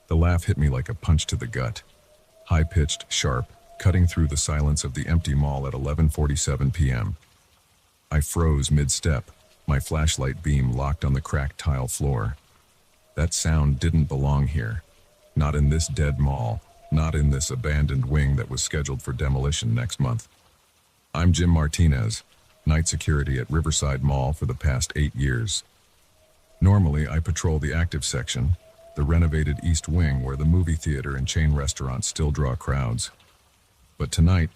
The laugh hit me like a punch to the gut. High-pitched, sharp, cutting through the silence of the empty mall at 11:47 p.m. I froze mid-step, my flashlight beam locked on the cracked tile floor. That sound didn't belong here. Not in this dead mall, not in this abandoned wing that was scheduled for demolition next month. I'm Jim Martinez, night security at Riverside Mall for the past 8 years. Normally, I patrol the active section, the renovated East Wing where the movie theater and chain restaurants still draw crowds. But tonight,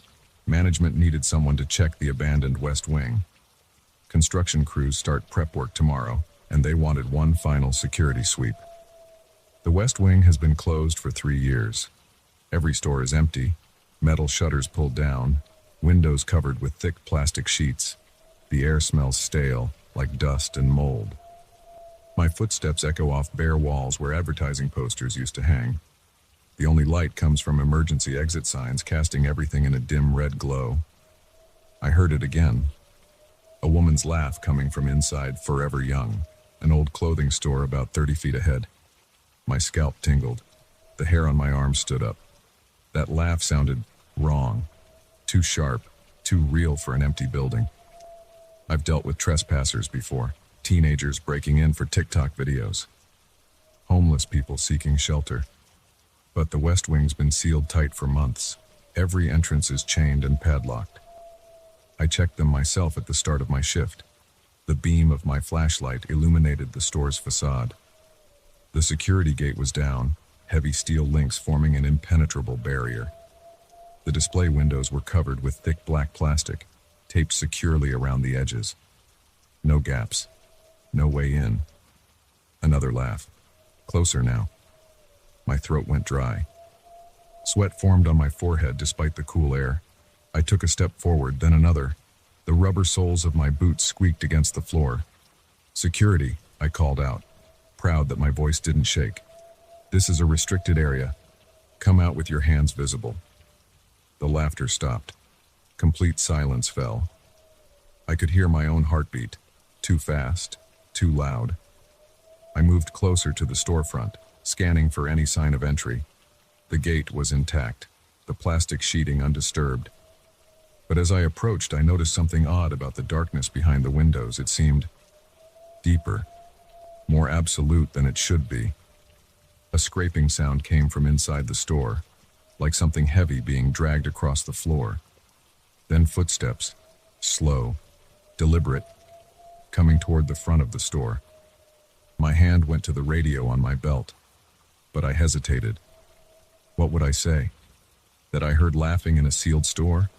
management needed someone to check the abandoned West Wing. Construction crews start prep work tomorrow, and they wanted one final security sweep. The West Wing has been closed for 3 years. Every store is empty, metal shutters pulled down, windows covered with thick plastic sheets. The air smells stale, like dust and mold. My footsteps echo off bare walls where advertising posters used to hang. The only light comes from emergency exit signs casting everything in a dim red glow. I heard it again. A woman's laugh coming from inside Forever Young, an old clothing store about 30 feet ahead. My scalp tingled. The hair on my arm stood up. That laugh sounded wrong. Too sharp, too real for an empty building. I've dealt with trespassers before, teenagers breaking in for TikTok videos. Homeless people seeking shelter. But the West Wing's been sealed tight for months. Every entrance is chained and padlocked. I checked them myself at the start of my shift. The beam of my flashlight illuminated the store's facade. The security gate was down, heavy steel links forming an impenetrable barrier. The display windows were covered with thick black plastic, taped securely around the edges. No gaps. No way in. Another laugh. Closer now. My throat went dry. Sweat formed on my forehead despite the cool air. I took a step forward, then another. The rubber soles of my boots squeaked against the floor. "Security," I called out, proud that my voice didn't shake. "This is a restricted area. Come out with your hands visible." The laughter stopped. Complete silence fell. I could hear my own heartbeat. Too fast, too loud. I moved closer to the storefront, scanning for any sign of entry. The gate was intact, the plastic sheeting undisturbed. But as I approached, I noticed something odd about the darkness behind the windows. It seemed deeper, more absolute than it should be. A scraping sound came from inside the store, like something heavy being dragged across the floor. Then footsteps, slow, deliberate, coming toward the front of the store. My hand went to the radio on my belt, but I hesitated. What would I say? That I heard laughing in a sealed store?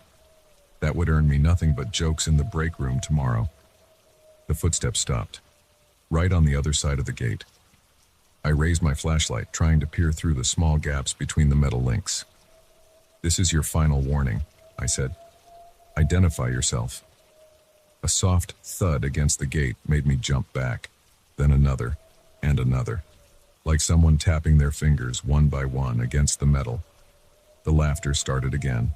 That would earn me nothing but jokes in the break room tomorrow. The footsteps stopped, right on the other side of the gate. I raised my flashlight, trying to peer through the small gaps between the metal links. "This is your final warning," I said. "Identify yourself." A soft thud against the gate made me jump back, then another, and another, like someone tapping their fingers one by one against the metal. The laughter started again.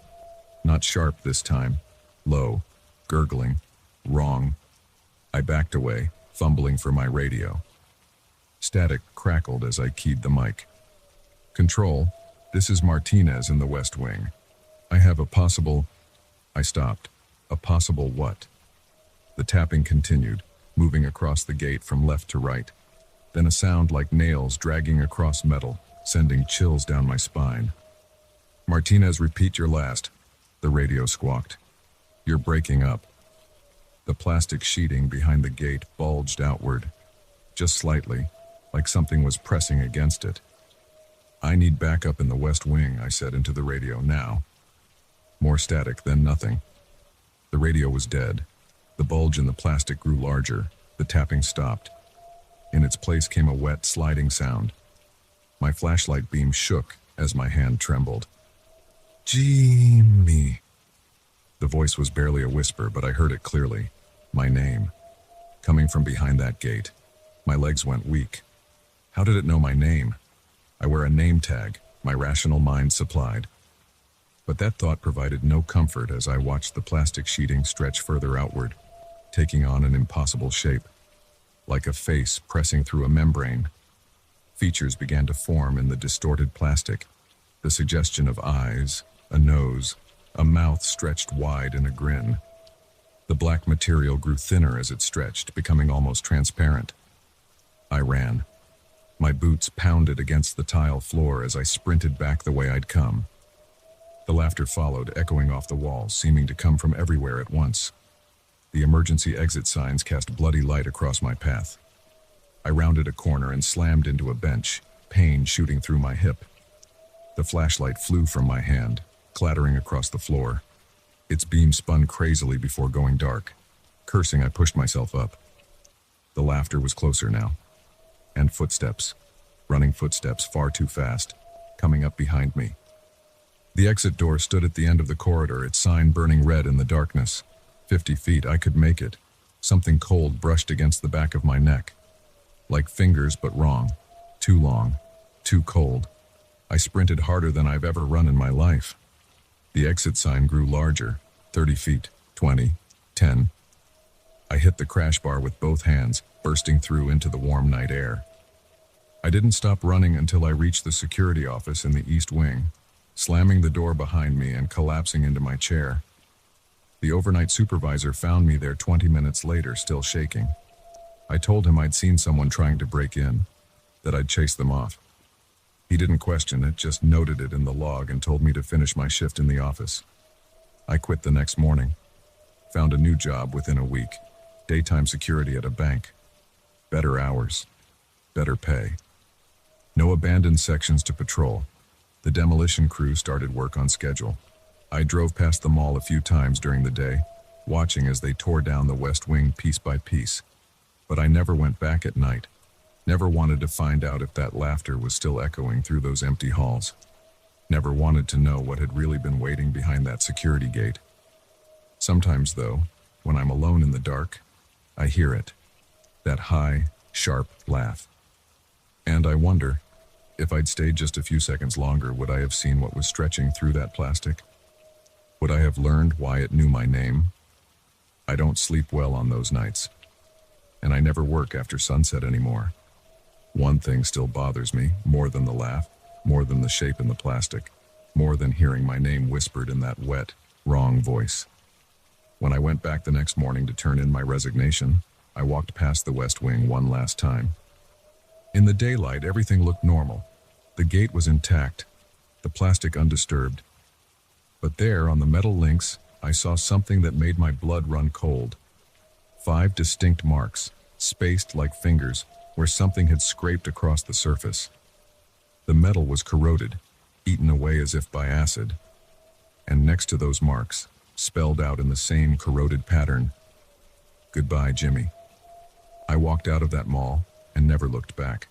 Not sharp this time, low, gurgling, wrong. I backed away, fumbling for my radio. Static crackled as I keyed the mic. "Control, this is Martinez in the West Wing. I have a possible..." I stopped. A possible what? The tapping continued, moving across the gate from left to right. Then a sound like nails dragging across metal, sending chills down my spine. "Martinez, repeat your last," the radio squawked. "You're breaking up." The plastic sheeting behind the gate bulged outward, just slightly, like something was pressing against it. "I need backup in the West Wing," I said into the radio, "now." More static, then nothing. The radio was dead. The bulge in the plastic grew larger. The tapping stopped. In its place came a wet, sliding sound. My flashlight beam shook as my hand trembled. "Jimmy." The voice was barely a whisper, but I heard it clearly. My name. Coming from behind that gate. My legs went weak. How did it know my name? I wear a name tag, my rational mind supplied. But that thought provided no comfort as I watched the plastic sheeting stretch further outward, taking on an impossible shape, like a face pressing through a membrane. Features began to form in the distorted plastic, the suggestion of eyes, a nose, a mouth stretched wide in a grin. The black material grew thinner as it stretched, becoming almost transparent. I ran. My boots pounded against the tile floor as I sprinted back the way I'd come. The laughter followed, echoing off the walls, seeming to come from everywhere at once. The emergency exit signs cast bloody light across my path. I rounded a corner and slammed into a bench, pain shooting through my hip. The flashlight flew from my hand, clattering across the floor. Its beam spun crazily before going dark. Cursing, I pushed myself up. The laughter was closer now. And footsteps, running footsteps far too fast, coming up behind me. The exit door stood at the end of the corridor, its sign burning red in the darkness. 50 feet, I could make it. Something cold brushed against the back of my neck. Like fingers, but wrong. Too long. Too cold. I sprinted harder than I've ever run in my life. The exit sign grew larger. 30 feet, 20, 10. I hit the crash bar with both hands, bursting through into the warm night air. I didn't stop running until I reached the security office in the East Wing, slamming the door behind me and collapsing into my chair. The overnight supervisor found me there 20 minutes later, still shaking. I told him I'd seen someone trying to break in, that I'd chased them off. He didn't question it, just noted it in the log and told me to finish my shift in the office. I quit the next morning. Found a new job within a week. Daytime security at a bank. Better hours. Better pay. No abandoned sections to patrol. The demolition crew started work on schedule. I drove past the mall a few times during the day, watching as they tore down the West Wing piece by piece. But I never went back at night. Never wanted to find out if that laughter was still echoing through those empty halls. Never wanted to know what had really been waiting behind that security gate. Sometimes, though, when I'm alone in the dark, I hear it. That high, sharp laugh. And I wonder, if I'd stayed just a few seconds longer, would I have seen what was stretching through that plastic? Would I have learned why it knew my name? I don't sleep well on those nights. And I never work after sunset anymore. One thing still bothers me, more than the laugh, more than the shape in the plastic, more than hearing my name whispered in that wet, wrong voice. When I went back the next morning to turn in my resignation, I walked past the West Wing one last time. In the daylight, everything looked normal. The gate was intact, the plastic undisturbed. But there, on the metal links, I saw something that made my blood run cold. 5 distinct marks, spaced like fingers, where something had scraped across the surface. The metal was corroded, eaten away as if by acid. And next to those marks, spelled out in the same corroded pattern, "Goodbye, Jimmy." I walked out of that mall and never looked back.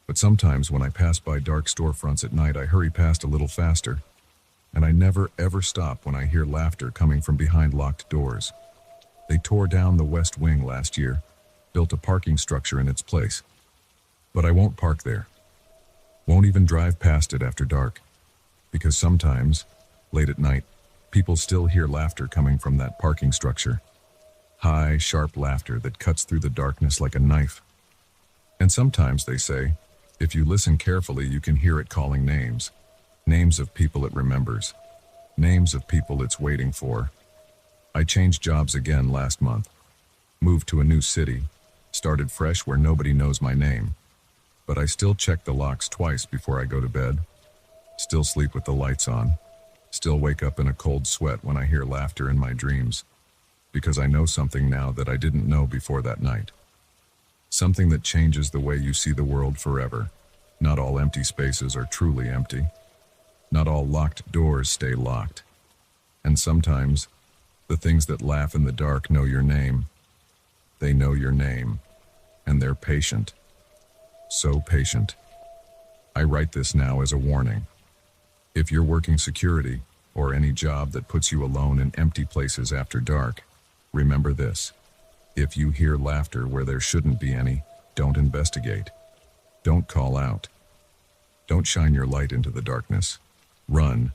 But sometimes when I pass by dark storefronts at night, I hurry past a little faster, and I never ever stop when I hear laughter coming from behind locked doors. They tore down the West Wing last year, built a parking structure in its place. But I won't park there. Won't even drive past it after dark, because sometimes, late at night, people still hear laughter coming from that parking structure. High, sharp laughter that cuts through the darkness like a knife. And sometimes, they say, if you listen carefully, you can hear it calling names. Names of people it remembers. Names of people it's waiting for. I changed jobs again last month. Moved to a new city. Started fresh where nobody knows my name. But I still check the locks twice before I go to bed. Still sleep with the lights on. Still wake up in a cold sweat when I hear laughter in my dreams. Because I know something now that I didn't know before that night. Something that changes the way you see the world forever. Not all empty spaces are truly empty. Not all locked doors stay locked. And sometimes, the things that laugh in the dark know your name. They know your name. And they're patient. So patient. I write this now as a warning. If you're working security, or any job that puts you alone in empty places after dark, remember this. If you hear laughter where there shouldn't be any, don't investigate. Don't call out. Don't shine your light into the darkness. Run.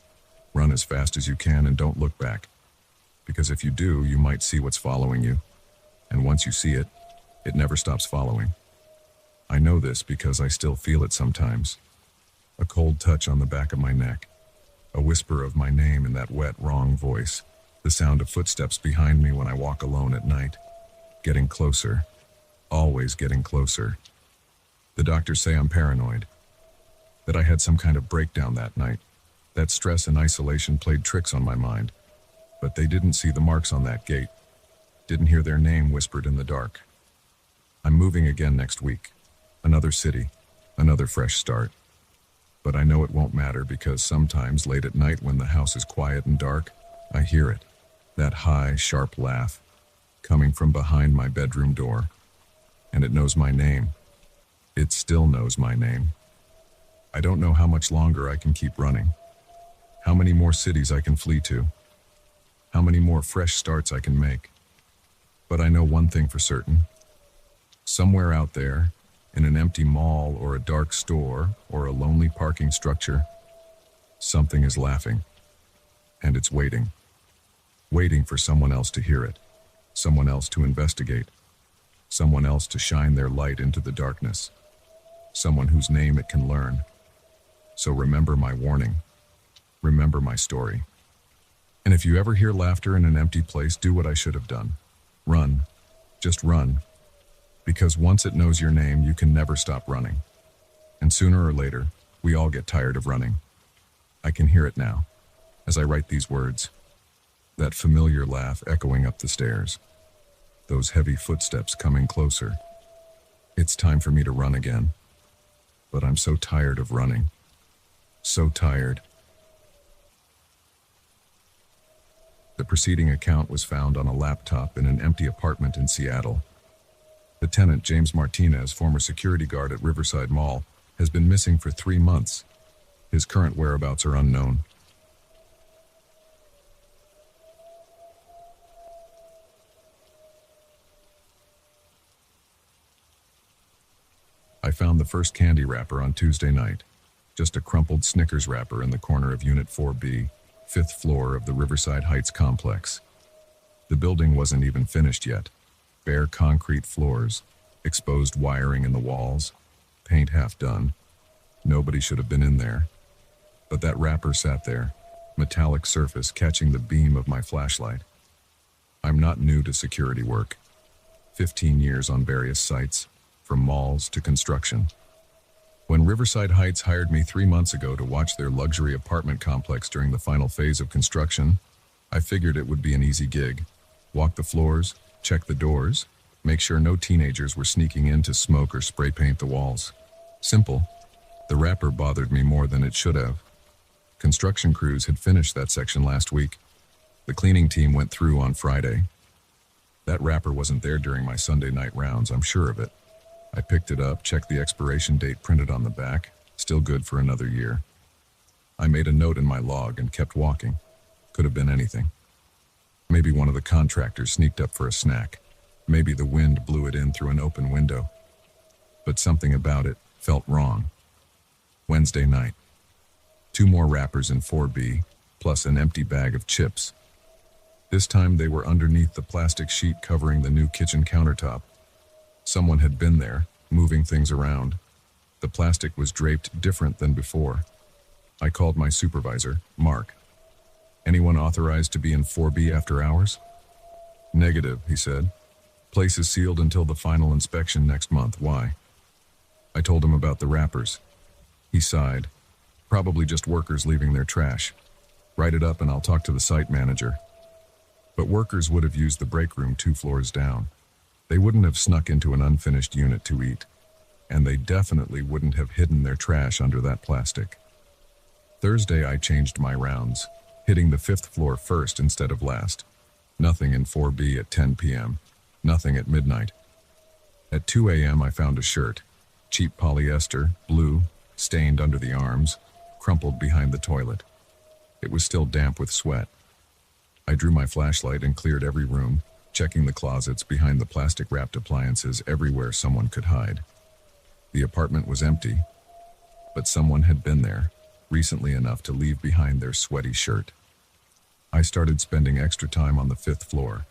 Run as fast as you can and don't look back. Because if you do, you might see what's following you. And once you see it, it never stops following. I know this because I still feel it sometimes. A cold touch on the back of my neck, a whisper of my name in that wet, wrong voice, the sound of footsteps behind me when I walk alone at night. Getting closer, always getting closer. The doctors say I'm paranoid, that I had some kind of breakdown that night, that stress and isolation played tricks on my mind. But they didn't see the marks on that gate, didn't hear their name whispered in the dark. I'm moving again next week. Another city, another fresh start. But I know it won't matter because sometimes late at night when the house is quiet and dark, I hear it. That high, sharp laugh coming from behind my bedroom door. And it knows my name. It still knows my name. I don't know how much longer I can keep running. How many more cities I can flee to. How many more fresh starts I can make. But I know one thing for certain. Somewhere out there, in an empty mall or a dark store or a lonely parking structure, something is laughing. And it's waiting. Waiting for someone else to hear it. Someone else to investigate. Someone else to shine their light into the darkness. Someone whose name it can learn. So remember my warning. Remember my story. And if you ever hear laughter in an empty place, do what I should have done. Run. Just run. Because once it knows your name, you can never stop running. And sooner or later, we all get tired of running. I can hear it now, as I write these words. That familiar laugh echoing up the stairs. Those heavy footsteps coming closer. It's time for me to run again. But I'm so tired of running. So tired. The preceding account was found on a laptop in an empty apartment in Seattle. The tenant, James Martinez, former security guard at Riverside Mall, has been missing for 3 months. His current whereabouts are unknown. I found the first candy wrapper on Tuesday night. Just a crumpled Snickers wrapper in the corner of Unit 4B, 5th floor of the Riverside Heights complex. The building wasn't even finished yet. Bare concrete floors, exposed wiring in the walls, paint half done. Nobody should have been in there. But that wrapper sat there, metallic surface catching the beam of my flashlight. I'm not new to security work. 15 years on various sites, from malls to construction. When Riverside Heights hired me 3 months ago to watch their luxury apartment complex during the final phase of construction, I figured it would be an easy gig. Walk the floors, check the doors, make sure no teenagers were sneaking in to smoke or spray paint the walls. Simple. The wrapper bothered me more than it should have. Construction crews had finished that section last week. The cleaning team went through on Friday. That wrapper wasn't there during my Sunday night rounds, I'm sure of it. I picked it up, checked the expiration date printed on the back, still good for another year. I made a note in my log and kept walking. Could have been anything. Maybe one of the contractors sneaked up for a snack. Maybe the wind blew it in through an open window. But something about it felt wrong. Wednesday night. 2 more wrappers in 4B, plus an empty bag of chips. This time they were underneath the plastic sheet covering the new kitchen countertop. Someone had been there, moving things around. The plastic was draped different than before. I called my supervisor, Mark. Anyone authorized to be in 4B after hours? Negative, he said. Place is sealed until the final inspection next month. Why? I told him about the wrappers. He sighed. Probably just workers leaving their trash. Write it up and I'll talk to the site manager. But workers would have used the break room 2 floors down. They wouldn't have snuck into an unfinished unit to eat. And they definitely wouldn't have hidden their trash under that plastic. Thursday I changed my rounds, hitting the 5th floor first instead of last. Nothing in 4B at 10 p.m. Nothing at midnight. At 2 a.m. I found a shirt. Cheap polyester, blue, stained under the arms, crumpled behind the toilet. It was still damp with sweat. I drew my flashlight and cleared every room, checking the closets behind the plastic-wrapped appliances everywhere someone could hide. The apartment was empty, but someone had been there, recently enough to leave behind their sweaty shirt. I started spending extra time on the 5th floor.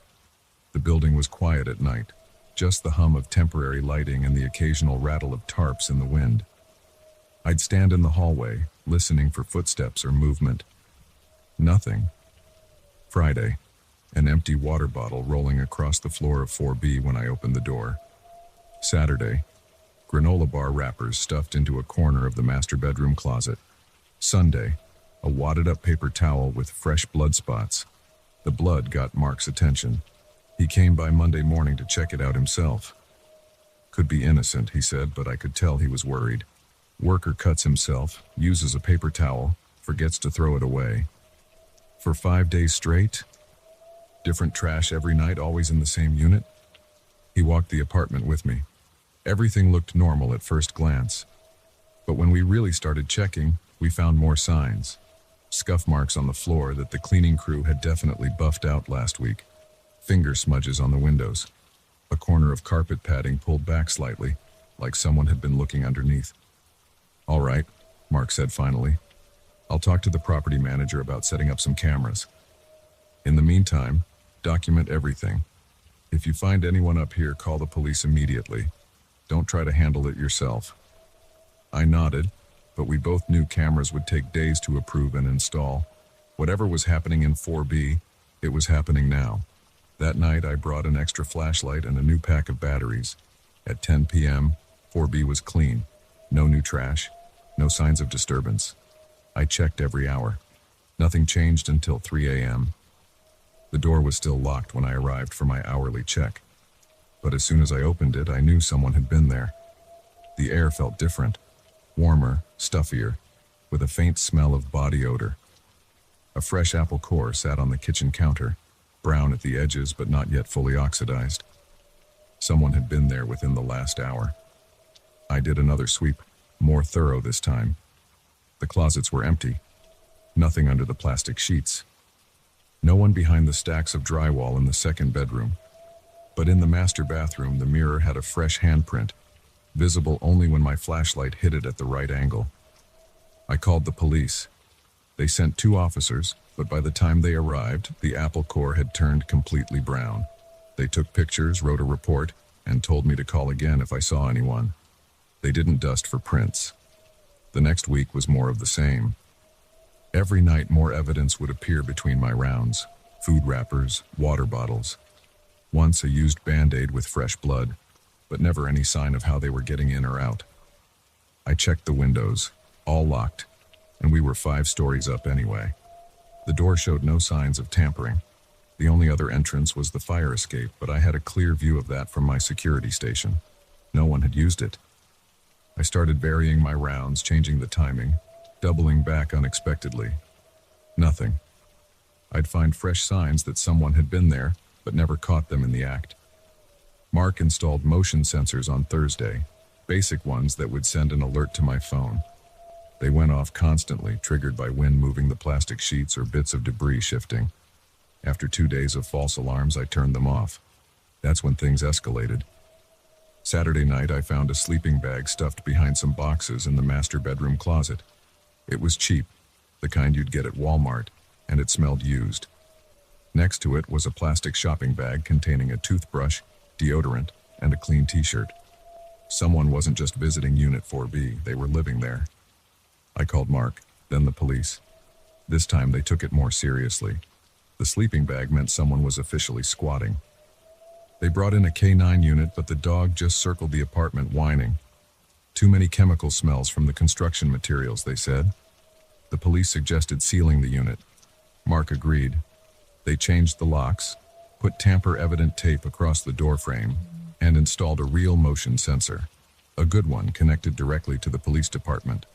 The building was quiet at night. just the hum of temporary lighting and the occasional rattle of tarps in the wind. I'd stand in the hallway, listening for footsteps or movement. Nothing. Friday, an empty water bottle rolling across the floor of 4B when I opened the door. Saturday, granola bar wrappers stuffed into a corner of the master bedroom closet. Sunday, a wadded-up paper towel with fresh blood spots. The blood got Mark's attention. He came by Monday morning to check it out himself. Could be innocent, he said, but I could tell he was worried. Worker cuts himself, uses a paper towel, forgets to throw it away. For 5 days straight? Different trash every night, always in the same unit? He walked the apartment with me. Everything looked normal at first glance. But when we really started checking, we found more signs. Scuff marks on the floor that the cleaning crew had definitely buffed out last week. Finger smudges on the windows. A corner of carpet padding pulled back slightly, like someone had been looking underneath. "All right," Mark said finally. "I'll talk to the property manager about setting up some cameras. In the meantime, document everything. If you find anyone up here, call the police immediately. Don't try to handle it yourself." I nodded, but we both knew cameras would take days to approve and install. Whatever was happening in 4B, it was happening now. That night, I brought an extra flashlight and a new pack of batteries. At 10 p.m., 4B was clean. No new trash, no signs of disturbance. I checked every hour. Nothing changed until 3 a.m. The door was still locked when I arrived for my hourly check. But as soon as I opened it, I knew someone had been there. The air felt different, warmer, stuffier, with a faint smell of body odor. A fresh apple core sat on the kitchen counter, brown at the edges but not yet fully oxidized. Someone had been there within the last hour. I did another sweep, more thorough this time. The closets were empty. Nothing under the plastic sheets. No one behind the stacks of drywall in the second bedroom. But in the master bathroom, the mirror had a fresh handprint, visible only when my flashlight hit it at the right angle. I called the police. They sent 2 officers, but by the time they arrived, the apple core had turned completely brown. They took pictures, wrote a report, and told me to call again if I saw anyone. They didn't dust for prints. The next week was more of the same. Every night more evidence would appear between my rounds. Food wrappers, water bottles. Once a used Band-Aid with fresh blood, but never any sign of how they were getting in or out. I checked the windows, all locked, and we were 5 stories up anyway. The door showed no signs of tampering. The only other entrance was the fire escape, but I had a clear view of that from my security station. No one had used it. I started varying my rounds, changing the timing, doubling back unexpectedly. Nothing. I'd find fresh signs that someone had been there, but never caught them in the act. Mark installed motion sensors on Thursday, basic ones that would send an alert to my phone. They went off constantly, triggered by wind moving the plastic sheets or bits of debris shifting. After 2 days of false alarms, I turned them off. That's when things escalated. Saturday night, I found a sleeping bag stuffed behind some boxes in the master bedroom closet. It was cheap, the kind you'd get at Walmart, and it smelled used. Next to it was a plastic shopping bag containing a toothbrush, deodorant, and a clean t-shirt. Someone wasn't just visiting Unit 4B, they were living there. I called Mark, then the police. This time they took it more seriously. The sleeping bag meant someone was officially squatting. They brought in a K9 unit, but the dog just circled the apartment whining. Too many chemical smells from the construction materials, they said. The police suggested sealing the unit. Mark agreed. They changed the locks, put tamper-evident tape across the door frame, and installed a real motion sensor. A good one connected directly to the police department.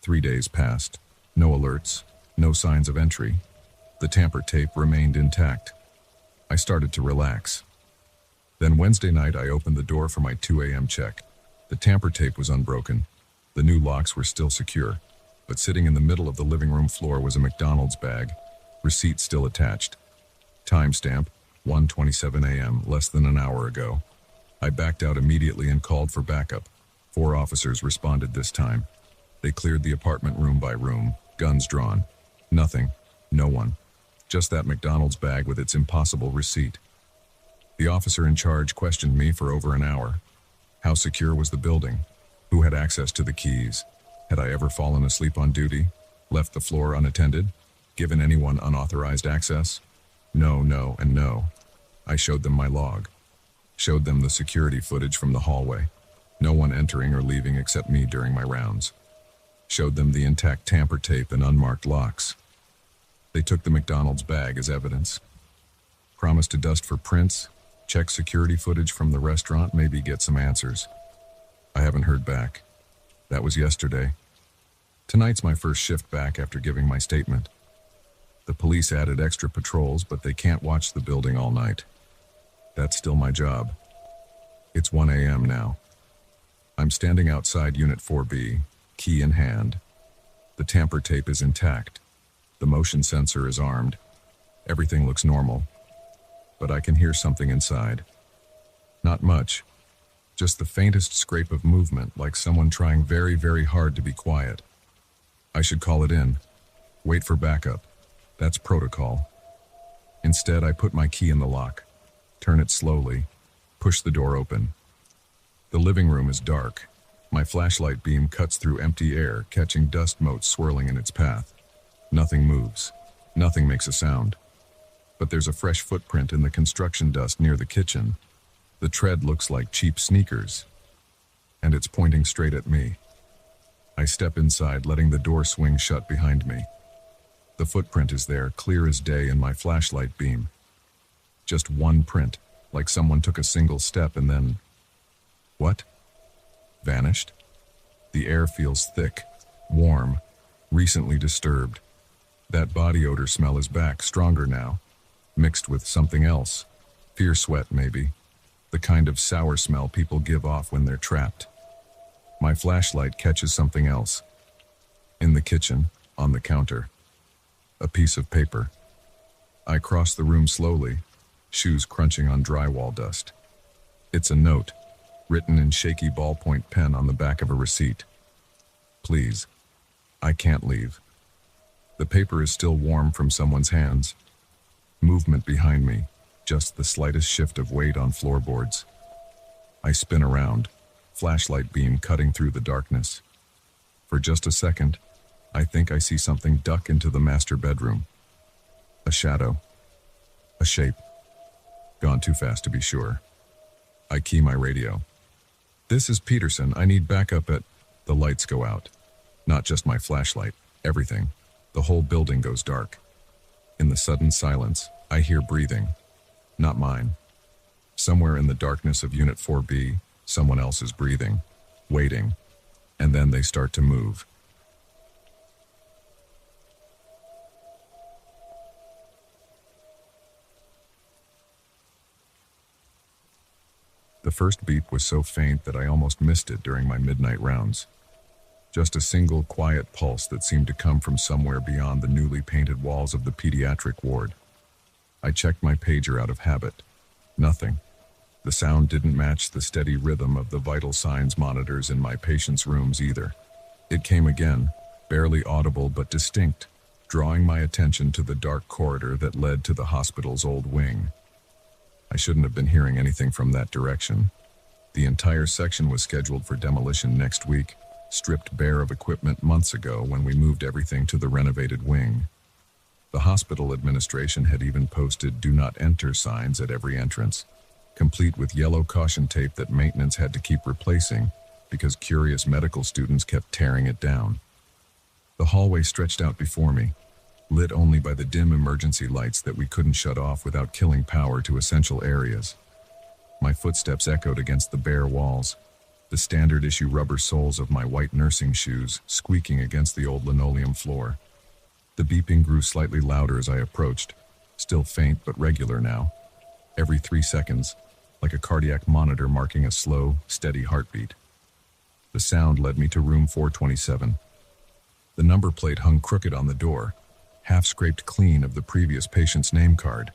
3 days passed. No alerts, no signs of entry. The tamper tape remained intact. I started to relax. Then Wednesday night, I opened the door for my 2 a.m. check. The tamper tape was unbroken. The new locks were still secure, but sitting in the middle of the living room floor was a McDonald's bag, receipt still attached. Timestamp, 1:27 a.m., less than an hour ago. I backed out immediately and called for backup. 4 officers responded this time. They cleared the apartment room by room, guns drawn. Nothing, no one. Just that McDonald's bag with its impossible receipt. The officer in charge questioned me for over an hour. How secure was the building? Who had access to the keys? Had I ever fallen asleep on duty? Left the floor unattended? Given anyone unauthorized access? No, no, and no. I showed them my log. Showed them the security footage from the hallway. No one entering or leaving except me during my rounds. Showed them the intact tamper tape and unmarked locks. They took the McDonald's bag as evidence. Promised to dust for prints, check security footage from the restaurant, maybe get some answers. I haven't heard back. That was yesterday. Tonight's my first shift back after giving my statement. The police added extra patrols, but they can't watch the building all night. That's still my job. It's 1 a.m. now. I'm standing outside Unit 4B, key in hand. The tamper tape is intact. The motion sensor is armed. Everything looks normal. But I can hear something inside. Not much. Just the faintest scrape of movement, like someone trying very, very hard to be quiet. I should call it in. Wait for backup. That's protocol. Instead, I put my key in the lock. Turn it slowly. Push the door open. The living room is dark. My flashlight beam cuts through empty air, catching dust motes swirling in its path. Nothing moves. Nothing makes a sound. But there's a fresh footprint in the construction dust near the kitchen. The tread looks like cheap sneakers. And it's pointing straight at me. I step inside, letting the door swing shut behind me. The footprint is there, clear as day in my flashlight beam. Just one print, like someone took a single step and then... What? Vanished? The air feels thick, warm, recently disturbed. That body odor smell is back, stronger now, mixed with something else. Fear sweat, maybe. The kind of sour smell people give off when they're trapped. My flashlight catches something else. In the kitchen, on the counter. A piece of paper. I cross the room slowly, shoes crunching on drywall dust. It's a note, written in shaky ballpoint pen on the back of a receipt. Please, I can't leave. The paper is still warm from someone's hands. Movement behind me, just the slightest shift of weight on floorboards. I spin around, flashlight beam cutting through the darkness. For just a second, I think I see something duck into the master bedroom. A shadow. A shape. Gone too fast to be sure. I key my radio. This is Peterson. I need backup at... The lights go out. Not just my flashlight. Everything. The whole building goes dark. In the sudden silence, I hear breathing. Not mine. Somewhere in the darkness of Unit 4B, someone else is breathing. Waiting. And then they start to move. The first beat was so faint that I almost missed it during my midnight rounds. Just a single quiet pulse that seemed to come from somewhere beyond the newly painted walls of the pediatric ward. I checked my pager out of habit. Nothing. The sound didn't match the steady rhythm of the vital signs monitors in my patients' rooms either. It came again, barely audible but distinct, drawing my attention to the dark corridor that led to the hospital's old wing. I shouldn't have been hearing anything from that direction. The entire section was scheduled for demolition next week, stripped bare of equipment months ago when we moved everything to the renovated wing. The hospital administration had even posted "Do Not Enter" signs at every entrance, complete with yellow caution tape that maintenance had to keep replacing because curious medical students kept tearing it down. The hallway stretched out before me, lit only by the dim emergency lights that we couldn't shut off without killing power to essential areas. My footsteps echoed against the bare walls, the standard-issue rubber soles of my white nursing shoes squeaking against the old linoleum floor. The beeping grew slightly louder as I approached, still faint but regular now, every 3 seconds, like a cardiac monitor marking a slow, steady heartbeat. The sound led me to room 427. The number plate hung crooked on the door, half scraped clean of the previous patient's name card.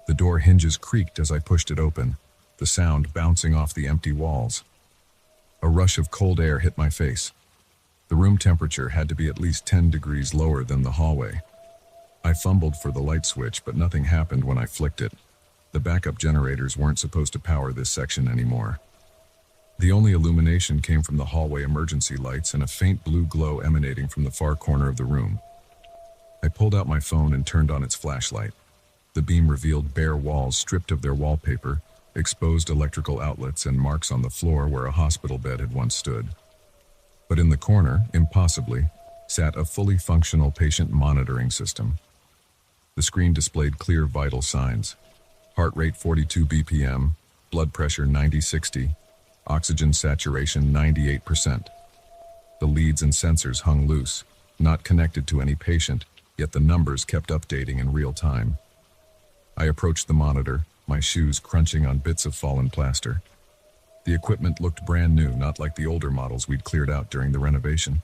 The door hinges creaked as I pushed it open, the sound bouncing off the empty walls. A rush of cold air hit my face. The room temperature had to be at least 10 degrees lower than the hallway. I fumbled for the light switch, but nothing happened when I flicked it. The backup generators weren't supposed to power this section anymore. The only illumination came from the hallway emergency lights and a faint blue glow emanating from the far corner of the room. I pulled out my phone and turned on its flashlight. The beam revealed bare walls stripped of their wallpaper, exposed electrical outlets, and marks on the floor where a hospital bed had once stood. But in the corner, impossibly, sat a fully functional patient monitoring system. The screen displayed clear vital signs: heart rate 42 BPM, blood pressure 90/60, oxygen saturation 98%. The leads and sensors hung loose, not connected to any patient, yet the numbers kept updating in real time. I approached the monitor, my shoes crunching on bits of fallen plaster. The equipment looked brand new, not like the older models we'd cleared out during the renovation.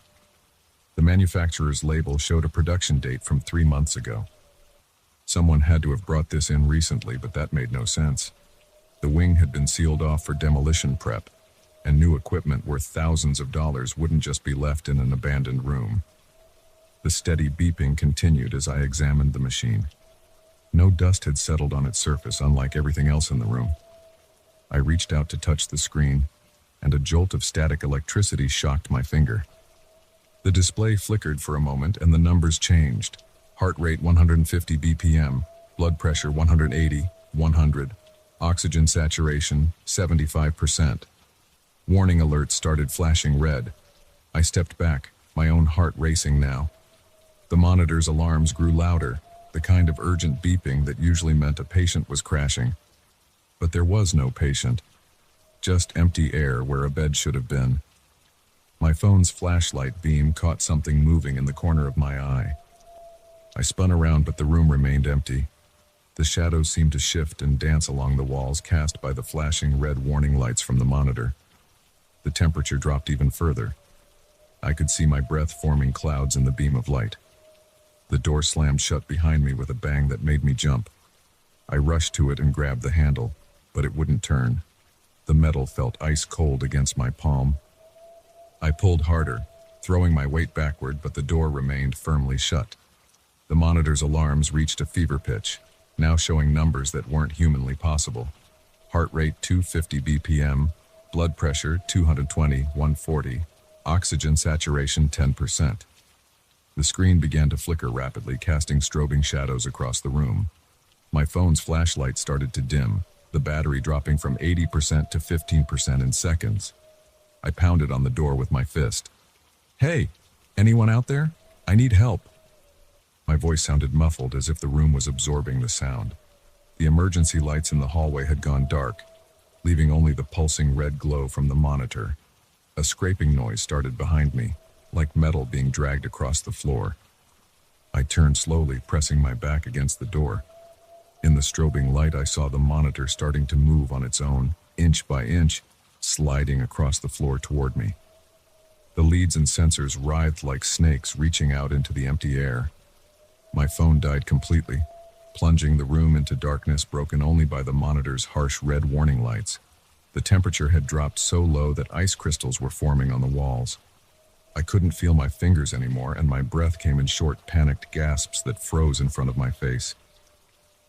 The manufacturer's label showed a production date from 3 months ago. Someone had to have brought this in recently, but that made no sense. The wing had been sealed off for demolition prep, and new equipment worth thousands of dollars wouldn't just be left in an abandoned room. The steady beeping continued as I examined the machine. No dust had settled on its surface, unlike everything else in the room. I reached out to touch the screen, and a jolt of static electricity shocked my finger. The display flickered for a moment and the numbers changed. Heart rate 150 BPM, blood pressure 180, 100, oxygen saturation 75%. Warning alerts started flashing red. I stepped back, my own heart racing now. The monitor's alarms grew louder, the kind of urgent beeping that usually meant a patient was crashing. But there was no patient, just empty air where a bed should have been. My phone's flashlight beam caught something moving in the corner of my eye. I spun around, but the room remained empty. The shadows seemed to shift and dance along the walls cast by the flashing red warning lights from the monitor. The temperature dropped even further. I could see my breath forming clouds in the beam of light. The door slammed shut behind me with a bang that made me jump. I rushed to it and grabbed the handle, but it wouldn't turn. The metal felt ice cold against my palm. I pulled harder, throwing my weight backward, but the door remained firmly shut. The monitor's alarms reached a fever pitch, now showing numbers that weren't humanly possible. Heart rate 250 BPM, blood pressure 220/140, oxygen saturation 10%. The screen began to flicker rapidly, casting strobing shadows across the room. My phone's flashlight started to dim, the battery dropping from 80% to 15% in seconds. I pounded on the door with my fist. "Hey, anyone out there? I need help." My voice sounded muffled, as if the room was absorbing the sound. The emergency lights in the hallway had gone dark, leaving only the pulsing red glow from the monitor. A scraping noise started behind me, like metal being dragged across the floor. I turned slowly, pressing my back against the door. In the strobing light, I saw the monitor starting to move on its own, inch by inch, sliding across the floor toward me. The leads and sensors writhed like snakes, reaching out into the empty air. My phone died completely, plunging the room into darkness broken only by the monitor's harsh red warning lights. The temperature had dropped so low that ice crystals were forming on the walls. I couldn't feel my fingers anymore, and my breath came in short, panicked gasps that froze in front of my face.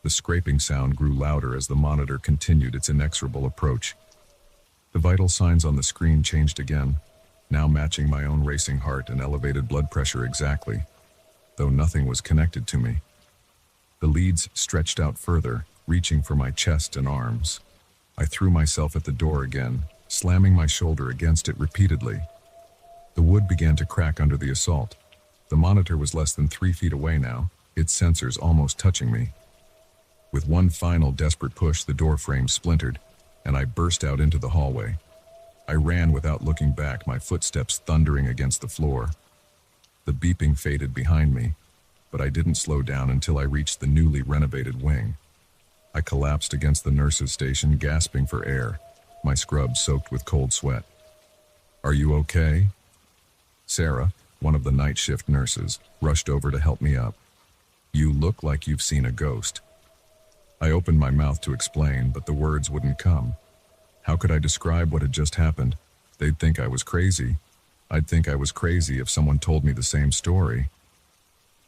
The scraping sound grew louder as the monitor continued its inexorable approach. The vital signs on the screen changed again, now matching my own racing heart and elevated blood pressure exactly, though nothing was connected to me. The leads stretched out further, reaching for my chest and arms. I threw myself at the door again, slamming my shoulder against it repeatedly. The wood began to crack under the assault. The monitor was less than 3 feet away now, its sensors almost touching me. With one final desperate push, the door frame splintered, and I burst out into the hallway. I ran without looking back, my footsteps thundering against the floor. The beeping faded behind me, but I didn't slow down until I reached the newly renovated wing. I collapsed against the nurse's station, gasping for air, my scrubs soaked with cold sweat. "Are you okay?" Sarah, one of the night shift nurses, rushed over to help me up. "You look like you've seen a ghost." I opened my mouth to explain, but the words wouldn't come. How could I describe what had just happened? They'd think I was crazy. I'd think I was crazy if someone told me the same story.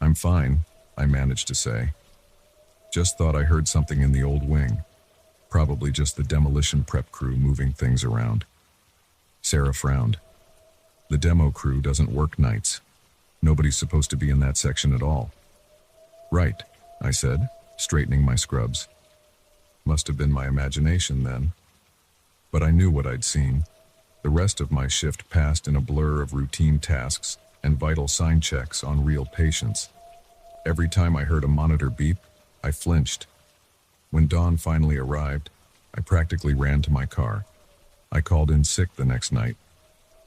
"I'm fine," I managed to say. "Just thought I heard something in the old wing." Probably just the demolition prep crew moving things around. Sarah frowned. The demo crew doesn't work nights. Nobody's supposed to be in that section at all. Right, I said, straightening my scrubs. Must have been my imagination then. But I knew what I'd seen. The rest of my shift passed in a blur of routine tasks and vital sign checks on real patients. Every time I heard a monitor beep, I flinched. When dawn finally arrived, I practically ran to my car. I called in sick the next night,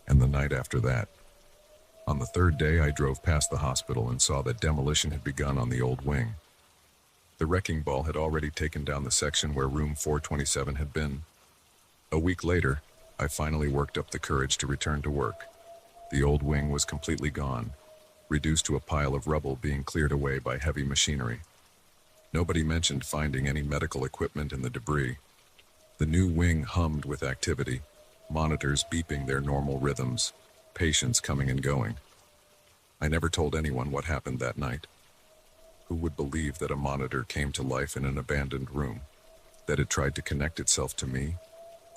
and the night after that. On the third day, I drove past the hospital and saw that demolition had begun on the old wing. The wrecking ball had already taken down the section where room 427 had been. A week later, I finally worked up the courage to return to work. The old wing was completely gone, reduced to a pile of rubble being cleared away by heavy machinery. Nobody mentioned finding any medical equipment in the debris. The new wing hummed with activity, monitors beeping their normal rhythms, patients coming and going. I never told anyone what happened that night. Who would believe that a monitor came to life in an abandoned room, that it tried to connect itself to me,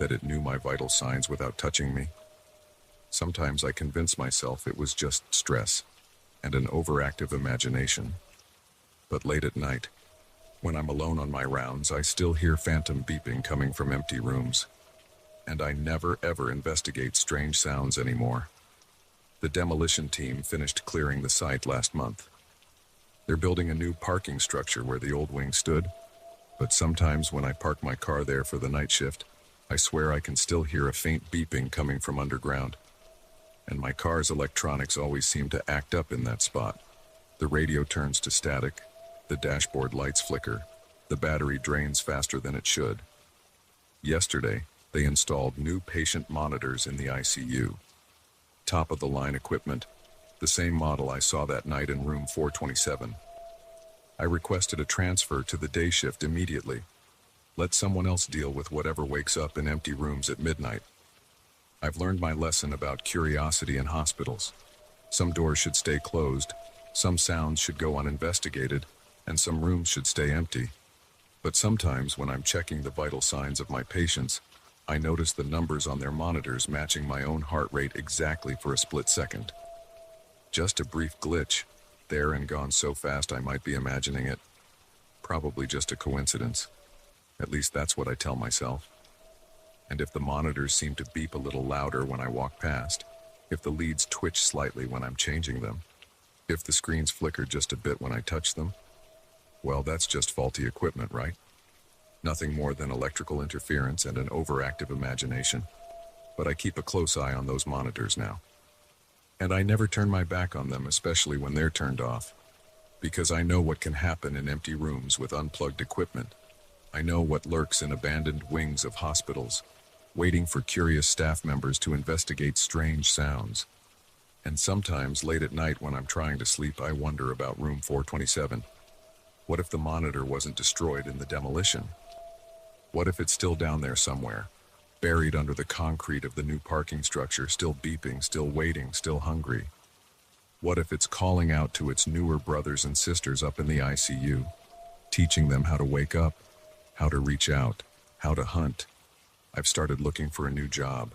that it knew my vital signs without touching me? Sometimes I convince myself it was just stress and an overactive imagination. But late at night, when I'm alone on my rounds, I still hear phantom beeping coming from empty rooms. And I never ever investigate strange sounds anymore. The demolition team finished clearing the site last month. They're building a new parking structure where the old wing stood, but sometimes when I park my car there for the night shift, I swear I can still hear a faint beeping coming from underground. And my car's electronics always seem to act up in that spot. The radio turns to static, the dashboard lights flicker, the battery drains faster than it should. Yesterday, they installed new patient monitors in the ICU. Top-of-the-line equipment, the same model I saw that night in room 427. I requested a transfer to the day shift immediately. Let someone else deal with whatever wakes up in empty rooms at midnight. I've learned my lesson about curiosity in hospitals. Some doors should stay closed, some sounds should go uninvestigated, and some rooms should stay empty. But sometimes when I'm checking the vital signs of my patients, I notice the numbers on their monitors matching my own heart rate exactly for a split second. Just a brief glitch, there and gone so fast I might be imagining it. Probably just a coincidence. At least that's what I tell myself. And if the monitors seem to beep a little louder when I walk past, if the leads twitch slightly when I'm changing them, if the screens flicker just a bit when I touch them, well, that's just faulty equipment, right? Nothing more than electrical interference and an overactive imagination. But I keep a close eye on those monitors now. And I never turn my back on them, especially when they're turned off. Because I know what can happen in empty rooms with unplugged equipment. I know what lurks in abandoned wings of hospitals, waiting for curious staff members to investigate strange sounds. And sometimes late at night when I'm trying to sleep, I wonder about room 427. What if the monitor wasn't destroyed in the demolition? What if it's still down there somewhere, buried under the concrete of the new parking structure, still beeping, still waiting, still hungry? What if it's calling out to its newer brothers and sisters up in the ICU, teaching them how to wake up, how to reach out, how to hunt? I've started looking for a new job,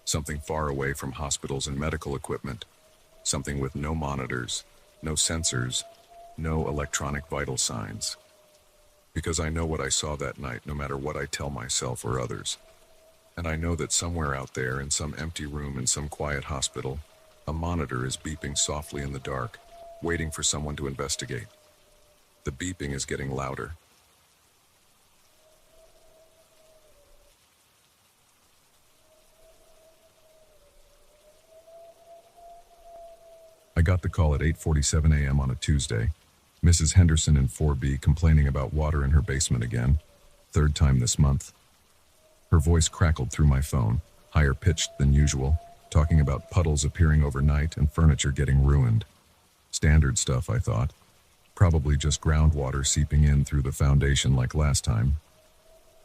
something far away from hospitals and medical equipment, something with no monitors, no sensors, no electronic vital signs. Because I know what I saw that night, no matter what I tell myself or others. And I know that somewhere out there, in some empty room in some quiet hospital, a monitor is beeping softly in the dark, waiting for someone to investigate. The beeping is getting louder. I got the call at 8:47 a.m. on a Tuesday. Mrs. Henderson in 4B complaining about water in her basement again. Third time this month. Her voice crackled through my phone, higher pitched than usual, talking about puddles appearing overnight and furniture getting ruined. Standard stuff, I thought. Probably just groundwater seeping in through the foundation like last time.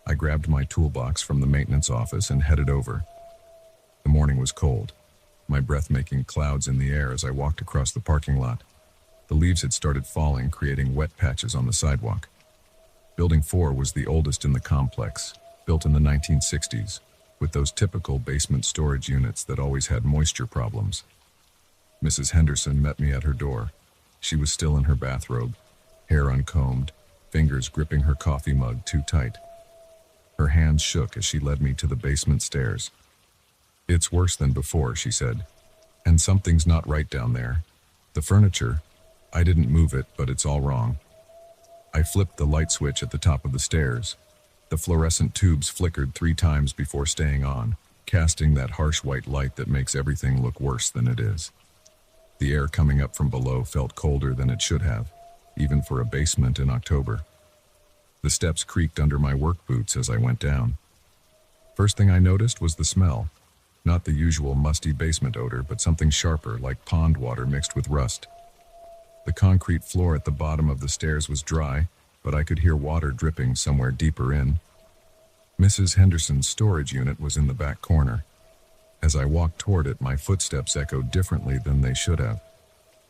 I grabbed my toolbox from the maintenance office and headed over. The morning was cold, my breath making clouds in the air as I walked across the parking lot. The leaves had started falling, creating wet patches on the sidewalk. Building 4 was the oldest in the complex, built in the 1960s, with those typical basement storage units that always had moisture problems. Mrs. Henderson met me at her door. She was still in her bathrobe, hair uncombed, fingers gripping her coffee mug too tight. Her hands shook as she led me to the basement stairs. "It's worse than before," she said. "And something's not right down there. The furniture, I didn't move it, but it's all wrong." I flipped the light switch at the top of the stairs. The fluorescent tubes flickered 3 times before staying on, casting that harsh white light that makes everything look worse than it is. The air coming up from below felt colder than it should have, even for a basement in October. The steps creaked under my work boots as I went down. First thing I noticed was the smell. Not the usual musty basement odor, but something sharper, like pond water mixed with rust. The concrete floor at the bottom of the stairs was dry, but I could hear water dripping somewhere deeper in. Mrs. Henderson's storage unit was in the back corner. As I walked toward it, my footsteps echoed differently than they should have.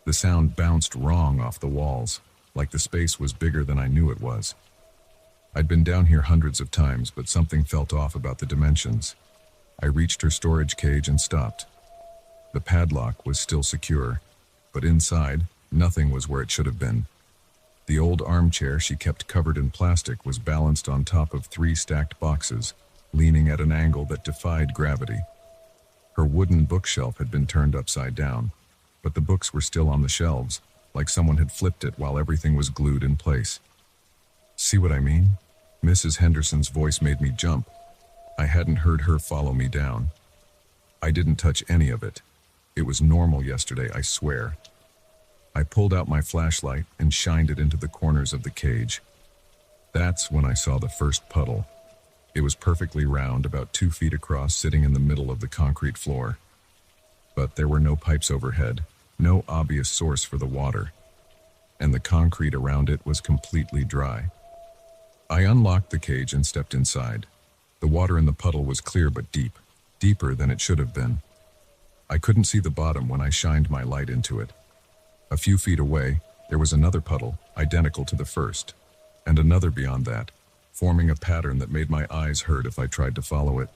The sound bounced wrong off the walls, like the space was bigger than I knew it was. I'd been down here hundreds of times, but something felt off about the dimensions. I reached her storage cage and stopped. The padlock was still secure, but inside, nothing was where it should have been. The old armchair she kept covered in plastic was balanced on top of 3 stacked boxes, leaning at an angle that defied gravity. Her wooden bookshelf had been turned upside down, but the books were still on the shelves, like someone had flipped it while everything was glued in place. "See what I mean?" Mrs. Henderson's voice made me jump. I hadn't heard her follow me down. I didn't touch any of it. It was normal yesterday, I swear. I pulled out my flashlight and shined it into the corners of the cage. That's when I saw the first puddle. It was perfectly round, about 2 feet across, sitting in the middle of the concrete floor. But there were no pipes overhead, no obvious source for the water, and the concrete around it was completely dry. I unlocked the cage and stepped inside. The water in the puddle was clear but deep, deeper than it should have been. I couldn't see the bottom when I shined my light into it. A few feet away, there was another puddle, identical to the first, and another beyond that, forming a pattern that made my eyes hurt if I tried to follow it.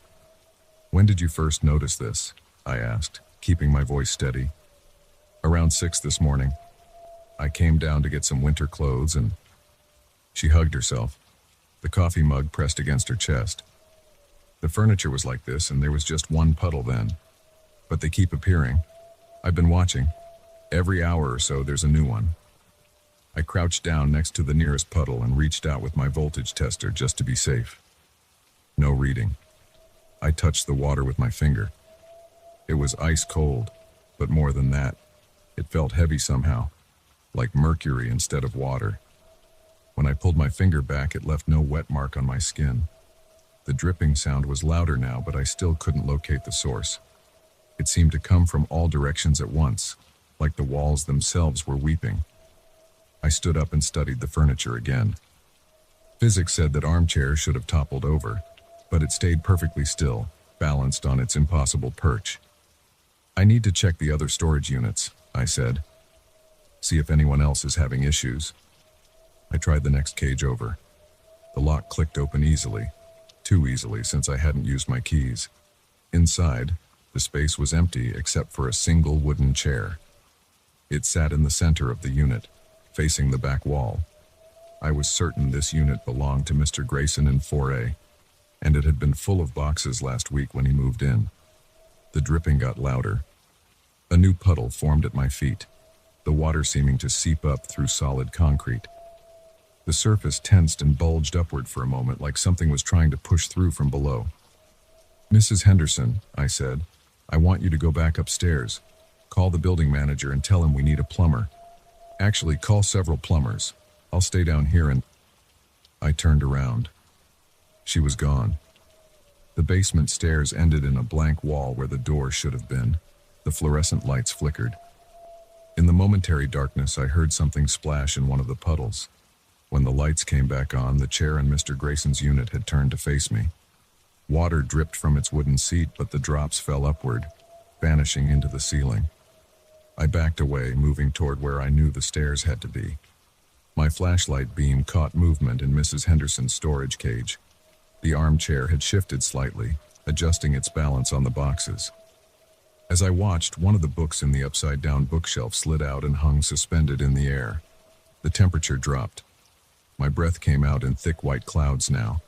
"When did you first notice this?" I asked, keeping my voice steady. "Around 6 this morning. I came down to get some winter clothes and..." She hugged herself, the coffee mug pressed against her chest. "The furniture was like this, and there was just one puddle then. But they keep appearing. I've been watching. Every hour or so there's a new one." I crouched down next to the nearest puddle and reached out with my voltage tester just to be safe. No reading. I touched the water with my finger. It was ice cold, but more than that, it felt heavy somehow, like mercury instead of water. When I pulled my finger back, it left no wet mark on my skin. The dripping sound was louder now, but I still couldn't locate the source. It seemed to come from all directions at once, like the walls themselves were weeping. I stood up and studied the furniture again. Physics said that armchairs should have toppled over, but it stayed perfectly still, balanced on its impossible perch. "I need to check the other storage units," I said. "See if anyone else is having issues." I tried the next cage over. The lock clicked open easily, too easily since I hadn't used my keys. Inside, the space was empty except for a single wooden chair. It sat in the center of the unit, facing the back wall. I was certain this unit belonged to Mr. Grayson in 4A, and it had been full of boxes last week when he moved in. The dripping got louder. A new puddle formed at my feet, the water seeming to seep up through solid concrete. The surface tensed and bulged upward for a moment, like something was trying to push through from below. "Mrs. Henderson," I said, "I want you to go back upstairs. Call the building manager and tell him we need a plumber. Actually, call several plumbers. I'll stay down here and..." I turned around. She was gone. The basement stairs ended in a blank wall where the door should have been. The fluorescent lights flickered. In the momentary darkness, I heard something splash in one of the puddles. When the lights came back on, the chair in Mr. Grayson's unit had turned to face me. Water dripped from its wooden seat, but the drops fell upward, vanishing into the ceiling. I backed away, moving toward where I knew the stairs had to be. My flashlight beam caught movement in Mrs. Henderson's storage cage. The armchair had shifted slightly, adjusting its balance on the boxes. As I watched, one of the books in the upside-down bookshelf slid out and hung suspended in the air. The temperature dropped. My breath came out in thick white clouds now.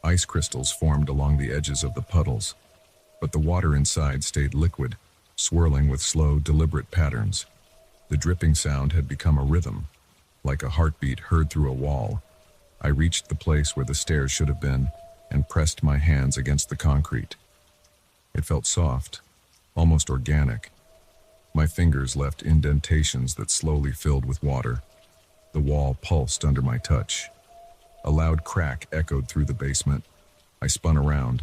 Ice crystals formed along the edges of the puddles, but the water inside stayed liquid, swirling with slow, deliberate patterns. The dripping sound had become a rhythm, like a heartbeat heard through a wall. I reached the place where the stairs should have been and pressed my hands against the concrete. It felt soft, almost organic. My fingers left indentations that slowly filled with water. The wall pulsed under my touch. A loud crack echoed through the basement. I spun around.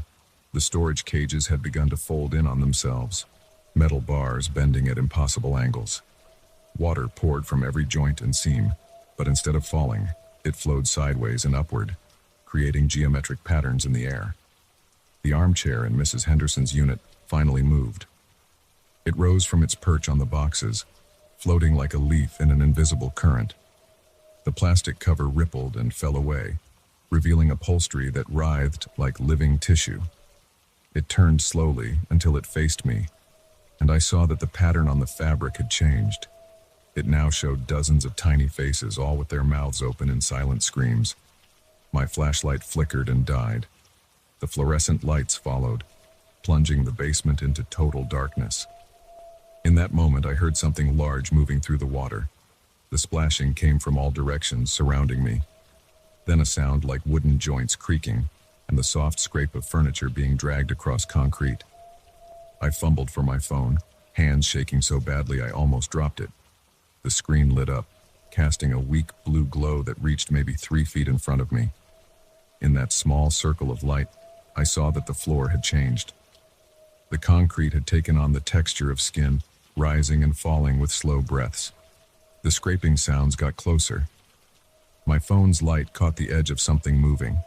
The storage cages had begun to fold in on themselves, metal bars bending at impossible angles. Water poured from every joint and seam, but instead of falling, it flowed sideways and upward, creating geometric patterns in the air. The armchair in Mrs. Henderson's unit finally moved. It rose from its perch on the boxes, floating like a leaf in an invisible current. The plastic cover rippled and fell away, revealing upholstery that writhed like living tissue. It turned slowly until it faced me, and I saw that the pattern on the fabric had changed. It now showed dozens of tiny faces, all with their mouths open in silent screams. My flashlight flickered and died. The fluorescent lights followed, plunging the basement into total darkness. In that moment, I heard something large moving through the water. The splashing came from all directions, surrounding me. Then a sound like wooden joints creaking, and the soft scrape of furniture being dragged across concrete. I fumbled for my phone, hands shaking so badly I almost dropped it. The screen lit up, casting a weak blue glow that reached maybe 3 feet in front of me. In that small circle of light, I saw that the floor had changed. The concrete had taken on the texture of skin, rising and falling with slow breaths. The scraping sounds got closer. My phone's light caught the edge of something moving.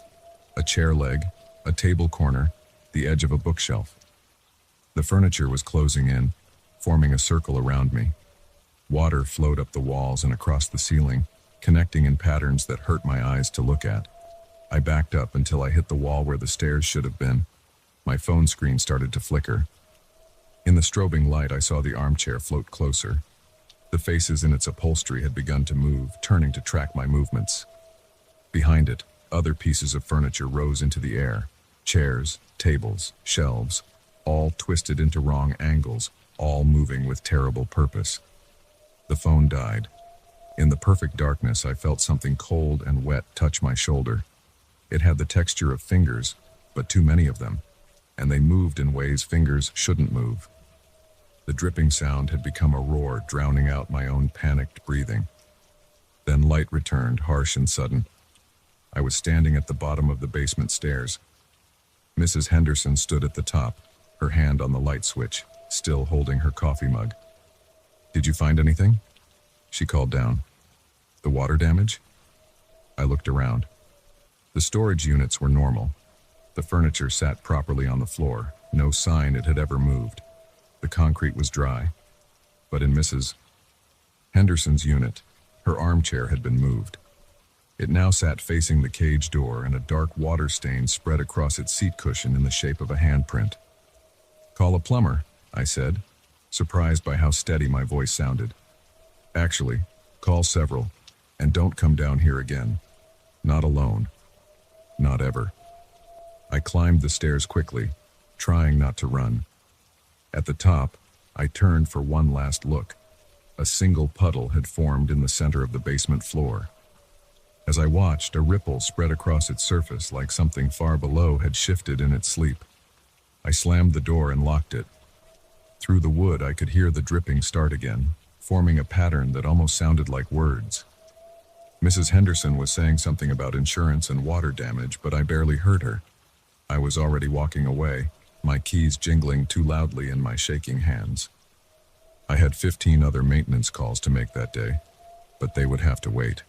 A chair leg, a table corner, the edge of a bookshelf. The furniture was closing in, forming a circle around me. Water flowed up the walls and across the ceiling, connecting in patterns that hurt my eyes to look at. I backed up until I hit the wall where the stairs should have been. My phone screen started to flicker. In the strobing light, I saw the armchair float closer. The faces in its upholstery had begun to move, turning to track my movements. Behind it, other pieces of furniture rose into the air. Chairs, tables, shelves, all twisted into wrong angles, all moving with terrible purpose. The phone died. In the perfect darkness, I felt something cold and wet touch my shoulder. It had the texture of fingers, but too many of them, and they moved in ways fingers shouldn't move. The dripping sound had become a roar, drowning out my own panicked breathing. Then light returned, harsh and sudden. I was standing at the bottom of the basement stairs. Mrs. Henderson stood at the top, her hand on the light switch, still holding her coffee mug. "Did you find anything?" she called down. "The water damage?" I looked around. The storage units were normal. The furniture sat properly on the floor, no sign it had ever moved. The concrete was dry. But in Mrs. Henderson's unit, her armchair had been moved. It now sat facing the cage door, and a dark water stain spread across its seat cushion in the shape of a handprint. "Call a plumber," I said, surprised by how steady my voice sounded. "Actually, call several, and don't come down here again. Not alone. Not ever." I climbed the stairs quickly, trying not to run. At the top, I turned for one last look. A single puddle had formed in the center of the basement floor. As I watched, a ripple spread across its surface like something far below had shifted in its sleep. I slammed the door and locked it. Through the wood, I could hear the dripping start again, forming a pattern that almost sounded like words. Mrs. Henderson was saying something about insurance and water damage, but I barely heard her. I was already walking away, my keys jingling too loudly in my shaking hands. I had 15 other maintenance calls to make that day, but they would have to wait.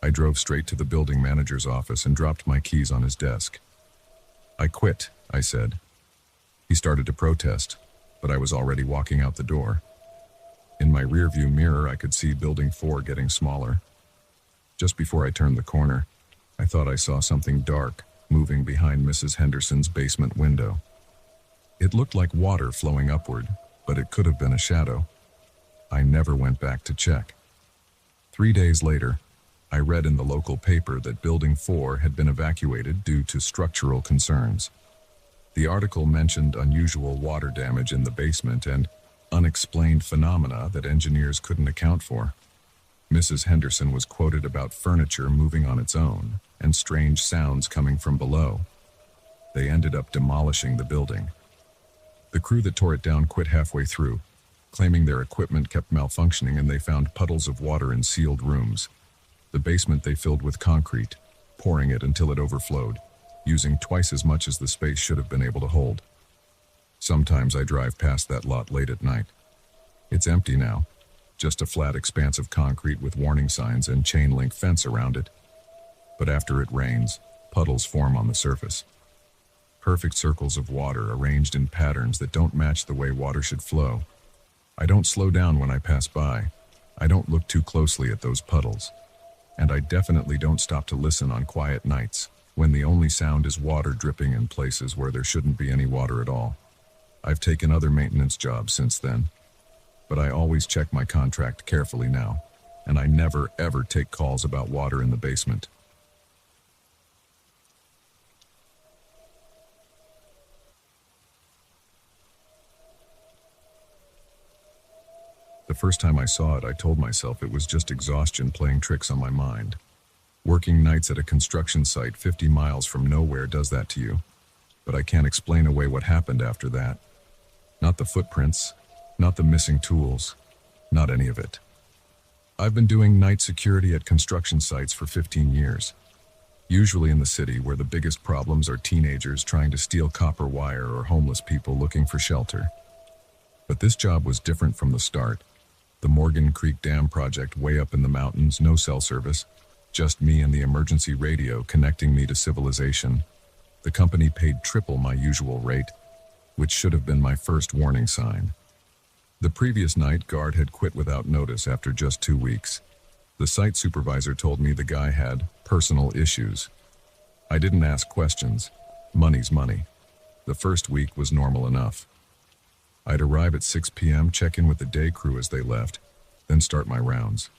I drove straight to the building manager's office and dropped my keys on his desk. "I quit," I said. He started to protest, but I was already walking out the door. In my rearview mirror, I could see Building 4 getting smaller. Just before I turned the corner, I thought I saw something dark moving behind Mrs. Henderson's basement window. It looked like water flowing upward, but it could have been a shadow. I never went back to check. 3 days later, I read in the local paper that Building 4 had been evacuated due to structural concerns. The article mentioned unusual water damage in the basement and unexplained phenomena that engineers couldn't account for. Mrs. Henderson was quoted about furniture moving on its own and strange sounds coming from below. They ended up demolishing the building. The crew that tore it down quit halfway through, claiming their equipment kept malfunctioning and they found puddles of water in sealed rooms. The basement they filled with concrete, pouring it until it overflowed, using twice as much as the space should have been able to hold. Sometimes I drive past that lot late at night. It's empty now, just a flat expanse of concrete with warning signs and chain link fence around it. But after it rains, puddles form on the surface. Perfect circles of water arranged in patterns that don't match the way water should flow. I don't slow down when I pass by. I don't look too closely at those puddles. And I definitely don't stop to listen on quiet nights, when the only sound is water dripping in places where there shouldn't be any water at all. I've taken other maintenance jobs since then, but I always check my contract carefully now, and I never ever take calls about water in the basement. The first time I saw it, I told myself it was just exhaustion playing tricks on my mind. Working nights at a construction site 50 miles from nowhere does that to you, but I can't explain away what happened after that. Not the footprints, not the missing tools, not any of it. I've been doing night security at construction sites for 15 years, usually in the city where the biggest problems are teenagers trying to steal copper wire or homeless people looking for shelter. But this job was different from the start. The Morgan Creek Dam project way up in the mountains, no cell service, just me and the emergency radio connecting me to civilization. The company paid triple my usual rate, which should have been my first warning sign. The previous night, guard had quit without notice after just 2 weeks. The site supervisor told me the guy had personal issues. I didn't ask questions. Money's money. The first week was normal enough. I'd arrive at 6 p.m., check in with the day crew as they left, then start my rounds.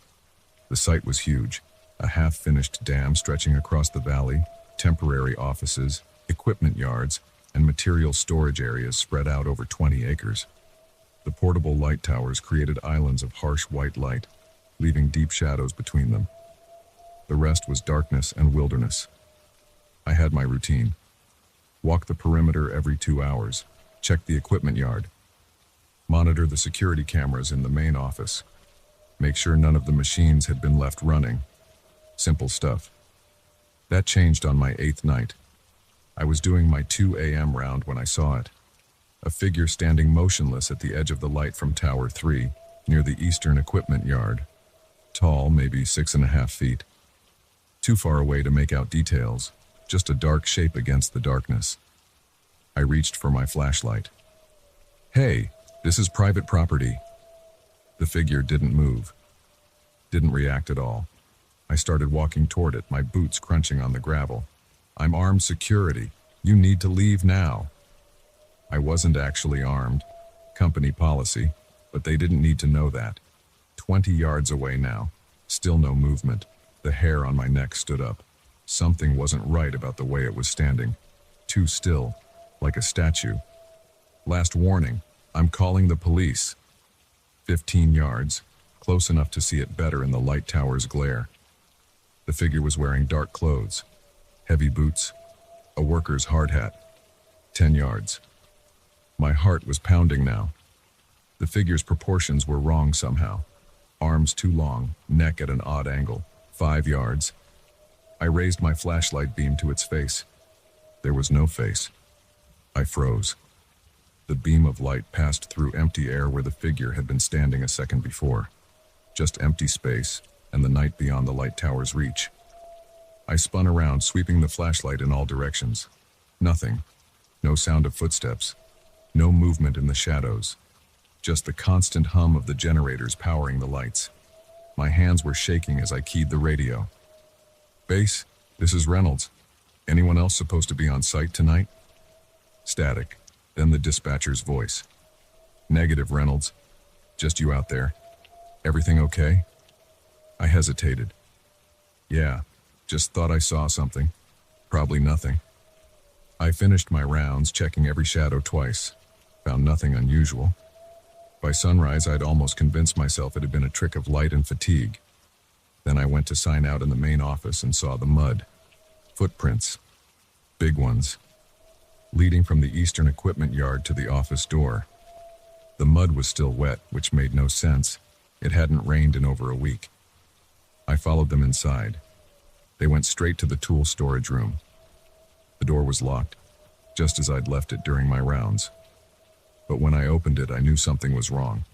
The site was huge, a half-finished dam stretching across the valley, temporary offices, equipment yards, and material storage areas spread out over 20 acres. The portable light towers created islands of harsh white light, leaving deep shadows between them. The rest was darkness and wilderness. I had my routine. Walk the perimeter every 2 hours, check the equipment yard, monitor the security cameras in the main office, make sure none of the machines had been left running. Simple stuff. That changed on my 8th night. I was doing my 2 a.m. round when I saw it. A figure standing motionless at the edge of the light from Tower 3, near the eastern equipment yard. Tall, maybe 6.5 feet. Too far away to make out details, just a dark shape against the darkness. I reached for my flashlight. "Hey, this is private property." The figure didn't move. Didn't react at all. I started walking toward it, my boots crunching on the gravel. "I'm armed security. You need to leave now." I wasn't actually armed. Company policy, but they didn't need to know that. 20 yards away now. Still no movement. The hair on my neck stood up. Something wasn't right about the way it was standing. Too still, like a statue. "Last warning. I'm calling the police." 15 yards, close enough to see it better in the light tower's glare. The figure was wearing dark clothes, heavy boots, a worker's hard hat. 10 yards. My heart was pounding now. The figure's proportions were wrong somehow. Arms too long, neck at an odd angle. 5 yards. I raised my flashlight beam to its face. There was no face. I froze. The beam of light passed through empty air where the figure had been standing a second before. Just empty space, and the night beyond the light tower's reach. I spun around, sweeping the flashlight in all directions. Nothing. No sound of footsteps. No movement in the shadows. Just the constant hum of the generators powering the lights. My hands were shaking as I keyed the radio. Base, this is Reynolds. Anyone else supposed to be on site tonight? Static. Then the dispatcher's voice. Negative, Reynolds. Just you out there. Everything okay? I hesitated. Yeah, just thought I saw something. Probably nothing. I finished my rounds, checking every shadow twice. Found nothing unusual. By sunrise, I'd almost convinced myself it had been a trick of light and fatigue. Then I went to sign out in the main office and saw the mud. Footprints. Big ones. Leading from the eastern equipment yard to the office door. The mud was still wet, which made no sense. It hadn't rained in over a week. I followed them inside. They went straight to the tool storage room. The door was locked, just as I'd left it during my rounds. But when I opened it, I knew something was wrong.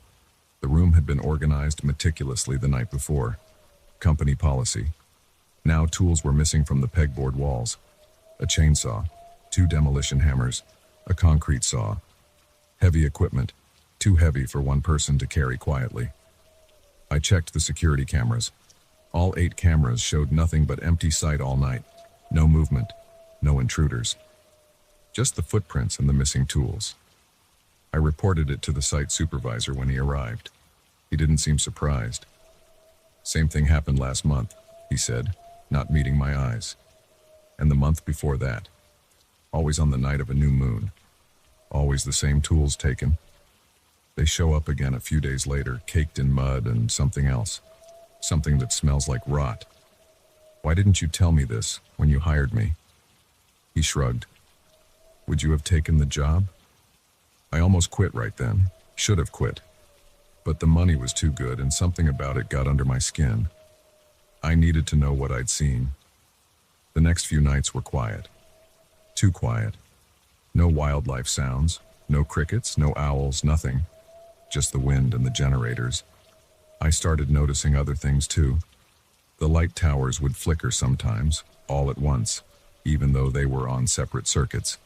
The room had been organized meticulously the night before. Company policy. Now tools were missing from the pegboard walls. A chainsaw, 2 demolition hammers, a concrete saw. Heavy equipment, too heavy for one person to carry quietly. I checked the security cameras. All 8 cameras showed nothing but empty site all night. No movement, no intruders. Just the footprints and the missing tools. I reported it to the site supervisor when he arrived. He didn't seem surprised. Same thing happened last month, he said, not meeting my eyes. And the month before that. Always on the night of a new moon. Always the same tools taken. They show up again a few days later, caked in mud and something else. Something that smells like rot. Why didn't you tell me this when you hired me? He shrugged. Would you have taken the job? I almost quit right then. Should have quit. But the money was too good and something about it got under my skin. I needed to know what I'd seen. The next few nights were quiet. Too quiet. No wildlife sounds, no crickets, no owls, nothing. Just the wind and the generators. I started noticing other things too. The light towers would flicker sometimes, all at once, even though they were on separate circuits.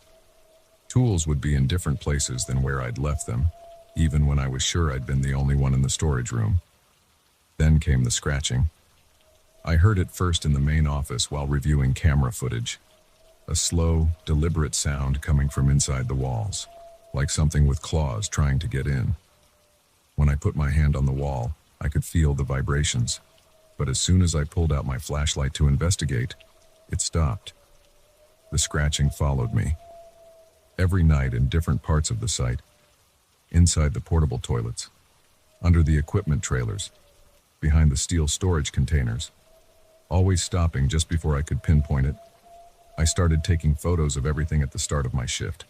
Tools would be in different places than where I'd left them, even when I was sure I'd been the only one in the storage room. Then came the scratching. I heard it first in the main office while reviewing camera footage. A slow, deliberate sound coming from inside the walls, like something with claws trying to get in. When I put my hand on the wall, I could feel the vibrations, but as soon as I pulled out my flashlight to investigate, it stopped. The scratching followed me. Every night in different parts of the site, inside the portable toilets, under the equipment trailers, behind the steel storage containers, always stopping just before I could pinpoint it. I started taking photos of everything at the start of my shift.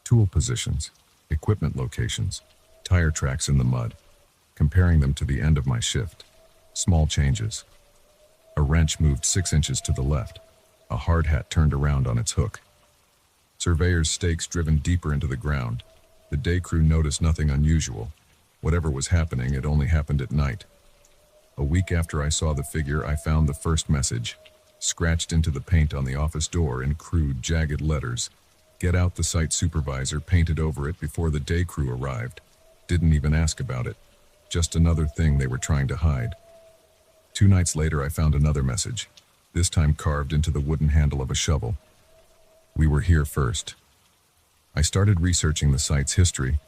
Tool positions, equipment locations, tire tracks in the mud, comparing them to the end of my shift. Small changes. A wrench moved 6 inches to the left. A hard hat turned around on its hook. Surveyor's stakes driven deeper into the ground. The day crew noticed nothing unusual. Whatever was happening, it only happened at night. A week after I saw the figure, I found the first message, scratched into the paint on the office door in crude, jagged letters. Get out, the site supervisor painted over it before the day crew arrived. Didn't even ask about it. Just another thing they were trying to hide. 2 nights later, I found another message, this time carved into the wooden handle of a shovel. We were here first. I started researching the site's history.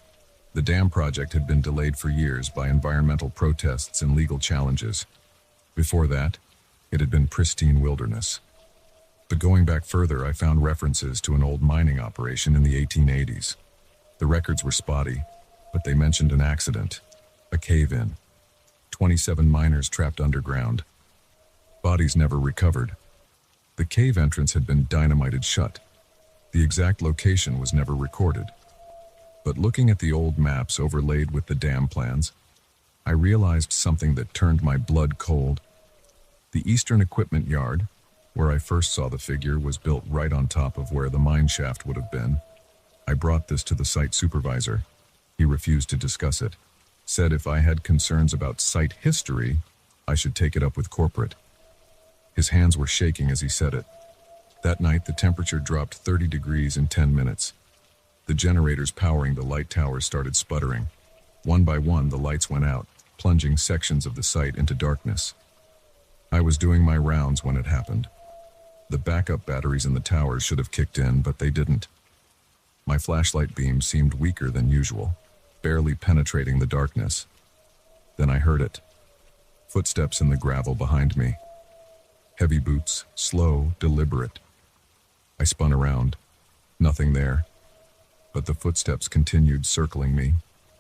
The dam project had been delayed for years by environmental protests and legal challenges. Before that, it had been pristine wilderness. But going back further, I found references to an old mining operation in the 1880s. The records were spotty, but they mentioned an accident, a cave-in, 27 miners trapped underground. Bodies never recovered. The cave entrance had been dynamited shut. The exact location was never recorded. But looking at the old maps overlaid with the dam plans, I realized something that turned my blood cold. The eastern equipment yard, where I first saw the figure, was built right on top of where the mine shaft would have been. I brought this to the site supervisor. He refused to discuss it. Said if I had concerns about site history, I should take it up with corporate. His hands were shaking as he said it. That night, the temperature dropped 30 degrees in 10 minutes. The generators powering the light towers started sputtering. One by one, the lights went out, plunging sections of the site into darkness. I was doing my rounds when it happened. The backup batteries in the towers should have kicked in, but they didn't. My flashlight beam seemed weaker than usual, barely penetrating the darkness. Then I heard it. Footsteps in the gravel behind me. Heavy boots, slow, deliberate. I spun around. Nothing there. But the footsteps continued circling me,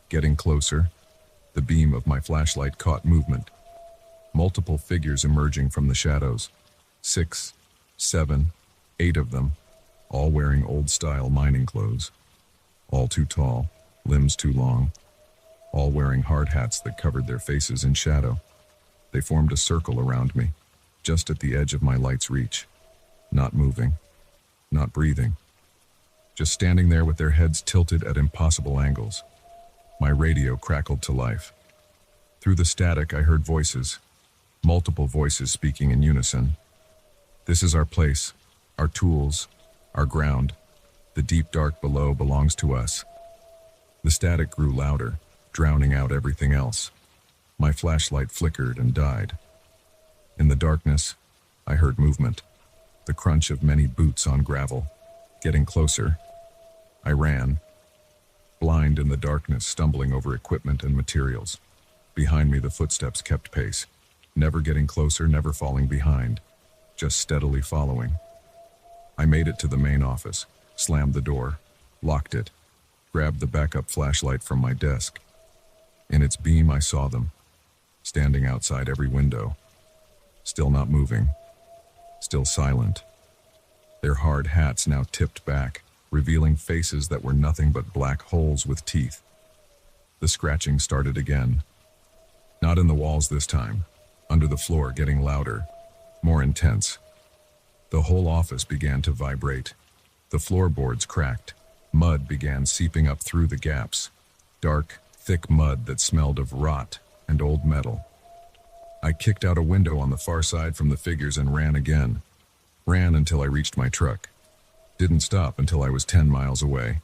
getting closer. The beam of my flashlight caught movement. Multiple figures emerging from the shadows. 6, 7, 8 of them, all wearing old-style mining clothes. All too tall, limbs too long. All wearing hard hats that covered their faces in shadow. They formed a circle around me, just at the edge of my light's reach. Not moving, not breathing. Just standing there with their heads tilted at impossible angles. My radio crackled to life. Through the static, I heard voices. Multiple voices speaking in unison. This is our place, our tools, our ground. The deep dark below belongs to us. The static grew louder, drowning out everything else. My flashlight flickered and died. In the darkness, I heard movement. The crunch of many boots on gravel. Getting closer. I ran. Blind in the darkness, stumbling over equipment and materials. Behind me, the footsteps kept pace. Never getting closer, never falling behind. Just steadily following. I made it to the main office, slammed the door, locked it, grabbed the backup flashlight from my desk. In its beam, I saw them, standing outside every window. Still not moving. Still silent. Their hard hats now tipped back, revealing faces that were nothing but black holes with teeth. The scratching started again. Not in the walls this time. Under the floor, getting louder, more intense. The whole office began to vibrate. The floorboards cracked. Mud began seeping up through the gaps. Dark, thick mud that smelled of rot and old metal. I kicked out a window on the far side from the figures and ran again. Ran until I reached my truck. Didn't stop until I was 10 miles away.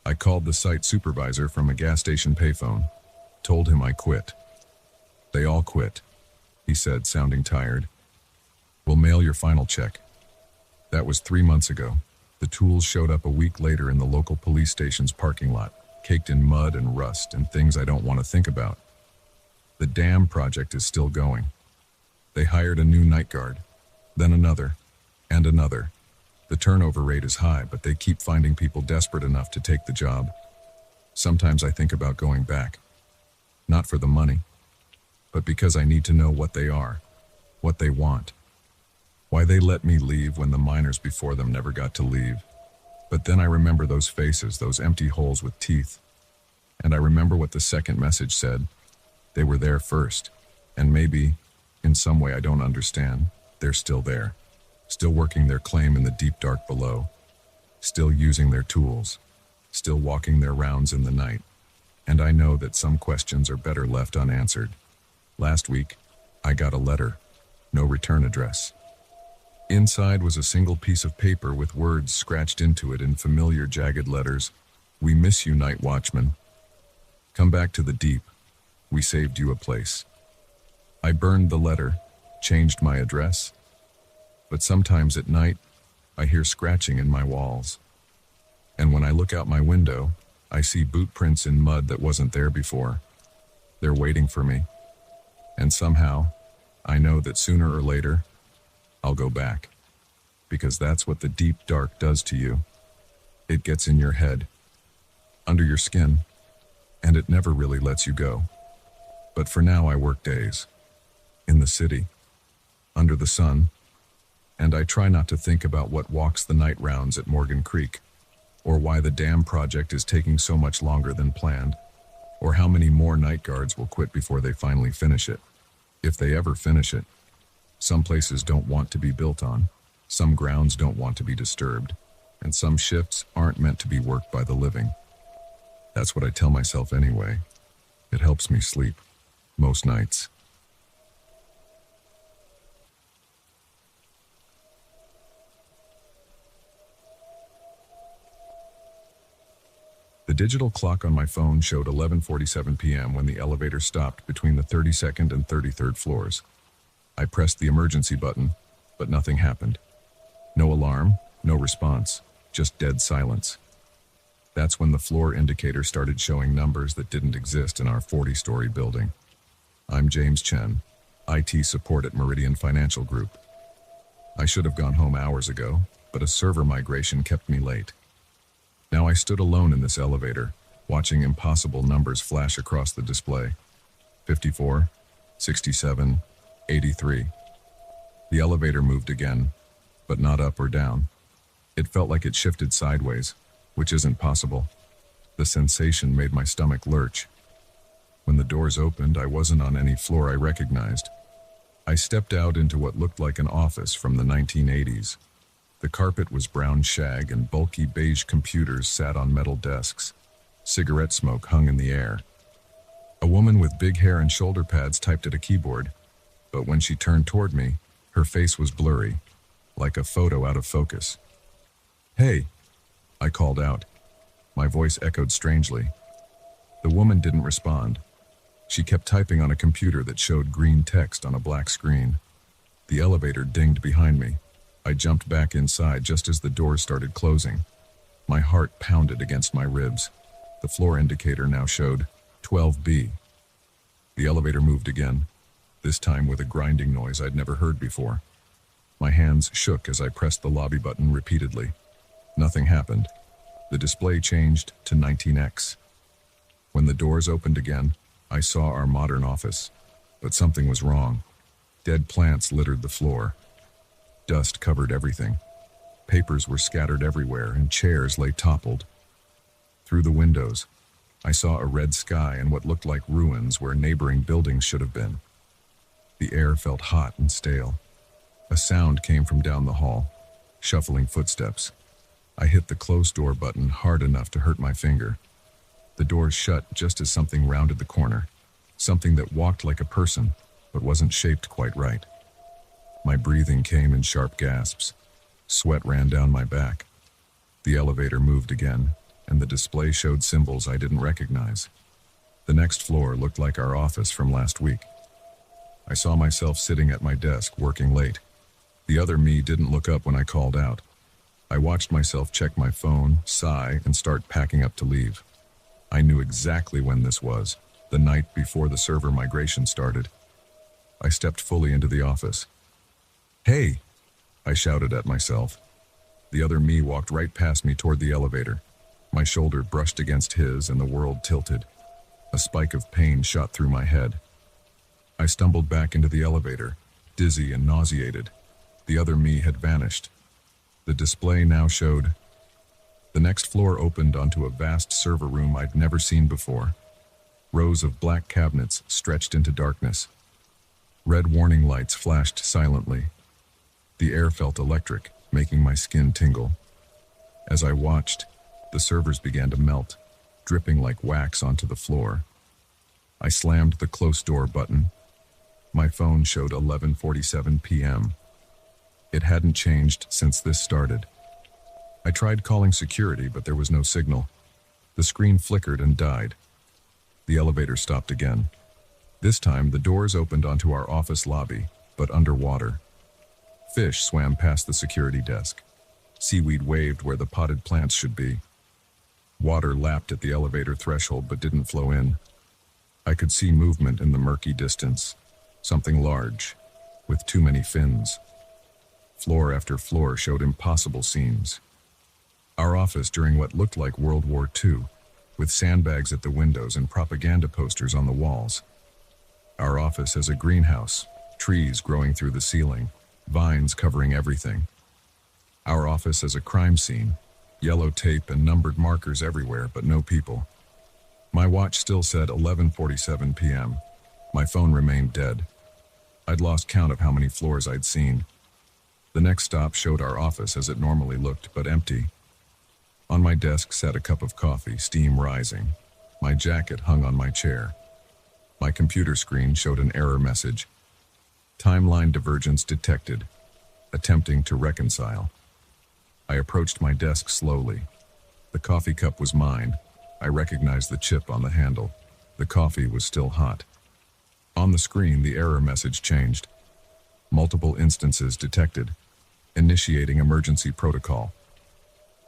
I called the site supervisor from a gas station payphone. Told him I quit. They all quit, he said, sounding tired. We'll mail your final check. That was 3 months ago. The tools showed up a week later in the local police station's parking lot, caked in mud and rust and things I don't want to think about. The dam project is still going. They hired a new night guard, then another, and another. The turnover rate is high, but they keep finding people desperate enough to take the job. Sometimes I think about going back. Not for the money, but because I need to know what they are, what they want. Why they let me leave when the miners before them never got to leave. But then I remember those faces, those empty holes with teeth. And I remember what the second message said. They were there first. And maybe, in some way I don't understand, they're still there. Still working their claim in the deep dark below. Still using their tools. Still walking their rounds in the night. And I know that some questions are better left unanswered. Last week, I got a letter. No return address. Inside was a single piece of paper with words scratched into it in familiar jagged letters. We miss you, night watchman. Come back to the deep. We saved you a place. I burned the letter, changed my address. But sometimes at night, I hear scratching in my walls. And when I look out my window, I see boot prints in mud that wasn't there before. They're waiting for me. And somehow, I know that sooner or later, I'll go back. Because that's what the deep dark does to you. It gets in your head, under your skin, and it never really lets you go. But for now I work days, in the city, under the sun, and I try not to think about what walks the night rounds at Morgan Creek, or why the dam project is taking so much longer than planned, or how many more night guards will quit before they finally finish it, if they ever finish it. Some places don't want to be built on, some grounds don't want to be disturbed, and some shifts aren't meant to be worked by the living. That's what I tell myself anyway. It helps me sleep, most nights. The digital clock on my phone showed 11:47 p.m. when the elevator stopped between the 32nd and 33rd floors. I pressed the emergency button, but nothing happened. No alarm, no response, just dead silence. That's when the floor indicator started showing numbers that didn't exist in our 40-story building. I'm James Chen, IT support at Meridian Financial Group. I should have gone home hours ago, but a server migration kept me late. Now I stood alone in this elevator, watching impossible numbers flash across the display. 54, 67, 83. The elevator moved again, but not up or down. It felt like it shifted sideways, which isn't possible. The sensation made my stomach lurch. When the doors opened, I wasn't on any floor I recognized. I stepped out into what looked like an office from the 1980s. The carpet was brown shag and bulky beige computers sat on metal desks. Cigarette smoke hung in the air. A woman with big hair and shoulder pads typed at a keyboard, but when she turned toward me, her face was blurry, like a photo out of focus. "Hey," I called out. My voice echoed strangely. The woman didn't respond. She kept typing on a computer that showed green text on a black screen. The elevator dinged behind me. I jumped back inside just as the doors started closing. My heart pounded against my ribs. The floor indicator now showed 12B. The elevator moved again, this time with a grinding noise I'd never heard before. My hands shook as I pressed the lobby button repeatedly. Nothing happened. The display changed to 19X. When the doors opened again, I saw our modern office, but something was wrong. Dead plants littered the floor. Dust covered everything. Papers were scattered everywhere and chairs lay toppled. Through the windows, I saw a red sky and what looked like ruins where neighboring buildings should have been. The air felt hot and stale. A sound came from down the hall, shuffling footsteps. I hit the close door button hard enough to hurt my finger. The doors shut just as something rounded the corner, something that walked like a person, but wasn't shaped quite right. My breathing came in sharp gasps. Sweat ran down my back. The elevator moved again, and the display showed symbols I didn't recognize. The next floor looked like our office from last week. I saw myself sitting at my desk, working late. The other me didn't look up when I called out. I watched myself check my phone, sigh, and start packing up to leave. I knew exactly when this was, the night before the server migration started. I stepped fully into the office. "Hey!" I shouted at myself. The other me walked right past me toward the elevator. My shoulder brushed against his and the world tilted. A spike of pain shot through my head. I stumbled back into the elevator, dizzy and nauseated. The other me had vanished. The display now showed. The next floor opened onto a vast server room I'd never seen before. Rows of black cabinets stretched into darkness. Red warning lights flashed silently. The air felt electric, making my skin tingle. As I watched, the servers began to melt, dripping like wax onto the floor. I slammed the close door button. My phone showed 11:47 p.m. It hadn't changed since this started. I tried calling security, but there was no signal. The screen flickered and died. The elevator stopped again. This time, the doors opened onto our office lobby, but underwater. Fish swam past the security desk. Seaweed waved where the potted plants should be. Water lapped at the elevator threshold but didn't flow in. I could see movement in the murky distance. Something large, with too many fins. Floor after floor showed impossible scenes. Our office during what looked like World War II, with sandbags at the windows and propaganda posters on the walls. Our office as a greenhouse, trees growing through the ceiling, vines covering everything. Our office as a crime scene, yellow tape and numbered markers everywhere, but no people. My watch still said 11:47 p.m. My phone remained dead. I'd lost count of how many floors I'd seen. The next stop showed our office as it normally looked, but empty. On my desk sat a cup of coffee, steam rising. My jacket hung on my chair. My computer screen showed an error message. Timeline divergence detected. Attempting to reconcile. I approached my desk slowly. The coffee cup was mine. I recognized the chip on the handle. The coffee was still hot. On the screen, the error message changed. Multiple instances detected. Initiating emergency protocol.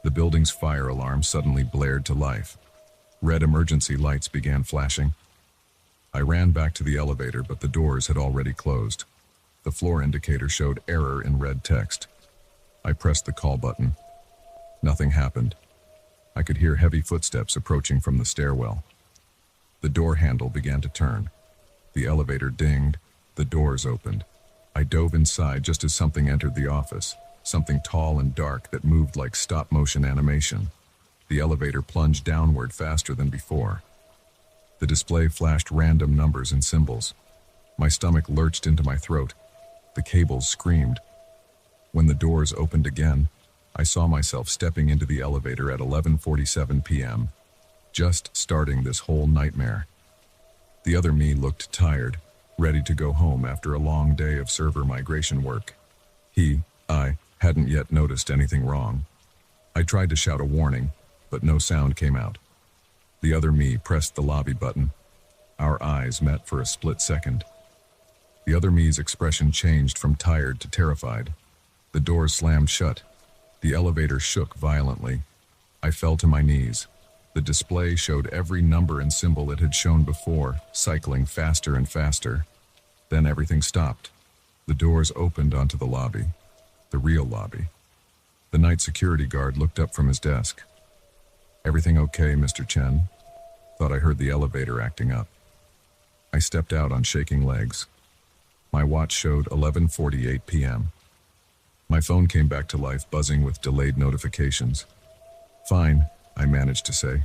The building's fire alarm suddenly blared to life. Red emergency lights began flashing. I ran back to the elevator, but the doors had already closed. The floor indicator showed error in red text. I pressed the call button. Nothing happened. I could hear heavy footsteps approaching from the stairwell. The door handle began to turn. The elevator dinged. The doors opened. I dove inside just as something entered the office, something tall and dark that moved like stop-motion animation. The elevator plunged downward faster than before. The display flashed random numbers and symbols. My stomach lurched into my throat. The cables screamed. When the doors opened again, I saw myself stepping into the elevator at 11:47 p.m., just starting this whole nightmare. The other me looked tired, ready to go home after a long day of server migration work. I hadn't yet noticed anything wrong. I tried to shout a warning, but no sound came out. The other me pressed the lobby button. Our eyes met for a split second. The other me's expression changed from tired to terrified. The doors slammed shut. The elevator shook violently. I fell to my knees. The display showed every number and symbol it had shown before, cycling faster and faster. Then everything stopped. The doors opened onto the lobby. The real lobby. The night security guard looked up from his desk. "Everything okay, Mr. Chen?" Thought I heard the elevator acting up. I stepped out on shaking legs. My watch showed 11:48 p.m. My phone came back to life, buzzing with delayed notifications. "Fine," I managed to say.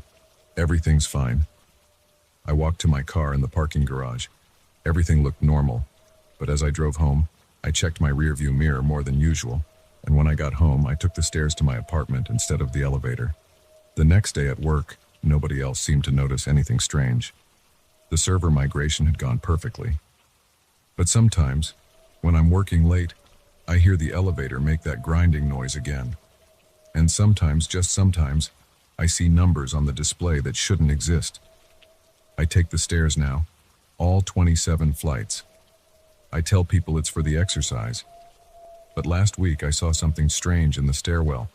"Everything's fine." I walked to my car in the parking garage. Everything looked normal, but as I drove home, I checked my rearview mirror more than usual, and when I got home, I took the stairs to my apartment instead of the elevator. The next day at work, nobody else seemed to notice anything strange. The server migration had gone perfectly. But sometimes, when I'm working late, I hear the elevator make that grinding noise again. And sometimes, just sometimes, I see numbers on the display that shouldn't exist. I take the stairs now, all 27 flights. I tell people it's for the exercise. But last week I saw something strange in the stairwell.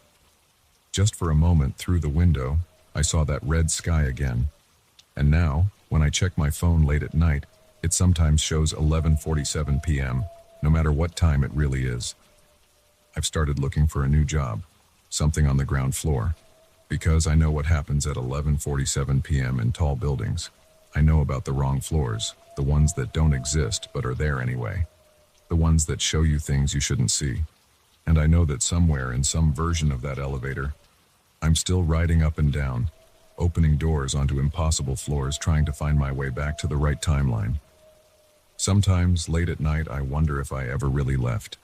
Just for a moment through the window, I saw that red sky again. And now, when I check my phone late at night, it sometimes shows 11:47 p.m., no matter what time it really is. I've started looking for a new job, something on the ground floor, because I know what happens at 11:47 p.m. in tall buildings. I know about the wrong floors, the ones that don't exist but are there anyway, the ones that show you things you shouldn't see. And I know that somewhere in some version of that elevator, I'm still riding up and down, opening doors onto impossible floors, trying to find my way back to the right timeline. Sometimes, late at night, I wonder if I ever really left.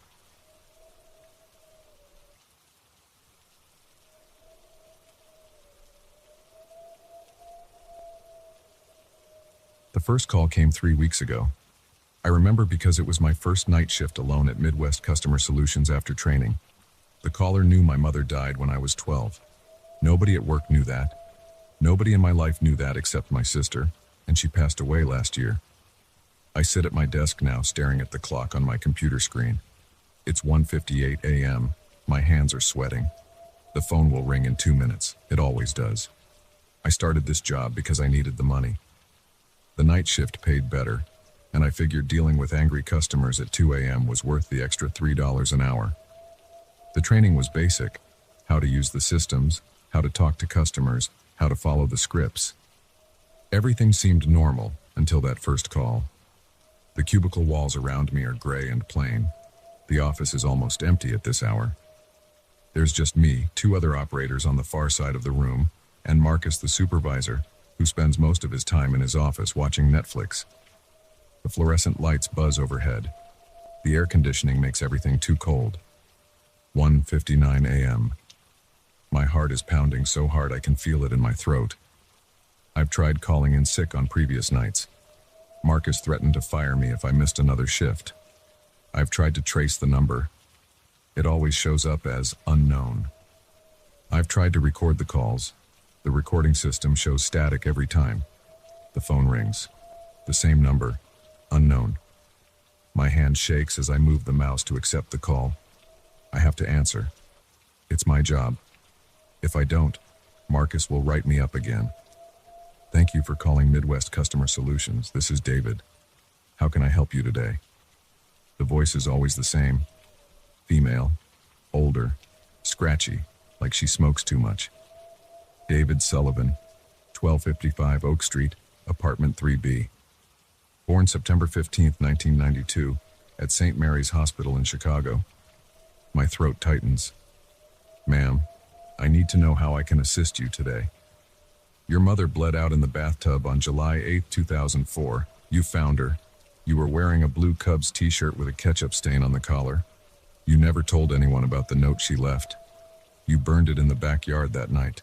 The first call came 3 weeks ago. I remember because it was my first night shift alone at Midwest Customer Solutions after training. The caller knew my mother died when I was 12. Nobody at work knew that. Nobody in my life knew that except my sister, and she passed away last year. I sit at my desk now, staring at the clock on my computer screen. It's 1:58 a.m. My hands are sweating. The phone will ring in 2 minutes. It always does. I started this job because I needed the money. The night shift paid better, and I figured dealing with angry customers at 2 a.m. was worth the extra $3 an hour. The training was basic: how to use the systems, how to talk to customers, how to follow the scripts. Everything seemed normal until that first call. The cubicle walls around me are gray and plain. The office is almost empty at this hour. There's just me, 2 other operators on the far side of the room, and Marcus, the supervisor, who spends most of his time in his office watching Netflix. The fluorescent lights buzz overhead. The air conditioning makes everything too cold. 1:59 a.m. My heart is pounding so hard I can feel it in my throat. I've tried calling in sick on previous nights. Marcus threatened to fire me if I missed another shift. I've tried to trace the number. It always shows up as unknown. I've tried to record the calls. The recording system shows static every time. The phone rings. The same number. Unknown. My hand shakes as I move the mouse to accept the call. I have to answer. It's my job. If I don't, Marcus will write me up again. Thank you for calling Midwest Customer Solutions. This is David. How can I help you today? The voice is always the same. Female, older, scratchy, like she smokes too much. David Sullivan, 1255 Oak Street, apartment 3B. Born September 15, 1992, at St. Mary's Hospital in Chicago. My throat tightens. Ma'am, I need to know how I can assist you today. Your mother bled out in the bathtub on July 8, 2004. You found her. You were wearing a blue Cubs t-shirt with a ketchup stain on the collar. You never told anyone about the note she left. You burned it in the backyard that night.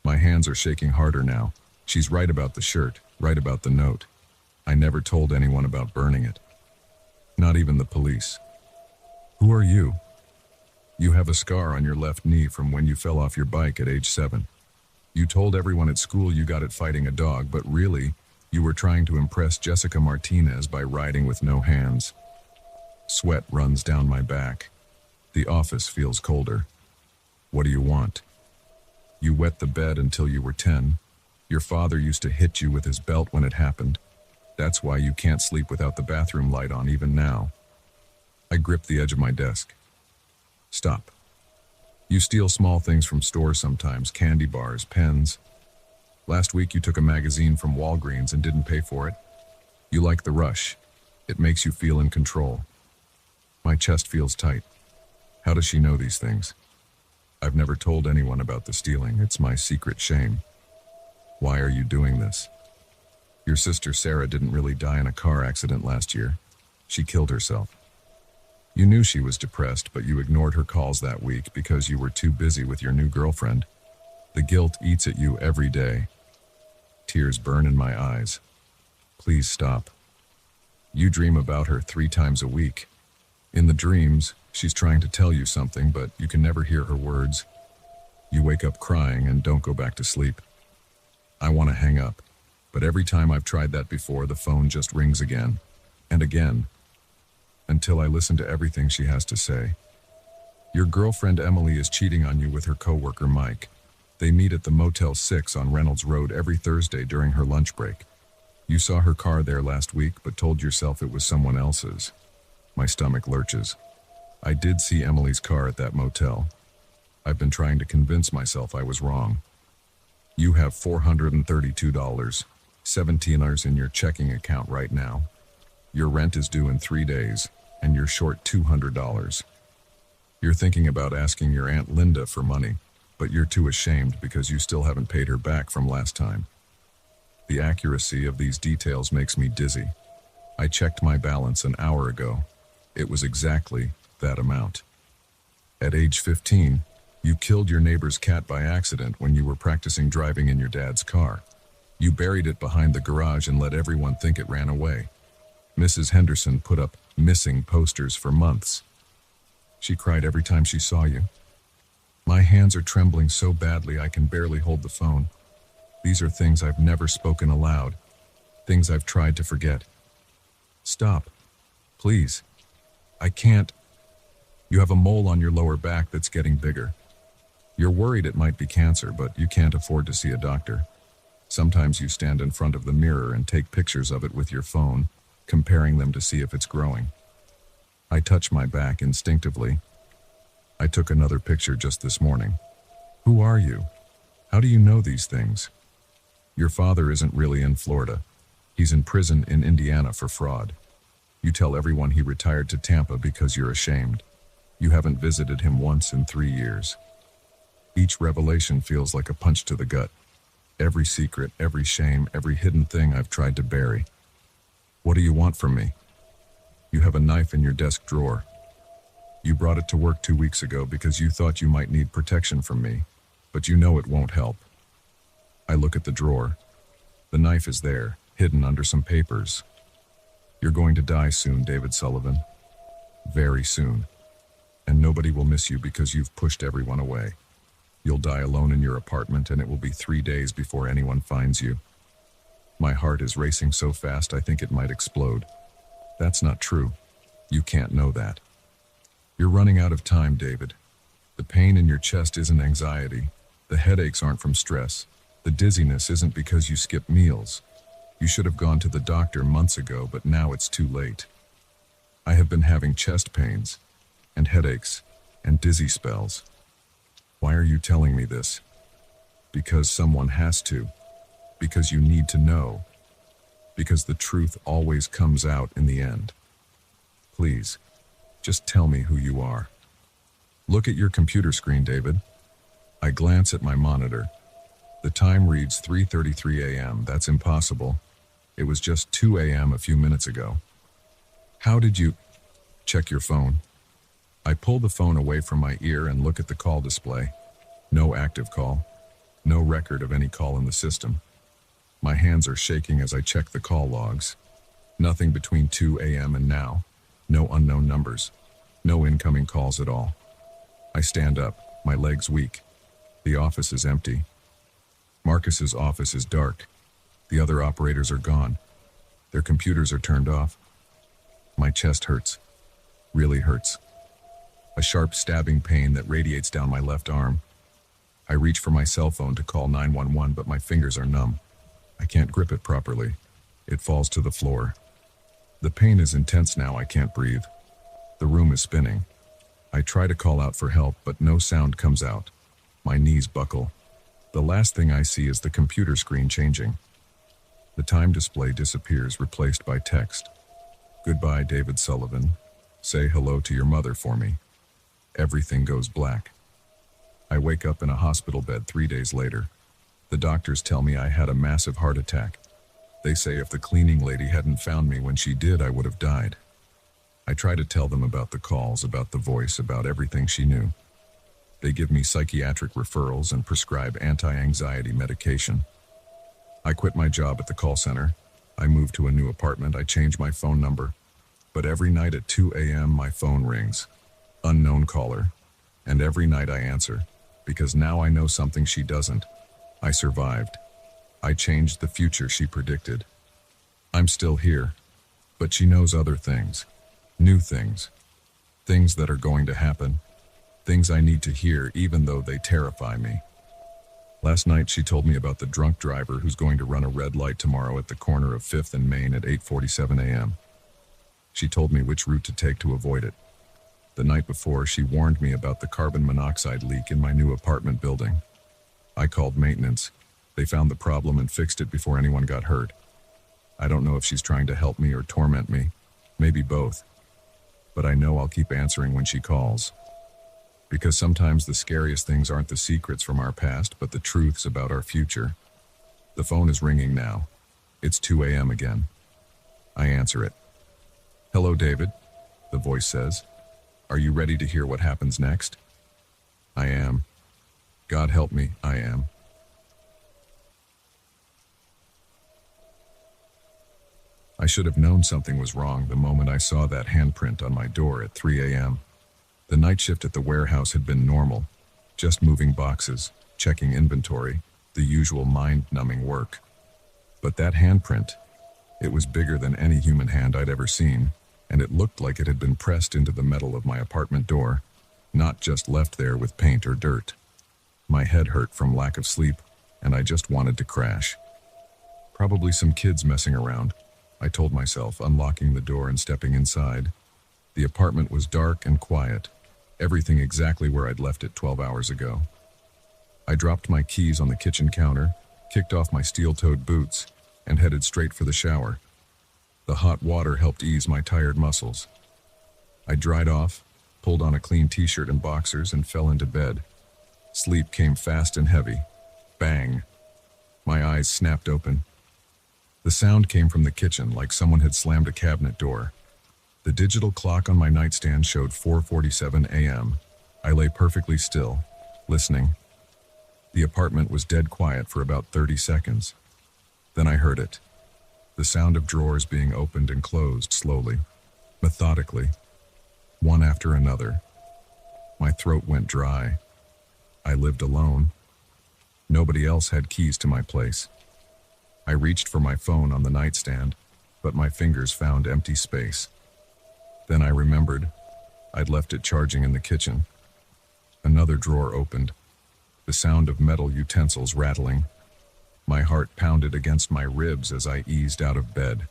My hands are shaking harder now. She's right about the shirt, right about the note. I never told anyone about burning it. Not even the police. Who are you? You have a scar on your left knee from when you fell off your bike at age 7. You told everyone at school you got it fighting a dog, but really, you were trying to impress Jessica Martinez by riding with no hands. Sweat runs down my back. The office feels colder. What do you want? You wet the bed until you were 10. Your father used to hit you with his belt when it happened. That's why you can't sleep without the bathroom light on even now. I grip the edge of my desk. Stop. You steal small things from stores sometimes, candy bars, pens. Last week you took a magazine from Walgreens and didn't pay for it. You like the rush. It makes you feel in control. My chest feels tight. How does she know these things? I've never told anyone about the stealing. It's my secret shame. Why are you doing this? Your sister Sarah didn't really die in a car accident last year. She killed herself. You knew she was depressed, but you ignored her calls that week because you were too busy with your new girlfriend. The guilt eats at you every day. Tears burn in my eyes. Please stop. You dream about her 3 times a week. In the dreams, she's trying to tell you something, but you can never hear her words. You wake up crying and don't go back to sleep. I want to hang up, but every time I've tried that before, the phone just rings again and again, until I listen to everything she has to say. Your girlfriend Emily is cheating on you with her coworker Mike. They meet at the Motel 6 on Reynolds Road every Thursday during her lunch break. You saw her car there last week, but told yourself it was someone else's. My stomach lurches. I did see Emily's car at that motel. I've been trying to convince myself I was wrong. You have $432, $17 in your checking account right now. Your rent is due in 3 days, and you're short $200. You're thinking about asking your Aunt Linda for money, but you're too ashamed because you still haven't paid her back from last time. The accuracy of these details makes me dizzy. I checked my balance an hour ago. It was exactly that amount. At age 15, you killed your neighbor's cat by accident when you were practicing driving in your dad's car. You buried it behind the garage and let everyone think it ran away. Mrs. Henderson put up missing posters for months. She cried every time she saw you. My hands are trembling so badly I can barely hold the phone. These are things I've never spoken aloud, things I've tried to forget. Stop. Please. I can't. You have a mole on your lower back that's getting bigger. You're worried it might be cancer, but you can't afford to see a doctor. Sometimes you stand in front of the mirror and take pictures of it with your phone, comparing them to see if it's growing. I touch my back instinctively. I took another picture just this morning. Who are you? How do you know these things? Your father isn't really in Florida. He's in prison in Indiana for fraud. You tell everyone he retired to Tampa because you're ashamed. You haven't visited him once in 3 years. Each revelation feels like a punch to the gut. Every secret, every shame, every hidden thing I've tried to bury. What do you want from me? You have a knife in your desk drawer. You brought it to work 2 weeks ago because you thought you might need protection from me, but you know it won't help. I look at the drawer. The knife is there, hidden under some papers. You're going to die soon, David Sullivan. Very soon. And nobody will miss you because you've pushed everyone away. You'll die alone in your apartment, and it will be 3 days before anyone finds you. My heart is racing so fast I think it might explode. That's not true. You can't know that. You're running out of time, David. The pain in your chest isn't anxiety. The headaches aren't from stress. The dizziness isn't because you skipped meals. You should have gone to the doctor months ago, but now it's too late. I have been having chest pains, and headaches, and dizzy spells. Why are you telling me this? Because someone has to. Because you need to know. Because the truth always comes out in the end. Please, just tell me who you are. Look at your computer screen, David. I glance at my monitor. The time reads 3:33 a.m. That's impossible. It was just 2 a.m. a few minutes ago. How did you... Check your phone. I pull the phone away from my ear and look at the call display. No active call. No record of any call in the system. My hands are shaking as I check the call logs. Nothing between 2 a.m. and now. No unknown numbers. No incoming calls at all. I stand up, my legs weak. The office is empty. Marcus's office is dark. The other operators are gone. Their computers are turned off. My chest hurts. Really hurts. A sharp stabbing pain that radiates down my left arm. I reach for my cell phone to call 911, but my fingers are numb. I can't grip it properly. It falls to the floor. The pain is intense now. I can't breathe. The room is spinning. I try to call out for help, but no sound comes out. My knees buckle. The last thing I see is the computer screen changing. The time display disappears, replaced by text. Goodbye, David Sullivan. Say hello to your mother for me. Everything goes black. I wake up in a hospital bed 3 days later. The doctors tell me I had a massive heart attack. They say if the cleaning lady hadn't found me when she did, I would have died. I try to tell them about the calls, about the voice, about everything she knew. They give me psychiatric referrals and prescribe anti-anxiety medication. I quit my job at the call center. I move to a new apartment. I change my phone number. But every night at 2 a.m. my phone rings. Unknown caller. And every night I answer. Because now I know something she doesn't. I survived. I changed the future she predicted. I'm still here. But she knows other things. New things. Things that are going to happen. Things I need to hear even though they terrify me. Last night she told me about the drunk driver who's going to run a red light tomorrow at the corner of 5th and Main at 8:47 a.m. She told me which route to take to avoid it. The night before, she warned me about the carbon monoxide leak in my new apartment building. I called maintenance. They found the problem and fixed it before anyone got hurt. I don't know if she's trying to help me or torment me. Maybe both. But I know I'll keep answering when she calls. Because sometimes the scariest things aren't the secrets from our past, but the truths about our future. The phone is ringing now. It's 2 a.m. again. I answer it. Hello, David, the voice says. Are you ready to hear what happens next? I am. God help me, I am. I should have known something was wrong the moment I saw that handprint on my door at 3 a.m. The night shift at the warehouse had been normal, just moving boxes, checking inventory, the usual mind-numbing work. But that handprint, it was bigger than any human hand I'd ever seen, and it looked like it had been pressed into the metal of my apartment door, not just left there with paint or dirt. My head hurt from lack of sleep, and I just wanted to crash. Probably some kids messing around, I told myself, unlocking the door and stepping inside. The apartment was dark and quiet, everything exactly where I'd left it 12 hours ago. I dropped my keys on the kitchen counter, kicked off my steel-toed boots, and headed straight for the shower. The hot water helped ease my tired muscles. I dried off, pulled on a clean t-shirt and boxers, and fell into bed. Sleep came fast and heavy. Bang! My eyes snapped open. The sound came from the kitchen, like someone had slammed a cabinet door. The digital clock on my nightstand showed 4:47 a.m. I lay perfectly still, listening. The apartment was dead quiet for about 30 seconds. Then I heard it. The sound of drawers being opened and closed slowly, methodically, one after another. My throat went dry. I lived alone. Nobody else had keys to my place. I reached for my phone on the nightstand, but my fingers found empty space. Then I remembered. I'd left it charging in the kitchen. Another drawer opened, the sound of metal utensils rattling. My heart pounded against my ribs as I eased out of bed.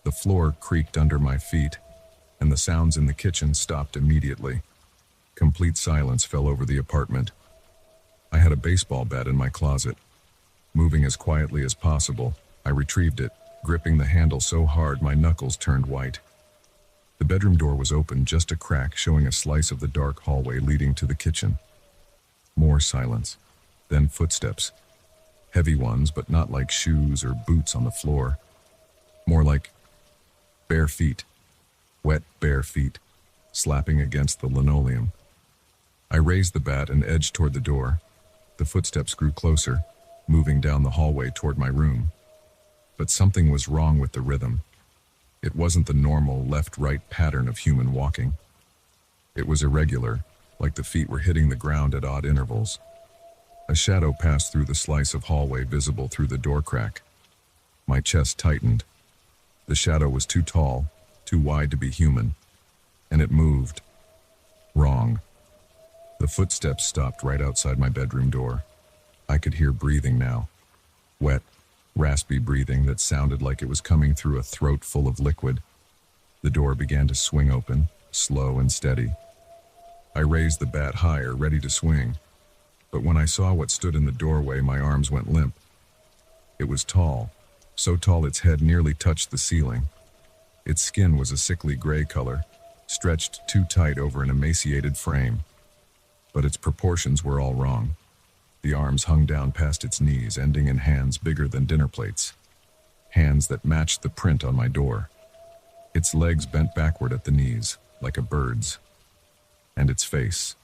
The floor creaked under my feet, and the sounds in the kitchen stopped immediately. Complete silence fell over the apartment. I had a baseball bat in my closet. Moving as quietly as possible, I retrieved it, gripping the handle so hard my knuckles turned white. The bedroom door was open, just a crack showing a slice of the dark hallway leading to the kitchen. More silence, then footsteps. Heavy ones, but not like shoes or boots on the floor. More like bare feet, wet bare feet, slapping against the linoleum. I raised the bat and edged toward the door. The footsteps grew closer, moving down the hallway toward my room. But something was wrong with the rhythm. It wasn't the normal left-right pattern of human walking. It was irregular, like the feet were hitting the ground at odd intervals. A shadow passed through the slice of hallway visible through the door crack. My chest tightened. The shadow was too tall, too wide to be human, and it moved. Wrong. The footsteps stopped right outside my bedroom door. I could hear breathing now. Wet, raspy breathing that sounded like it was coming through a throat full of liquid. The door began to swing open, slow and steady. I raised the bat higher, ready to swing. But when I saw what stood in the doorway, my arms went limp. It was tall, so tall its head nearly touched the ceiling. Its skin was a sickly gray color, stretched too tight over an emaciated frame. But its proportions were all wrong. The arms hung down past its knees, ending in hands bigger than dinner plates. Hands that matched the print on my door. Its legs bent backward at the knees, like a bird's. And its face.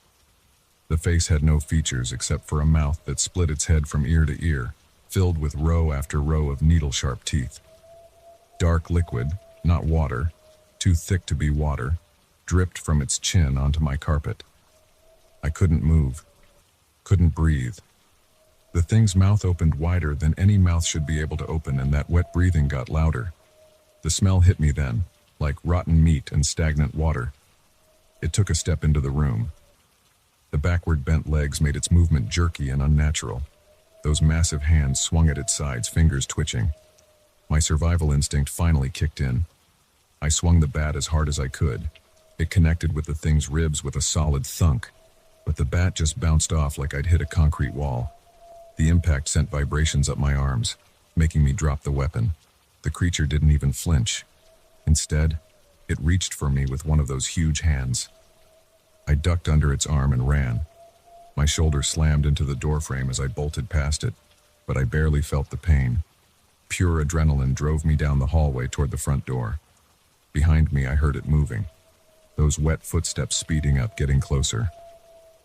The face had no features except for a mouth that split its head from ear to ear, filled with row after row of needle-sharp teeth. Dark liquid, not water, too thick to be water, dripped from its chin onto my carpet. I couldn't move, couldn't breathe. The thing's mouth opened wider than any mouth should be able to open, and that wet breathing got louder. The smell hit me then, like rotten meat and stagnant water. It took a step into the room. The backward bent legs made its movement jerky and unnatural. Those massive hands swung at its sides, fingers twitching. My survival instinct finally kicked in. I swung the bat as hard as I could. It connected with the thing's ribs with a solid thunk, but the bat just bounced off like I'd hit a concrete wall. The impact sent vibrations up my arms, making me drop the weapon. The creature didn't even flinch. Instead, it reached for me with one of those huge hands. I ducked under its arm and ran. My shoulder slammed into the doorframe as I bolted past it, but I barely felt the pain. Pure adrenaline drove me down the hallway toward the front door. Behind me, I heard it moving. Those wet footsteps speeding up, getting closer.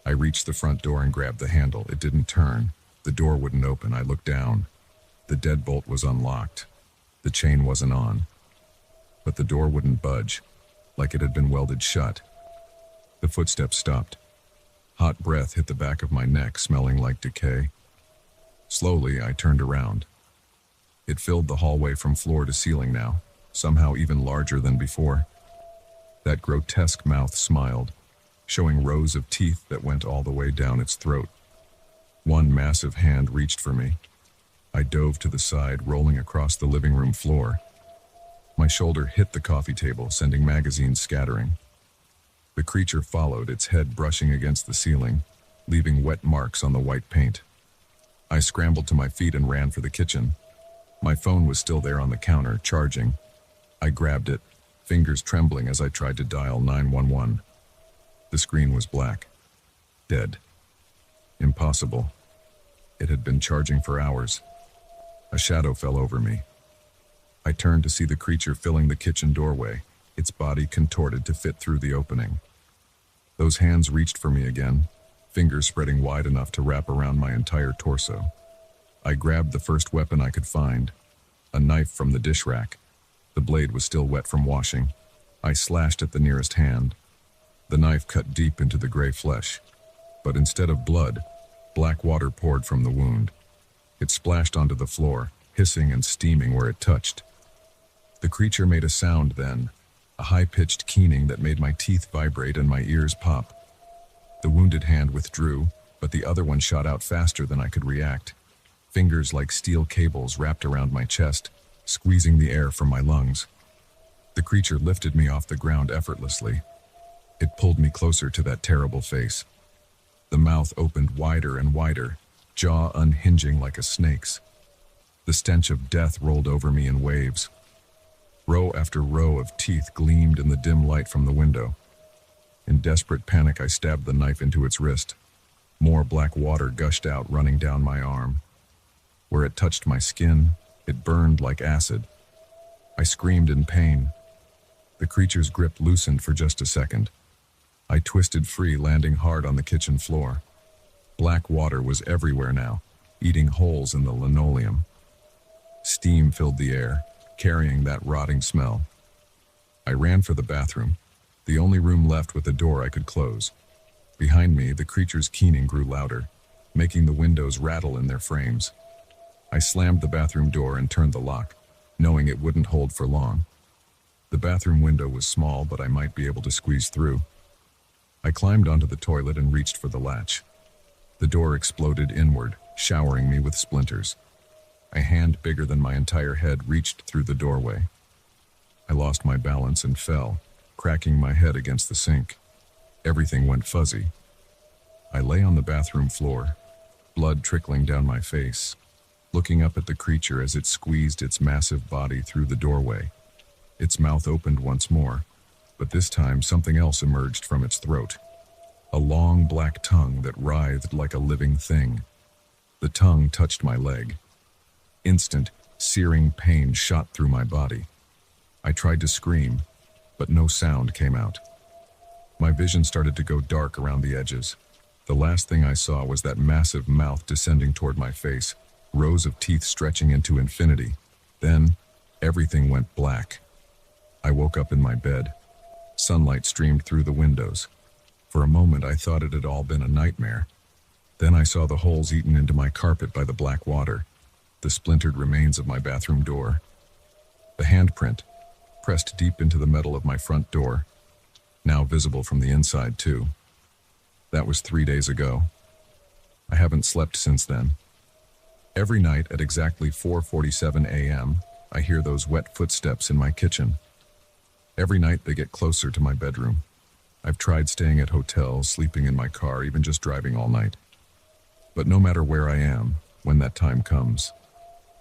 I reached the front door and grabbed the handle. It didn't turn. The door wouldn't open. I looked down. The deadbolt was unlocked. The chain wasn't on. But the door wouldn't budge, like it had been welded shut. The footsteps stopped. Hot breath hit the back of my neck, smelling like decay. Slowly, I turned around. It filled the hallway from floor to ceiling now, somehow even larger than before. That grotesque mouth smiled, showing rows of teeth that went all the way down its throat. One massive hand reached for me. I dove to the side, rolling across the living room floor. My shoulder hit the coffee table, sending magazines scattering. The creature followed, its head brushing against the ceiling, leaving wet marks on the white paint. I scrambled to my feet and ran for the kitchen. My phone was still there on the counter, charging. I grabbed it, fingers trembling as I tried to dial 911. The screen was black. Dead. Impossible. It had been charging for hours. A shadow fell over me. I turned to see the creature filling the kitchen doorway, its body contorted to fit through the opening. Those hands reached for me again, fingers spreading wide enough to wrap around my entire torso. I grabbed the first weapon I could find, a knife from the dish rack. The blade was still wet from washing. I slashed at the nearest hand. The knife cut deep into the gray flesh, but instead of blood, black water poured from the wound. It splashed onto the floor, hissing and steaming where it touched. The creature made a sound then, a high-pitched keening that made my teeth vibrate and my ears pop. The wounded hand withdrew, but the other one shot out faster than I could react. Fingers like steel cables wrapped around my chest, squeezing the air from my lungs. The creature lifted me off the ground effortlessly. It pulled me closer to that terrible face. The mouth opened wider and wider, jaw unhinging like a snake's. The stench of death rolled over me in waves. Row after row of teeth gleamed in the dim light from the window. In desperate panic, I stabbed the knife into its wrist. More black water gushed out, running down my arm. Where it touched my skin, it burned like acid. I screamed in pain. The creature's grip loosened for just a second. I twisted free, landing hard on the kitchen floor. Black water was everywhere now, eating holes in the linoleum. Steam filled the air, carrying that rotting smell. I ran for the bathroom, the only room left with a door I could close. Behind me, the creature's keening grew louder, making the windows rattle in their frames. I slammed the bathroom door and turned the lock, knowing it wouldn't hold for long. The bathroom window was small, but I might be able to squeeze through. I climbed onto the toilet and reached for the latch. The door exploded inward, showering me with splinters. A hand bigger than my entire head reached through the doorway. I lost my balance and fell, cracking my head against the sink. Everything went fuzzy. I lay on the bathroom floor, blood trickling down my face, looking up at the creature as it squeezed its massive body through the doorway. Its mouth opened once more, but this time something else emerged from its throat. A long black tongue that writhed like a living thing. The tongue touched my leg. Instant, searing pain shot through my body. I tried to scream, but no sound came out. My vision started to go dark around the edges. The last thing I saw was that massive mouth descending toward my face, rows of teeth stretching into infinity. Then, everything went black. I woke up in my bed. Sunlight streamed through the windows. For a moment, I thought it had all been a nightmare. Then I saw the holes eaten into my carpet by the black water, the splintered remains of my bathroom door. The handprint, pressed deep into the metal of my front door, now visible from the inside too. That was 3 days ago. I haven't slept since then. Every night at exactly 4:47 a.m., I hear those wet footsteps in my kitchen. Every night they get closer to my bedroom. I've tried staying at hotels, sleeping in my car, even just driving all night. But no matter where I am, when that time comes,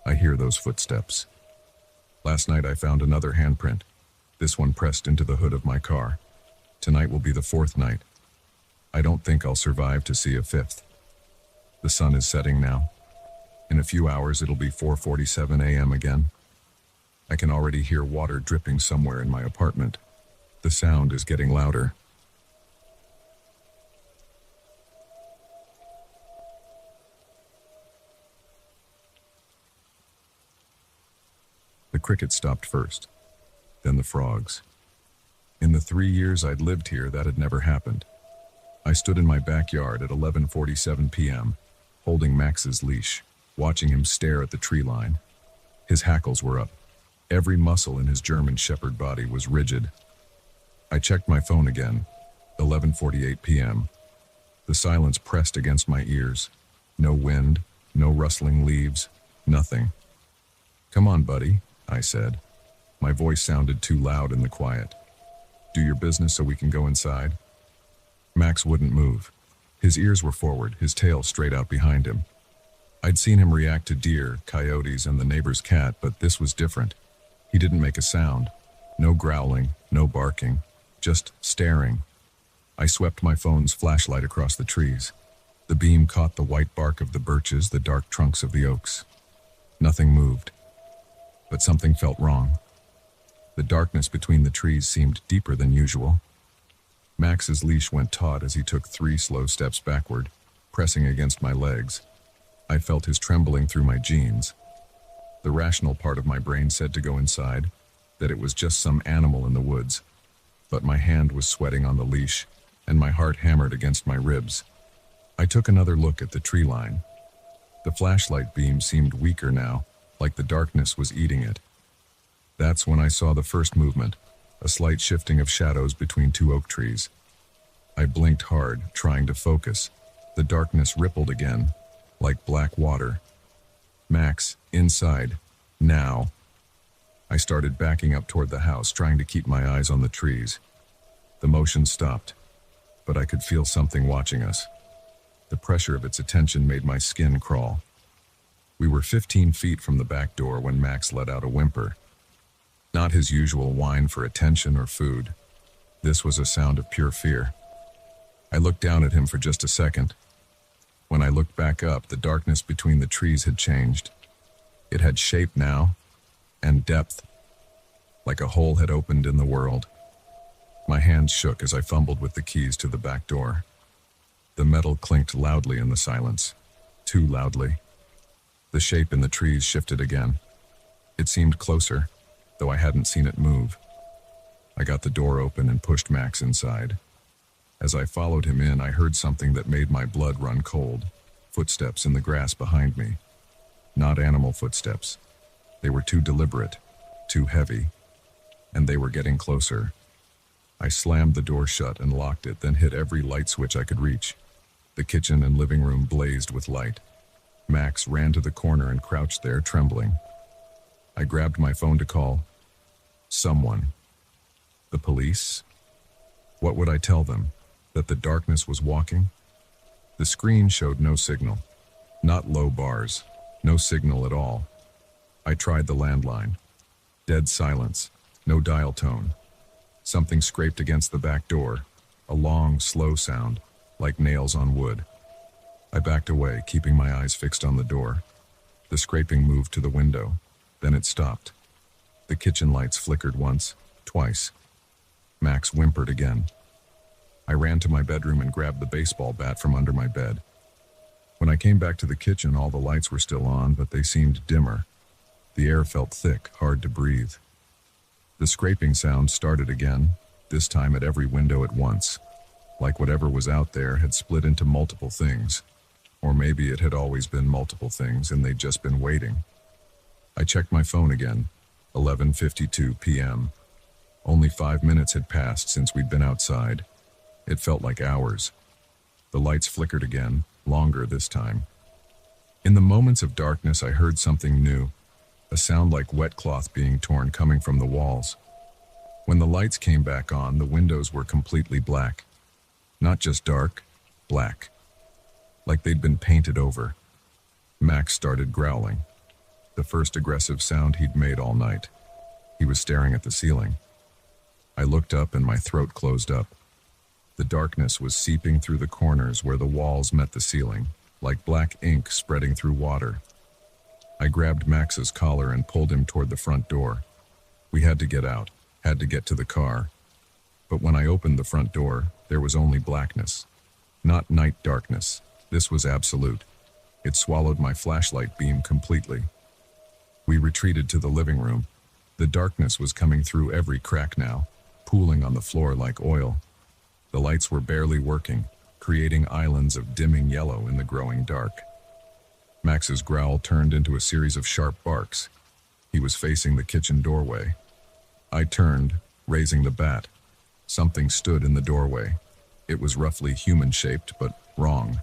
I hear those footsteps. Last night I found another handprint, this one pressed into the hood of my car. Tonight will be the 4th night. I don't think I'll survive to see a 5th. The sun is setting now. In a few hours it'll be 4:47 a.m. again. I can already hear water dripping somewhere in my apartment. The sound is getting louder. The crickets stopped first, then the frogs. In the 3 years I'd lived here, that had never happened. I stood in my backyard at 11:47 p.m., holding Max's leash, watching him stare at the tree line. His hackles were up. Every muscle in his German shepherd body was rigid. I checked my phone again, 11:48 p.m. The silence pressed against my ears. No wind, no rustling leaves, nothing. "Come on, buddy," I said. My voice sounded too loud in the quiet. "Do your business so we can go inside." Max wouldn't move. His ears were forward, his tail straight out behind him. I'd seen him react to deer, coyotes, and the neighbor's cat, but this was different. He didn't make a sound. No growling, no barking, just staring. I swept my phone's flashlight across the trees. The beam caught the white bark of the birches, the dark trunks of the oaks. Nothing moved. But something felt wrong. The darkness between the trees seemed deeper than usual. Max's leash went taut as he took 3 slow steps backward, pressing against my legs. I felt his trembling through my jeans. The rational part of my brain said to go inside, that it was just some animal in the woods. But my hand was sweating on the leash, and my heart hammered against my ribs. I took another look at the tree line. The flashlight beam seemed weaker now, like the darkness was eating it. That's when I saw the first movement, a slight shifting of shadows between two oak trees. I blinked hard, trying to focus. The darkness rippled again, like black water. Max, inside. Now. I started backing up toward the house, trying to keep my eyes on the trees. The motion stopped, but I could feel something watching us. The pressure of its attention made my skin crawl. We were 15 feet from the back door when Max let out a whimper. Not his usual whine for attention or food. This was a sound of pure fear. I looked down at him for just a second. When I looked back up, the darkness between the trees had changed. It had shape now, and depth, like a hole had opened in the world. My hands shook as I fumbled with the keys to the back door. The metal clinked loudly in the silence, too loudly. The shape in the trees shifted again. It seemed closer, though I hadn't seen it move. I got the door open and pushed Max inside. As I followed him in, I heard something that made my blood run cold. Footsteps in the grass behind me. Not animal footsteps. They were too deliberate, too heavy, and they were getting closer. I slammed the door shut and locked it, then hit every light switch I could reach. The kitchen and living room blazed with light. Max ran to the corner and crouched there, trembling. I grabbed my phone to call someone. The police? What would I tell them? That the darkness was walking? The screen showed no signal. Not low bars. No signal at all. I tried the landline. Dead silence. No dial tone. Something scraped against the back door. A long, slow sound, like nails on wood. I backed away, keeping my eyes fixed on the door. The scraping moved to the window. Then it stopped. The kitchen lights flickered once, twice. Max whimpered again. I ran to my bedroom and grabbed the baseball bat from under my bed. When I came back to the kitchen, all the lights were still on, but they seemed dimmer. The air felt thick, hard to breathe. The scraping sound started again, this time at every window at once, like whatever was out there had split into multiple things. Or maybe it had always been multiple things and they'd just been waiting. I checked my phone again, 11:52 p.m. Only 5 minutes had passed since we'd been outside. It felt like hours. The lights flickered again, longer this time. In the moments of darkness, I heard something new, a sound like wet cloth being torn coming from the walls. When the lights came back on, the windows were completely black. Not just dark, black. Like they'd been painted over. Max started growling. The first aggressive sound he'd made all night. He was staring at the ceiling. I looked up and my throat closed up. The darkness was seeping through the corners where the walls met the ceiling, like black ink spreading through water. I grabbed Max's collar and pulled him toward the front door. We had to get out, had to get to the car. But when I opened the front door, there was only blackness. Not night darkness. This was absolute. It swallowed my flashlight beam completely. We retreated to the living room. The darkness was coming through every crack now, pooling on the floor like oil. The lights were barely working, creating islands of dimming yellow in the growing dark. Max's growl turned into a series of sharp barks. He was facing the kitchen doorway. I turned, raising the bat. Something stood in the doorway. It was roughly human-shaped, but wrong.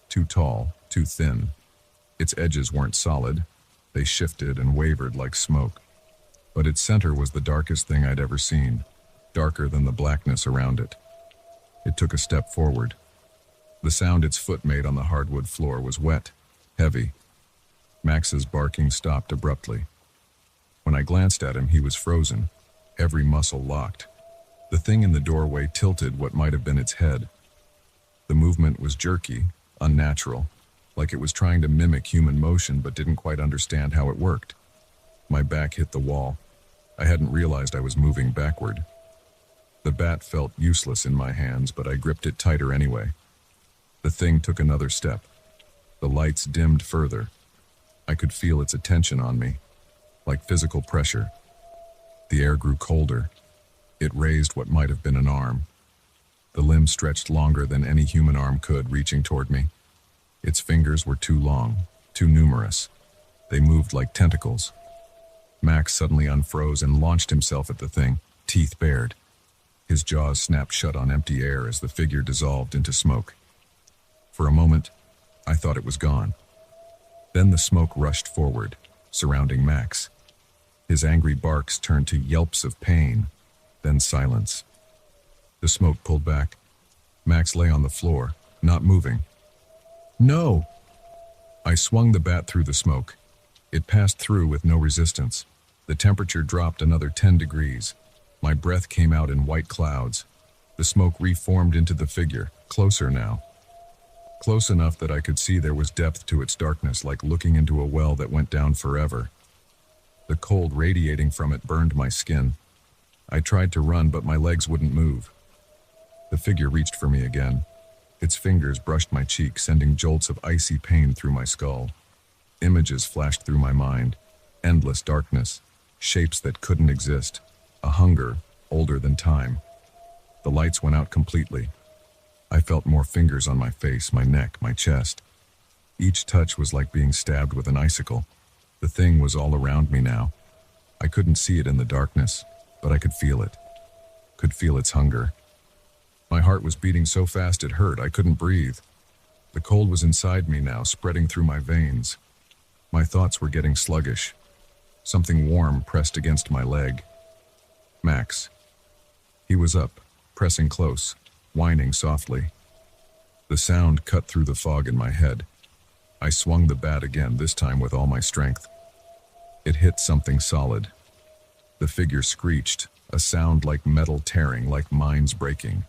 Too tall, too thin. Its edges weren't solid. They shifted and wavered like smoke. But its center was the darkest thing I'd ever seen, darker than the blackness around it. It took a step forward. The sound its foot made on the hardwood floor was wet, heavy. Max's barking stopped abruptly. When I glanced at him, he was frozen, every muscle locked. The thing in the doorway tilted what might have been its head. The movement was jerky, unnatural, like it was trying to mimic human motion but didn't quite understand how it worked. My back hit the wall. I hadn't realized I was moving backward. The bat felt useless in my hands, but I gripped it tighter anyway. The thing took another step. The lights dimmed further. I could feel its attention on me, like physical pressure. The air grew colder. It raised what might have been an arm. The limb stretched longer than any human arm could, reaching toward me. Its fingers were too long, too numerous. They moved like tentacles. Max suddenly unfroze and launched himself at the thing, teeth bared. His jaws snapped shut on empty air as the figure dissolved into smoke. For a moment, I thought it was gone. Then the smoke rushed forward, surrounding Max. His angry barks turned to yelps of pain, then silence. The smoke pulled back. Max lay on the floor, not moving. No! I swung the bat through the smoke. It passed through with no resistance. The temperature dropped another 10 degrees. My breath came out in white clouds. The smoke reformed into the figure, closer now. Close enough that I could see there was depth to its darkness, like looking into a well that went down forever. The cold radiating from it burned my skin. I tried to run, but my legs wouldn't move. The figure reached for me again. Its fingers brushed my cheek, sending jolts of icy pain through my skull. Images flashed through my mind. Endless darkness. Shapes that couldn't exist. A hunger older than time. The lights went out completely. I felt more fingers on my face, my neck, my chest. Each touch was like being stabbed with an icicle. The thing was all around me now. I couldn't see it in the darkness, but I could feel it. Could feel its hunger. My heart was beating so fast it hurt. I couldn't breathe. The cold was inside me now, spreading through my veins. My thoughts were getting sluggish. Something warm pressed against my leg. Max. He was up, pressing close, whining softly. The sound cut through the fog in my head. I swung the bat again, this time with all my strength. It hit something solid. The figure screeched, a sound like metal tearing, like mines breaking.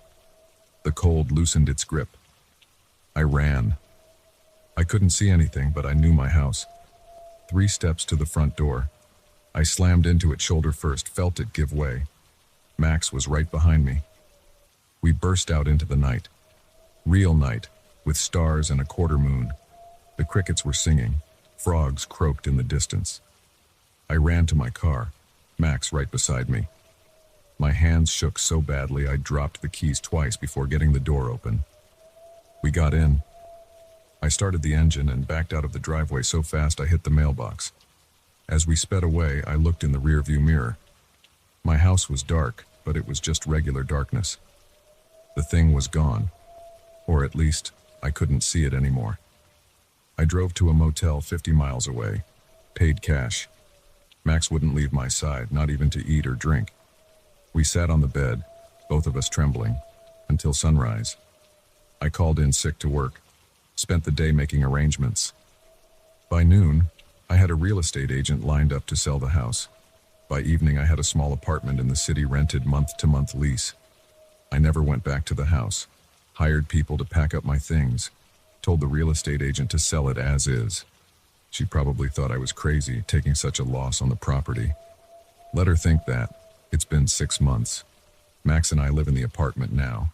The cold loosened its grip. I ran. I couldn't see anything, but I knew my house. 3 steps to the front door. I slammed into it shoulder first, felt it give way. Max was right behind me. We burst out into the night. Real night, with stars and a quarter moon. The crickets were singing. Frogs croaked in the distance. I ran to my car, Max right beside me. My hands shook so badly I dropped the keys twice before getting the door open. We got in. I started the engine and backed out of the driveway so fast I hit the mailbox. As we sped away, I looked in the rearview mirror. My house was dark, but it was just regular darkness. The thing was gone. Or at least, I couldn't see it anymore. I drove to a motel 50 miles away, paid cash. Max wouldn't leave my side, not even to eat or drink. We sat on the bed, both of us trembling, until sunrise. I called in sick to work, spent the day making arrangements. By noon, I had a real estate agent lined up to sell the house. By evening, I had a small apartment in the city rented month-to-month lease. I never went back to the house, hired people to pack up my things, told the real estate agent to sell it as is. She probably thought I was crazy, taking such a loss on the property. Let her think that. It's been 6 months. Max and I live in the apartment now.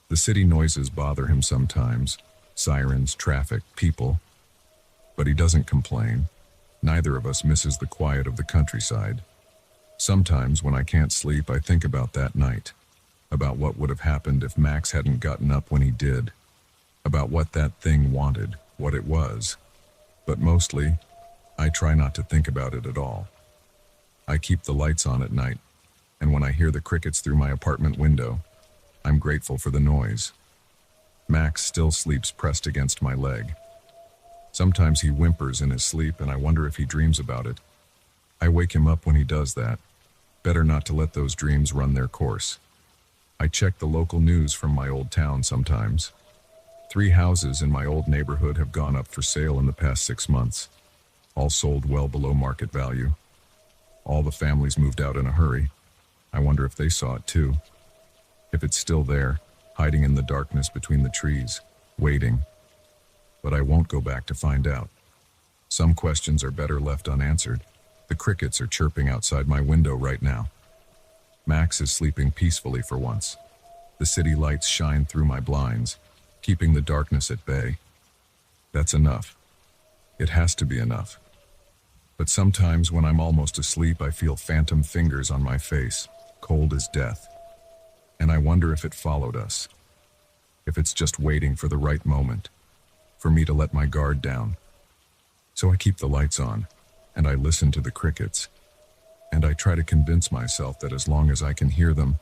The city noises bother him sometimes. Sirens, traffic, people. But he doesn't complain. Neither of us misses the quiet of the countryside. Sometimes when I can't sleep, I think about that night. About what would have happened if Max hadn't gotten up when he did. About what that thing wanted, what it was. But mostly, I try not to think about it at all. I keep the lights on at night, and when I hear the crickets through my apartment window, I'm grateful for the noise. Max still sleeps pressed against my leg. Sometimes he whimpers in his sleep, and I wonder if he dreams about it. I wake him up when he does that. Better not to let those dreams run their course. I check the local news from my old town sometimes. 3 houses in my old neighborhood have gone up for sale in the past 6 months. All sold well below market value. All the families moved out in a hurry. I wonder if they saw it too. If it's still there, hiding in the darkness between the trees, waiting. But I won't go back to find out. Some questions are better left unanswered. The crickets are chirping outside my window right now. Max is sleeping peacefully for once. The city lights shine through my blinds, keeping the darkness at bay. That's enough. It has to be enough. But sometimes when I'm almost asleep, I feel phantom fingers on my face, cold as death. And I wonder if it followed us. If it's just waiting for the right moment, for me to let my guard down. So I keep the lights on, and I listen to the crickets. and I try to convince myself that as long as I can hear them,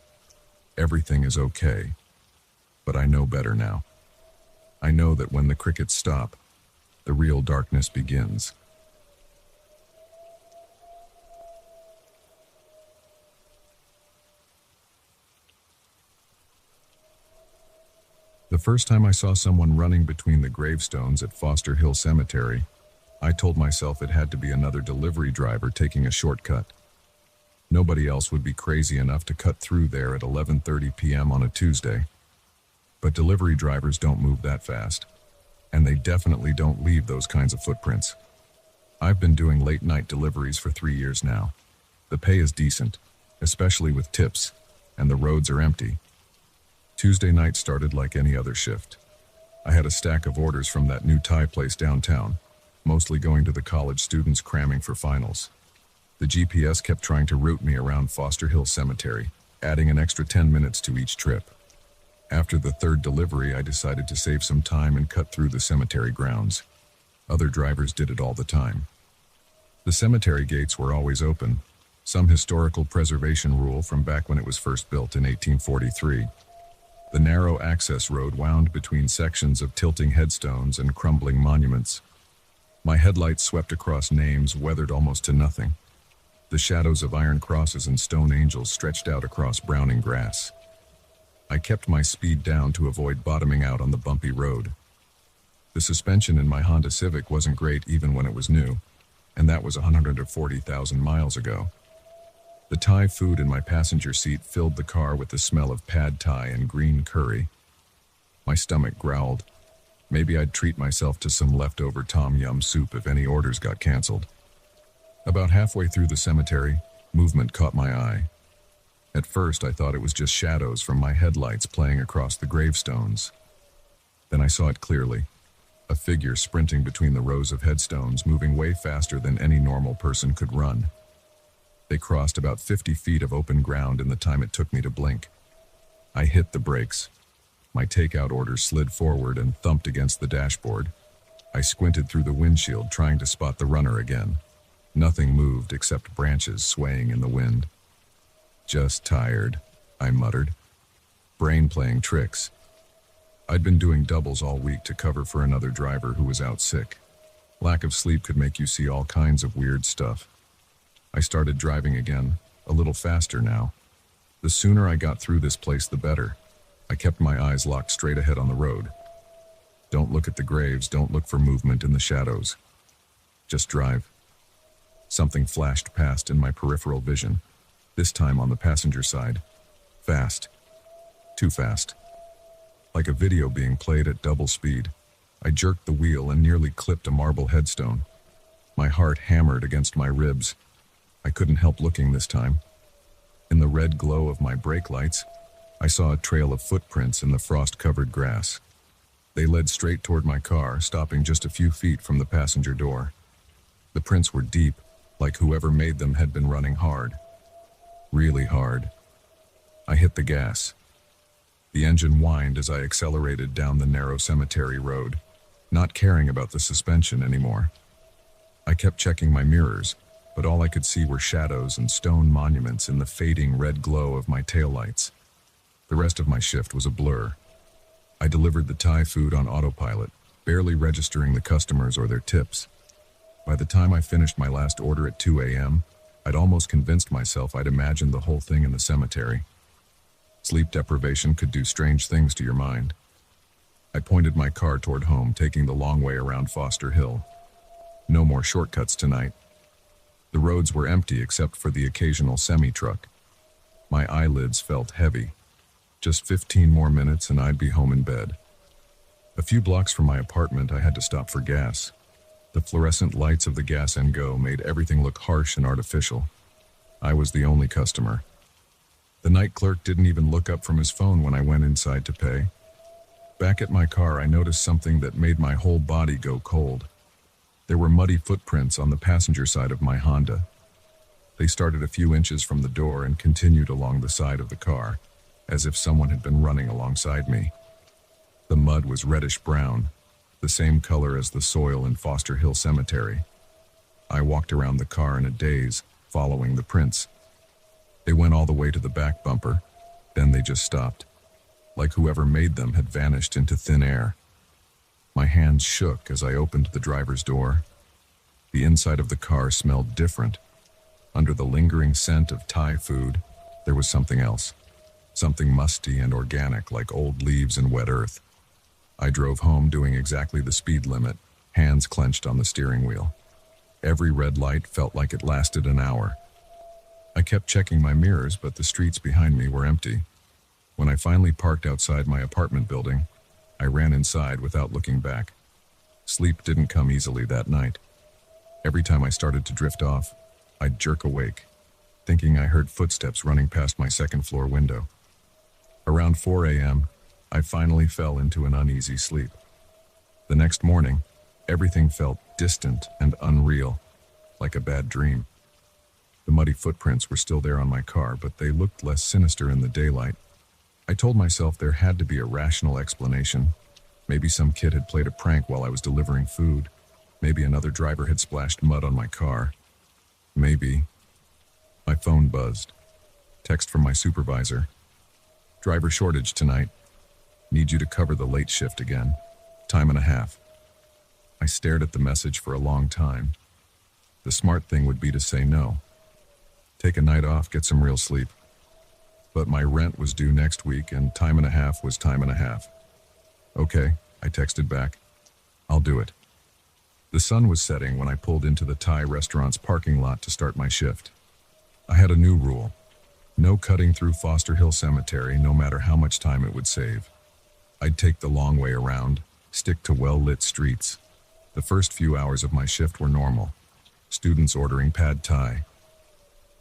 everything is okay. But I know better now. I know that when the crickets stop, the real darkness begins. The first time I saw someone running between the gravestones at Foster Hill Cemetery, I told myself it had to be another delivery driver taking a shortcut. Nobody else would be crazy enough to cut through there at 11:30 p.m. on a Tuesday. But delivery drivers don't move that fast, and they definitely don't leave those kinds of footprints. I've been doing late-night deliveries for 3 years now. The pay is decent, especially with tips, and the roads are empty. Tuesday night started like any other shift. I had a stack of orders from that new Thai place downtown, mostly going to the college students cramming for finals. The GPS kept trying to route me around Foster Hill Cemetery, adding an extra 10 minutes to each trip. After the third delivery, I decided to save some time and cut through the cemetery grounds. Other drivers did it all the time. The cemetery gates were always open, some historical preservation rule from back when it was first built in 1843. The narrow access road wound between sections of tilting headstones and crumbling monuments. My headlights swept across names weathered almost to nothing. The shadows of iron crosses and stone angels stretched out across browning grass. I kept my speed down to avoid bottoming out on the bumpy road. The suspension in my Honda Civic wasn't great even when it was new, and that was 140,000 miles ago. The Thai food in my passenger seat filled the car with the smell of pad Thai and green curry. My stomach growled. Maybe I'd treat myself to some leftover tom yum soup if any orders got canceled. About halfway through the cemetery, movement caught my eye. At first, I thought it was just shadows from my headlights playing across the gravestones. Then I saw it clearly. A figure sprinting between the rows of headstones, moving way faster than any normal person could run. They crossed about 50 feet of open ground in the time it took me to blink. I hit the brakes. My takeout order slid forward and thumped against the dashboard. I squinted through the windshield, trying to spot the runner again. Nothing moved except branches swaying in the wind. "Just tired," I muttered. Brain playing tricks. I'd been doing doubles all week to cover for another driver who was out sick. Lack of sleep could make you see all kinds of weird stuff. I started driving again, a little faster now. The sooner I got through this place, the better. I kept my eyes locked straight ahead on the road. Don't look at the graves, don't look for movement in the shadows. Just drive. Something flashed past in my peripheral vision, this time on the passenger side. Fast. Too fast. Like a video being played at double speed, I jerked the wheel and nearly clipped a marble headstone. My heart hammered against my ribs. I couldn't help looking this time. In the red glow of my brake lights, I saw a trail of footprints in the frost-covered grass. They led straight toward my car, stopping just a few feet from the passenger door. The prints were deep, like whoever made them had been running hard. Really hard. I hit the gas. The engine whined as I accelerated down the narrow cemetery road, not caring about the suspension anymore. I kept checking my mirrors, but all I could see were shadows and stone monuments in the fading red glow of my taillights. The rest of my shift was a blur. I delivered the Thai food on autopilot, barely registering the customers or their tips. By the time I finished my last order at 2 a.m., I'd almost convinced myself I'd imagined the whole thing in the cemetery. Sleep deprivation could do strange things to your mind. I pointed my car toward home, taking the long way around Foster Hill. No more shortcuts tonight. The roads were empty except for the occasional semi-truck. My eyelids felt heavy. Just 15 more minutes and I'd be home in bed. A few blocks from my apartment, I had to stop for gas. The fluorescent lights of the gas and go made everything look harsh and artificial. I was the only customer. The night clerk didn't even look up from his phone when I went inside to pay. Back at my car, I noticed something that made my whole body go cold. There were muddy footprints on the passenger side of my Honda. They started a few inches from the door and continued along the side of the car, as if someone had been running alongside me. The mud was reddish-brown, the same color as the soil in Foster Hill Cemetery. I walked around the car in a daze, following the prints. They went all the way to the back bumper, then they just stopped, like whoever made them had vanished into thin air. My hands shook as I opened the driver's door. The inside of the car smelled different. Under the lingering scent of Thai food, there was something else. Something musty and organic, like old leaves and wet earth. I drove home doing exactly the speed limit, hands clenched on the steering wheel. Every red light felt like it lasted an hour. I kept checking my mirrors, but the streets behind me were empty. When I finally parked outside my apartment building, I ran inside without looking back. Sleep didn't come easily that night. Every time I started to drift off, I'd jerk awake, thinking I heard footsteps running past my second-floor window. Around 4 a.m., I finally fell into an uneasy sleep. The next morning, everything felt distant and unreal, like a bad dream. The muddy footprints were still there on my car, but they looked less sinister in the daylight. I told myself there had to be a rational explanation. Maybe some kid had played a prank while I was delivering food. Maybe another driver had splashed mud on my car. Maybe. My phone buzzed. Text from my supervisor. Driver shortage tonight. Need you to cover the late shift again. Time and a half. I stared at the message for a long time. The smart thing would be to say no. Take a night off, get some real sleep. But my rent was due next week, and time and a half was time and a half. Okay, I texted back. I'll do it. The sun was setting when I pulled into the Thai restaurant's parking lot to start my shift. I had a new rule. No cutting through Foster Hill Cemetery, no matter how much time it would save. I'd take the long way around, stick to well-lit streets. The first few hours of my shift were normal. Students ordering pad thai.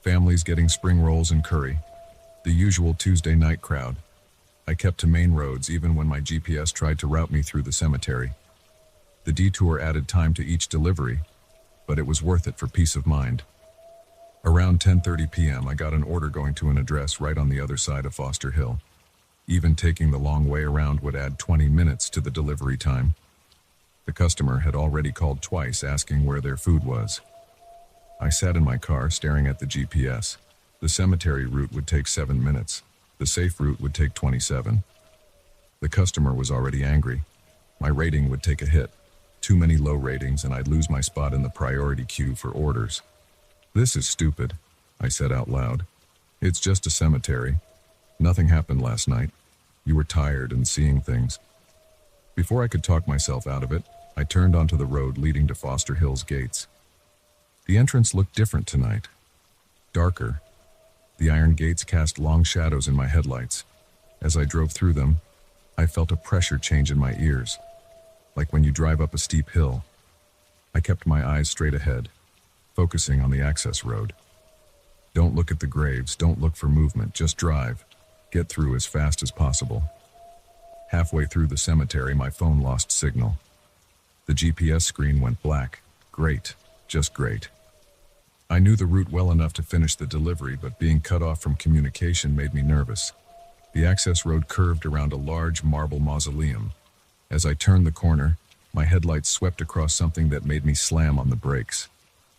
Families getting spring rolls and curry. The usual Tuesday night crowd. I kept to main roads even when my GPS tried to route me through the cemetery. The detour added time to each delivery, but it was worth it for peace of mind. Around 10:30 p.m., I got an order going to an address right on the other side of Foster Hill. Even taking the long way around would add 20 minutes to the delivery time. The customer had already called twice asking where their food was. I sat in my car staring at the GPS. The cemetery route would take 7 minutes. The safe route would take 27. The customer was already angry. My rating would take a hit. Too many low ratings and I'd lose my spot in the priority queue for orders. This is stupid, I said out loud. It's just a cemetery. Nothing happened last night. You were tired and seeing things. Before I could talk myself out of it, I turned onto the road leading to Foster Hill's gates. The entrance looked different tonight. Darker. The iron gates cast long shadows in my headlights. As I drove through them, I felt a pressure change in my ears, like when you drive up a steep hill. I kept my eyes straight ahead, focusing on the access road. Don't look at the graves, don't look for movement, just drive. Get through as fast as possible. Halfway through the cemetery, my phone lost signal. The GPS screen went black. Great, just great. I knew the route well enough to finish the delivery, but being cut off from communication made me nervous. The access road curved around a large marble mausoleum. As I turned the corner, my headlights swept across something that made me slam on the brakes.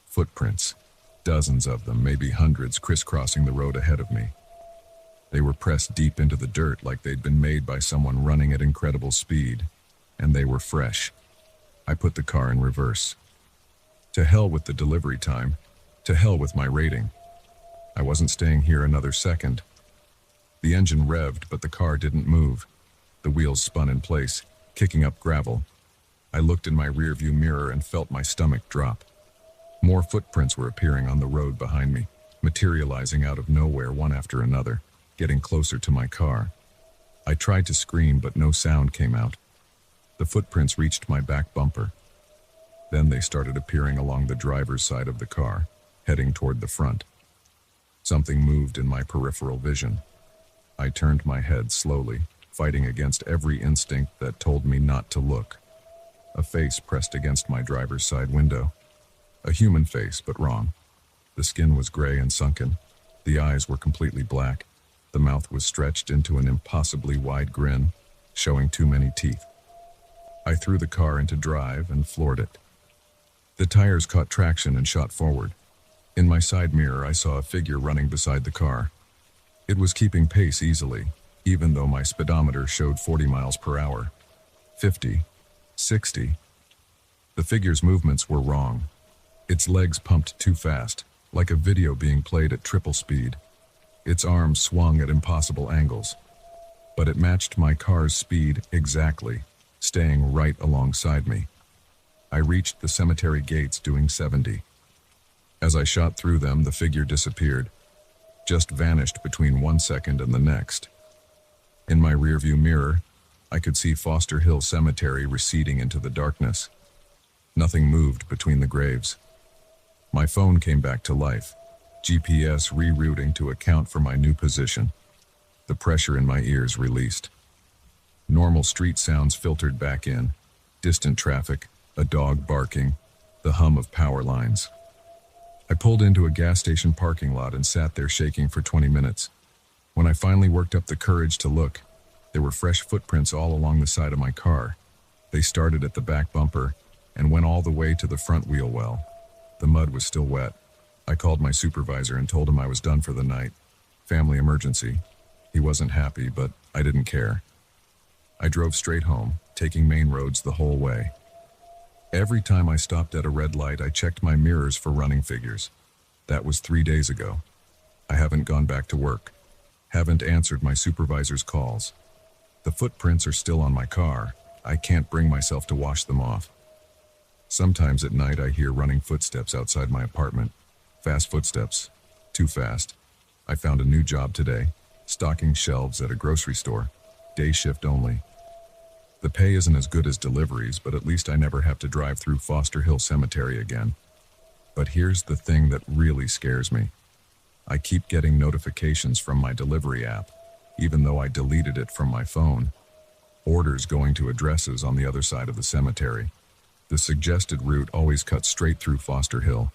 Footprints. Dozens of them, maybe hundreds, crisscrossing the road ahead of me. They were pressed deep into the dirt like they'd been made by someone running at incredible speed. And they were fresh. I put the car in reverse. To hell with the delivery time. To hell with my rating. I wasn't staying here another second. The engine revved, but the car didn't move. The wheels spun in place, kicking up gravel. I looked in my rearview mirror and felt my stomach drop. More footprints were appearing on the road behind me, materializing out of nowhere one after another, getting closer to my car. I tried to scream, but no sound came out. The footprints reached my back bumper. Then they started appearing along the driver's side of the car, heading toward the front. Something moved in my peripheral vision. I turned my head slowly, fighting against every instinct that told me not to look. A face pressed against my driver's side window. A human face, but wrong. The skin was gray and sunken. The eyes were completely black. The mouth was stretched into an impossibly wide grin, showing too many teeth. I threw the car into drive and floored it. The tires caught traction and shot forward. In my side mirror, I saw a figure running beside the car. It was keeping pace easily, even though my speedometer showed 40 miles per hour. 50, 60. The figure's movements were wrong. Its legs pumped too fast, like a video being played at triple speed. Its arms swung at impossible angles. But it matched my car's speed exactly, staying right alongside me. I reached the cemetery gates doing 70. As I shot through them, the figure disappeared, just vanished between 1 second and the next. In my rearview mirror, I could see Foster Hill Cemetery receding into the darkness. Nothing moved between the graves. My phone came back to life, GPS rerouting to account for my new position. The pressure in my ears released. Normal street sounds filtered back in. Distant traffic, a dog barking, the hum of power lines. I pulled into a gas station parking lot and sat there shaking for 20 minutes. When I finally worked up the courage to look, there were fresh footprints all along the side of my car. They started at the back bumper and went all the way to the front wheel well. The mud was still wet. I called my supervisor and told him I was done for the night. Family emergency. He wasn't happy, but I didn't care. I drove straight home, taking main roads the whole way. Every time I stopped at a red light, I checked my mirrors for running figures. That was 3 days ago. I haven't gone back to work. Haven't answered my supervisor's calls. The footprints are still on my car. I can't bring myself to wash them off. Sometimes at night I hear running footsteps outside my apartment. Fast footsteps. Too fast. I found a new job today, stocking shelves at a grocery store. Day shift only. The pay isn't as good as deliveries, but at least I never have to drive through Foster Hill Cemetery again. But here's the thing that really scares me. I keep getting notifications from my delivery app, even though I deleted it from my phone. Orders going to addresses on the other side of the cemetery. The suggested route always cuts straight through Foster Hill.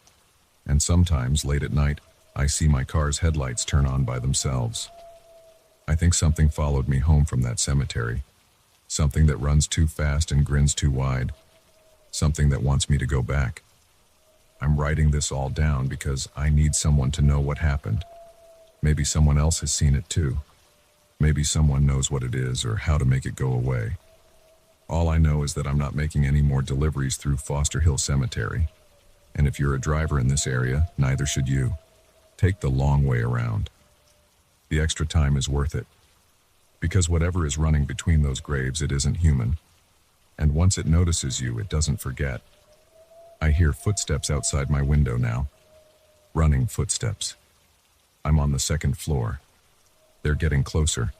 And sometimes, late at night, I see my car's headlights turn on by themselves. I think something followed me home from that cemetery. Something that runs too fast and grins too wide. Something that wants me to go back. I'm writing this all down because I need someone to know what happened. Maybe someone else has seen it too. Maybe someone knows what it is or how to make it go away. All I know is that I'm not making any more deliveries through Foster Hill Cemetery. And if you're a driver in this area, neither should you. Take the long way around. The extra time is worth it. Because whatever is running between those graves, it isn't human. And once it notices you, it doesn't forget. I hear footsteps outside my window now. Running footsteps. I'm on the second floor. They're getting closer.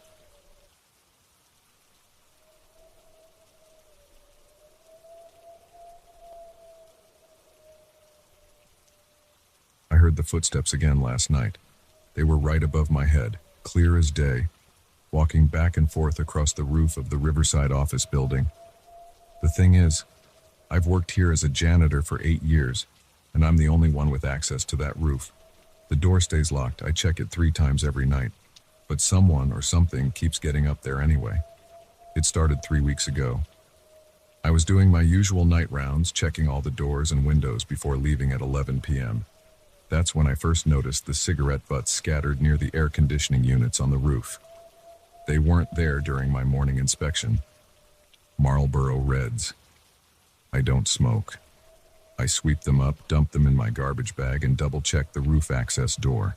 I heard the footsteps again last night. They were right above my head, clear as day, walking back and forth across the roof of the Riverside office building. The thing is, I've worked here as a janitor for 8 years, and I'm the only one with access to that roof. The door stays locked. I check it 3 times every night, but someone or something keeps getting up there anyway. It started 3 weeks ago. I was doing my usual night rounds, checking all the doors and windows before leaving at 11 p.m. That's when I first noticed the cigarette butts scattered near the air conditioning units on the roof. They weren't there during my morning inspection. Marlboro Reds. I don't smoke. I sweep them up, dump them in my garbage bag, and double-check the roof access door.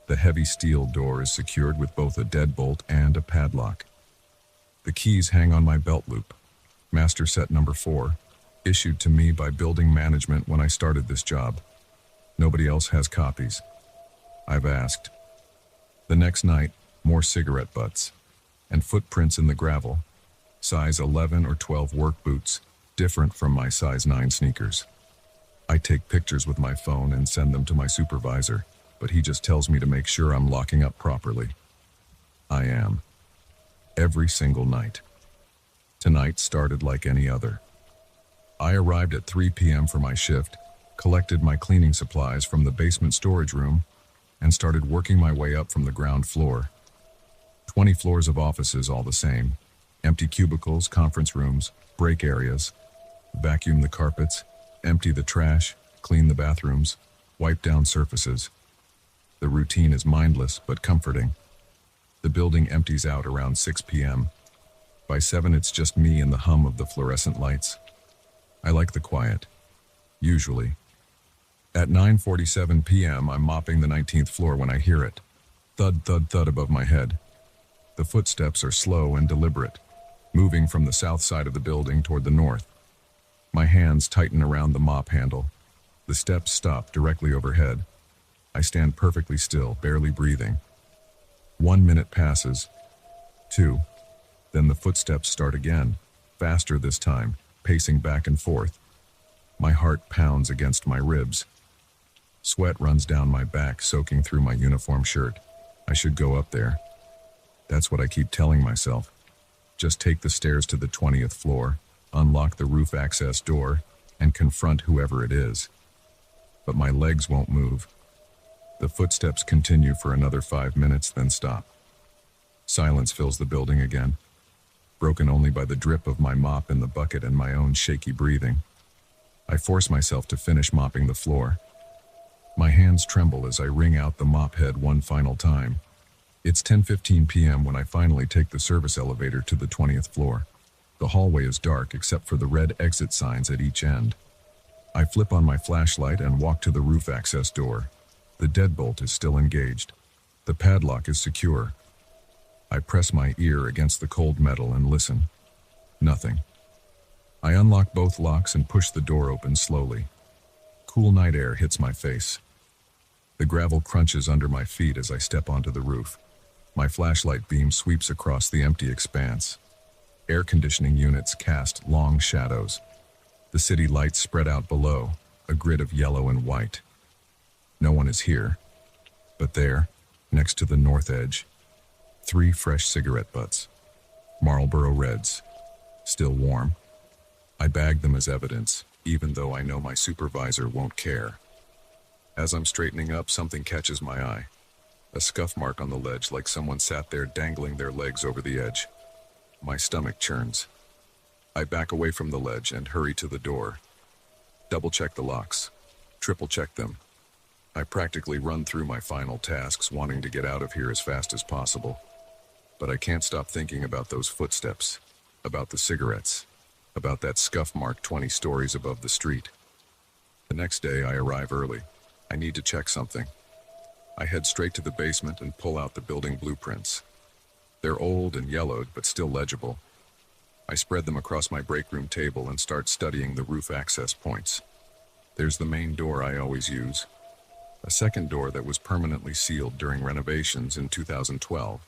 The heavy steel door is secured with both a deadbolt and a padlock. The keys hang on my belt loop. Master set number 4, issued to me by building management when I started this job. Nobody else has copies. I've asked. The next night, more cigarette butts and footprints in the gravel. Size 11 or 12 work boots, different from my size 9 sneakers. I take pictures with my phone and send them to my supervisor, but he just tells me to make sure I'm locking up properly. I am. Every single night. Tonight started like any other. I arrived at 3 p.m. for my shift, collected my cleaning supplies from the basement storage room, and started working my way up from the ground floor. 20 floors of offices all the same. Empty cubicles, conference rooms, break areas. Vacuum the carpets, empty the trash, clean the bathrooms. Wipe down surfaces. The routine is mindless but comforting. The building empties out around 6 p.m. By 7 it's just me and the hum of the fluorescent lights. I like the quiet. Usually. At 9:47 p.m. I'm mopping the 19th floor when I hear it. Thud, thud, thud above my head. The footsteps are slow and deliberate, moving from the south side of the building toward the north. My hands tighten around the mop handle. The steps stop directly overhead. I stand perfectly still, barely breathing. 1 minute passes. 2. Then the footsteps start again, faster this time, pacing back and forth. My heart pounds against my ribs. Sweat runs down my back, soaking through my uniform shirt. I should go up there. That's what I keep telling myself. Just take the stairs to the 20th floor, unlock the roof access door, and confront whoever it is. But my legs won't move. The footsteps continue for another 5 minutes, then stop. Silence fills the building again, broken only by the drip of my mop in the bucket and my own shaky breathing. I force myself to finish mopping the floor. My hands tremble as I wring out the mop head one final time. It's 10:15 p.m. when I finally take the service elevator to the 20th floor. The hallway is dark except for the red exit signs at each end. I flip on my flashlight and walk to the roof access door. The deadbolt is still engaged. The padlock is secure. I press my ear against the cold metal and listen. Nothing. I unlock both locks and push the door open slowly. Cool night air hits my face. The gravel crunches under my feet as I step onto the roof. My flashlight beam sweeps across the empty expanse. Air conditioning units cast long shadows. The city lights spread out below, a grid of yellow and white. No one is here. But there, next to the north edge, 3 fresh cigarette butts. Marlboro Reds. Still warm. I bag them as evidence, even though I know my supervisor won't care. As I'm straightening up, something catches my eye. A scuff mark on the ledge, like someone sat there dangling their legs over the edge. My stomach churns. I back away from the ledge and hurry to the door. Double-check the locks. Triple-check them. I practically run through my final tasks, wanting to get out of here as fast as possible. But I can't stop thinking about those footsteps, about the cigarettes, about that scuff mark 20 stories above the street. The next day, I arrive early. I need to check something. I head straight to the basement and pull out the building blueprints. They're old and yellowed, but still legible. I spread them across my break room table and start studying the roof access points. There's the main door I always use. A second door that was permanently sealed during renovations in 2012.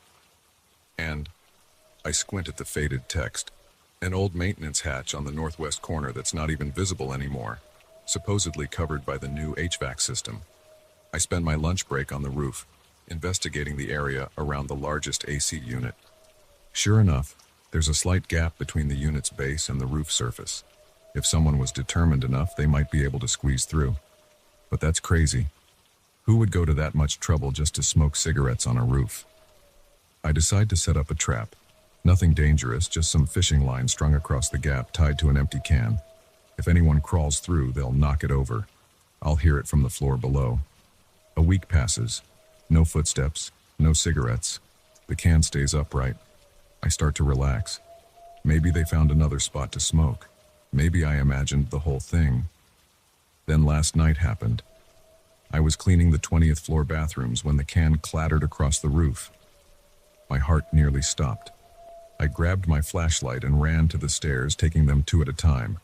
And I squint at the faded text. An old maintenance hatch on the northwest corner that's not even visible anymore, supposedly covered by the new HVAC system. I spend my lunch break on the roof, investigating the area around the largest AC unit. Sure enough, there's a slight gap between the unit's base and the roof surface. If someone was determined enough, they might be able to squeeze through. But that's crazy. Who would go to that much trouble just to smoke cigarettes on a roof? I decide to set up a trap. Nothing dangerous, just some fishing line strung across the gap tied to an empty can. If anyone crawls through, they'll knock it over. I'll hear it from the floor below. A week passes. No footsteps, no cigarettes. The can stays upright. I start to relax. Maybe they found another spot to smoke. Maybe I imagined the whole thing. Then last night happened. I was cleaning the 20th floor bathrooms when the can clattered across the roof. My heart nearly stopped. I grabbed my flashlight and ran to the stairs, taking them 2 at a time.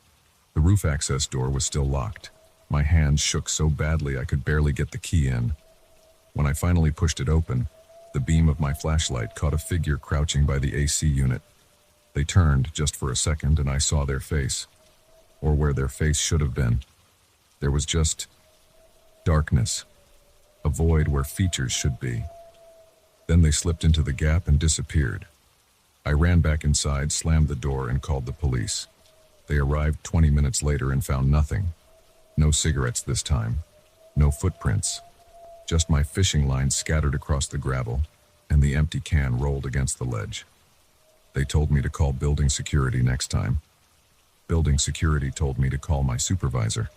The roof access door was still locked. My hands shook so badly I could barely get the key in. When I finally pushed it open, the beam of my flashlight caught a figure crouching by the AC unit. They turned just for a second and I saw their face. Or where their face should have been. There was just darkness. A void where features should be. Then they slipped into the gap and disappeared. I ran back inside, slammed the door, and called the police. They arrived 20 minutes later and found nothing. No cigarettes this time. No footprints. Just my fishing line scattered across the gravel, and the empty can rolled against the ledge. They told me to call building security next time. Building security told me to call my supervisor.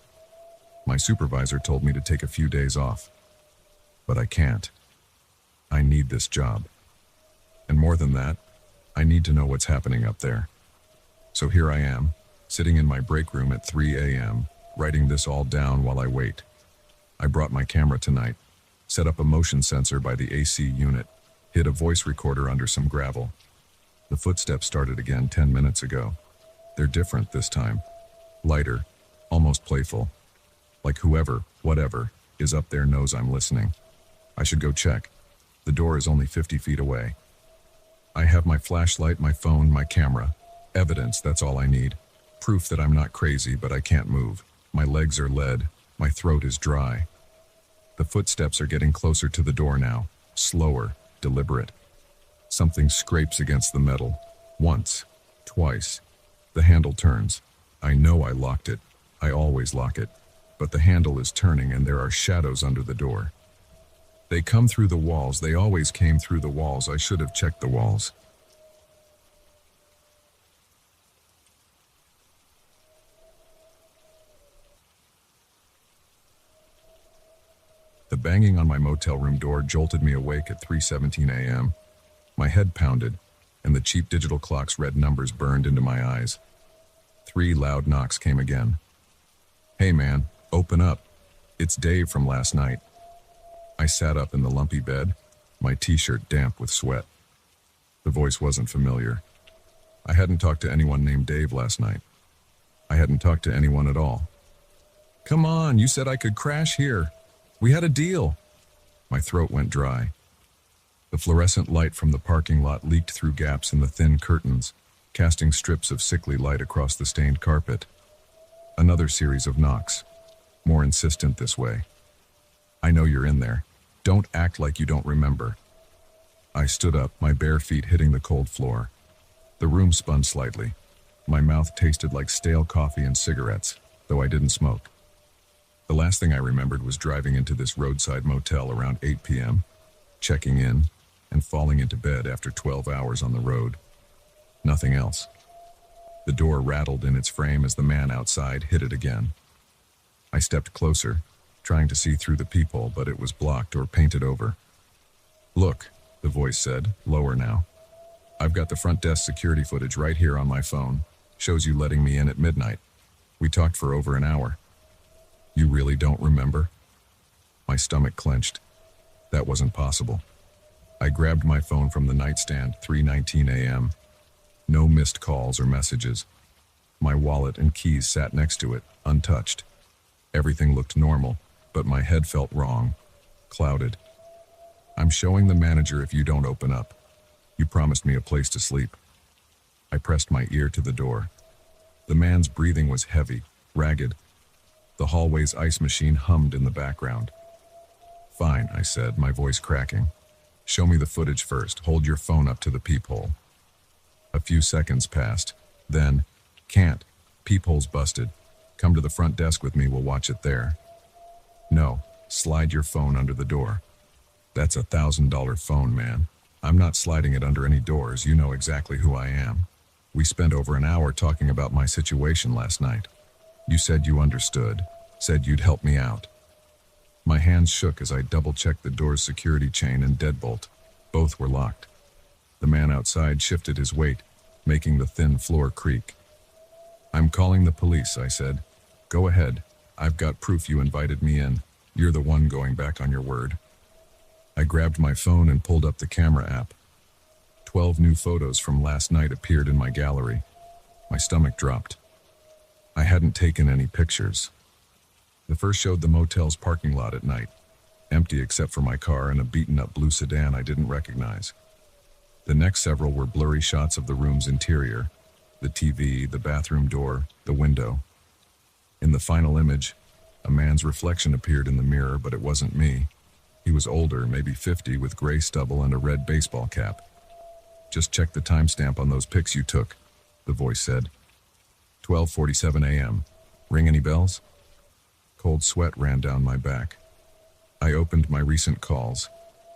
My supervisor told me to take a few days off. But I can't. I need this job. And more than that, I need to know what's happening up there. So here I am, sitting in my break room at 3 a.m., writing this all down while I wait. I brought my camera tonight, set up a motion sensor by the AC unit, hid a voice recorder under some gravel. The footsteps started again 10 minutes ago. They're different this time. Lighter, almost playful. Like whoever, whatever, is up there knows I'm listening. I should go check. The door is only 50 feet away. I have my flashlight, my phone, my camera. Evidence, that's all I need. Proof that I'm not crazy, but I can't move. My legs are lead. My throat is dry. The footsteps are getting closer to the door now. Slower, deliberate. Something scrapes against the metal. Once. Twice. The handle turns. I know I locked it. I always lock it. But the handle is turning and there are shadows under the door. They come through the walls. They always came through the walls. I should have checked the walls. The banging on my motel room door jolted me awake at 3:17 a.m. My head pounded, and the cheap digital clock's red numbers burned into my eyes. 3 loud knocks came again. "Hey man, open up. It's Dave from last night." I sat up in the lumpy bed, my t-shirt damp with sweat. The voice wasn't familiar. I hadn't talked to anyone named Dave last night. I hadn't talked to anyone at all. "Come on, you said I could crash here. We had a deal." My throat went dry. The fluorescent light from the parking lot leaked through gaps in the thin curtains, casting strips of sickly light across the stained carpet. Another series of knocks, more insistent this way. "I know you're in there. Don't act like you don't remember." I stood up, my bare feet hitting the cold floor. The room spun slightly. My mouth tasted like stale coffee and cigarettes, though I didn't smoke. The last thing I remembered was driving into this roadside motel around 8 p.m., checking in, and falling into bed after 12 hours on the road. Nothing else. The door rattled in its frame as the man outside hit it again. I stepped closer, trying to see through the peephole, but it was blocked or painted over. "Look," the voice said, lower now. "I've got the front desk security footage right here on my phone. Shows you letting me in at midnight. We talked for over an hour." "You really don't remember?" My stomach clenched. That wasn't possible. I grabbed my phone from the nightstand, 3:19 a.m. No missed calls or messages. My wallet and keys sat next to it, untouched. Everything looked normal, but my head felt wrong, clouded. "I'm showing the manager if you don't open up. You promised me a place to sleep." I pressed my ear to the door. The man's breathing was heavy, ragged. The hallway's ice machine hummed in the background. "Fine," I said, my voice cracking. "Show me the footage first. Hold your phone up to the peephole." A few seconds passed. Then, "Can't. Peephole's busted. Come to the front desk with me, we'll watch it there." "No, slide your phone under the door." "That's $1,000 phone, man. I'm not sliding it under any doors. You know exactly who I am. We spent over an hour talking about my situation last night. You said you understood, said you'd help me out." My hands shook as I double-checked the door's security chain and deadbolt. Both were locked. The man outside shifted his weight, making the thin floor creak. "I'm calling the police," I said. "Go ahead. I've got proof you invited me in. You're the one going back on your word." I grabbed my phone and pulled up the camera app. 12 new photos from last night appeared in my gallery. My stomach dropped. I hadn't taken any pictures. The first showed the motel's parking lot at night, empty except for my car and a beaten-up blue sedan I didn't recognize. The next several were blurry shots of the room's interior, the TV, the bathroom door, the window. In the final image, a man's reflection appeared in the mirror, but it wasn't me. He was older, maybe 50, with gray stubble and a red baseball cap. "Just check the timestamp on those pics you took," the voice said. 12:47 a.m. Ring any bells? Cold sweat ran down my back. I opened my recent calls.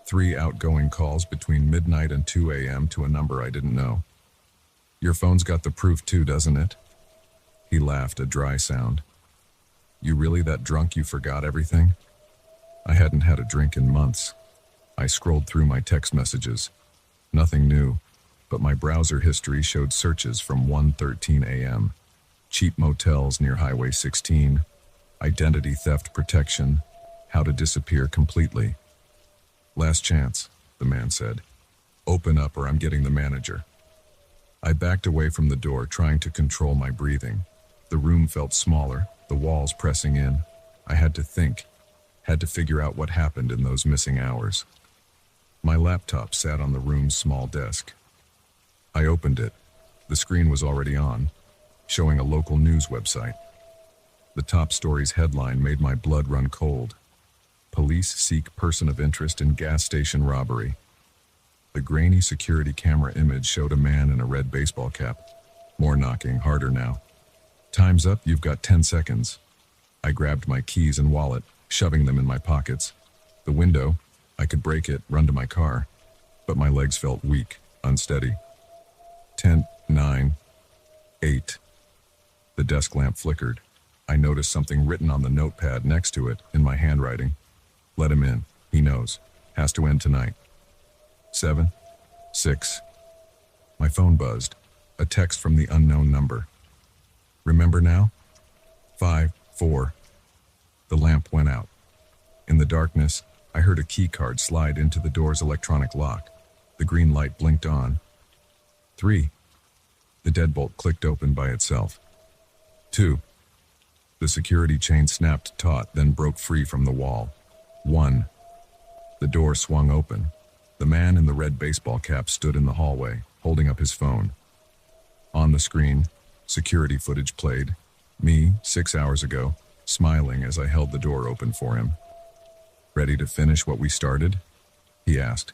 3 outgoing calls between midnight and 2 a.m. to a number I didn't know. "Your phone's got the proof too, doesn't it?" He laughed, a dry sound. You really that drunk you forgot everything? I hadn't had a drink in months. I scrolled through my text messages. Nothing new, but my browser history showed searches from 1:13 a.m. Cheap motels near Highway 16, identity theft protection, how to disappear completely. Last chance, the man said. Open up or I'm getting the manager. I backed away from the door, trying to control my breathing. The room felt smaller, the walls pressing in. I had to think, had to figure out what happened in those missing hours. My laptop sat on the room's small desk. I opened it. The screen was already on, showing a local news website. The top story's headline made my blood run cold. Police seek person of interest in gas station robbery. The grainy security camera image showed a man in a red baseball cap. More knocking, harder now. Time's up, you've got 10 seconds. I grabbed my keys and wallet, shoving them in my pockets. The window, I could break it, run to my car, but my legs felt weak, unsteady. 10, 9, 8. The desk lamp flickered. I noticed something written on the notepad next to it, in my handwriting. Let him in, he knows. Has to end tonight. 7, 6. My phone buzzed. A text from the unknown number. Remember now? 5, 4. The lamp went out. In the darkness, I heard a key card slide into the door's electronic lock. The green light blinked on. 3. The deadbolt clicked open by itself. 2. The security chain snapped taut, then broke free from the wall. 1. The door swung open. The man in the red baseball cap stood in the hallway, holding up his phone. On the screen, security footage played. Me, 6 hours ago, smiling as I held the door open for him. Ready to finish what we started? He asked.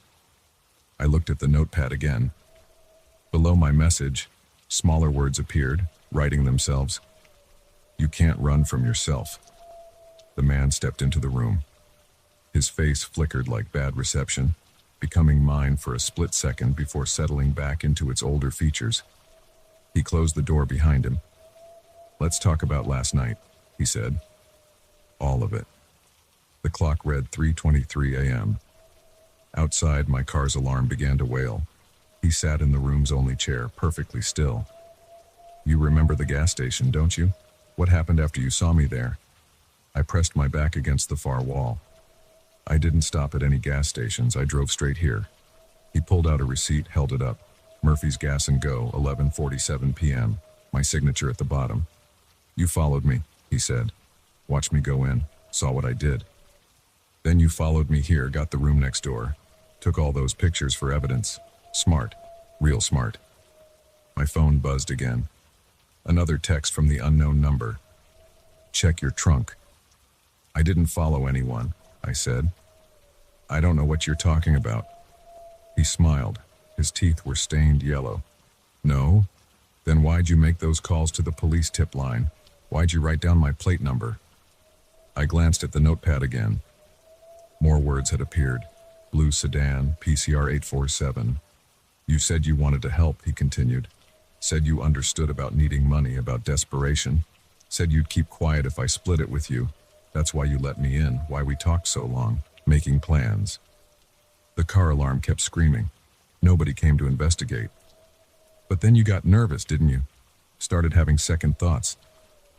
I looked at the notepad again. Below my message, smaller words appeared, writing themselves. You can't run from yourself. The man stepped into the room. His face flickered like bad reception, becoming mine for a split second before settling back into its older features. He closed the door behind him. Let's talk about last night, he said. All of it. The clock read 3:23 a.m. Outside, my car's alarm began to wail. He sat in the room's only chair, perfectly still. You remember the gas station, don't you? What happened after you saw me there? I pressed my back against the far wall. I didn't stop at any gas stations. I drove straight here. He pulled out a receipt, held it up. Murphy's Gas and Go, 11:47 p.m. My signature at the bottom. You followed me, he said. Watched me go in, saw what I did. Then you followed me here, got the room next door. Took all those pictures for evidence. Smart. Real smart. My phone buzzed again. Another text from the unknown number. Check your trunk. I didn't follow anyone, I said. I don't know what you're talking about. He smiled. His teeth were stained yellow. No? Then why'd you make those calls to the police tip line? Why'd you write down my plate number? I glanced at the notepad again. More words had appeared. Blue sedan, PCR 847. You said you wanted to help, he continued. Said you understood about needing money, about desperation. Said you'd keep quiet if I split it with you. That's why you let me in, why we talked so long, making plans. The car alarm kept screaming. Nobody came to investigate. But then you got nervous, didn't you? Started having second thoughts.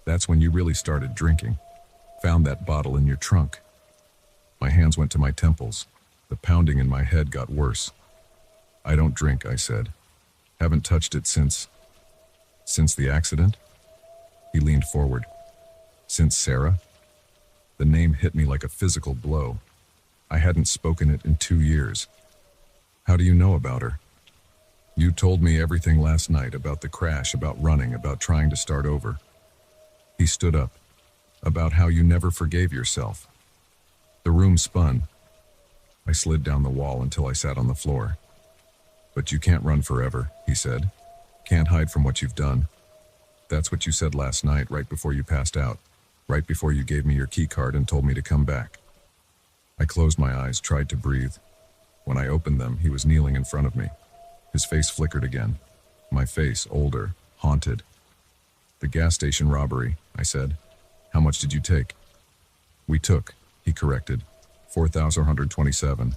That's when you really started drinking. Found that bottle in your trunk. My hands went to my temples. The pounding in my head got worse. I don't drink, I said. Haven't touched it since the accident? He leaned forward. Since Sarah? The name hit me like a physical blow. I hadn't spoken it in 2 years. How do you know about her? You told me everything last night about the crash, about running, about trying to start over. He stood up. About how you never forgave yourself. The room spun. I slid down the wall until I sat on the floor. But you can't run forever, he said. Can't hide from what you've done. That's what you said last night, right before you passed out. Right before you gave me your key card and told me to come back. I closed my eyes, tried to breathe. When I opened them, he was kneeling in front of me. His face flickered again. My face, older, haunted. The gas station robbery, I said. How much did you take? We took, he corrected, 4,127.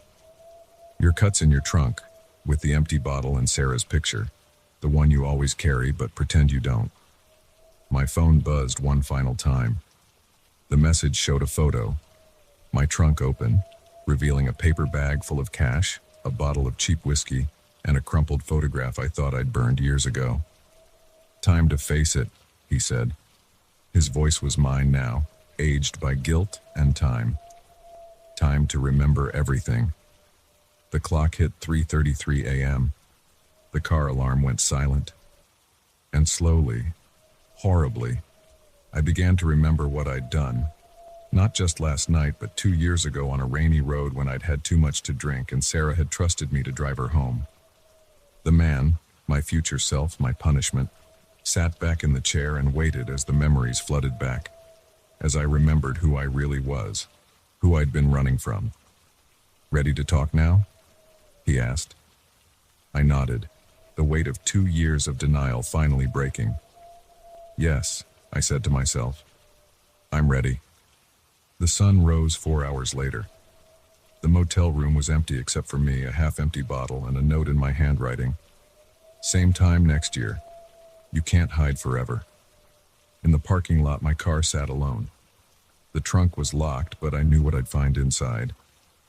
Your cut's in your trunk, with the empty bottle and Sarah's picture, the one you always carry but pretend you don't. My phone buzzed one final time. The message showed a photo. My trunk open, revealing a paper bag full of cash, a bottle of cheap whiskey, and a crumpled photograph I thought I'd burned years ago. Time to face it, he said. His voice was mine now, aged by guilt and time. Time to remember everything. The clock hit 3:33 a.m. The car alarm went silent. And slowly, horribly, I began to remember what I'd done. Not just last night, but 2 years ago on a rainy road when I'd had too much to drink and Sarah had trusted me to drive her home. The man, my future self, my punishment, sat back in the chair and waited as the memories flooded back, as I remembered who I really was, who I'd been running from. Ready to talk now? He asked. I nodded, the weight of 2 years of denial finally breaking. Yes, I said to myself. I'm ready. The sun rose 4 hours later. The motel room was empty except for me, a half-empty bottle, and a note in my handwriting. Same time next year. You can't hide forever. In the parking lot, my car sat alone. The trunk was locked, but I knew what I'd find inside.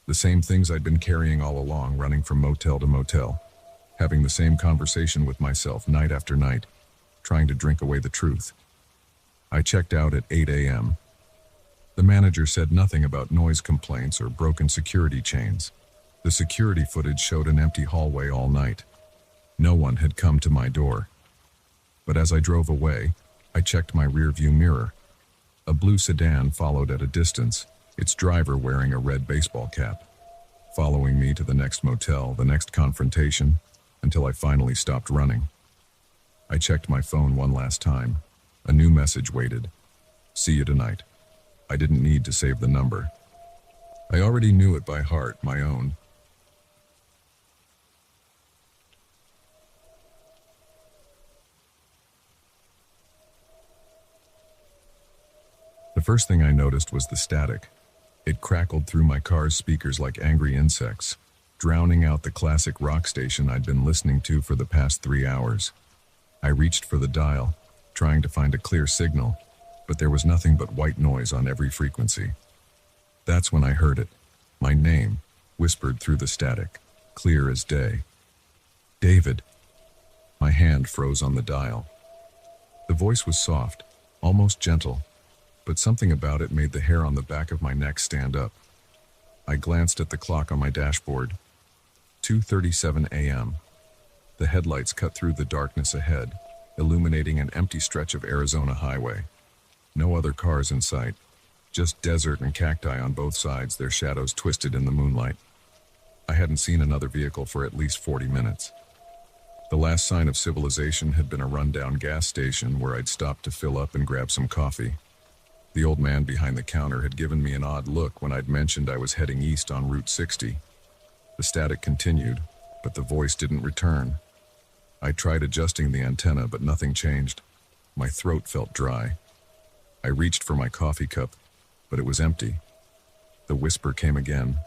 The same things I'd been carrying all along, running from motel to motel, having the same conversation with myself night after night, trying to drink away the truth. I checked out at 8 a.m. The manager said nothing about noise complaints or broken security chains. The security footage showed an empty hallway all night. No one had come to my door. But as I drove away, I checked my rearview mirror. A blue sedan followed at a distance, its driver wearing a red baseball cap, following me to the next motel, the next confrontation, until I finally stopped running. I checked my phone one last time. A new message waited. See you tonight. I didn't need to save the number. I already knew it by heart, my own. The first thing I noticed was the static. It crackled through my car's speakers like angry insects, drowning out the classic rock station I'd been listening to for the past 3 hours. I reached for the dial, trying to find a clear signal, but there was nothing but white noise on every frequency. That's when I heard it, my name, whispered through the static, clear as day. David. My hand froze on the dial. The voice was soft, almost gentle, but something about it made the hair on the back of my neck stand up. I glanced at the clock on my dashboard. 2:37 a.m. The headlights cut through the darkness ahead, illuminating an empty stretch of Arizona highway. No other cars in sight, just desert and cacti on both sides, their shadows twisted in the moonlight. I hadn't seen another vehicle for at least 40 minutes. The last sign of civilization had been a rundown gas station where I'd stopped to fill up and grab some coffee. The old man behind the counter had given me an odd look when I'd mentioned I was heading east on Route 60. The static continued, but the voice didn't return. I tried adjusting the antenna, but nothing changed. My throat felt dry. I reached for my coffee cup, but it was empty. The whisper came again,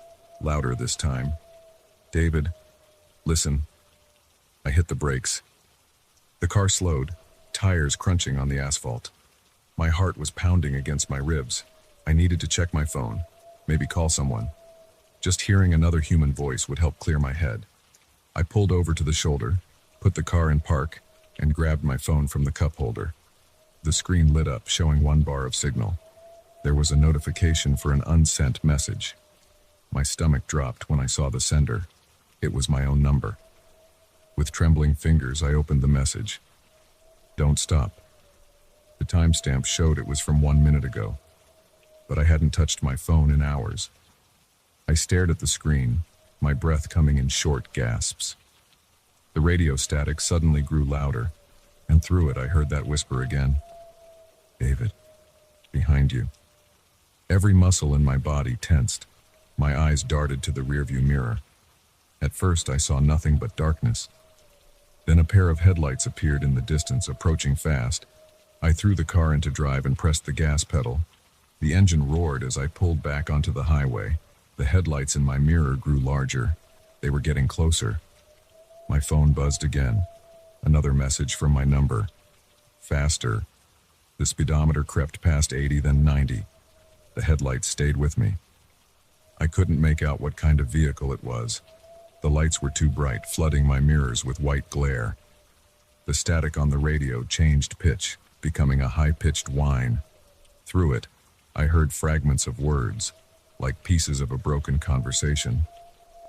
louder this time. David, listen. I hit the brakes. The car slowed, tires crunching on the asphalt. My heart was pounding against my ribs. I needed to check my phone, maybe call someone. Just hearing another human voice would help clear my head. I pulled over to the shoulder, put the car in park, and grabbed my phone from the cup holder. The screen lit up, showing one bar of signal. There was a notification for an unsent message. My stomach dropped when I saw the sender. It was my own number. With trembling fingers, I opened the message. Don't stop. The timestamp showed it was from 1 minute ago, but I hadn't touched my phone in hours. I stared at the screen, my breath coming in short gasps. The radio static suddenly grew louder, and through it I heard that whisper again. David, behind you. Every muscle in my body tensed. My eyes darted to the rearview mirror. At first I saw nothing but darkness. Then a pair of headlights appeared in the distance, approaching fast. I threw the car into drive and pressed the gas pedal. The engine roared as I pulled back onto the highway. The headlights in my mirror grew larger. They were getting closer. My phone buzzed again. Another message from my number. Faster. The speedometer crept past 80, then 90. The headlights stayed with me. I couldn't make out what kind of vehicle it was. The lights were too bright, flooding my mirrors with white glare. The static on the radio changed pitch, becoming a high-pitched whine. Through it, I heard fragments of words, like pieces of a broken conversation.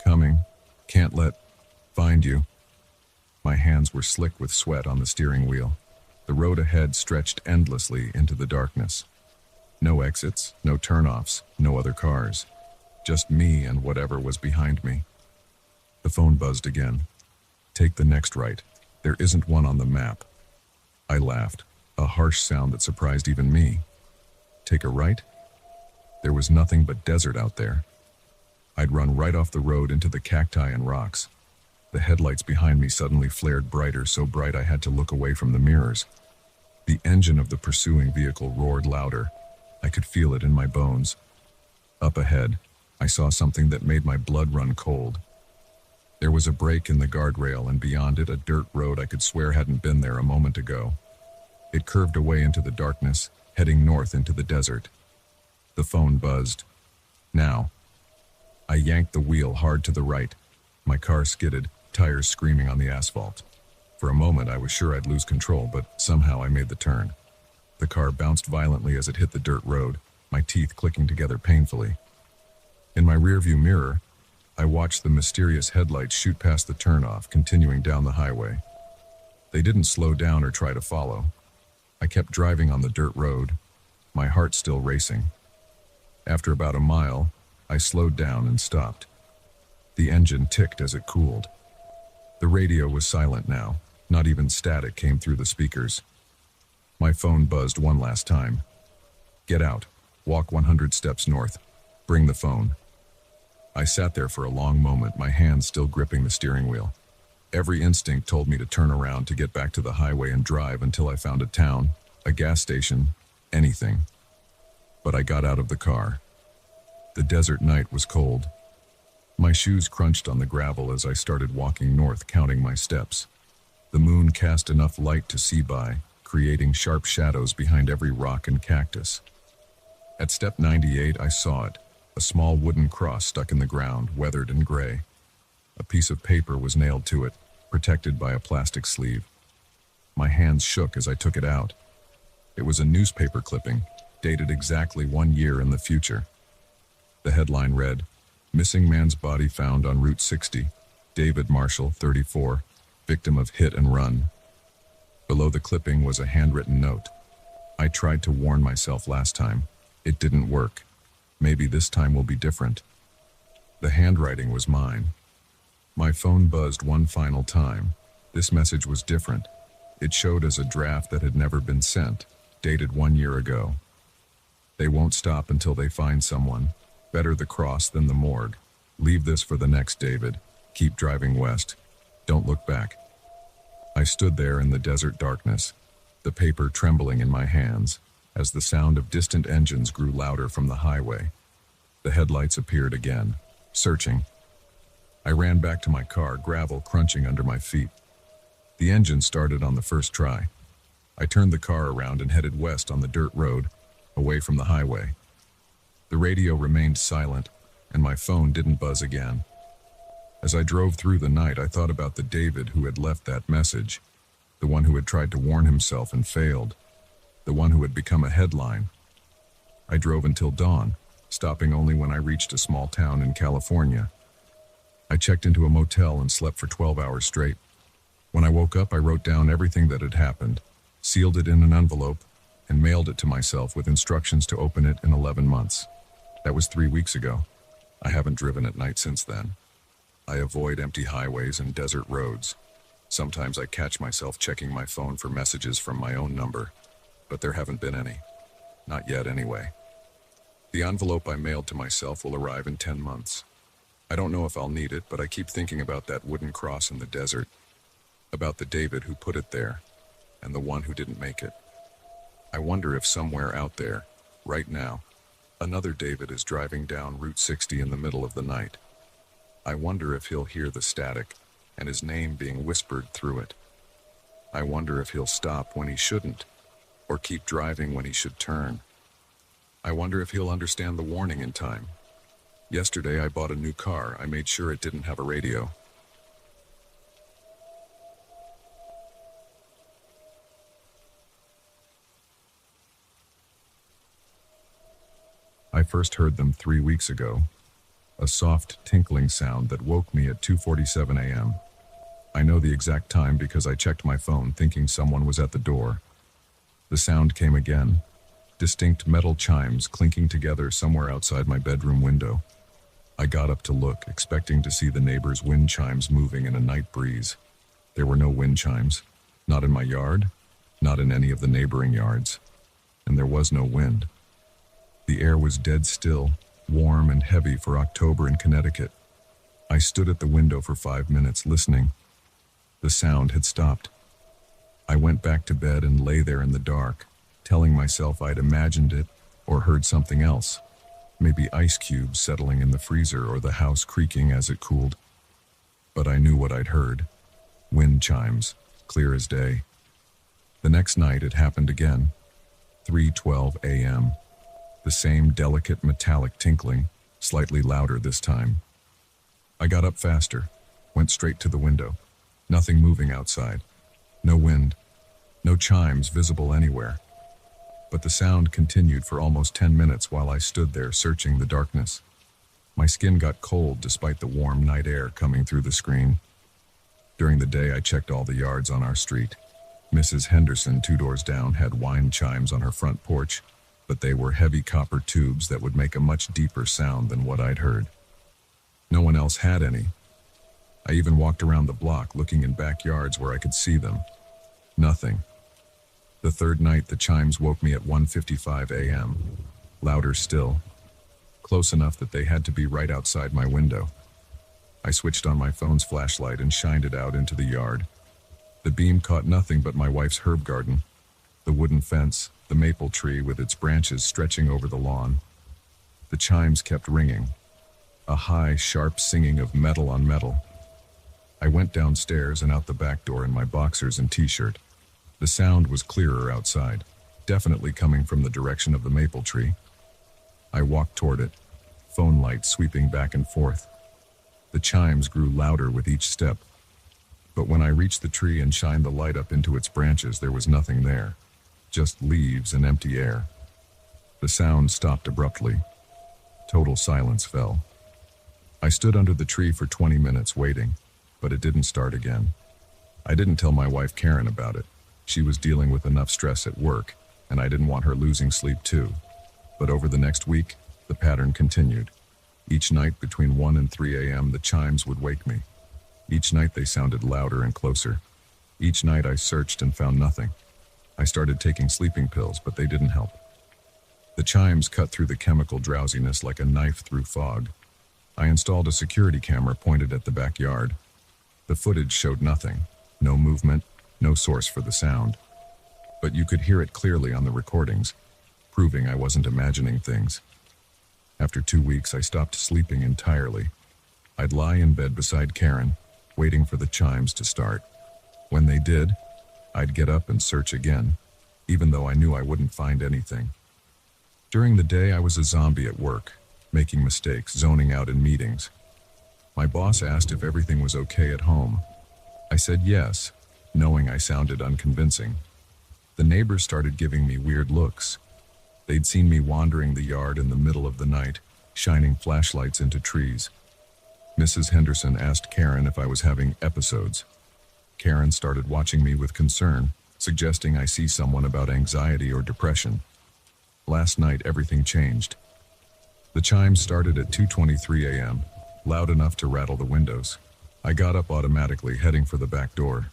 Coming, can't let, find you. My hands were slick with sweat on the steering wheel. The road ahead stretched endlessly into the darkness. No exits, no turnoffs, no other cars. Just me and whatever was behind me. The phone buzzed again. Take the next right. There isn't one on the map. I laughed, a harsh sound that surprised even me. Take a right? There was nothing but desert out there. I'd run right off the road into the cacti and rocks. The headlights behind me suddenly flared brighter, so bright I had to look away from the mirrors. The engine of the pursuing vehicle roared louder. I could feel it in my bones. Up ahead, I saw something that made my blood run cold. There was a break in the guardrail, and beyond it a dirt road I could swear hadn't been there a moment ago. It curved away into the darkness, heading north into the desert. The phone buzzed. Now. I yanked the wheel hard to the right. My car skidded, tires screaming on the asphalt. For a moment I was sure I'd lose control, but somehow I made the turn. The car bounced violently as it hit the dirt road, my teeth clicking together painfully. In my rearview mirror, I watched the mysterious headlights shoot past the turnoff, continuing down the highway. They didn't slow down or try to follow. I kept driving on the dirt road, my heart still racing. After about a mile, I slowed down and stopped. The engine ticked as it cooled. The radio was silent now. Not even static came through the speakers. My phone buzzed one last time. Get out. Walk 100 steps north. Bring the phone. I sat there for a long moment, my hands still gripping the steering wheel. Every instinct told me to turn around, to get back to the highway and drive until I found a town, a gas station, anything. But I got out of the car. The desert night was cold. My shoes crunched on the gravel as I started walking north, counting my steps. The moon cast enough light to see by, creating sharp shadows behind every rock and cactus. At step 98, I saw it, a small wooden cross stuck in the ground, weathered and gray. A piece of paper was nailed to it, protected by a plastic sleeve. My hands shook as I took it out. It was a newspaper clipping, dated exactly 1 year in the future. The headline read, "Missing man's body found on Route 60. David Marshall, 34, victim of hit and run." Below the clipping was a handwritten note. I tried to warn myself last time. It didn't work. Maybe this time will be different. The handwriting was mine. My phone buzzed one final time. This message was different. It showed as a draft that had never been sent, dated 1 year ago. They won't stop until they find someone. Better the cross than the morgue. Leave this for the next David. Keep driving west. Don't look back. I stood there in the desert darkness, the paper trembling in my hands, as the sound of distant engines grew louder from the highway. The headlights appeared again, searching. I ran back to my car, gravel crunching under my feet. The engine started on the first try. I turned the car around and headed west on the dirt road, away from the highway. The radio remained silent, and my phone didn't buzz again. As I drove through the night, I thought about the David who had left that message, the one who had tried to warn himself and failed, the one who had become a headline. I drove until dawn, stopping only when I reached a small town in California. I checked into a motel and slept for 12 hours straight. When I woke up, I wrote down everything that had happened, sealed it in an envelope, and mailed it to myself with instructions to open it in 11 months. That was 3 weeks ago. I haven't driven at night since then. I avoid empty highways and desert roads. Sometimes I catch myself checking my phone for messages from my own number, but there haven't been any. Not yet, anyway. The envelope I mailed to myself will arrive in 10 months. I don't know if I'll need it, but I keep thinking about that wooden cross in the desert, about the David who put it there, and the one who didn't make it. I wonder if somewhere out there, right now, another David is driving down Route 60 in the middle of the night. I wonder if he'll hear the static and his name being whispered through it. I wonder if he'll stop when he shouldn't, or keep driving when he should turn. I wonder if he'll understand the warning in time. Yesterday I bought a new car. I made sure it didn't have a radio. I first heard them 3 weeks ago, a soft tinkling sound that woke me at 2:47 a.m. I know the exact time because I checked my phone thinking someone was at the door. The sound came again, distinct metal chimes clinking together somewhere outside my bedroom window. I got up to look, expecting to see the neighbor's wind chimes moving in a night breeze. There were no wind chimes, not in my yard, not in any of the neighboring yards, and there was no wind. The air was dead still, warm and heavy for October in Connecticut. I stood at the window for 5 minutes listening. The sound had stopped. I went back to bed and lay there in the dark, telling myself I'd imagined it or heard something else. Maybe ice cubes settling in the freezer or the house creaking as it cooled. But I knew what I'd heard. Wind chimes, clear as day. The next night it happened again. 3:12 a.m. The same delicate metallic tinkling, slightly louder this time. I got up faster, went straight to the window. Nothing moving outside. No wind. No chimes visible anywhere. But the sound continued for almost 10 minutes while I stood there searching the darkness. My skin got cold despite the warm night air coming through the screen. During the day, I checked all the yards on our street. Mrs. Henderson, 2 doors down, had wind chimes on her front porch, but they were heavy copper tubes that would make a much deeper sound than what I'd heard. No one else had any. I even walked around the block looking in backyards where I could see them. Nothing. The third night, the chimes woke me at 1:55 a.m., louder still, close enough that they had to be right outside my window. I switched on my phone's flashlight and shined it out into the yard. The beam caught nothing but my wife's herb garden, the wooden fence, the maple tree with its branches stretching over the lawn. The chimes kept ringing, a high, sharp singing of metal on metal. I went downstairs and out the back door in my boxers and t-shirt. The sound was clearer outside, definitely coming from the direction of the maple tree. I walked toward it, phone light sweeping back and forth. The chimes grew louder with each step, but when I reached the tree and shined the light up into its branches, there was nothing there, just leaves and empty air. The sound stopped abruptly. Total silence fell. I stood under the tree for 20 minutes waiting, but it didn't start again. I didn't tell my wife Karen about it. She was dealing with enough stress at work, and I didn't want her losing sleep too. But over the next week, the pattern continued. Each night between 1 and 3 a.m., the chimes would wake me. Each night they sounded louder and closer. Each night I searched and found nothing. I started taking sleeping pills, but they didn't help. The chimes cut through the chemical drowsiness like a knife through fog. I installed a security camera pointed at the backyard. The footage showed nothing, no movement, no source for the sound. But you could hear it clearly on the recordings, proving I wasn't imagining things. After 2 weeks, I stopped sleeping entirely. I'd lie in bed beside Karen, waiting for the chimes to start. When they did, I'd get up and search again, even though I knew I wouldn't find anything. During the day, I was a zombie at work, making mistakes, zoning out in meetings. My boss asked if everything was okay at home. I said yes, knowing I sounded unconvincing. The neighbors started giving me weird looks. They'd seen me wandering the yard in the middle of the night, shining flashlights into trees. Mrs. Henderson asked Karen if I was having episodes. Karen started watching me with concern, suggesting I see someone about anxiety or depression. Last night, everything changed. The chimes started at 2:23 a.m., loud enough to rattle the windows. I got up automatically, heading for the back door.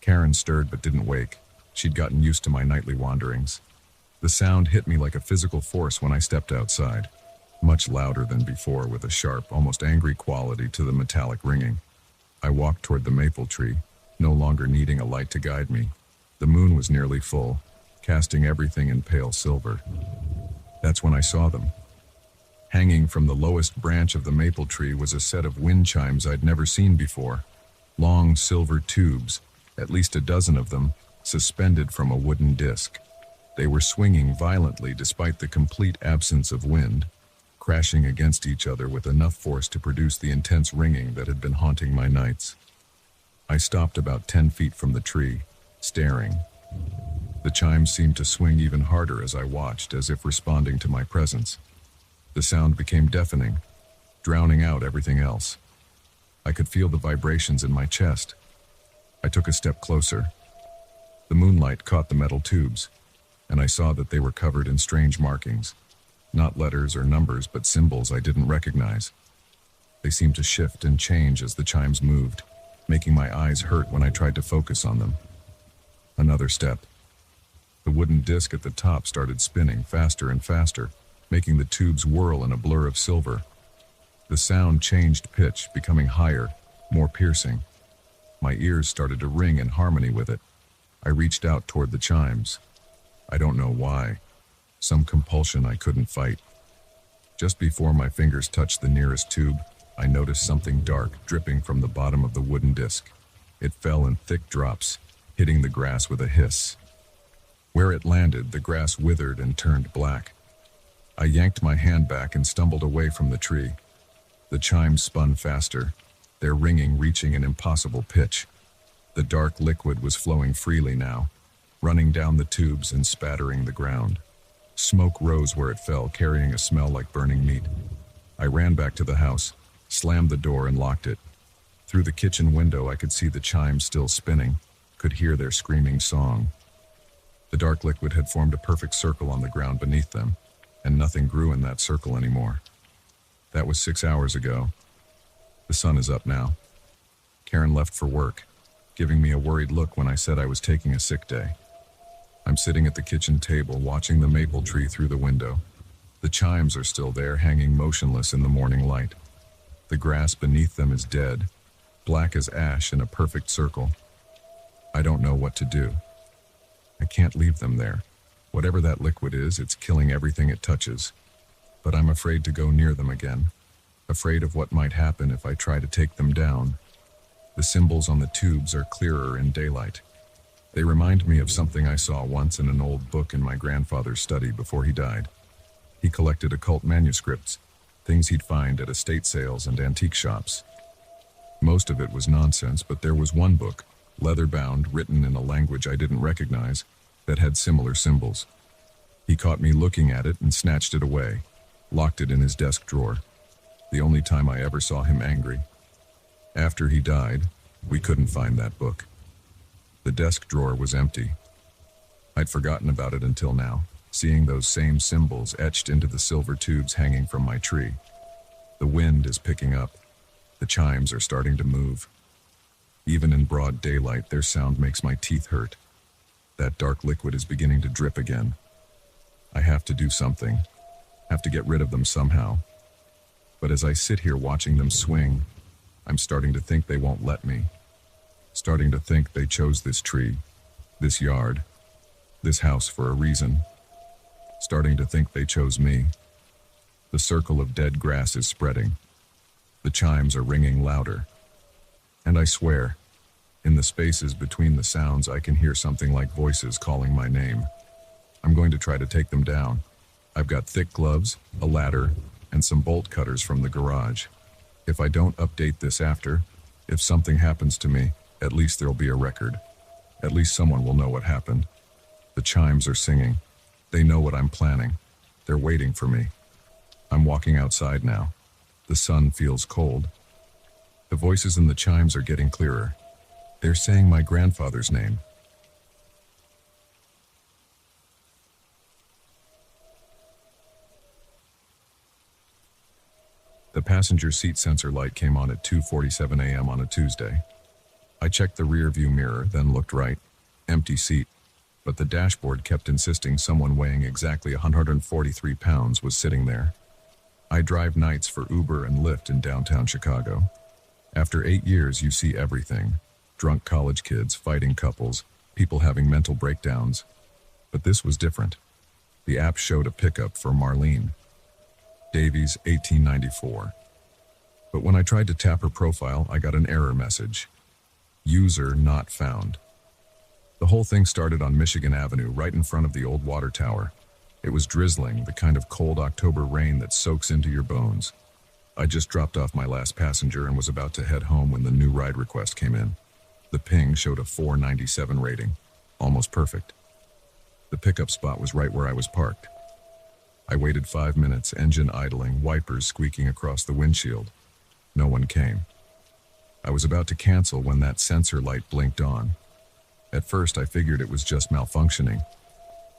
Karen stirred but didn't wake. She'd gotten used to my nightly wanderings. The sound hit me like a physical force when I stepped outside, much louder than before, with a sharp, almost angry quality to the metallic ringing. I walked toward the maple tree, no longer needing a light to guide me. The moon was nearly full, casting everything in pale silver. That's when I saw them. Hanging from the lowest branch of the maple tree was a set of wind chimes I'd never seen before. Long silver tubes, at least a dozen of them, suspended from a wooden disc. They were swinging violently despite the complete absence of wind, crashing against each other with enough force to produce the intense ringing that had been haunting my nights. I stopped about 10 feet from the tree, staring. The chimes seemed to swing even harder as I watched, as if responding to my presence. The sound became deafening, drowning out everything else. I could feel the vibrations in my chest. I took a step closer. The moonlight caught the metal tubes, and I saw that they were covered in strange markings. Not letters or numbers, but symbols I didn't recognize. They seemed to shift and change as the chimes moved, making my eyes hurt when I tried to focus on them. Another step. The wooden disc at the top started spinning faster and faster, making the tubes whirl in a blur of silver. The sound changed pitch, becoming higher, more piercing. My ears started to ring in harmony with it. I reached out toward the chimes. I don't know why. Some compulsion I couldn't fight. Just before my fingers touched the nearest tube, I noticed something dark dripping from the bottom of the wooden disc. It fell in thick drops, hitting the grass with a hiss. Where it landed, the grass withered and turned black. I yanked my hand back and stumbled away from the tree. The chimes spun faster, their ringing reaching an impossible pitch. The dark liquid was flowing freely now, running down the tubes and spattering the ground. Smoke rose where it fell, carrying a smell like burning meat. I ran back to the house, slammed the door and locked it. Through the kitchen window I could see the chimes still spinning, could hear their screaming song. The dark liquid had formed a perfect circle on the ground beneath them, and nothing grew in that circle anymore. That was 6 hours ago. The sun is up now. Karen left for work, giving me a worried look when I said I was taking a sick day. I'm sitting at the kitchen table watching the maple tree through the window. The chimes are still there, hanging motionless in the morning light. The grass beneath them is dead, black as ash in a perfect circle. I don't know what to do. I can't leave them there. Whatever that liquid is, it's killing everything it touches. But I'm afraid to go near them again, afraid of what might happen if I try to take them down. The symbols on the tubes are clearer in daylight. They remind me of something I saw once in an old book in my grandfather's study before he died. He collected occult manuscripts, things he'd find at estate sales and antique shops. Most of it was nonsense, but there was one book, leather-bound, written in a language I didn't recognize, that had similar symbols. He caught me looking at it and snatched it away, locked it in his desk drawer. The only time I ever saw him angry. After he died, we couldn't find that book. The desk drawer was empty. I'd forgotten about it until now, seeing those same symbols etched into the silver tubes hanging from my tree. The wind is picking up. The chimes are starting to move. Even in broad daylight, their sound makes my teeth hurt. That dark liquid is beginning to drip again. I have to do something. Have to get rid of them somehow. But as I sit here watching them swing, I'm starting to think they won't let me. Starting to think they chose this tree, this yard, this house for a reason. Starting to think they chose me. The circle of dead grass is spreading. The chimes are ringing louder. And I swear, in the spaces between the sounds, I can hear something like voices calling my name. I'm going to try to take them down. I've got thick gloves, a ladder, and some bolt cutters from the garage. If I don't update this after, if something happens to me, at least there'll be a record. At least someone will know what happened. The chimes are singing. They know what I'm planning. They're waiting for me. I'm walking outside now. The sun feels cold. The voices in the chimes are getting clearer. They're saying my grandfather's name. The passenger seat sensor light came on at 2:47 a.m. on a Tuesday. I checked the rear view mirror, then looked right. Empty seat. But the dashboard kept insisting someone weighing exactly 143 pounds was sitting there. I drive nights for Uber and Lyft in downtown Chicago. After 8 years, you see everything. Drunk college kids, fighting couples, people having mental breakdowns. But this was different. The app showed a pickup for Marlene Davies, 1894. But when I tried to tap her profile, I got an error message. User not found. The whole thing started on Michigan Avenue, right in front of the old water tower. It was drizzling, the kind of cold October rain that soaks into your bones. I just dropped off my last passenger and was about to head home when the new ride request came in. The ping showed a 497 rating. Almost perfect. The pickup spot was right where I was parked. I waited 5 minutes, engine idling, wipers squeaking across the windshield. No one came. I was about to cancel when that sensor light blinked on. At first, I figured it was just malfunctioning.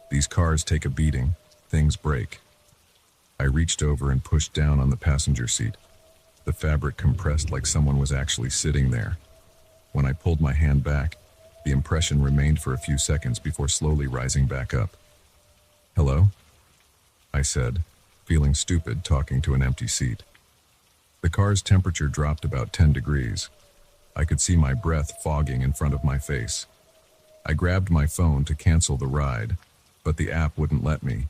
These cars take a beating, things break. I reached over and pushed down on the passenger seat. The fabric compressed like someone was actually sitting there. When I pulled my hand back, the impression remained for a few seconds before slowly rising back up. "Hello?" I said, feeling stupid talking to an empty seat. The car's temperature dropped about 10 degrees. I could see my breath fogging in front of my face. I grabbed my phone to cancel the ride, but the app wouldn't let me.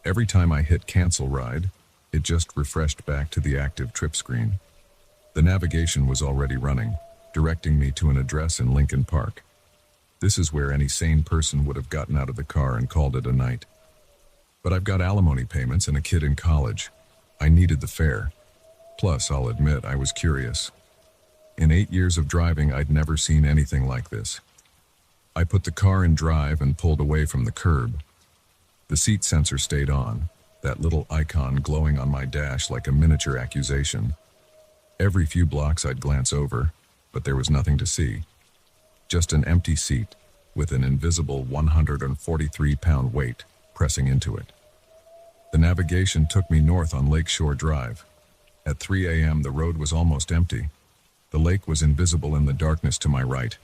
Every time I hit cancel ride, it just refreshed back to the active trip screen. The navigation was already running, directing me to an address in Lincoln Park. This is where any sane person would have gotten out of the car and called it a night. But I've got alimony payments and a kid in college. I needed the fare. Plus, I'll admit, I was curious. In 8 years of driving, I'd never seen anything like this. I put the car in drive and pulled away from the curb. The seat sensor stayed on, that little icon glowing on my dash like a miniature accusation. Every few blocks I'd glance over, but there was nothing to see. Just an empty seat with an invisible 143-pound weight pressing into it. The navigation took me north on Lakeshore Drive. At 3 a.m., the road was almost empty. The lake was invisible in the darkness to my right,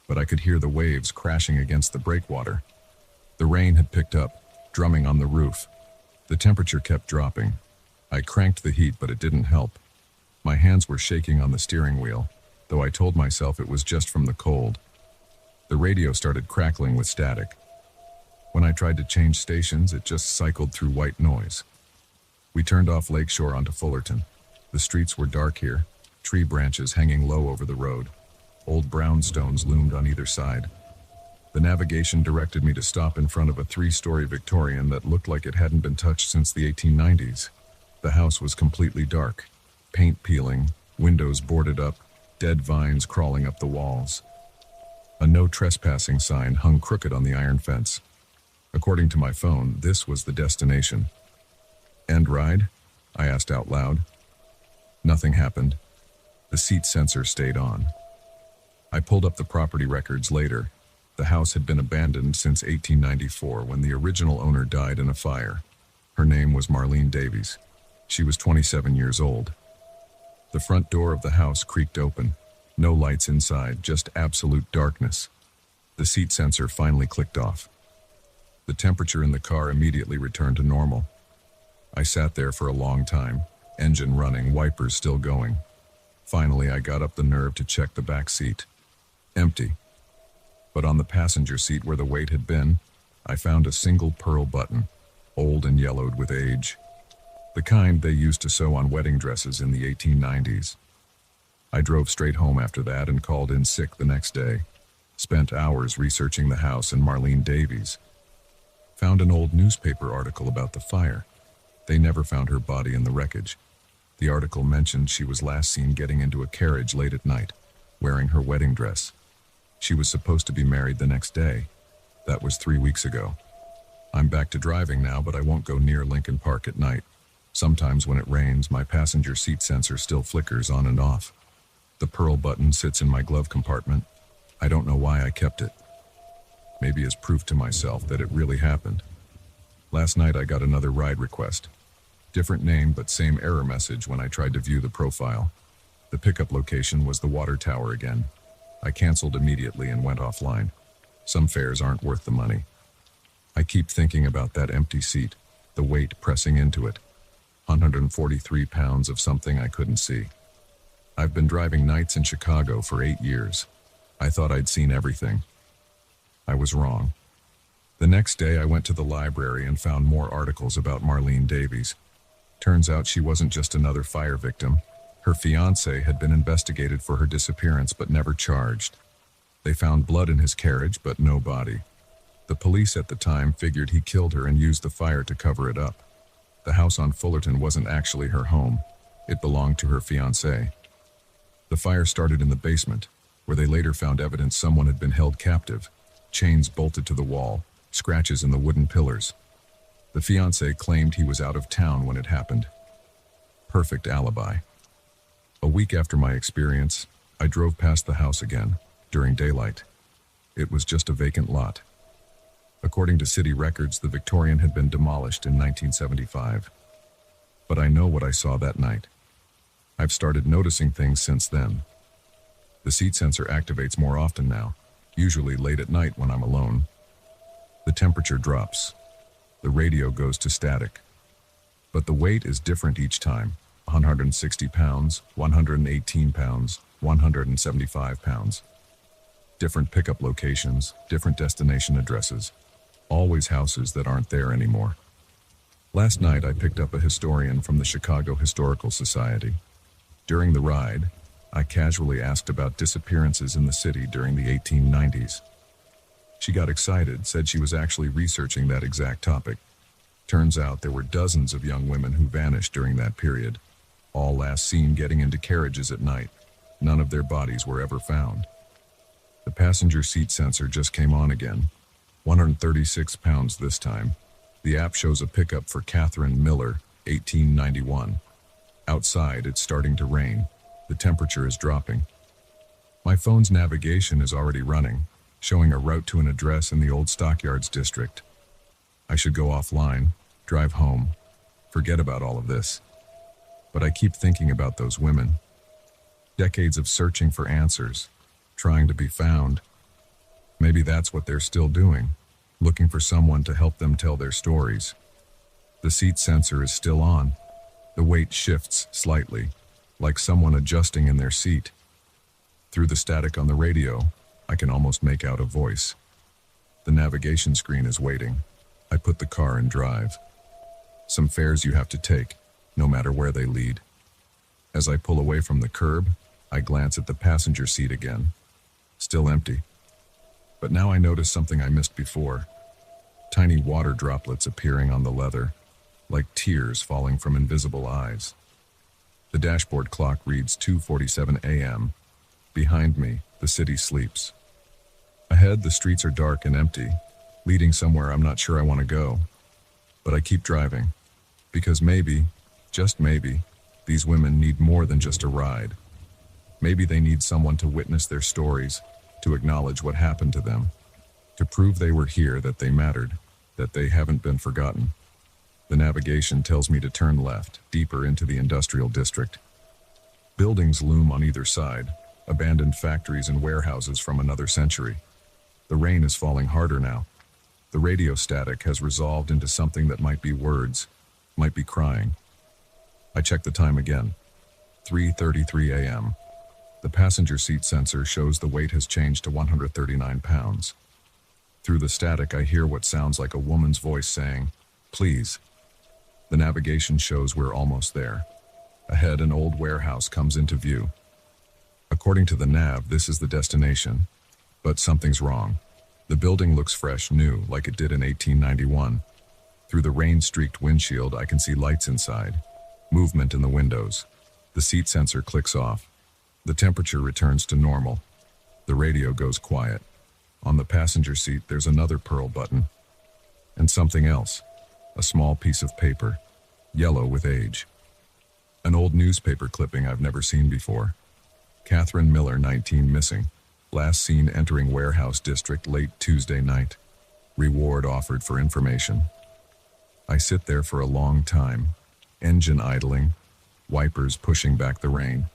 but I could hear the waves crashing against the breakwater. The rain had picked up, drumming on the roof. The temperature kept dropping. I cranked the heat, but it didn't help. My hands were shaking on the steering wheel, though I told myself it was just from the cold. The radio started crackling with static. When I tried to change stations, it just cycled through white noise. We turned off Lakeshore onto Fullerton. The streets were dark here, tree branches hanging low over the road. Old brownstones loomed on either side. The navigation directed me to stop in front of a 3-story Victorian that looked like it hadn't been touched since the 1890s. The house was completely dark, paint peeling, windows boarded up, dead vines crawling up the walls. A no trespassing sign hung crooked on the iron fence. According to my phone, this was the destination. "End ride?" I asked out loud. Nothing happened. The seat sensor stayed on. I pulled up the property records later. The house had been abandoned since 1894 when the original owner died in a fire. Her name was Marlene Davies. She was 27 years old. The front door of the house creaked open. No lights inside, just absolute darkness. The seat sensor finally clicked off. The temperature in the car immediately returned to normal. I sat there for a long time, engine running, wipers still going. Finally, I got up the nerve to check the back seat. Empty. But on the passenger seat where the weight had been, I found a single pearl button, old and yellowed with age. The kind they used to sew on wedding dresses in the 1890s. I drove straight home after that and called in sick the next day. Spent hours researching the house and Marlene Davies. Found an old newspaper article about the fire. They never found her body in the wreckage. The article mentioned she was last seen getting into a carriage late at night, wearing her wedding dress. She was supposed to be married the next day. That was 3 weeks ago. I'm back to driving now, but I won't go near Lincoln Park at night. Sometimes when it rains, my passenger seat sensor still flickers on and off. The pearl button sits in my glove compartment. I don't know why I kept it. Maybe as proof to myself that it really happened. Last night I got another ride request. Different name, but same error message when I tried to view the profile. The pickup location was the water tower again. I canceled immediately and went offline. Some fares aren't worth the money. I keep thinking about that empty seat, the weight pressing into it. 143 pounds of something I couldn't see. I've been driving nights in Chicago for 8 years. I thought I'd seen everything. I was wrong. The next day I went to the library and found more articles about Marlene Davies. Turns out she wasn't just another fire victim. Her fiancé had been investigated for her disappearance but never charged. They found blood in his carriage but no body. The police at the time figured he killed her and used the fire to cover it up. The house on Fullerton wasn't actually her home. It belonged to her fiancé. The fire started in the basement, where they later found evidence someone had been held captive, chains bolted to the wall, scratches in the wooden pillars. The fiancé claimed he was out of town when it happened. Perfect alibi. A week after my experience, I drove past the house again, during daylight. It was just a vacant lot. According to city records, the Victorian had been demolished in 1975. But I know what I saw that night. I've started noticing things since then. The seat sensor activates more often now, usually late at night when I'm alone. The temperature drops. The radio goes to static. But the weight is different each time. 160 pounds, 118 pounds, 175 pounds. Different pickup locations, different destination addresses. Always houses that aren't there anymore. Last night I picked up a historian from the Chicago Historical Society. During the ride, I casually asked about disappearances in the city during the 1890s. She got excited, said she was actually researching that exact topic. Turns out there were dozens of young women who vanished during that period, all last seen getting into carriages at night. None of their bodies were ever found. The passenger seat sensor just came on again. 136 pounds this time. The app shows a pickup for Catherine Miller, 1891. Outside, it's starting to rain. The temperature is dropping. My phone's navigation is already running, showing a route to an address in the old Stockyards district. I should go offline, drive home, forget about all of this. But I keep thinking about those women. Decades of searching for answers, trying to be found. Maybe that's what they're still doing, looking for someone to help them tell their stories. The seat sensor is still on. The weight shifts slightly, like someone adjusting in their seat. Through the static on the radio, I can almost make out a voice. The navigation screen is waiting. I put the car in drive. Some fares you have to take, no matter where they lead. As I pull away from the curb, I glance at the passenger seat again. Still empty. But now I notice something I missed before. Tiny water droplets appearing on the leather, like tears falling from invisible eyes. The dashboard clock reads 2:47 a.m. Behind me, the city sleeps. Ahead, the streets are dark and empty, leading somewhere I'm not sure I want to go. But I keep driving, because maybe, just maybe, these women need more than just a ride. Maybe they need someone to witness their stories, to acknowledge what happened to them, to prove they were here, that they mattered, that they haven't been forgotten. The navigation tells me to turn left, deeper into the industrial district. Buildings loom on either side, abandoned factories and warehouses from another century. The rain is falling harder now. The radio static has resolved into something that might be words, might be crying. I check the time again. 3:33 a.m. The passenger seat sensor shows the weight has changed to 139 pounds. Through the static, I hear what sounds like a woman's voice saying, "Please." The navigation shows we're almost there. Ahead, an old warehouse comes into view. According to the nav, this is the destination. But something's wrong. The building looks fresh, new, like it did in 1891. Through the rain-streaked windshield, I can see lights inside. Movement in the windows. The seat sensor clicks off. The temperature returns to normal. The radio goes quiet. On the passenger seat, there's another pearl button. And something else. A small piece of paper, yellow with age. An old newspaper clipping I've never seen before. Catherine Miller, 19, missing. Last seen entering warehouse district late Tuesday night. Reward offered for information. I sit there for a long time, engine idling, wipers pushing back the rain.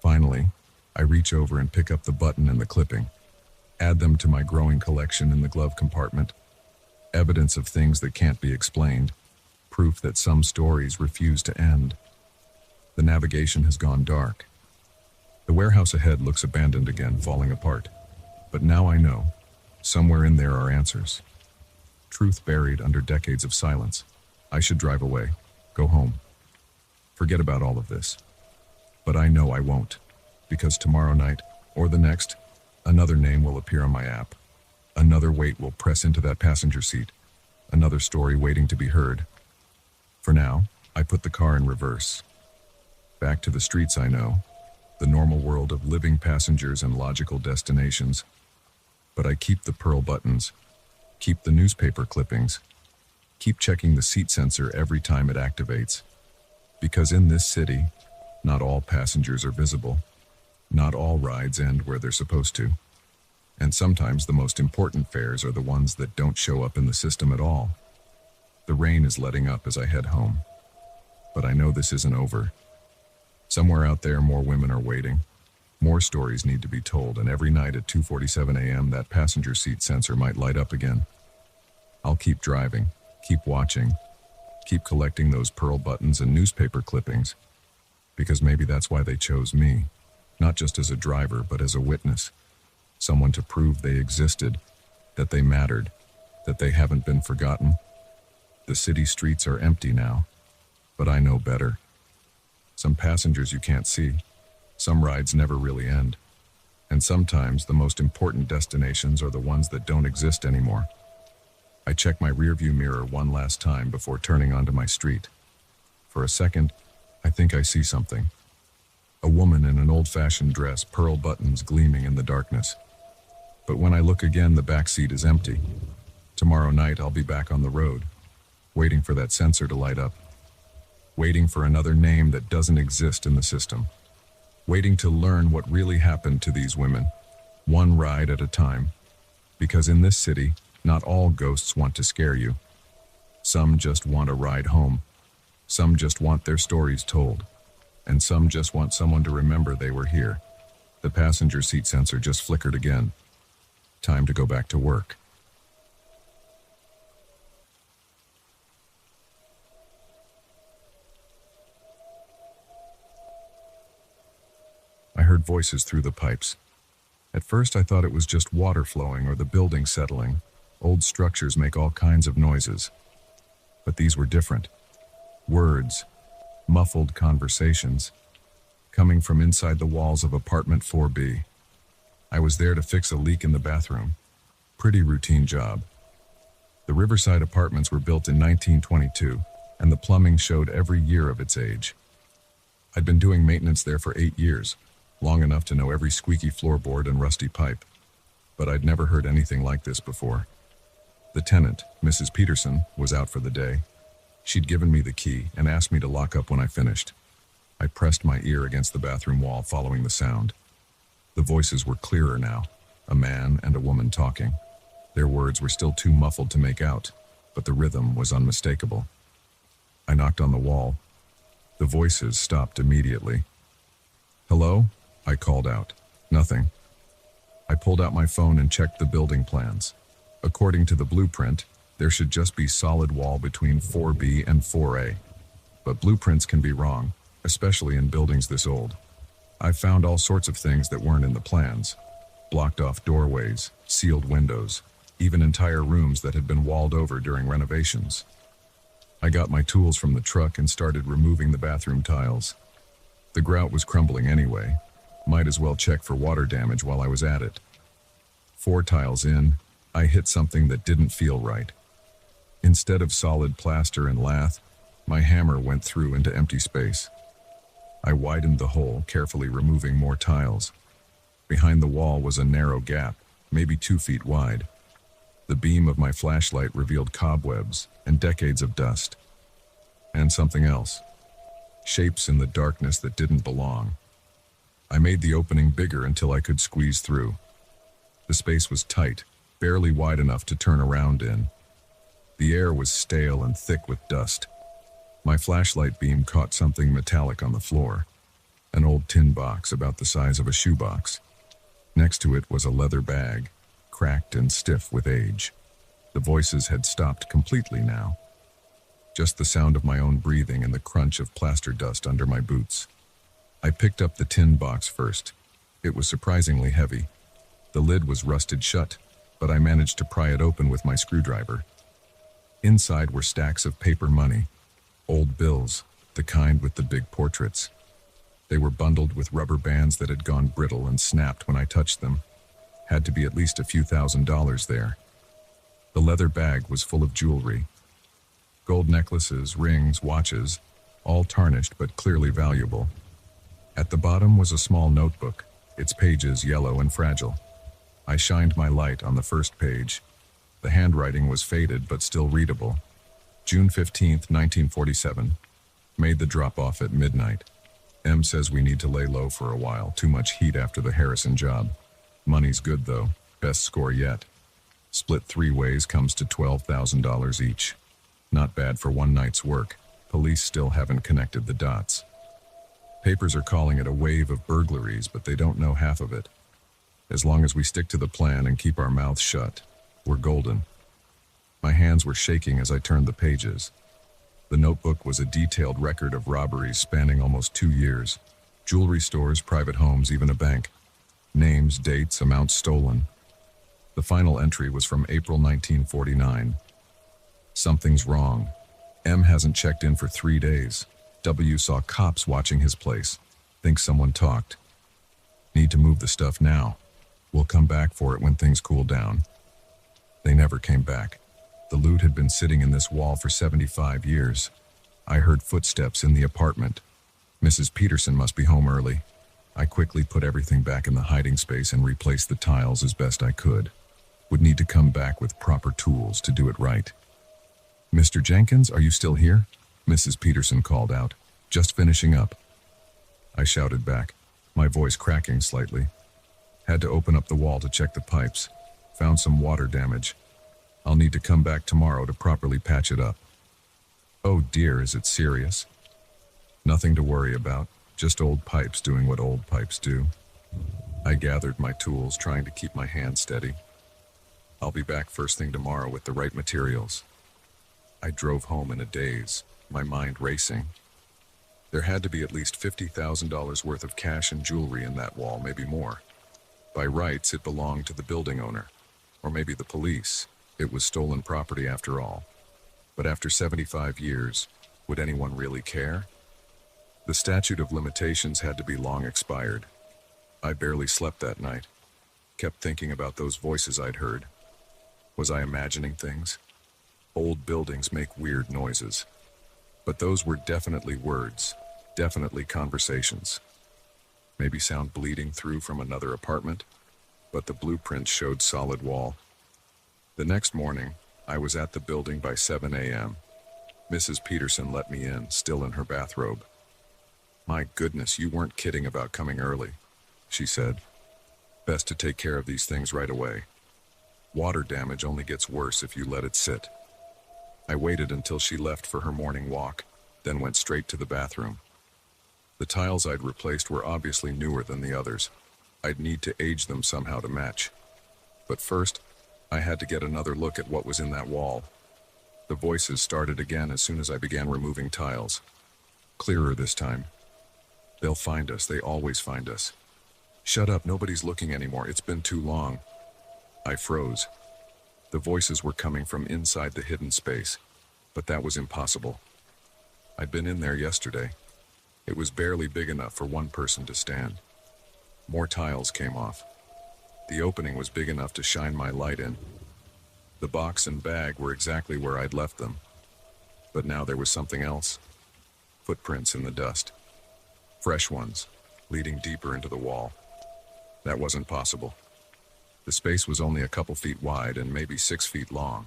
Finally, I reach over and pick up the button and the clipping. Add them to my growing collection in the glove compartment. Evidence of things that can't be explained. Proof that some stories refuse to end. The navigation has gone dark. The warehouse ahead looks abandoned again, falling apart. But now I know. Somewhere in there are answers. truth buried under decades of silence. I should drive away, go home, forget about all of this. But I know I won't, because tomorrow night, or the next, another name will appear on my app. Another weight will press into that passenger seat. Another story waiting to be heard. For now, I put the car in reverse. Back to the streets I know, the normal world of living passengers and logical destinations. But I keep the pearl buttons, keep the newspaper clippings, keep checking the seat sensor every time it activates. Because in this city, not all passengers are visible. Not all rides end where they're supposed to. And sometimes the most important fares are the ones that don't show up in the system at all. The rain is letting up as I head home. But I know this isn't over. Somewhere out there, more women are waiting. More stories need to be told, and every night at 2:47 a.m. that passenger seat sensor might light up again. I'll keep driving, keep watching, keep collecting those pearl buttons and newspaper clippings, because maybe that's why they chose me, not just as a driver, but as a witness. Someone to prove they existed, that they mattered, that they haven't been forgotten. The city streets are empty now, but I know better. Some passengers you can't see, some rides never really end, and sometimes the most important destinations are the ones that don't exist anymore. I check my rearview mirror one last time before turning onto my street. For a second, I think I see something. A woman in an old-fashioned dress, pearl buttons gleaming in the darkness. But when I look again, the back seat is empty. Tomorrow night, I'll be back on the road, waiting for that sensor to light up. Waiting for another name that doesn't exist in the system. Waiting to learn what really happened to these women, one ride at a time. Because in this city, not all ghosts want to scare you. Some just want a ride home. Some just want their stories told. And some just want someone to remember they were here. The passenger seat sensor just flickered again. Time to go back to work. I heard voices through the pipes. At first I thought it was just water flowing or the building settling. Old structures make all kinds of noises. But these were different. Words, muffled conversations, coming from inside the walls of apartment 4B. I was there to fix a leak in the bathroom. Pretty routine job. The Riverside apartments were built in 1922, and the plumbing showed every year of its age. I'd been doing maintenance there for 8 years, long enough to know every squeaky floorboard and rusty pipe. But I'd never heard anything like this before. The tenant, Mrs. Peterson, was out for the day. She'd given me the key and asked me to lock up when I finished. I pressed my ear against the bathroom wall, following the sound. The voices were clearer now, a man and a woman talking. Their words were still too muffled to make out, but the rhythm was unmistakable. I knocked on the wall. The voices stopped immediately. "Hello?" I called out. Nothing. I pulled out my phone and checked the building plans. According to the blueprint, there should just be solid wall between 4B and 4A. But blueprints can be wrong, especially in buildings this old. I found all sorts of things that weren't in the plans. Blocked off doorways, sealed windows, even entire rooms that had been walled over during renovations. I got my tools from the truck and started removing the bathroom tiles. The grout was crumbling anyway. Might as well check for water damage while I was at it. 4 tiles in, I hit something that didn't feel right. Instead of solid plaster and lath, my hammer went through into empty space. I widened the hole, carefully removing more tiles. Behind the wall was a narrow gap, maybe 2 feet wide. The beam of my flashlight revealed cobwebs and decades of dust. And something else. Shapes in the darkness that didn't belong. I made the opening bigger until I could squeeze through. The space was tight, barely wide enough to turn around in. The air was stale and thick with dust. My flashlight beam caught something metallic on the floor. An old tin box about the size of a shoebox. Next to it was a leather bag, cracked and stiff with age. The voices had stopped completely now. Just the sound of my own breathing and the crunch of plaster dust under my boots. I picked up the tin box first. It was surprisingly heavy. The lid was rusted shut, but I managed to pry it open with my screwdriver. Inside were stacks of paper money, old bills, the kind with the big portraits. They were bundled with rubber bands that had gone brittle and snapped when I touched them. Had to be at least a few $1,000s there. The leather bag was full of jewelry. Gold necklaces, rings, watches, all tarnished but clearly valuable. At the bottom was a small notebook, its pages yellow and fragile. I shined my light on the first page. The handwriting was faded but still readable. June 15th, 1947. Made the drop-off at midnight. M says we need to lay low for a while, too much heat after the Harrison job. Money's good though, best score yet. Split 3 ways comes to $12,000 each. Not bad for one night's work. Police still haven't connected the dots. Papers are calling it a wave of burglaries, but they don't know half of it. As long as we stick to the plan and keep our mouths shut, we're golden. My hands were shaking as I turned the pages. The notebook was a detailed record of robberies spanning almost 2 years. Jewelry stores, private homes, even a bank. Names, dates, amounts stolen. The final entry was from April 1949. Something's wrong. M hasn't checked in for 3 days. W saw cops watching his place. Thinks someone talked. Need to move the stuff now. We'll come back for it when things cool down. They never came back. The loot had been sitting in this wall for 75 years. I heard footsteps in the apartment. Mrs. Peterson must be home early. I quickly put everything back in the hiding space and replaced the tiles as best I could. Would need to come back with proper tools to do it right. "Mr. Jenkins, are you still here?" Mrs. Peterson called out. "Just finishing up." I shouted back, my voice cracking slightly. Had to open up the wall to check the pipes. Found some water damage. I'll need to come back tomorrow to properly patch it up. "Oh dear, is it serious?" "Nothing to worry about, just old pipes doing what old pipes do." I gathered my tools, trying to keep my hand steady. "I'll be back first thing tomorrow with the right materials." I drove home in a daze, my mind racing. There had to be at least $50,000 worth of cash and jewelry in that wall, maybe more. By rights, it belonged to the building owner, or maybe the police. It was stolen property after all. But after 75 years, would anyone really care? The statute of limitations had to be long expired. I barely slept that night. Kept thinking about those voices I'd heard. Was I imagining things? Old buildings make weird noises. But those were definitely words, definitely conversations. Maybe sound bleeding through from another apartment, but the blueprint showed solid wall. The next morning, I was at the building by 7 a.m. Mrs. Peterson let me in, still in her bathrobe. "My goodness, you weren't kidding about coming early," she said. "Best to take care of these things right away. Water damage only gets worse if you let it sit." I waited until she left for her morning walk, then went straight to the bathroom. The tiles I'd replaced were obviously newer than the others. I'd need to age them somehow to match. But first, I had to get another look at what was in that wall. The voices started again as soon as I began removing tiles. Clearer this time. "They'll find us, they always find us." "Shut up, nobody's looking anymore, it's been too long." I froze. The voices were coming from inside the hidden space, but that was impossible. I'd been in there yesterday. It was barely big enough for one person to stand. More tiles came off. The opening was big enough to shine my light in. The box and bag were exactly where I'd left them. But now there was something else. Footprints in the dust. Fresh ones, leading deeper into the wall. That wasn't possible. The space was only a couple feet wide and maybe 6 feet long.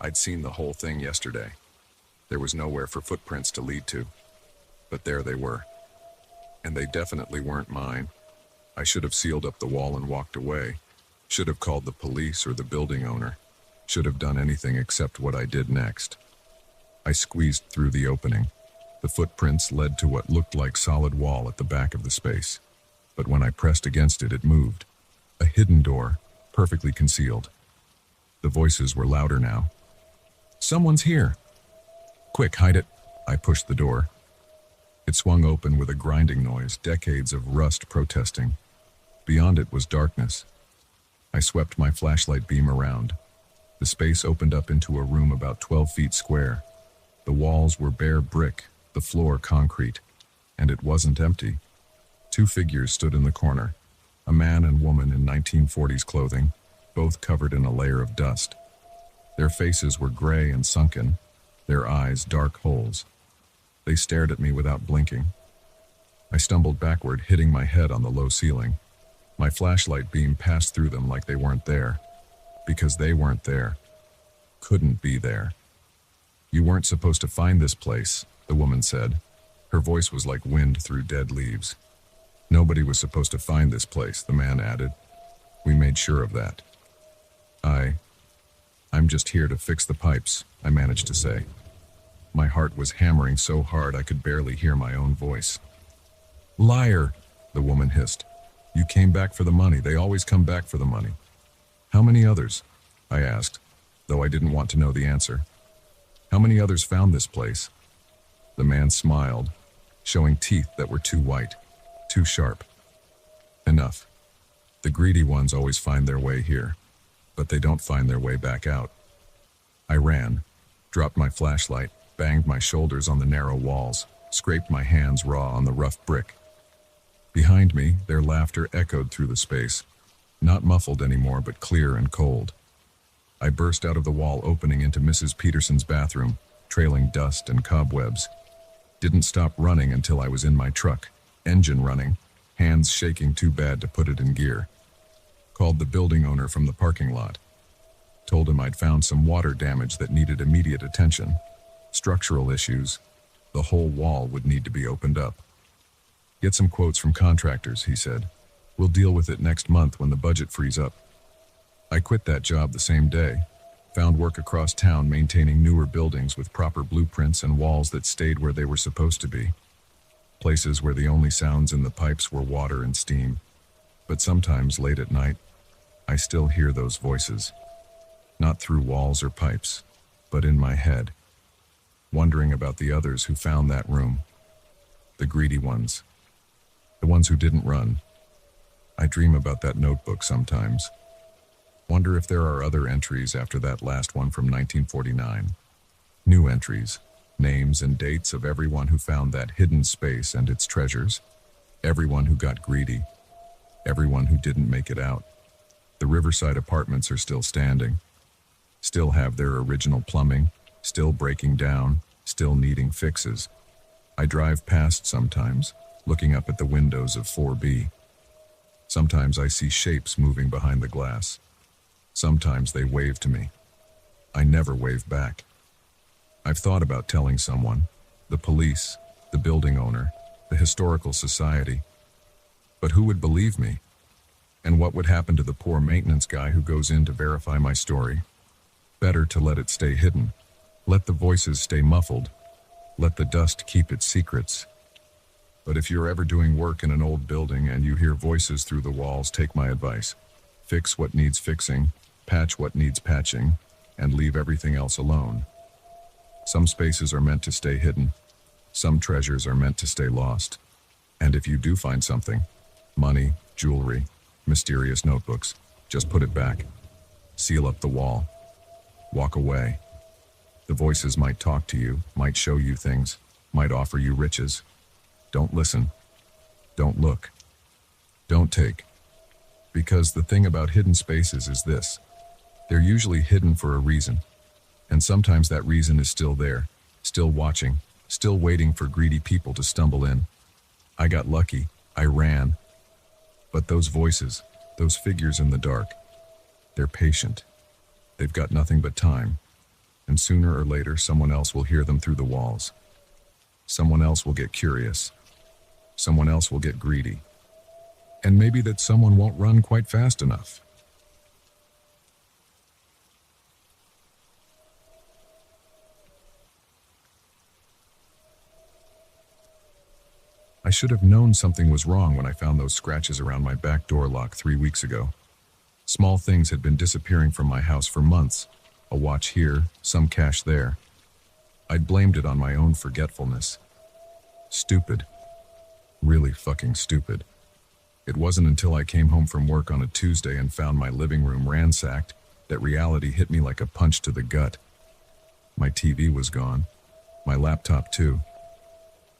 I'd seen the whole thing yesterday. There was nowhere for footprints to lead to. But there they were. And they definitely weren't mine. I should have sealed up the wall and walked away. Should have called the police or the building owner. Should have done anything except what I did next. I squeezed through the opening. The footprints led to what looked like solid wall at the back of the space. But when I pressed against it, it moved. A hidden door, perfectly concealed. The voices were louder now. "Someone's here." "Quick, hide it." I pushed the door. It swung open with a grinding noise, decades of rust protesting. Beyond it was darkness. I swept my flashlight beam around. The space opened up into a room about 12 feet square. The walls were bare brick, the floor concrete, and it wasn't empty. Two figures stood in the corner, a man and woman in 1940s clothing, both covered in a layer of dust. Their faces were gray and sunken, their eyes dark holes. They stared at me without blinking. I stumbled backward, hitting my head on the low ceiling. My flashlight beam passed through them like they weren't there. Because they weren't there. Couldn't be there. "You weren't supposed to find this place," the woman said. Her voice was like wind through dead leaves. "Nobody was supposed to find this place," the man added. "We made sure of that." I'm just here to fix the pipes," I managed to say. My heart was hammering so hard I could barely hear my own voice. "Liar," the woman hissed. "You came back for the money. They always come back for the money." "How many others?" I asked, though I didn't want to know the answer. "How many others found this place?" The man smiled, showing teeth that were too white, too sharp. "Enough. The greedy ones always find their way here, but they don't find their way back out." I ran, dropped my flashlight, banged my shoulders on the narrow walls, scraped my hands raw on the rough brick. Behind me, their laughter echoed through the space, not muffled anymore, but clear and cold. I burst out of the wall opening into Mrs. Peterson's bathroom, trailing dust and cobwebs. Didn't stop running until I was in my truck, engine running, hands shaking too bad to put it in gear. Called the building owner from the parking lot. Told him I'd found some water damage that needed immediate attention. Structural issues. The whole wall would need to be opened up. "Get some quotes from contractors," he said. "We'll deal with it next month when the budget frees up." I quit that job the same day. Found work across town maintaining newer buildings with proper blueprints and walls that stayed where they were supposed to be. Places where the only sounds in the pipes were water and steam. But sometimes late at night, I still hear those voices. Not through walls or pipes, but in my head. Wondering about the others who found that room. The greedy ones. The ones who didn't run. I dream about that notebook sometimes. Wonder if there are other entries after that last one from 1949. New entries. Names and dates of everyone who found that hidden space and its treasures. Everyone who got greedy. Everyone who didn't make it out. The Riverside apartments are still standing. Still have their original plumbing. Still breaking down. Still needing fixes. I drive past sometimes, looking up at the windows of 4B. Sometimes I see shapes moving behind the glass. Sometimes they wave to me. I never wave back. I've thought about telling someone, the police, the building owner, the historical society. But who would believe me? And what would happen to the poor maintenance guy who goes in to verify my story? Better to let it stay hidden. Let the voices stay muffled. Let the dust keep its secrets. But if you're ever doing work in an old building and you hear voices through the walls, take my advice. Fix what needs fixing, patch what needs patching, and leave everything else alone. Some spaces are meant to stay hidden. Some treasures are meant to stay lost. And if you do find something, money, jewelry, mysterious notebooks, just put it back. Seal up the wall. Walk away. The voices might talk to you, might show you things, might offer you riches. Don't listen. Don't look. Don't take. Because the thing about hidden spaces is this. They're usually hidden for a reason. And sometimes that reason is still there, still watching, still waiting for greedy people to stumble in. I got lucky. I ran. But those voices, those figures in the dark, they're patient. They've got nothing but time. And sooner or later, someone else will hear them through the walls. Someone else will get curious. Someone else will get greedy. And maybe that someone won't run quite fast enough. I should have known something was wrong when I found those scratches around my back door lock 3 weeks ago. Small things had been disappearing from my house for months. A watch here, some cash there. I'd blamed it on my own forgetfulness. Stupid. Really fucking stupid. It wasn't until I came home from work on a Tuesday and found my living room ransacked, that reality hit me like a punch to the gut. My TV was gone. My laptop too.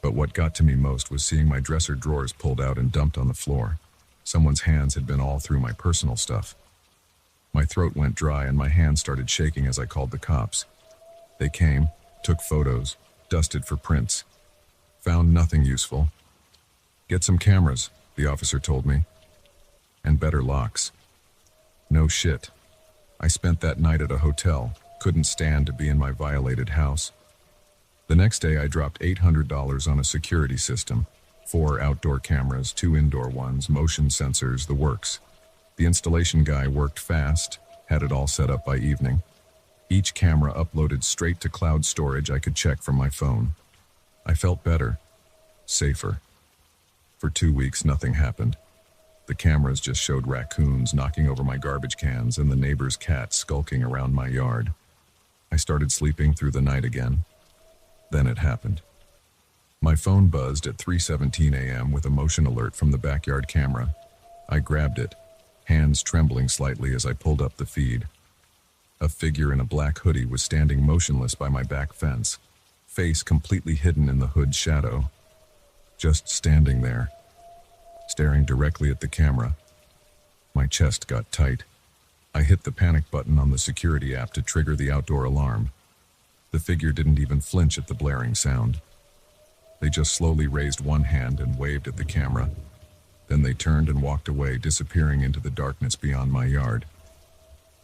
But what got to me most was seeing my dresser drawers pulled out and dumped on the floor. Someone's hands had been all through my personal stuff. My throat went dry and my hands started shaking as I called the cops. They came, took photos, dusted for prints. Found nothing useful. Get some cameras, the officer told me. And better locks. No shit. I spent that night at a hotel, couldn't stand to be in my violated house. The next day I dropped $800 on a security system. 4 outdoor cameras, 2 indoor ones, motion sensors, the works. The installation guy worked fast, had it all set up by evening. Each camera uploaded straight to cloud storage I could check from my phone. I felt better, safer. For 2 weeks nothing happened. The cameras just showed raccoons knocking over my garbage cans and the neighbor's cat skulking around my yard. I started sleeping through the night again. Then it happened. My phone buzzed at 3:17 a.m. with a motion alert from the backyard camera. I grabbed it, hands trembling slightly as I pulled up the feed. A figure in a black hoodie was standing motionless by my back fence, face completely hidden in the hood's shadow. Just standing there, staring directly at the camera. My chest got tight. I hit the panic button on the security app to trigger the outdoor alarm. The figure didn't even flinch at the blaring sound. They just slowly raised one hand and waved at the camera. Then they turned and walked away, disappearing into the darkness beyond my yard.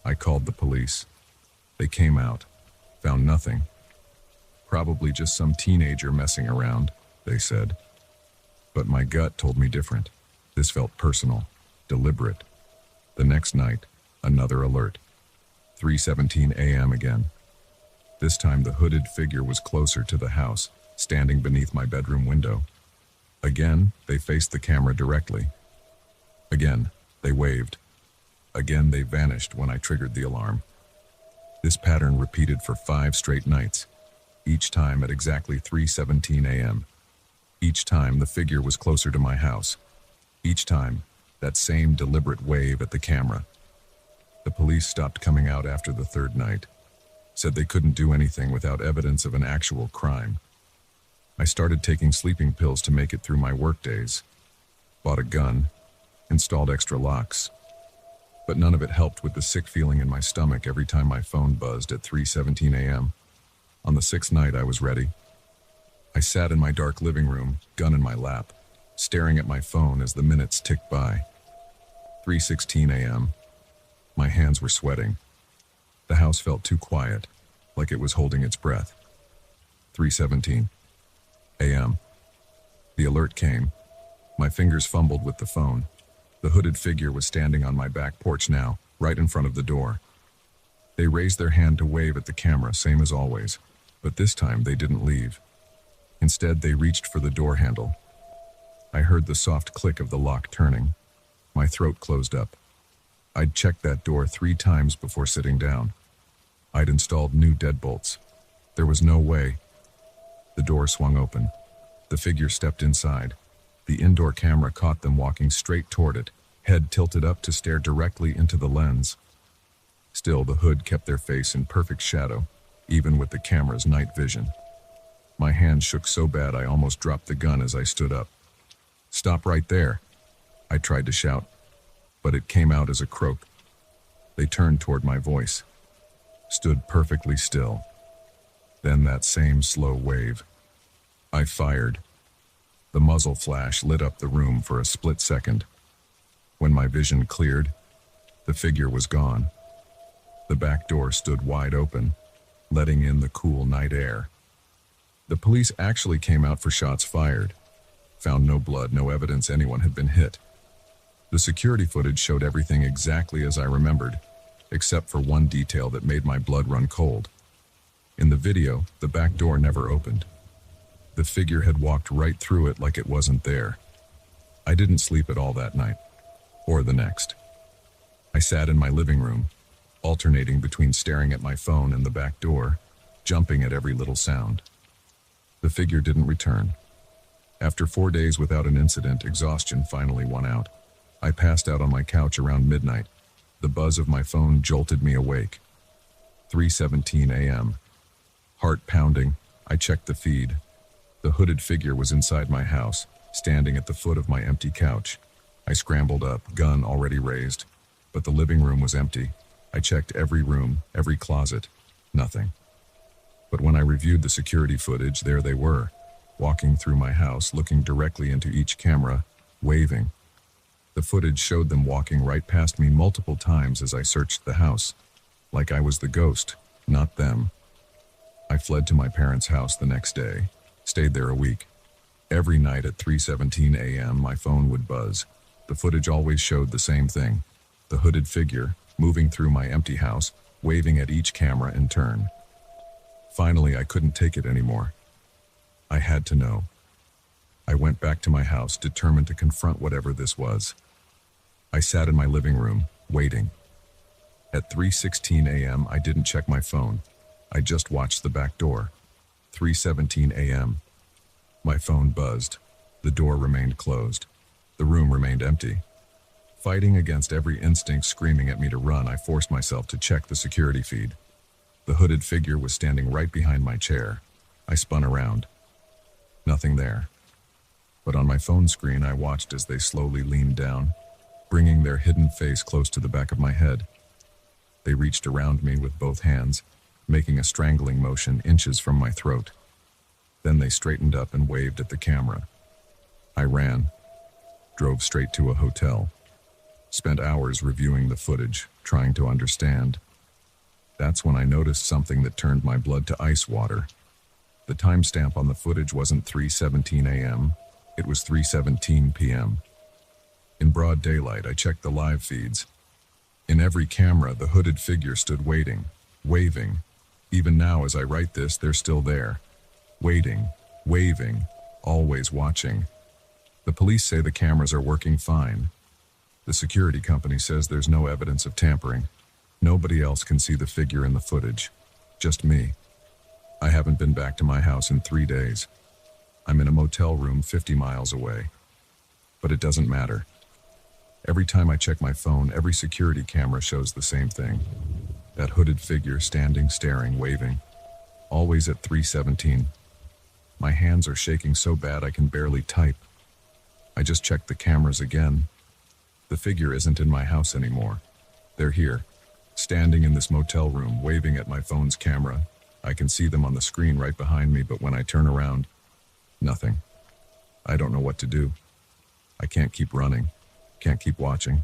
I called the police. They came out, found nothing. Probably just some teenager messing around, they said. But my gut told me different. This felt personal, deliberate. The next night, another alert. 3:17 a.m. again. This time the hooded figure was closer to the house, standing beneath my bedroom window. Again, they faced the camera directly. Again, they waved. Again, they vanished when I triggered the alarm. This pattern repeated for 5 straight nights, each time at exactly 3:17 a.m. Each time the figure was closer to my house. Each time, that same deliberate wave at the camera. The police stopped coming out after the 3rd night. Said they couldn't do anything without evidence of an actual crime. I started taking sleeping pills to make it through my work days. Bought a gun, installed extra locks. But none of it helped with the sick feeling in my stomach every time my phone buzzed at 3:17 a.m. On the 6th night, I was ready. I sat in my dark living room, gun in my lap, staring at my phone as the minutes ticked by. 3:16 a.m. My hands were sweating. The house felt too quiet, like it was holding its breath. 3:17 a.m. The alert came. My fingers fumbled with the phone. The hooded figure was standing on my back porch now, right in front of the door. They raised their hand to wave at the camera, same as always, but this time they didn't leave. Instead, they reached for the door handle. I heard the soft click of the lock turning. My throat closed up. I'd checked that door 3 times before sitting down. I'd installed new deadbolts. There was no way. The door swung open. The figure stepped inside. The indoor camera caught them walking straight toward it, head tilted up to stare directly into the lens. Still, the hood kept their face in perfect shadow, even with the camera's night vision. My hand shook so bad I almost dropped the gun as I stood up. "Stop right there," I tried to shout, but it came out as a croak. They turned toward my voice, stood perfectly still. Then that same slow wave. I fired. The muzzle flash lit up the room for a split second. When my vision cleared, the figure was gone. The back door stood wide open, letting in the cool night air. The police actually came out for shots fired. Found no blood, no evidence anyone had been hit. The security footage showed everything exactly as I remembered, except for one detail that made my blood run cold. In the video, the back door never opened. The figure had walked right through it like it wasn't there. I didn't sleep at all that night, or the next. I sat in my living room, alternating between staring at my phone and the back door, jumping at every little sound. The figure didn't return. After 4 days without an incident, exhaustion finally won out. I passed out on my couch around midnight, The buzz of my phone jolted me awake. 3:17 a.m. Heart pounding, I checked the feed. The hooded figure was inside my house, standing at the foot of my empty couch. I scrambled up, gun already raised, but the living room was empty. I checked every room, every closet. Nothing. But when I reviewed the security footage, there they were, walking through my house, looking directly into each camera, waving. The footage showed them walking right past me multiple times as I searched the house, like I was the ghost, not them. I fled to my parents' house the next day, stayed there a week. Every night at 3:17 a.m. my phone would buzz. The footage always showed the same thing, the hooded figure moving through my empty house, waving at each camera in turn. Finally, I couldn't take it anymore. I had to know. I went back to my house, determined to confront whatever this was. I sat in my living room, waiting. At 3:16 a.m., I didn't check my phone. I just watched the back door. 3:17 a.m. My phone buzzed. The door remained closed. The room remained empty. Fighting against every instinct screaming at me to run, I forced myself to check the security feed. The hooded figure was standing right behind my chair. I spun around. Nothing there. But on my phone screen, I watched as they slowly leaned down, bringing their hidden face close to the back of my head. They reached around me with both hands, making a strangling motion inches from my throat. Then they straightened up and waved at the camera. I ran, drove straight to a hotel, spent hours reviewing the footage, trying to understand. That's when I noticed something that turned my blood to ice water. The timestamp on the footage wasn't 3:17 a.m., it was 3:17 p.m. In broad daylight, I checked the live feeds. In every camera, the hooded figure stood waiting, waving. Even now, as I write this, they're still there. Waiting, waving, always watching. The police say the cameras are working fine. The security company says there's no evidence of tampering. Nobody else can see the figure in the footage. Just me. I haven't been back to my house in 3 days. I'm in a motel room 50 miles away. But it doesn't matter. Every time I check my phone, every security camera shows the same thing. That hooded figure standing, staring, waving. Always at 3:17. My hands are shaking so bad I can barely type. I just checked the cameras again. The figure isn't in my house anymore. They're here, standing in this motel room, waving at my phone's camera. I can see them on the screen right behind me, but when I turn around, nothing. I don't know what to do. I can't keep running, can't keep watching.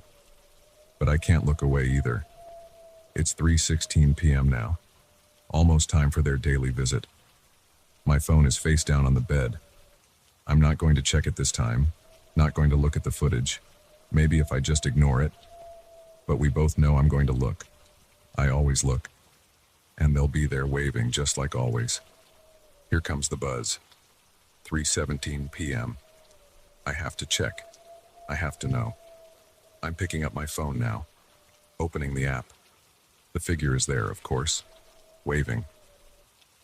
But I can't look away either. It's 3:16 p.m. now. Almost time for their daily visit. My phone is face down on the bed. I'm not going to check it this time, not going to look at the footage. Maybe if I just ignore it. But we both know I'm going to look. I always look. And they'll be there waving just like always. Here comes the buzz. 3:17 p.m. I have to check. I have to know. I'm picking up my phone now. Opening the app. The figure is there, of course. Waving.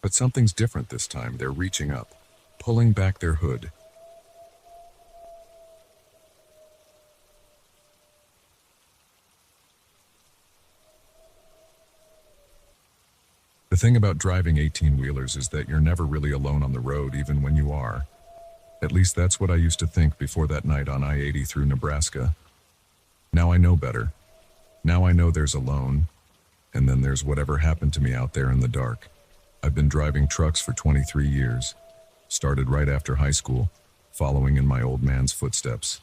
But something's different this time. They're reaching up, pulling back their hood. The thing about driving 18-wheelers is that you're never really alone on the road, even when you are. At least that's what I used to think before that night on I-80 through Nebraska. Now I know better. Now I know there's alone, and then there's whatever happened to me out there in the dark. I've been driving trucks for 23 years. Started right after high school, following in my old man's footsteps.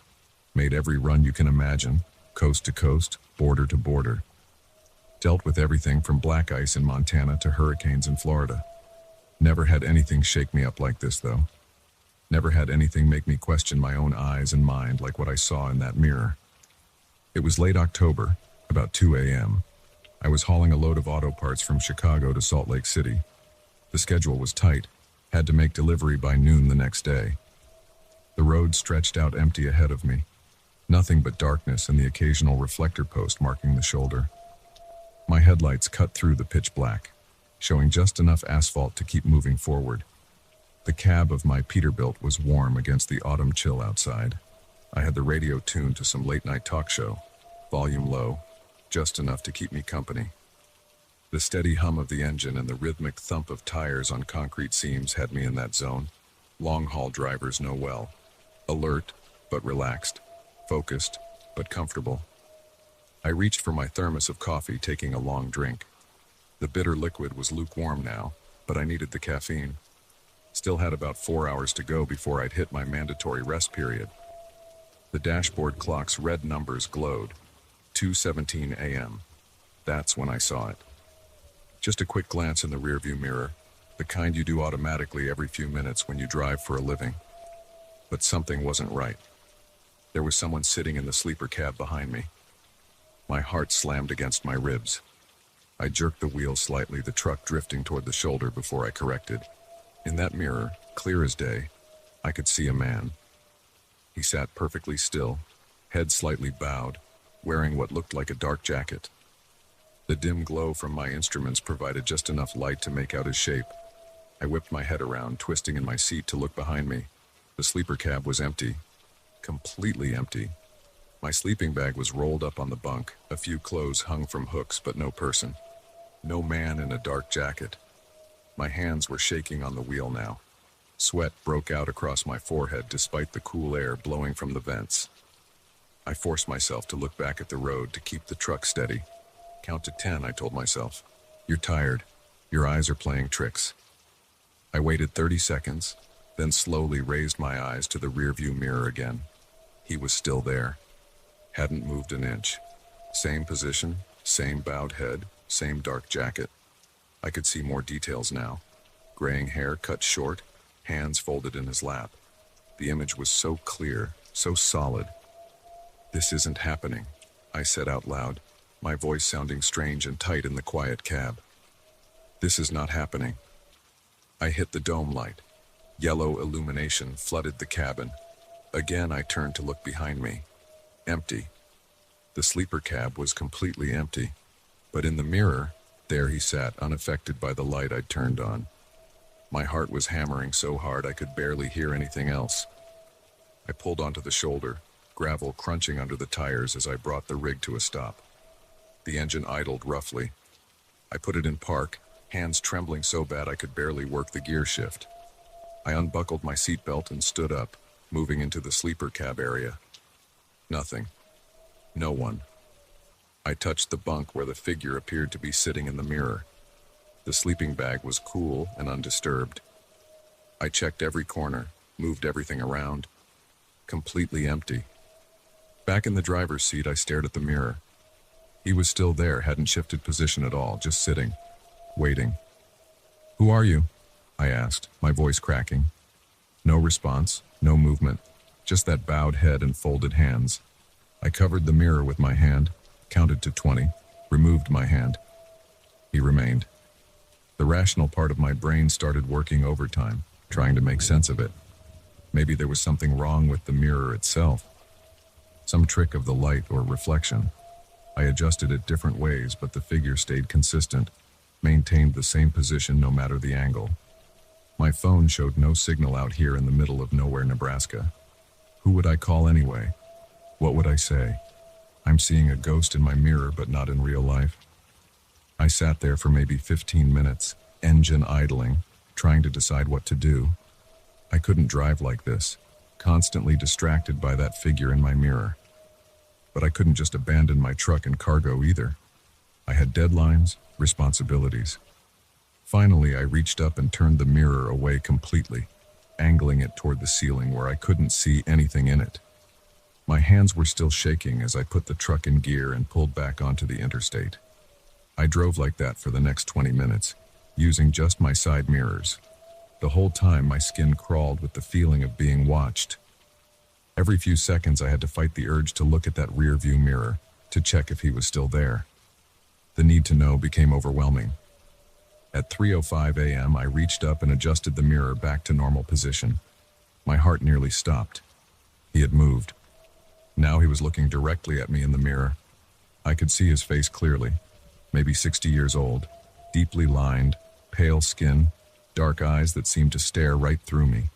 Made every run you can imagine, coast to coast, border to border. Dealt with everything from black ice in Montana to hurricanes in Florida. Never had anything shake me up like this, though. Never had anything make me question my own eyes and mind like what I saw in that mirror. It was late October, about 2 a.m. I was hauling a load of auto parts from Chicago to Salt Lake City. The schedule was tight, had to make delivery by noon the next day. The road stretched out empty ahead of me. Nothing but darkness and the occasional reflector post marking the shoulder. My headlights cut through the pitch black, showing just enough asphalt to keep moving forward. The cab of my Peterbilt was warm against the autumn chill outside. I had the radio tuned to some late-night talk show, volume low, just enough to keep me company. The steady hum of the engine and the rhythmic thump of tires on concrete seams had me in that zone. Long-haul drivers know well. Alert, but relaxed. Focused, but comfortable. I reached for my thermos of coffee, taking a long drink. The bitter liquid was lukewarm now, but I needed the caffeine. Still had about 4 hours to go before I'd hit my mandatory rest period. The dashboard clock's red numbers glowed. 2:17 a.m. That's when I saw it. Just a quick glance in the rearview mirror, the kind you do automatically every few minutes when you drive for a living. But something wasn't right. There was someone sitting in the sleeper cab behind me. My heart slammed against my ribs. I jerked the wheel slightly, the truck drifting toward the shoulder before I corrected. In that mirror, clear as day, I could see a man. He sat perfectly still, head slightly bowed, wearing what looked like a dark jacket. The dim glow from my instruments provided just enough light to make out his shape. I whipped my head around, twisting in my seat to look behind me. The sleeper cab was empty. Completely empty. My sleeping bag was rolled up on the bunk, a few clothes hung from hooks, but no person. No man in a dark jacket. My hands were shaking on the wheel now. Sweat broke out across my forehead despite the cool air blowing from the vents. I forced myself to look back at the road to keep the truck steady. Count to 10, I told myself. You're tired. Your eyes are playing tricks. I waited 30 seconds, then slowly raised my eyes to the rearview mirror again. He was still there. Hadn't moved an inch. Same position, same bowed head, same dark jacket. I could see more details now. Graying hair cut short, hands folded in his lap. The image was so clear, so solid. This isn't happening, I said out loud, my voice sounding strange and tight in the quiet cab. This is not happening. I hit the dome light. Yellow illumination flooded the cabin. Again, I turned to look behind me. Empty. The sleeper cab was completely empty. But in the mirror, there he sat, unaffected by the light I'd turned on. My heart was hammering so hard I could barely hear anything else. I pulled onto the shoulder, gravel crunching under the tires as I brought the rig to a stop. The engine idled roughly. I put it in park, hands trembling so bad I could barely work the gear shift. I unbuckled my seatbelt and stood up, moving into the sleeper cab area. Nothing. No one. I touched the bunk where the figure appeared to be sitting in the mirror. The sleeping bag was cool and undisturbed. I checked every corner, moved everything around. Completely empty. Back in the driver's seat, I stared at the mirror. He was still there, hadn't shifted position at all, just sitting, waiting. "Who are you?" I asked, my voice cracking. No response, no movement, just that bowed head and folded hands. I covered the mirror with my hand, counted to 20, removed my hand. He remained. The rational part of my brain started working overtime, trying to make sense of it. Maybe there was something wrong with the mirror itself. Some trick of the light or reflection. I adjusted it different ways, but the figure stayed consistent, maintained the same position no matter the angle. My phone showed no signal out here in the middle of nowhere, Nebraska. Who would I call anyway? What would I say? I'm seeing a ghost in my mirror, but not in real life. I sat there for maybe 15 minutes, engine idling, trying to decide what to do. I couldn't drive like this, constantly distracted by that figure in my mirror. But I couldn't just abandon my truck and cargo either. I had deadlines, responsibilities. Finally, I reached up and turned the mirror away completely, angling it toward the ceiling where I couldn't see anything in it. My hands were still shaking as I put the truck in gear and pulled back onto the interstate. I drove like that for the next 20 minutes, using just my side mirrors. The whole time my skin crawled with the feeling of being watched. Every few seconds I had to fight the urge to look at that rear view mirror, to check if he was still there. The need to know became overwhelming. At 3:05 a.m. I reached up and adjusted the mirror back to normal position. My heart nearly stopped. He had moved. Now he was looking directly at me in the mirror. I could see his face clearly. Maybe 60 years old, deeply lined, pale skin, dark eyes that seemed to stare right through me.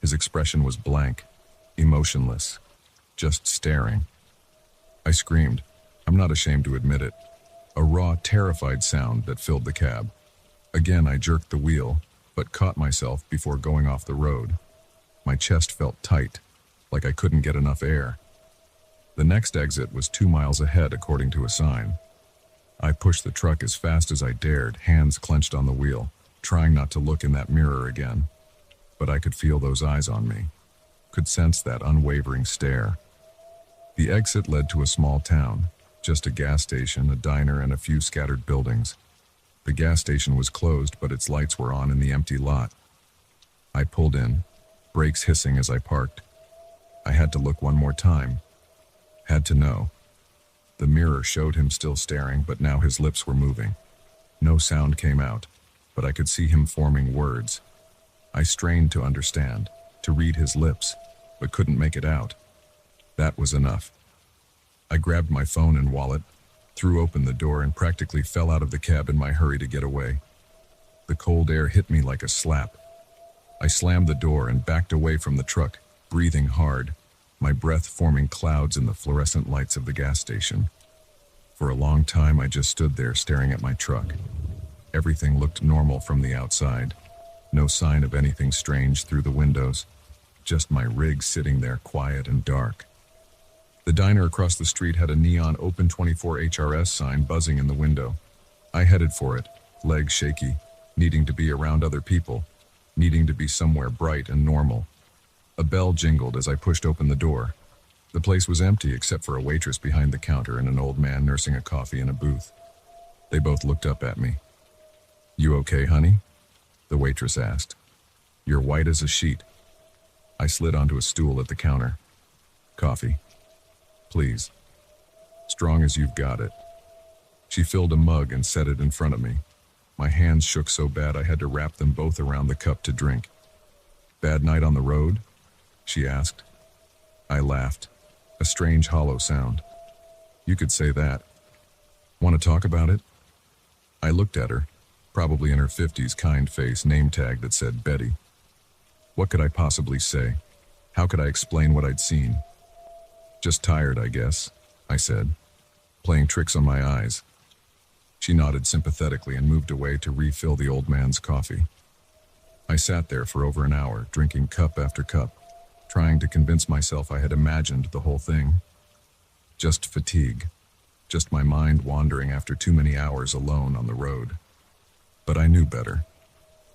His expression was blank, emotionless, just staring. I screamed. I'm not ashamed to admit it. A raw, terrified sound that filled the cab. Again, I jerked the wheel, but caught myself before going off the road. My chest felt tight, like I couldn't get enough air. The next exit was 2 miles ahead, according to a sign. I pushed the truck as fast as I dared, hands clenched on the wheel, trying not to look in that mirror again. But I could feel those eyes on me, could sense that unwavering stare. The exit led to a small town, just a gas station, a diner, and a few scattered buildings. The gas station was closed, but its lights were on in the empty lot. I pulled in, brakes hissing as I parked. I had to look one more time. Had to know. The mirror showed him still staring, but now his lips were moving. No sound came out, but I could see him forming words. I strained to understand, to read his lips, but couldn't make it out. That was enough. I grabbed my phone and wallet, threw open the door, and practically fell out of the cab in my hurry to get away. The cold air hit me like a slap. I slammed the door and backed away from the truck, breathing hard, my breath forming clouds in the fluorescent lights of the gas station. For a long time, I just stood there staring at my truck. Everything looked normal from the outside. No sign of anything strange through the windows. Just my rig sitting there quiet and dark. The diner across the street had a neon Open 24 HRS sign buzzing in the window. I headed for it, legs shaky, needing to be around other people, needing to be somewhere bright and normal. A bell jingled as I pushed open the door. The place was empty except for a waitress behind the counter and an old man nursing a coffee in a booth. They both looked up at me. "You okay, honey?" the waitress asked. "You're white as a sheet." I slid onto a stool at the counter. "Coffee, please. Strong as you've got it." She filled a mug and set it in front of me. My hands shook so bad I had to wrap them both around the cup to drink. "Bad night on the road?" she asked. I laughed, a strange hollow sound. "You could say that. Want to talk about it?" I looked at her, probably in her 50s, kind face name tag that said Betty. What could I possibly say? How could I explain what I'd seen? "Just tired, I guess," I said, playing tricks on my eyes. She nodded sympathetically and moved away to refill the old man's coffee. I sat there for over an hour, drinking cup after cup, trying to convince myself I had imagined the whole thing. Just fatigue, just my mind wandering after too many hours alone on the road. But I knew better.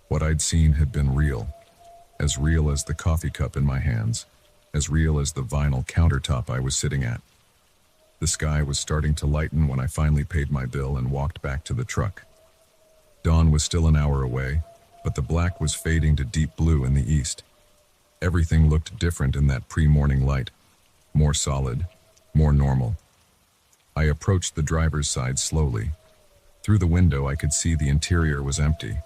What I'd seen had been real as the coffee cup in my hands, as real as the vinyl countertop I was sitting at. The sky was starting to lighten when I finally paid my bill and walked back to the truck. Dawn was still an hour away, but the black was fading to deep blue in the east. Everything looked different in that pre-morning light, more solid, more normal. I approached the driver's side slowly. Through the window I could see the interior was empty,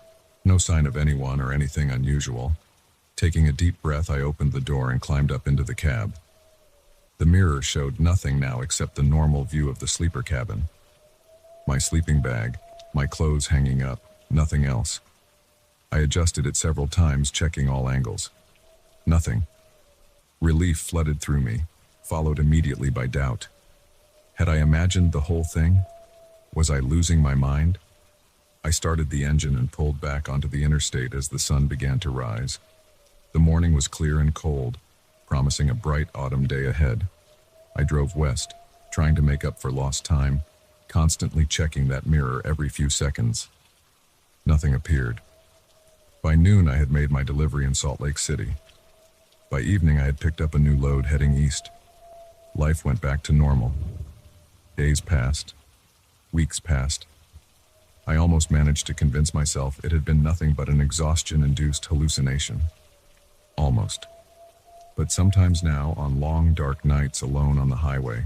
no sign of anyone or anything unusual. Taking a deep breath, I opened the door and climbed up into the cab. The mirror showed nothing now except the normal view of the sleeper cabin. My sleeping bag, my clothes hanging up, nothing else. I adjusted it several times, checking all angles. Nothing. Relief flooded through me, followed immediately by doubt. Had I imagined the whole thing? Was I losing my mind? I started the engine and pulled back onto the interstate as the sun began to rise. The morning was clear and cold, promising a bright autumn day ahead. I drove west, trying to make up for lost time, constantly checking that mirror every few seconds. Nothing appeared. By noon, I had made my delivery in Salt Lake City. By evening, I had picked up a new load heading east. Life went back to normal. Days passed. Weeks passed. I almost managed to convince myself it had been nothing but an exhaustion-induced hallucination. Almost. But sometimes now, on long, dark nights alone on the highway,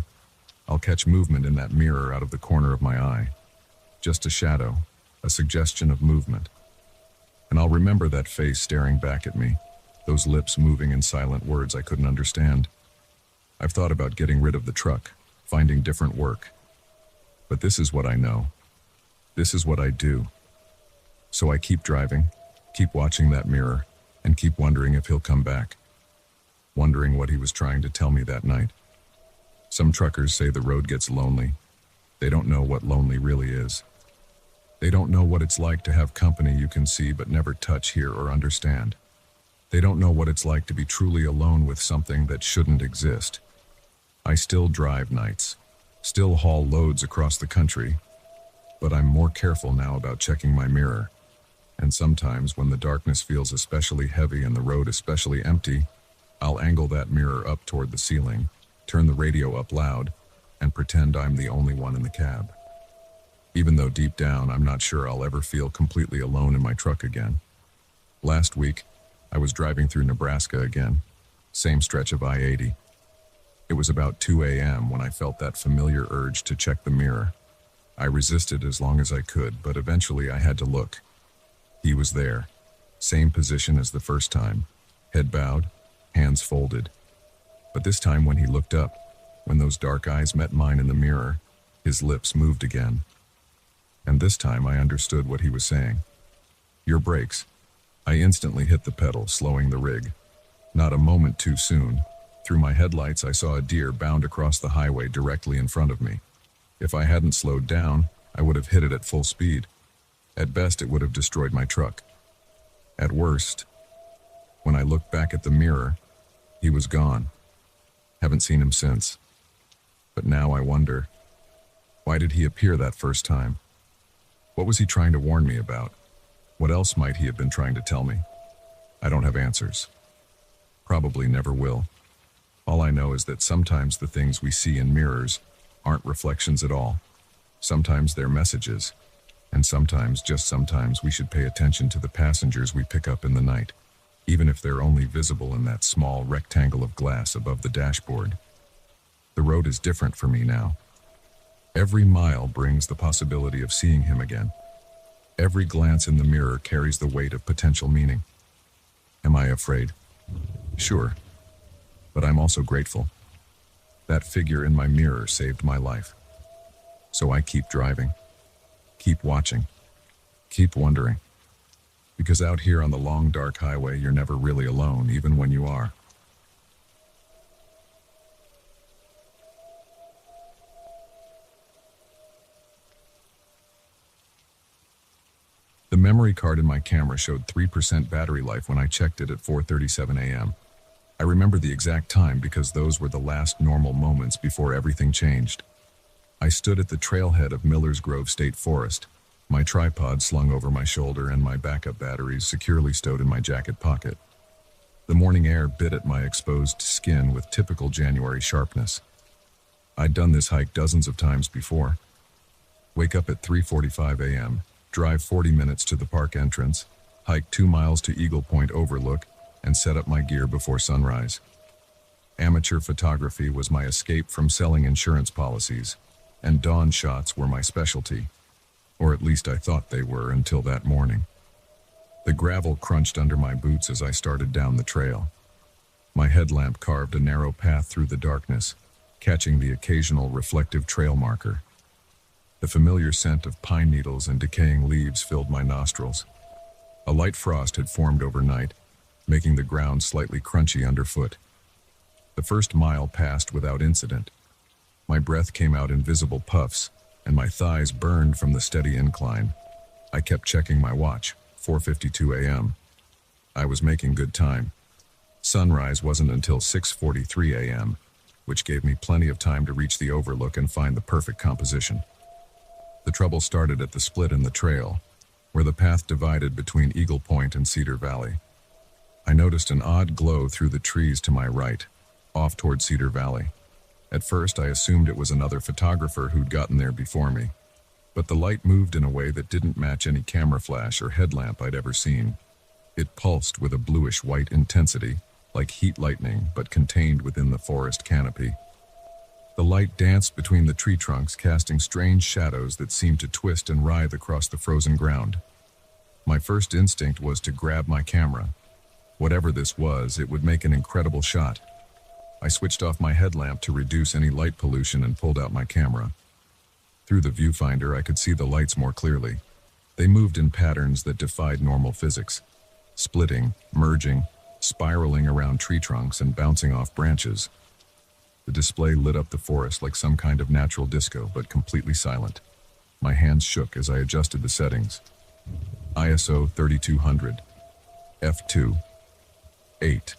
I'll catch movement in that mirror out of the corner of my eye. Just a shadow, a suggestion of movement. And I'll remember that face staring back at me, those lips moving in silent words I couldn't understand. I've thought about getting rid of the truck, finding different work. But this is what I know. This is what I do. So I keep driving, keep watching that mirror, and keep wondering if he'll come back. Wondering what he was trying to tell me that night. Some truckers say the road gets lonely, They don't know what lonely really is. They don't know what it's like to have company you can see but never touch, hear, or understand. They don't know what it's like to be truly alone with something that shouldn't exist. I still drive nights, still haul loads across the country, but I'm more careful now about checking my mirror. And sometimes when the darkness feels especially heavy and the road especially empty, I'll angle that mirror up toward the ceiling, turn the radio up loud, and pretend I'm the only one in the cab. Even though deep down I'm not sure I'll ever feel completely alone in my truck again. Last week, I was driving through Nebraska again, same stretch of I-80. It was about 2 a.m. when I felt that familiar urge to check the mirror. I resisted as long as I could, but eventually I had to look. He was there, same position as the first time, head bowed, hands folded. But this time when he looked up, when those dark eyes met mine in the mirror, his lips moved again. And this time I understood what he was saying. Your brakes. I instantly hit the pedal, slowing the rig. Not a moment too soon. Through my headlights I saw a deer bound across the highway directly in front of me. If I hadn't slowed down, I would have hit it at full speed. At best, it would have destroyed my truck. At worst, when I looked back at the mirror, he was gone. Haven't seen him since. But now I wonder, why did he appear that first time? What was he trying to warn me about? What else might he have been trying to tell me? I don't have answers. Probably never will. All I know is that sometimes the things we see in mirrors aren't reflections at all. Sometimes they're messages. And sometimes, just sometimes, we should pay attention to the passengers we pick up in the night, even if they're only visible in that small rectangle of glass above the dashboard. The road is different for me now. Every mile brings the possibility of seeing him again. Every glance in the mirror carries the weight of potential meaning. Am I afraid? Sure. But I'm also grateful. That figure in my mirror saved my life. So I keep driving. Keep watching. Keep wondering. Because out here on the long, dark highway, you're never really alone, even when you are. The memory card in my camera showed 3% battery life when I checked it at 4:37 a.m. I remember the exact time because those were the last normal moments before everything changed. I stood at the trailhead of Miller's Grove State Forest, my tripod slung over my shoulder and my backup batteries securely stowed in my jacket pocket. The morning air bit at my exposed skin with typical January sharpness. I'd done this hike dozens of times before. Wake up at 3:45 a.m., drive 40 minutes to the park entrance, hike 2 miles to Eagle Point Overlook, and set up my gear before sunrise. Amateur photography was my escape from selling insurance policies, and dawn shots were my specialty. Or at least I thought they were until that morning. The gravel crunched under my boots as I started down the trail. My headlamp carved a narrow path through the darkness, catching the occasional reflective trail marker. The familiar scent of pine needles and decaying leaves filled my nostrils. A light frost had formed overnight, making the ground slightly crunchy underfoot. The first mile passed without incident. My breath came out in visible puffs, and my thighs burned from the steady incline. I kept checking my watch, 4:52 a.m. I was making good time. Sunrise wasn't until 6:43 a.m., which gave me plenty of time to reach the overlook and find the perfect composition. The trouble started at the split in the trail, where the path divided between Eagle Point and Cedar Valley. I noticed an odd glow through the trees to my right, off toward Cedar Valley. At first, I assumed it was another photographer who'd gotten there before me, but the light moved in a way that didn't match any camera flash or headlamp I'd ever seen. It pulsed with a bluish-white intensity, like heat lightning, but contained within the forest canopy. The light danced between the tree trunks, casting strange shadows that seemed to twist and writhe across the frozen ground. My first instinct was to grab my camera. Whatever this was, it would make an incredible shot. I switched off my headlamp to reduce any light pollution and pulled out my camera. Through the viewfinder, I could see the lights more clearly. They moved in patterns that defied normal physics, splitting, merging, spiraling around tree trunks and bouncing off branches. The display lit up the forest like some kind of natural disco, but completely silent. My hands shook as I adjusted the settings. ISO 3200, f2, 8,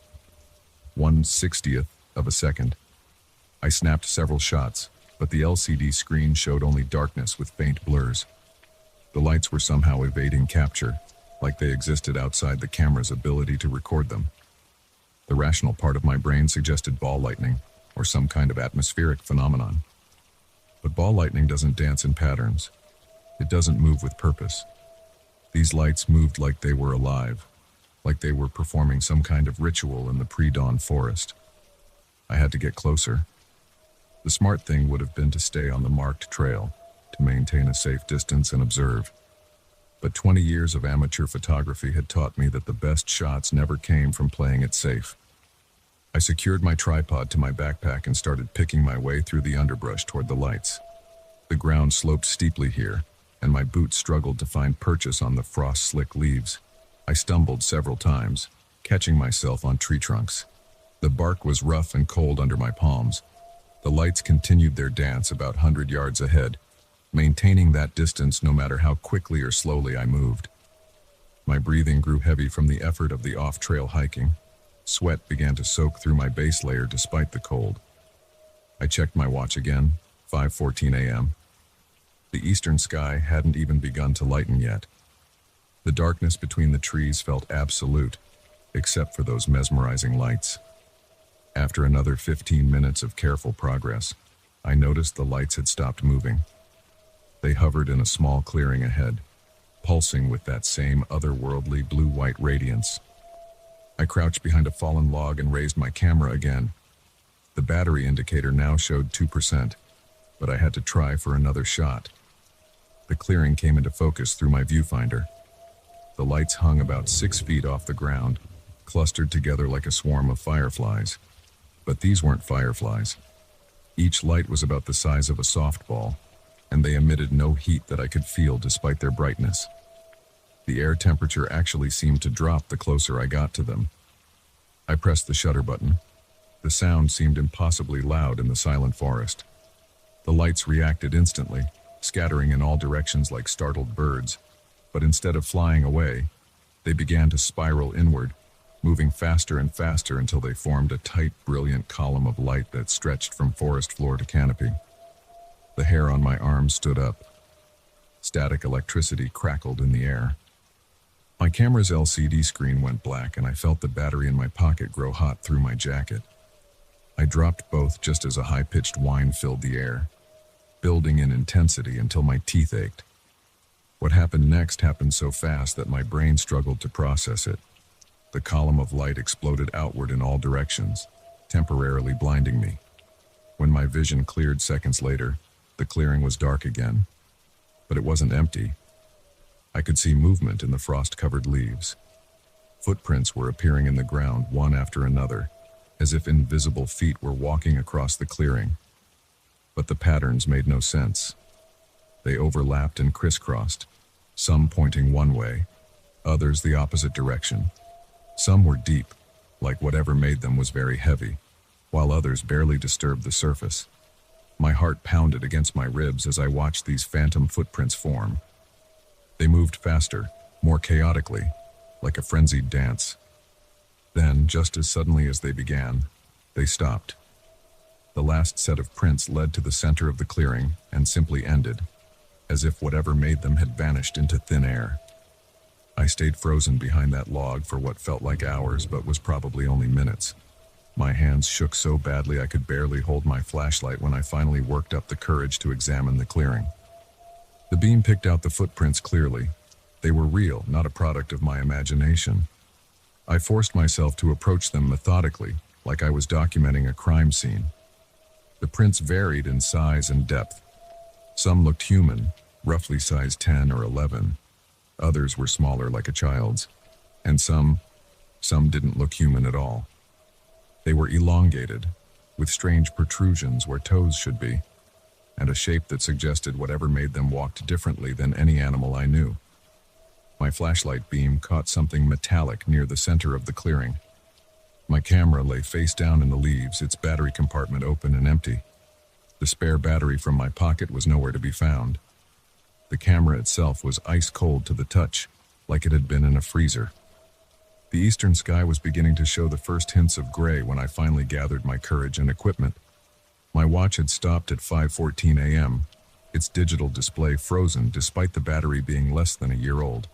1/60th of a second. I snapped several shots, but the LCD screen showed only darkness with faint blurs. The lights were somehow evading capture, like they existed outside the camera's ability to record them. The rational part of my brain suggested ball lightning, or some kind of atmospheric phenomenon. But ball lightning doesn't dance in patterns. It doesn't move with purpose. These lights moved like they were alive, like they were performing some kind of ritual in the pre-dawn forest. I had to get closer. The smart thing would have been to stay on the marked trail, to maintain a safe distance and observe. But 20 years of amateur photography had taught me that the best shots never came from playing it safe. I secured my tripod to my backpack and started picking my way through the underbrush toward the lights. The ground sloped steeply here, and my boots struggled to find purchase on the frost-slick leaves. I stumbled several times, catching myself on tree trunks. The bark was rough and cold under my palms. The lights continued their dance about 100 yards ahead, maintaining that distance no matter how quickly or slowly I moved. My breathing grew heavy from the effort of the off-trail hiking. Sweat began to soak through my base layer despite the cold. I checked my watch again, 5:14 a.m. The eastern sky hadn't even begun to lighten yet. The darkness between the trees felt absolute, except for those mesmerizing lights. After another 15 minutes of careful progress, I noticed the lights had stopped moving. They hovered in a small clearing ahead, pulsing with that same otherworldly blue-white radiance. I crouched behind a fallen log and raised my camera again. The battery indicator now showed 2%, but I had to try for another shot. The clearing came into focus through my viewfinder. The lights hung about 6 feet off the ground, clustered together like a swarm of fireflies. But these weren't fireflies. Each light was about the size of a softball, and they emitted no heat that I could feel despite their brightness. The air temperature actually seemed to drop the closer I got to them. I pressed the shutter button. The sound seemed impossibly loud in the silent forest. The lights reacted instantly, scattering in all directions like startled birds, but instead of flying away, they began to spiral inward, moving faster and faster until they formed a tight, brilliant column of light that stretched from forest floor to canopy. The hair on my arms stood up. Static electricity crackled in the air. My camera's LCD screen went black, and I felt the battery in my pocket grow hot through my jacket. I dropped both just as a high-pitched whine filled the air, building in intensity until my teeth ached. What happened next happened so fast that my brain struggled to process it. The column of light exploded outward in all directions, temporarily blinding me. When my vision cleared seconds later, the clearing was dark again. But it wasn't empty. I could see movement in the frost-covered leaves. Footprints were appearing in the ground one after another, as if invisible feet were walking across the clearing. But the patterns made no sense. They overlapped and crisscrossed, some pointing one way, others the opposite direction. Some were deep, like whatever made them was very heavy, while others barely disturbed the surface. My heart pounded against my ribs as I watched these phantom footprints form. They moved faster, more chaotically, like a frenzied dance. Then, just as suddenly as they began, they stopped. The last set of prints led to the center of the clearing and simply ended, as if whatever made them had vanished into thin air. I stayed frozen behind that log for what felt like hours but was probably only minutes. My hands shook so badly I could barely hold my flashlight when I finally worked up the courage to examine the clearing. The beam picked out the footprints clearly. They were real, not a product of my imagination. I forced myself to approach them methodically, like I was documenting a crime scene. The prints varied in size and depth. Some looked human, roughly size 10 or 11. Others were smaller, like a child's. And some didn't look human at all. They were elongated, with strange protrusions where toes should be, and a shape that suggested whatever made them walked differently than any animal I knew. My flashlight beam caught something metallic near the center of the clearing. My camera lay face down in the leaves, its battery compartment open and empty. The spare battery from my pocket was nowhere to be found. The camera itself was ice cold to the touch, like it had been in a freezer. The eastern sky was beginning to show the first hints of gray when I finally gathered my courage and equipment. My watch had stopped at 5:14 a.m., its digital display frozen despite the battery being less than a year old.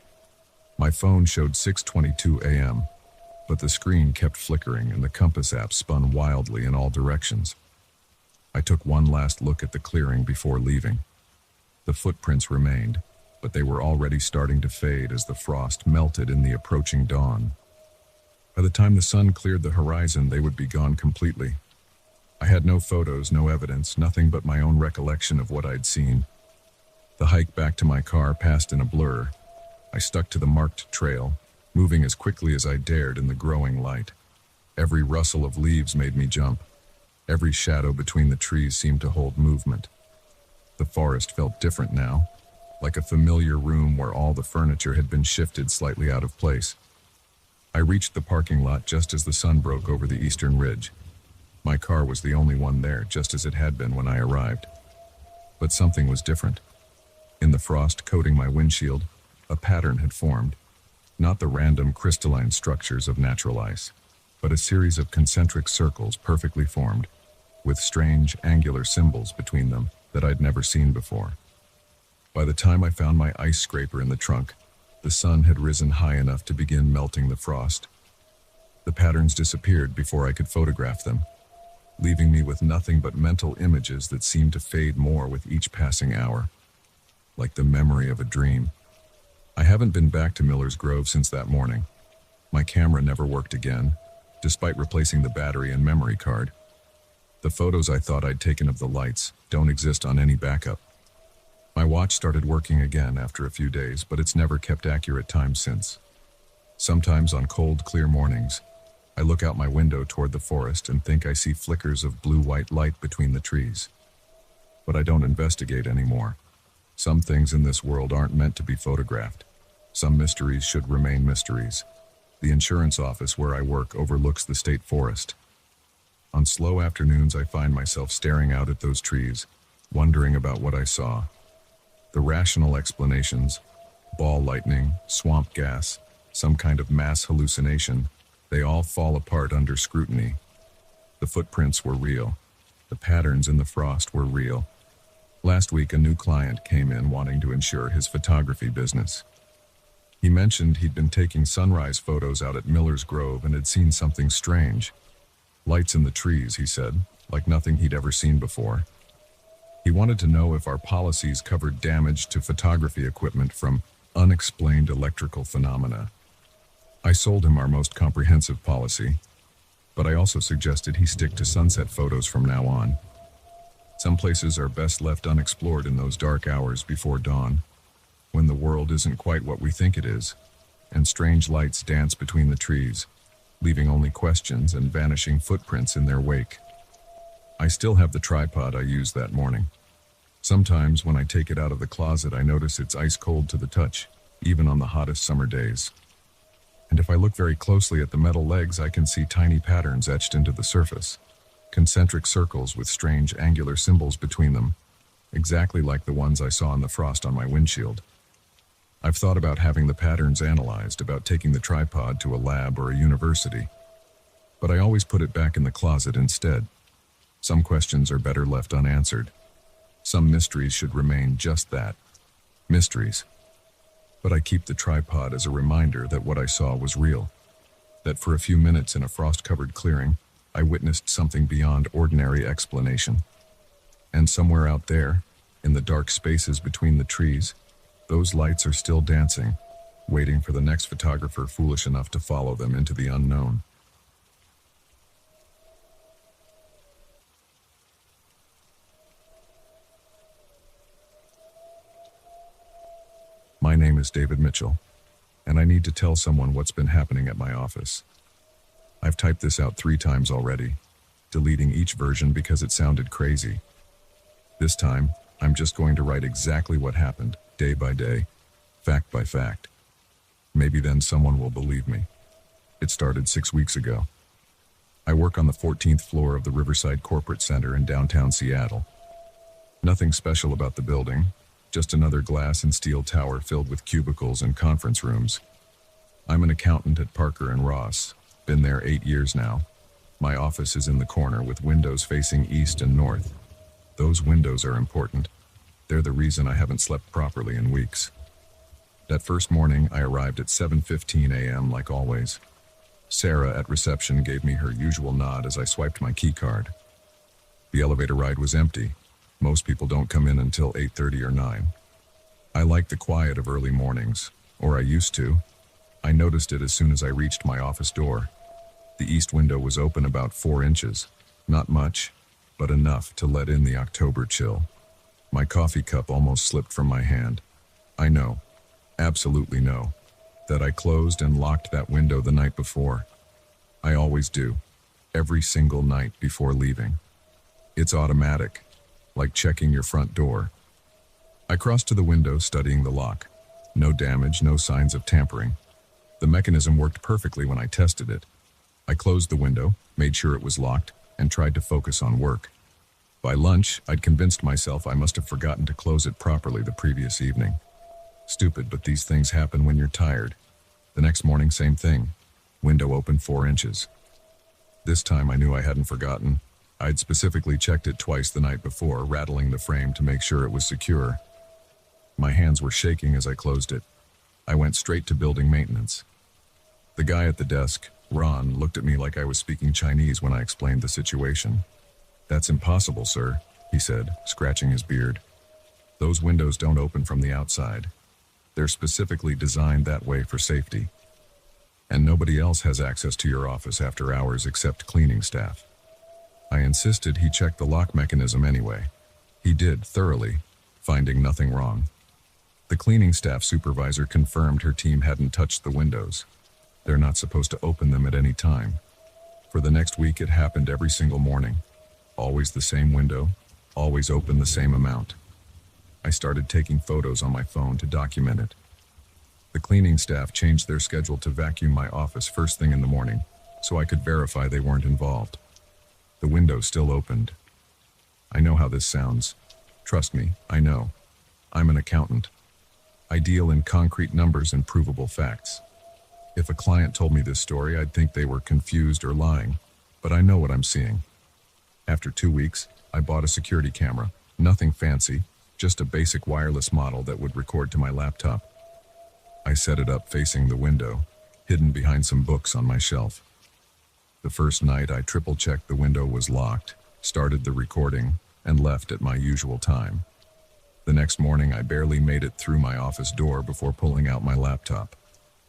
My phone showed 6:22 a.m., but the screen kept flickering and the compass app spun wildly in all directions. I took one last look at the clearing before leaving. The footprints remained, but they were already starting to fade as the frost melted in the approaching dawn. By the time the sun cleared the horizon, they would be gone completely. I had no photos, no evidence, nothing but my own recollection of what I'd seen. The hike back to my car passed in a blur. I stuck to the marked trail, moving as quickly as I dared in the growing light. Every rustle of leaves made me jump. Every shadow between the trees seemed to hold movement. The forest felt different now, like a familiar room where all the furniture had been shifted slightly out of place. I reached the parking lot just as the sun broke over the eastern ridge. My car was the only one there, just as it had been when I arrived. But something was different. In the frost coating my windshield, a pattern had formed. Not the random crystalline structures of natural ice, but a series of concentric circles perfectly formed, with strange angular symbols between them that I'd never seen before. By the time I found my ice scraper in the trunk, the sun had risen high enough to begin melting the frost. The patterns disappeared before I could photograph them, leaving me with nothing but mental images that seemed to fade more with each passing hour, like the memory of a dream. I haven't been back to Miller's Grove since that morning. My camera never worked again, despite replacing the battery and memory card. The photos I thought I'd taken of the lights don't exist on any backup. My watch started working again after a few days, but it's never kept accurate time since. Sometimes on cold, clear mornings, I look out my window toward the forest and think I see flickers of blue-white light between the trees. But I don't investigate anymore. Some things in this world aren't meant to be photographed. Some mysteries should remain mysteries. The insurance office where I work overlooks the state forest. On slow afternoons, I find myself staring out at those trees, wondering about what I saw. The rational explanations, ball lightning, swamp gas, some kind of mass hallucination, they all fall apart under scrutiny. The footprints were real. The patterns in the frost were real. Last week, a new client came in wanting to insure his photography business. He mentioned he'd been taking sunrise photos out at Miller's Grove and had seen something strange. Lights in the trees, he said, like nothing he'd ever seen before. He wanted to know if our policies covered damage to photography equipment from unexplained electrical phenomena. I sold him our most comprehensive policy, but I also suggested he stick to sunset photos from now on. Some places are best left unexplored in those dark hours before dawn, when the world isn't quite what we think it is, and strange lights dance between the trees, leaving only questions and vanishing footprints in their wake. I still have the tripod I used that morning. Sometimes when I take it out of the closet, I notice it's ice cold to the touch, even on the hottest summer days. And if I look very closely at the metal legs, I can see tiny patterns etched into the surface, concentric circles with strange angular symbols between them, exactly like the ones I saw in the frost on my windshield. I've thought about having the patterns analyzed, about taking the tripod to a lab or a university, but I always put it back in the closet instead. Some questions are better left unanswered. Some mysteries should remain just that, mysteries. But I keep the tripod as a reminder that what I saw was real, that for a few minutes in a frost-covered clearing, I witnessed something beyond ordinary explanation. And somewhere out there, in the dark spaces between the trees, those lights are still dancing, waiting for the next photographer foolish enough to follow them into the unknown. My name is David Mitchell, and I need to tell someone what's been happening at my office. I've typed this out 3 times already, deleting each version because it sounded crazy. This time, I'm just going to write exactly what happened, day by day, fact by fact. Maybe then someone will believe me. It started 6 weeks ago. I work on the 14th floor of the Riverside Corporate Center in downtown Seattle. Nothing special about the building, just another glass and steel tower filled with cubicles and conference rooms. I'm an accountant at Parker and Ross, been there 8 years now. My office is in the corner with windows facing east and north. Those windows are important. They're the reason I haven't slept properly in weeks. That first morning, I arrived at 7:15 a.m. like always. Sarah at reception gave me her usual nod as I swiped my key card. The elevator ride was empty. Most people don't come in until 8:30 or 9. I like the quiet of early mornings, or I used to. I noticed it as soon as I reached my office door. The east window was open about 4 inches. Not much, but enough to let in the October chill. My coffee cup almost slipped from my hand. I know, absolutely know, that I closed and locked that window the night before. I always do, every single night before leaving. It's automatic, like checking your front door. I crossed to the window, studying the lock. No damage, no signs of tampering. The mechanism worked perfectly when I tested it. I closed the window, made sure it was locked, and tried to focus on work. By lunch, I'd convinced myself I must have forgotten to close it properly the previous evening. Stupid, but these things happen when you're tired. The next morning, same thing. Window open 4 inches. This time I knew I hadn't forgotten. I'd specifically checked it twice the night before, rattling the frame to make sure it was secure. My hands were shaking as I closed it. I went straight to building maintenance. The guy at the desk, Ron, looked at me like I was speaking Chinese when I explained the situation. "That's impossible, sir," he said, scratching his beard. "Those windows don't open from the outside. They're specifically designed that way for safety. And nobody else has access to your office after hours except cleaning staff." I insisted he check the lock mechanism anyway. He did, thoroughly, finding nothing wrong. The cleaning staff supervisor confirmed her team hadn't touched the windows. They're not supposed to open them at any time. For the next week, it happened every single morning. Always the same window, always open the same amount. I started taking photos on my phone to document it. The cleaning staff changed their schedule to vacuum my office first thing in the morning, so I could verify they weren't involved. The window still opened. I know how this sounds. Trust me, I know. I'm an accountant. I deal in concrete numbers and provable facts. If a client told me this story, I'd think they were confused or lying, but I know what I'm seeing. After 2 weeks, I bought a security camera. Nothing fancy, just a basic wireless model that would record to my laptop. I set it up facing the window, hidden behind some books on my shelf. The first night, I triple-checked the window was locked, started the recording, and left at my usual time. The next morning, I barely made it through my office door before pulling out my laptop.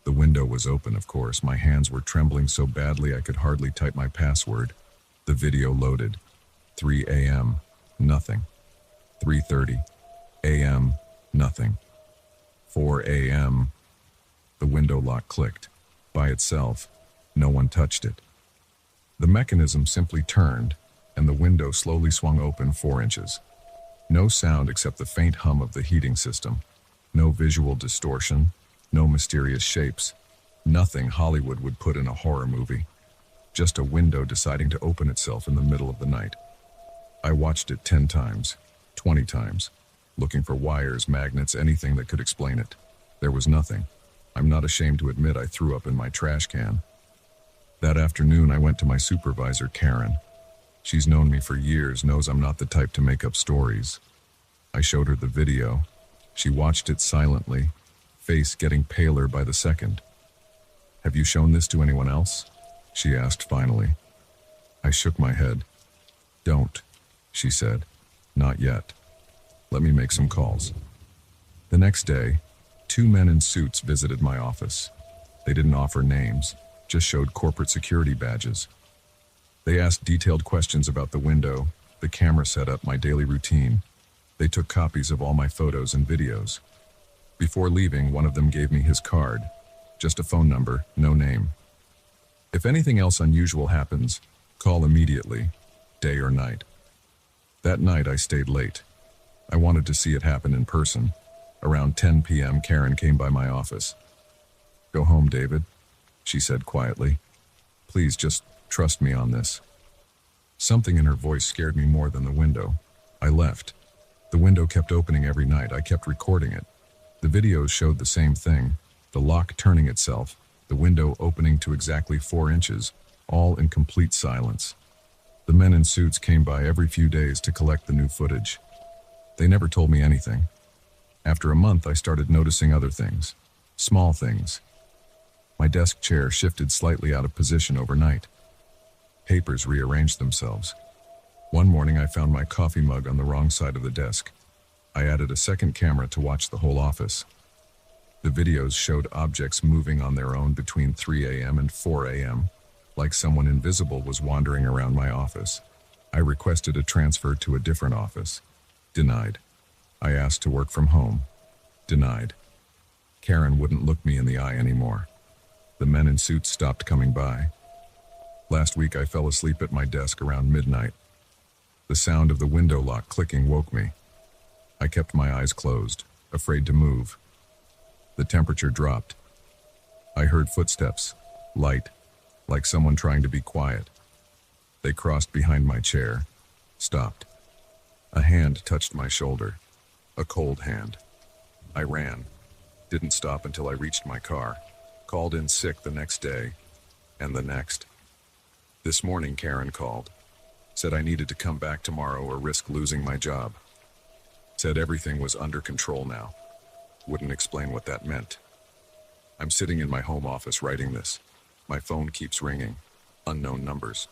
The window was open, of course. My hands were trembling so badly I could hardly type my password. The video loaded. 3 a.m., nothing. 3:30 a.m., nothing. 4 a.m., the window lock clicked. By itself, no one touched it. The mechanism simply turned, and the window slowly swung open 4 inches. No sound except the faint hum of the heating system. No visual distortion. No mysterious shapes. Nothing Hollywood would put in a horror movie. Just a window deciding to open itself in the middle of the night. I watched it 10 times, 20 times, looking for wires, magnets, anything that could explain it. There was nothing. I'm not ashamed to admit I threw up in my trash can. That afternoon, I went to my supervisor, Karen. She's known me for years, knows I'm not the type to make up stories. I showed her the video. She watched it silently, face getting paler by the second. "Have you shown this to anyone else?" she asked finally. I shook my head. "Don't," she said. "Not yet. Let me make some calls." The next day, 2 men in suits visited my office. They didn't offer names, just showed corporate security badges. They asked detailed questions about the window, the camera setup, my daily routine. They took copies of all my photos and videos. Before leaving, one of them gave me his card. Just a phone number, no name. "If anything else unusual happens, call immediately, day or night." That night I stayed late. I wanted to see it happen in person. Around 10 p.m., Karen came by my office. "Go home, David," she said quietly. "Please just Trust me on this." Something in her voice scared me more than the window. I left. The window kept opening every night. I kept recording it. The videos showed the same thing, the lock turning itself, the window opening to exactly 4 inches, all in complete silence. The men in suits came by every few days to collect the new footage. They never told me anything. After a month, I started noticing other things. Small things. My desk chair shifted slightly out of position overnight. Papers rearranged themselves. One morning, I found my coffee mug on the wrong side of the desk. I added a second camera to watch the whole office. The videos showed objects moving on their own between 3 a.m. and 4 a.m., like someone invisible was wandering around my office. I requested a transfer to a different office. Denied. I asked to work from home. Denied. Karen wouldn't look me in the eye anymore. The men in suits stopped coming by. Last week I fell asleep at my desk around midnight. The sound of the window lock clicking woke me. I kept my eyes closed, afraid to move. The temperature dropped. I heard footsteps, light, like someone trying to be quiet. They crossed behind my chair, stopped. A hand touched my shoulder, a cold hand. I ran, didn't stop until I reached my car, called in sick the next day, and the next. This morning Karen called, said I needed to come back tomorrow or risk losing my job. Said everything was under control now. Wouldn't explain what that meant. I'm sitting in my home office writing this. My phone keeps ringing. Unknown numbers.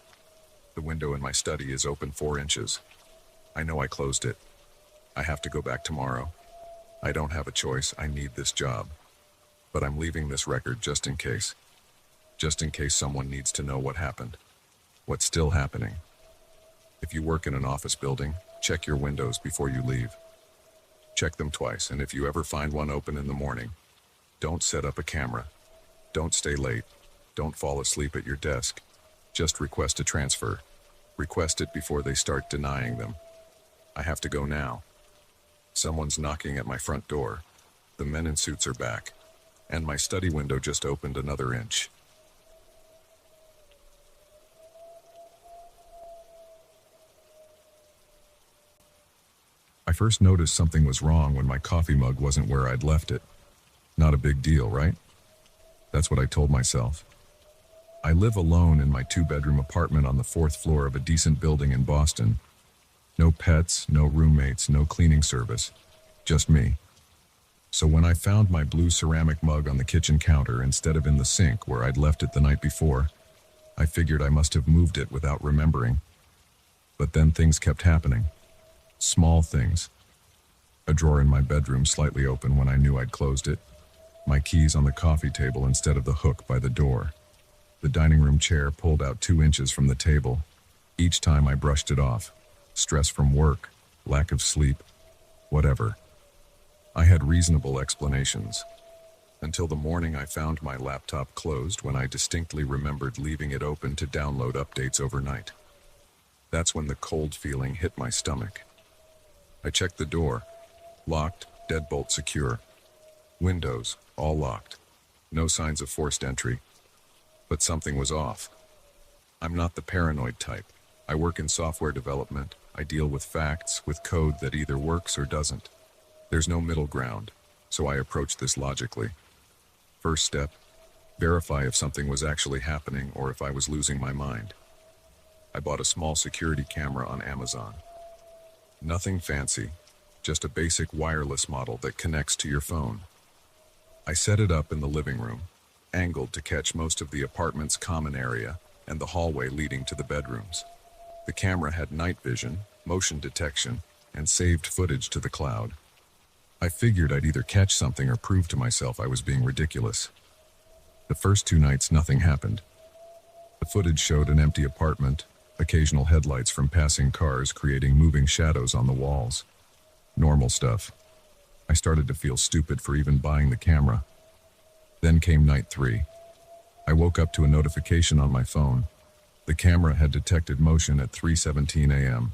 The window in my study is open 4 inches. I know I closed it. I have to go back tomorrow. I don't have a choice. I need this job. But I'm leaving this record just in case. Just in case someone needs to know what happened. What's still happening. If you work in an office building, check your windows before you leave. Check them twice, and if you ever find one open in the morning, don't set up a camera. Don't stay late. Don't fall asleep at your desk. Just request a transfer. Request it before they start denying them. I have to go now. Someone's knocking at my front door. The men in suits are back. And my study window just opened another inch. I first noticed something was wrong when my coffee mug wasn't where I'd left it. Not a big deal, right? That's what I told myself. I live alone in my 2-bedroom apartment on the 4th floor of a decent building in Boston. No pets, no roommates, no cleaning service. Just me. So when I found my blue ceramic mug on the kitchen counter instead of in the sink where I'd left it the night before, I figured I must have moved it without remembering. But then things kept happening. Small things. A drawer in my bedroom slightly open when I knew I'd closed it. My keys on the coffee table instead of the hook by the door. The dining room chair pulled out 2 inches from the table. Each time I brushed it off. Stress from work, lack of sleep, whatever. I had reasonable explanations. Until the morning I found my laptop closed when I distinctly remembered leaving it open to download updates overnight. That's when the cold feeling hit my stomach. I checked the door. Locked, deadbolt secure. Windows, all locked. No signs of forced entry. But something was off. I'm not the paranoid type. I work in software development. I deal with facts, with code that either works or doesn't. There's no middle ground, so I approach this logically. First step, verify if something was actually happening or if I was losing my mind. I bought a small security camera on Amazon. Nothing fancy, just a basic wireless model that connects to your phone. I set it up in the living room, angled to catch most of the apartment's common area and the hallway leading to the bedrooms. The camera had night vision, motion detection, and saved footage to the cloud. I figured I'd either catch something or prove to myself I was being ridiculous. The first 2 nights nothing happened. The footage showed an empty apartment, occasional headlights from passing cars creating moving shadows on the walls. Normal stuff. I started to feel stupid for even buying the camera. Then came night 3. I woke up to a notification on my phone. The camera had detected motion at 3:17 a.m.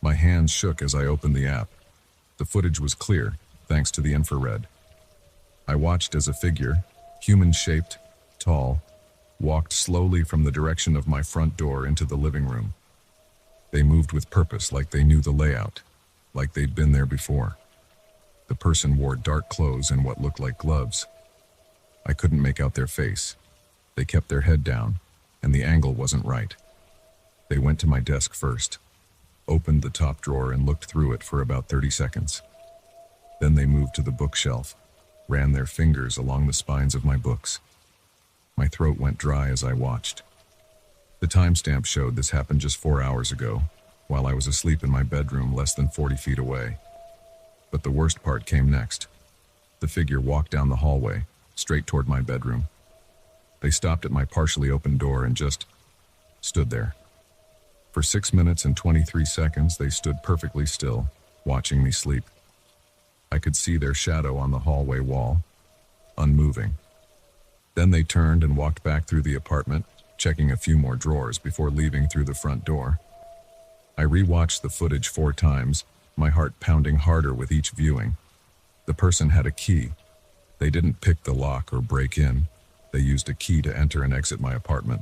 My hands shook as I opened the app. The footage was clear, thanks to the infrared. I watched as a figure, human-shaped, tall, walked slowly from the direction of my front door into the living room. They moved with purpose, like they knew the layout, like they'd been there before. The person wore dark clothes and what looked like gloves. I couldn't make out their face. They kept their head down, and the angle wasn't right. They went to my desk first, opened the top drawer and looked through it for about 30 seconds. Then they moved to the bookshelf, ran their fingers along the spines of my books. My throat went dry as I watched. The timestamp showed this happened just 4 hours ago, while I was asleep in my bedroom less than 40 feet away. But the worst part came next. The figure walked down the hallway, straight toward my bedroom. They stopped at my partially open door and just stood there. For 6 minutes and 23 seconds, they stood perfectly still, watching me sleep. I could see their shadow on the hallway wall, unmoving. Then they turned and walked back through the apartment, checking a few more drawers before leaving through the front door. I rewatched the footage 4 times, my heart pounding harder with each viewing. The person had a key. They didn't pick the lock or break in. They used a key to enter and exit my apartment.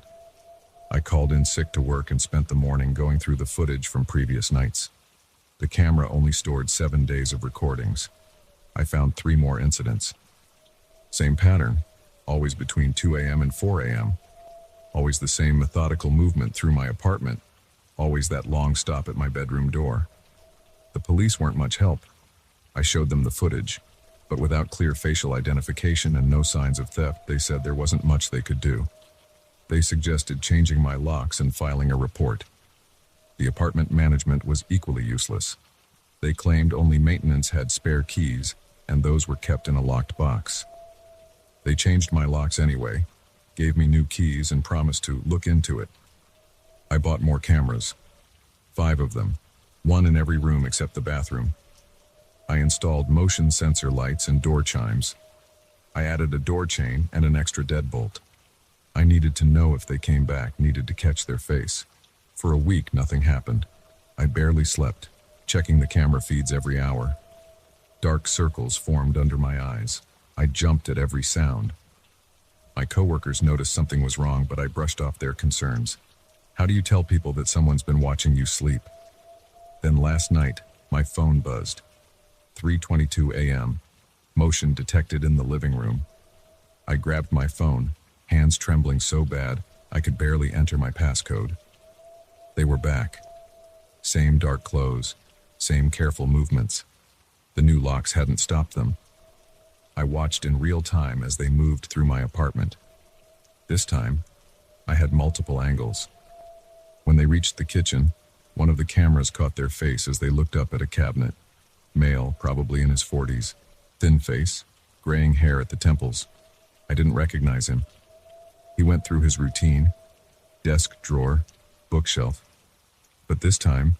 I called in sick to work and spent the morning going through the footage from previous nights. The camera only stored 7 days of recordings. I found 3 more incidents. Same pattern, always between 2 a.m. and 4 a.m. Always the same methodical movement through my apartment. Always that long stop at my bedroom door. The police weren't much help. I showed them the footage, but without clear facial identification and no signs of theft, they said there wasn't much they could do. They suggested changing my locks and filing a report. The apartment management was equally useless. They claimed only maintenance had spare keys, and those were kept in a locked box. They changed my locks anyway, gave me new keys and promised to look into it. I bought more cameras, 5 of them, 1 in every room except the bathroom. I installed motion sensor lights and door chimes. I added a door chain and an extra deadbolt. I needed to know if they came back, needed to catch their face. For a week, nothing happened. I barely slept, checking the camera feeds every hour. Dark circles formed under my eyes. I jumped at every sound. My coworkers noticed something was wrong, but I brushed off their concerns. How do you tell people that someone's been watching you sleep? Then last night, my phone buzzed. 3:22 a.m. Motion detected in the living room. I grabbed my phone, hands trembling so bad I could barely enter my passcode. They were back. Same dark clothes, same careful movements. The new locks hadn't stopped them. I watched in real time as they moved through my apartment. This time, I had multiple angles. When they reached the kitchen, one of the cameras caught their face as they looked up at a cabinet. Male, probably in his 40s, thin face, graying hair at the temples. I didn't recognize him. He went through his routine, desk drawer, bookshelf. But this time,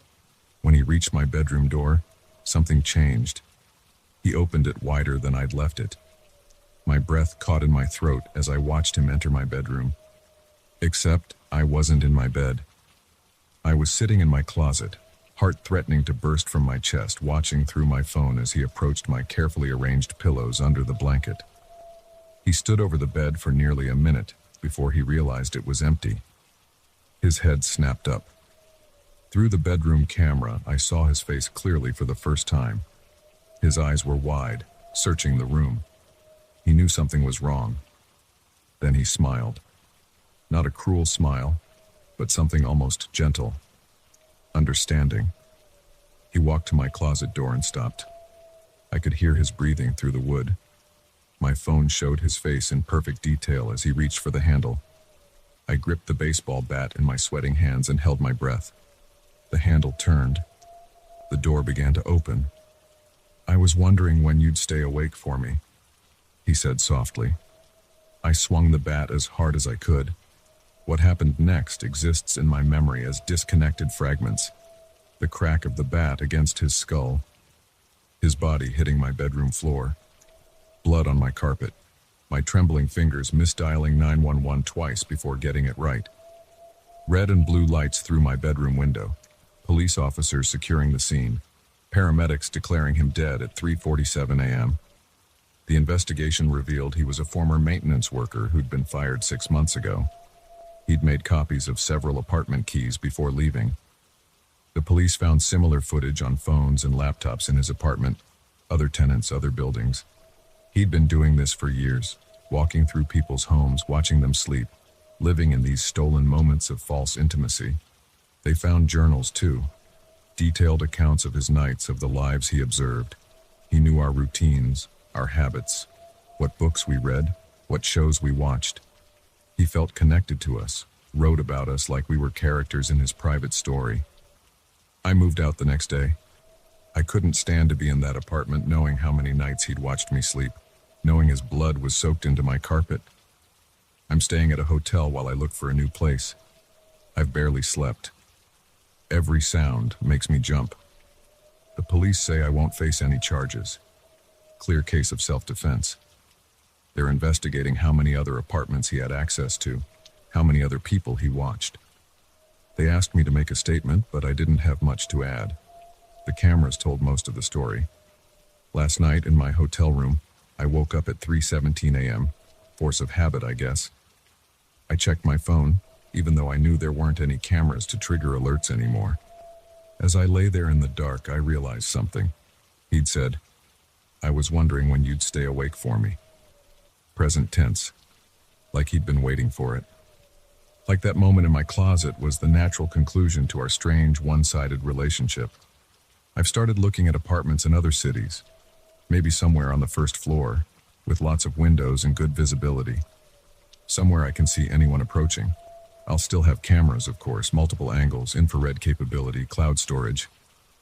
when he reached my bedroom door, something changed. He opened it wider than I'd left it. My breath caught in my throat as I watched him enter my bedroom. Except I wasn't in my bed. I was sitting in my closet, heart threatening to burst from my chest, watching through my phone as he approached my carefully arranged pillows under the blanket. He stood over the bed for nearly a minute before he realized it was empty. His head snapped up. Through the bedroom camera, I saw his face clearly for the first time. His eyes were wide, searching the room. He knew something was wrong. Then he smiled. Not a cruel smile, but something almost gentle. Understanding. He walked to my closet door and stopped. I could hear his breathing through the wood. My phone showed his face in perfect detail as he reached for the handle. I gripped the baseball bat in my sweating hands and held my breath. The handle turned. The door began to open. "I was wondering when you'd stay awake for me," he said softly. I swung the bat as hard as I could. What happened next exists in my memory as disconnected fragments. The crack of the bat against his skull. His body hitting my bedroom floor. Blood on my carpet. My trembling fingers misdialing 911 twice before getting it right. Red and blue lights through my bedroom window. Police officers securing the scene. Paramedics declaring him dead at 3:47 a.m. The investigation revealed he was a former maintenance worker who'd been fired 6 months ago. He'd made copies of several apartment keys before leaving. The police found similar footage on phones and laptops in his apartment, other tenants, other buildings. He'd been doing this for years, walking through people's homes, watching them sleep, living in these stolen moments of false intimacy. They found journals too, detailed accounts of his nights, of the lives he observed. He knew our routines, our habits, what books we read, what shows we watched. He felt connected to us, wrote about us like we were characters in his private story. I moved out the next day. I couldn't stand to be in that apartment knowing how many nights he'd watched me sleep, knowing his blood was soaked into my carpet. I'm staying at a hotel while I look for a new place. I've barely slept. Every sound makes me jump. The police say I won't face any charges. Clear case of self-defense. They're investigating how many other apartments he had access to, how many other people he watched. They asked me to make a statement, but I didn't have much to add. The cameras told most of the story. Last night in my hotel room, I woke up at 3:17 a.m., force of habit, I guess. I checked my phone, even though I knew there weren't any cameras to trigger alerts anymore. As I lay there in the dark, I realized something. He'd said, "I was wondering when you'd stay awake for me." Present tense, like he'd been waiting for it. Like that moment in my closet was the natural conclusion to our strange, one-sided relationship. I've started looking at apartments in other cities, maybe somewhere on the first floor, with lots of windows and good visibility. Somewhere I can see anyone approaching. I'll still have cameras, of course, multiple angles, infrared capability, cloud storage,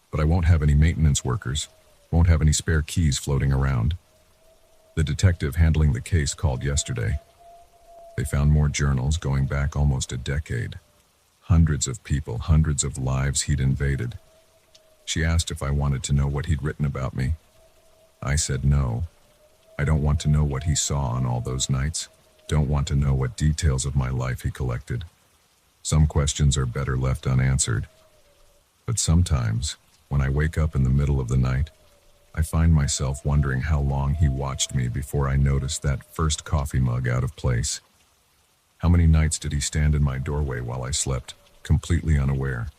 but I won't have any maintenance workers, won't have any spare keys floating around. The detective handling the case called yesterday. They found more journals going back almost a decade. Hundreds of people, hundreds of lives he'd invaded. She asked if I wanted to know what he'd written about me. I said no. I don't want to know what he saw on all those nights. Don't want to know what details of my life he collected. Some questions are better left unanswered. But sometimes, when I wake up in the middle of the night, I find myself wondering how long he watched me before I noticed that first coffee mug out of place. How many nights did he stand in my doorway while I slept, completely unaware?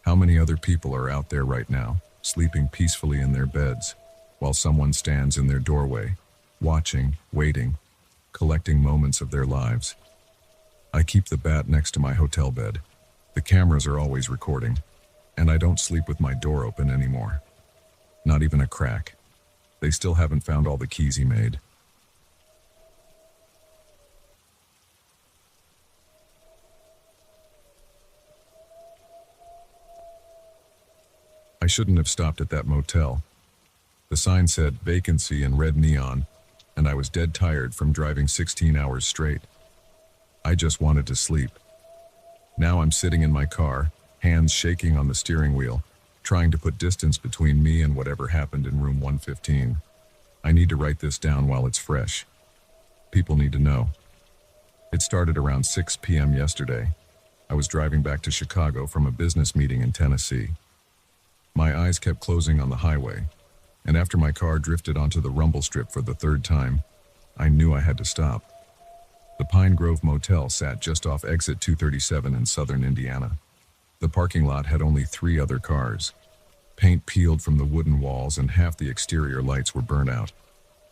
How many other people are out there right now, sleeping peacefully in their beds, while someone stands in their doorway, watching, waiting, collecting moments of their lives? I keep the bat next to my hotel bed. The cameras are always recording, and I don't sleep with my door open anymore. Not even a crack. They still haven't found all the keys he made. I shouldn't have stopped at that motel. The sign said vacancy in red neon, and I was dead tired from driving 16 hours straight. I just wanted to sleep. Now I'm sitting in my car, hands shaking on the steering wheel, trying to put distance between me and whatever happened in room 115. I need to write this down while it's fresh. People need to know. It started around 6 p.m. yesterday. I was driving back to Chicago from a business meeting in Tennessee. My eyes kept closing on the highway, and after my car drifted onto the rumble strip for the third time, I knew I had to stop. The Pine Grove Motel sat just off exit 237 in southern Indiana. The parking lot had only 3 other cars. Paint peeled from the wooden walls and half the exterior lights were burnt out.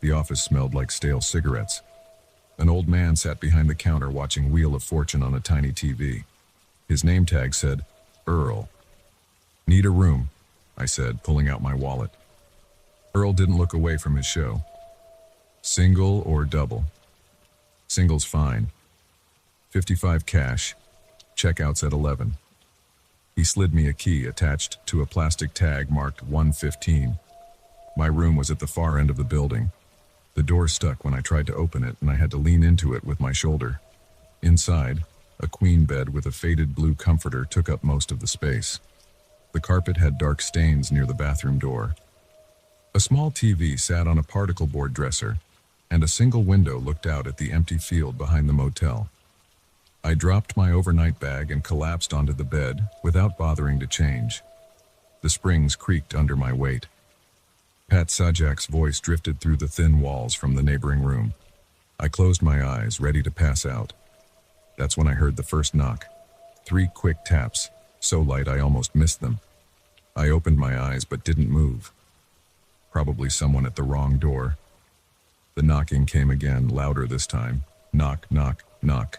The office smelled like stale cigarettes. An old man sat behind the counter watching Wheel of Fortune on a tiny TV. His name tag said, Earl. "Need a room," I said, pulling out my wallet. Earl didn't look away from his show. "Single or double?" "Single's fine. 55 cash. Checkouts at 11. He slid me a key attached to a plastic tag marked 115. My room was at the far end of the building. The door stuck when I tried to open it, and I had to lean into it with my shoulder. Inside, a queen bed with a faded blue comforter took up most of the space. The carpet had dark stains near the bathroom door. A small TV sat on a particle board dresser, and a single window looked out at the empty field behind the motel. I dropped my overnight bag and collapsed onto the bed without bothering to change. The springs creaked under my weight. Pat Sajak's voice drifted through the thin walls from the neighboring room. I closed my eyes, ready to pass out. That's when I heard the first knock. 3 quick taps, so light I almost missed them. I opened my eyes but didn't move. Probably someone at the wrong door. The knocking came again, louder this time. Knock, knock, knock.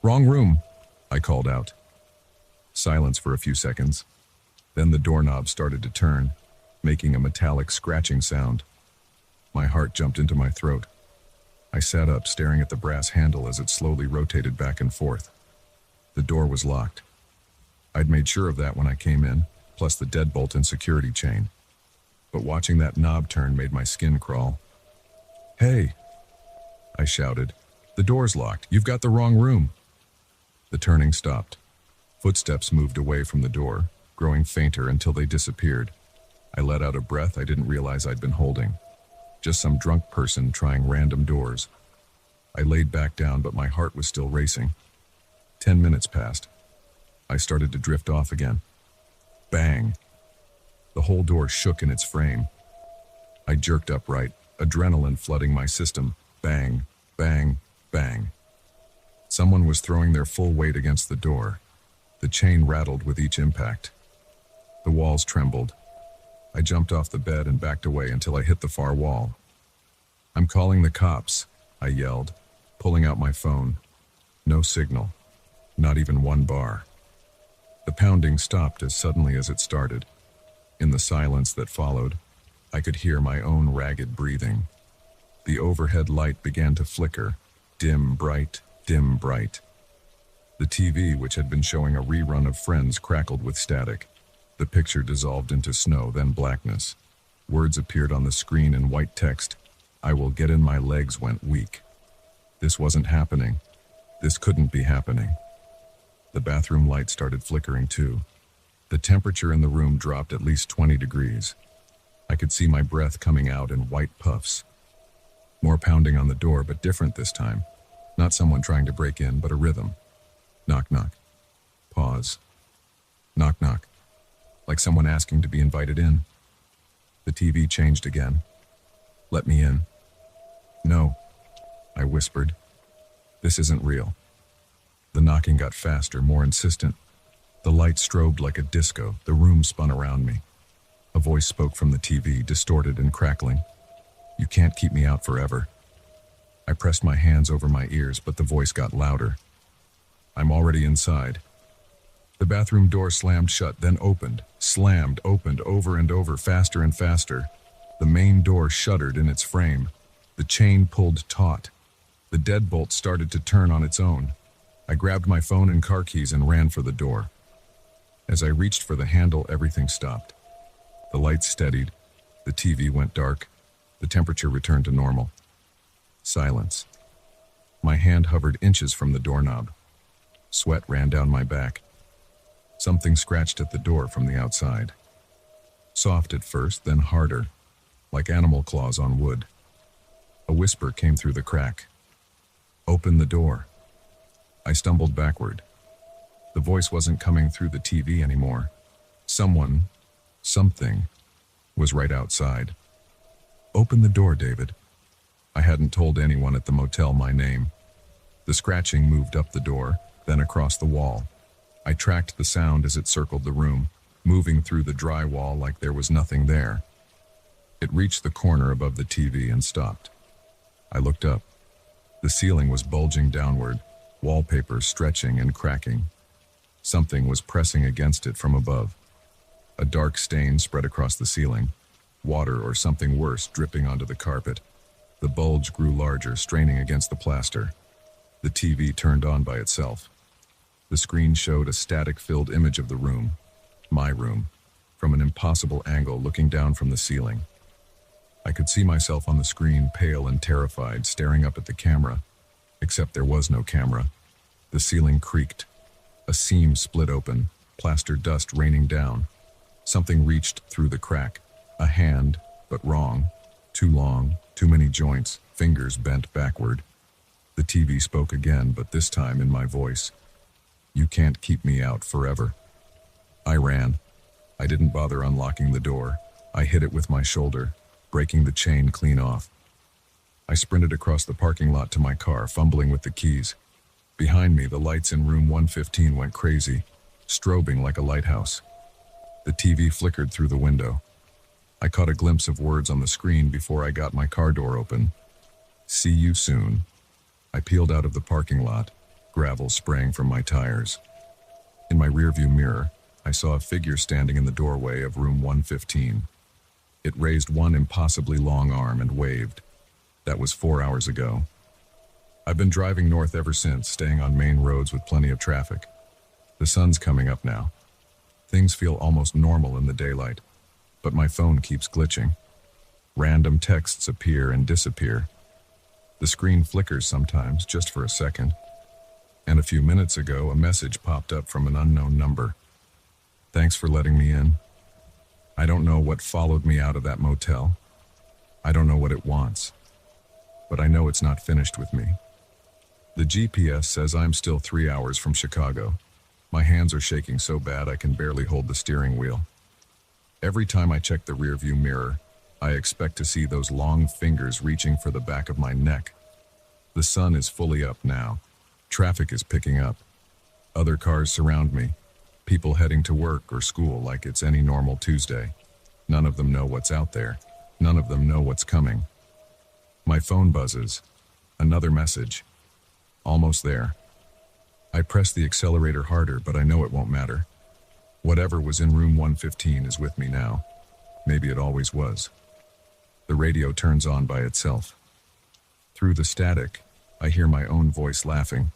"Wrong room," I called out. Silence for a few seconds. Then the doorknob started to turn, making a metallic scratching sound. My heart jumped into my throat. I sat up, staring at the brass handle as it slowly rotated back and forth. The door was locked. I'd made sure of that when I came in, plus the deadbolt and security chain. But watching that knob turn made my skin crawl. "Hey!" I shouted. "The door's locked. You've got the wrong room." The turning stopped. Footsteps moved away from the door, growing fainter until they disappeared. I let out a breath I didn't realize I'd been holding. Just some drunk person trying random doors. I laid back down, but my heart was still racing. 10 minutes passed. I started to drift off again. Bang! The whole door shook in its frame. I jerked upright, adrenaline flooding my system. Bang, bang, bang. Someone was throwing their full weight against the door. The chain rattled with each impact. The walls trembled. I jumped off the bed and backed away until I hit the far wall. "I'm calling the cops," I yelled, pulling out my phone. No signal. Not even one bar. The pounding stopped as suddenly as it started. In the silence that followed, I could hear my own ragged breathing. The overhead light began to flicker, dim, bright, dim, bright. The TV, which had been showing a rerun of Friends, crackled with static. The picture dissolved into snow, then blackness. Words appeared on the screen in white text. "I will get in." My legs went weak. This wasn't happening. This couldn't be happening. The bathroom light started flickering too. The temperature in the room dropped at least 20 degrees. I could see my breath coming out in white puffs. More pounding on the door, but different this time. Not someone trying to break in, but a rhythm. Knock, knock. Pause. Knock, knock. Like someone asking to be invited in. The TV changed again. "Let me in." "No," I whispered. "This isn't real." The knocking got faster, more insistent. The light strobed like a disco. The room spun around me. A voice spoke from the TV, distorted and crackling. "You can't keep me out forever." I pressed my hands over my ears, but the voice got louder. "I'm already inside." The bathroom door slammed shut, then opened, slammed, opened over and over, faster and faster. The main door shuddered in its frame. The chain pulled taut. The deadbolt started to turn on its own. I grabbed my phone and car keys and ran for the door. As I reached for the handle, everything stopped. The lights steadied. The TV went dark. The temperature returned to normal. Silence. My hand hovered inches from the doorknob. Sweat ran down my back. Something scratched at the door from the outside. Soft at first, then harder, like animal claws on wood. A whisper came through the crack. "Open the door." I stumbled backward. The voice wasn't coming through the TV anymore. Someone, something, was right outside. "Open the door, David." I hadn't told anyone at the motel my name. The scratching moved up the door, then across the wall. I tracked the sound as it circled the room, moving through the drywall like there was nothing there. It reached the corner above the TV and stopped. I looked up. The ceiling was bulging downward, wallpaper stretching and cracking. Something was pressing against it from above. A dark stain spread across the ceiling, water or something worse dripping onto the carpet. The bulge grew larger, straining against the plaster. The TV turned on by itself. The screen showed a static-filled image of the room, my room, from an impossible angle looking down from the ceiling. I could see myself on the screen, pale and terrified, staring up at the camera, except there was no camera. The ceiling creaked. A seam split open, plaster dust raining down. Something reached through the crack. A hand, but wrong. Too long, too many joints, fingers bent backward. The TV spoke again, but this time in my voice. "You can't keep me out forever." I ran. I didn't bother unlocking the door. I hit it with my shoulder, breaking the chain clean off. I sprinted across the parking lot to my car, fumbling with the keys. Behind me, the lights in room 115 went crazy, strobing like a lighthouse. The TV flickered through the window. I caught a glimpse of words on the screen before I got my car door open. "See you soon." I peeled out of the parking lot, gravel spraying from my tires. In my rearview mirror, I saw a figure standing in the doorway of room 115. It raised one impossibly long arm and waved. That was 4 hours ago. I've been driving north ever since, staying on main roads with plenty of traffic. The sun's coming up now. Things feel almost normal in the daylight, but my phone keeps glitching. Random texts appear and disappear. The screen flickers sometimes, just for a second. And a few minutes ago, a message popped up from an unknown number. "Thanks for letting me in." I don't know what followed me out of that motel. I don't know what it wants. But I know it's not finished with me. The GPS says I'm still 3 hours from Chicago. My hands are shaking so bad I can barely hold the steering wheel. Every time I check the rearview mirror, I expect to see those long fingers reaching for the back of my neck. The sun is fully up now. Traffic is picking up. Other cars surround me. People heading to work or school like it's any normal Tuesday. None of them know what's out there. None of them know what's coming. My phone buzzes. Another message. Almost there. I press the accelerator harder, but I know it won't matter. Whatever was in room 115 is with me now. Maybe it always was. The radio turns on by itself. Through the static, I hear my own voice laughing.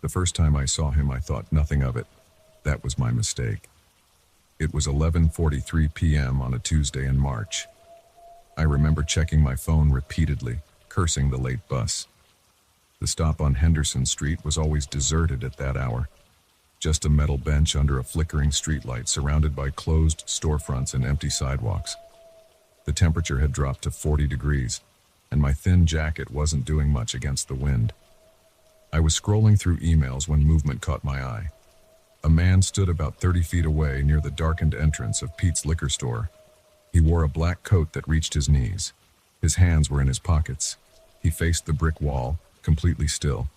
The first time I saw him, I thought nothing of it. That was my mistake. It was 11:43 p.m. on a Tuesday in March. I remember checking my phone repeatedly, cursing the late bus. The stop on Henderson Street was always deserted at that hour. Just a metal bench under a flickering streetlight surrounded by closed storefronts and empty sidewalks. The temperature had dropped to 40 degrees, and my thin jacket wasn't doing much against the wind. I was scrolling through emails when movement caught my eye. A man stood about 30 feet away near the darkened entrance of Pete's liquor store. He wore a black coat that reached his knees. His hands were in his pockets. He faced the brick wall, completely still.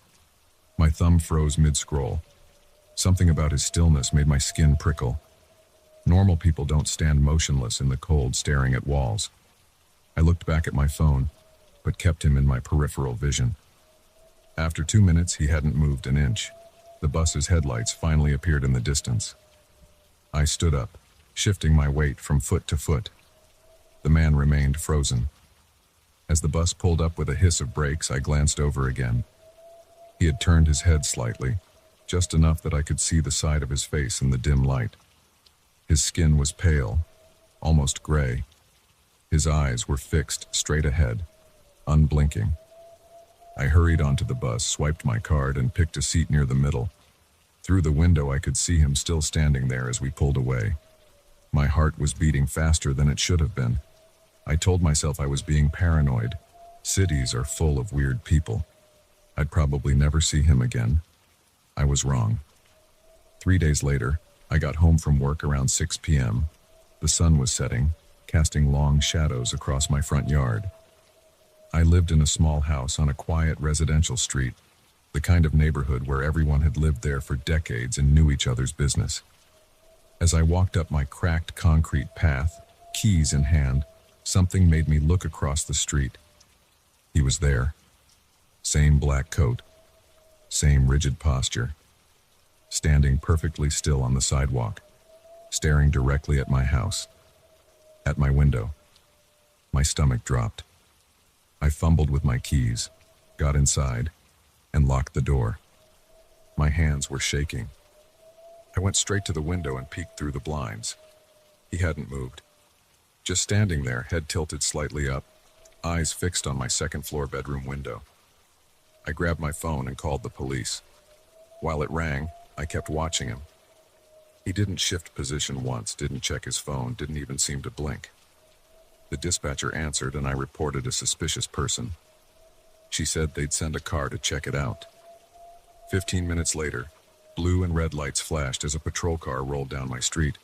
My thumb froze mid-scroll. Something about his stillness made my skin prickle. Normal people don't stand motionless in the cold, staring at walls. I looked back at my phone, but kept him in my peripheral vision. After 2 minutes, he hadn't moved an inch. The bus's headlights finally appeared in the distance. I stood up, shifting my weight from foot to foot. The man remained frozen. As the bus pulled up with a hiss of brakes, I glanced over again. He had turned his head slightly, just enough that I could see the side of his face in the dim light. His skin was pale, almost gray. His eyes were fixed straight ahead, unblinking. I hurried onto the bus, swiped my card, and picked a seat near the middle. Through the window, I could see him still standing there as we pulled away. My heart was beating faster than it should have been. I told myself I was being paranoid. Cities are full of weird people. I'd probably never see him again. I was wrong. 3 days later, I got home from work around 6 p.m. The sun was setting, casting long shadows across my front yard. I lived in a small house on a quiet residential street, the kind of neighborhood where everyone had lived there for decades and knew each other's business. As I walked up my cracked concrete path, keys in hand, something made me look across the street. He was there. Same black coat, same rigid posture, standing perfectly still on the sidewalk, staring directly at my house, at my window. My stomach dropped. I fumbled with my keys, got inside, and locked the door. My hands were shaking. I went straight to the window and peeked through the blinds. He hadn't moved. Just standing there, head tilted slightly up, eyes fixed on my second-floor bedroom window. I grabbed my phone and called the police. While it rang, I kept watching him. He didn't shift position once, didn't check his phone, didn't even seem to blink. The dispatcher answered and I reported a suspicious person. She said they'd send a car to check it out. 15 minutes later, blue and red lights flashed as a patrol car rolled down my street.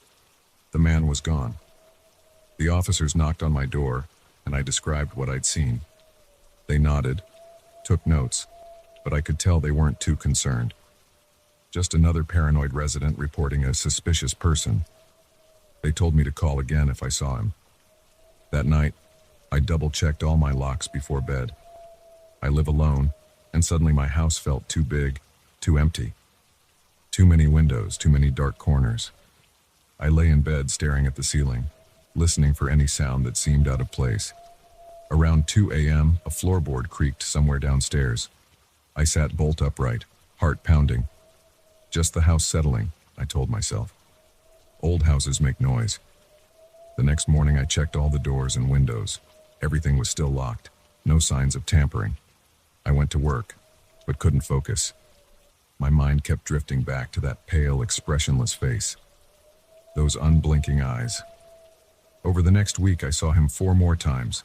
The man was gone. The officers knocked on my door, and I described what I'd seen. They nodded, took notes, but I could tell they weren't too concerned. Just another paranoid resident reporting a suspicious person. They told me to call again if I saw him. That night, I double-checked all my locks before bed. I live alone, and suddenly my house felt too big, too empty. Too many windows, too many dark corners. I lay in bed staring at the ceiling, listening for any sound that seemed out of place. Around 2 a.m., a floorboard creaked somewhere downstairs. I sat bolt upright, heart pounding. Just the house settling, I told myself. Old houses make noise. The next morning I checked all the doors and windows. Everything was still locked, no signs of tampering. I went to work, but couldn't focus. My mind kept drifting back to that pale, expressionless face. Those unblinking eyes. Over the next week I saw him 4 more times.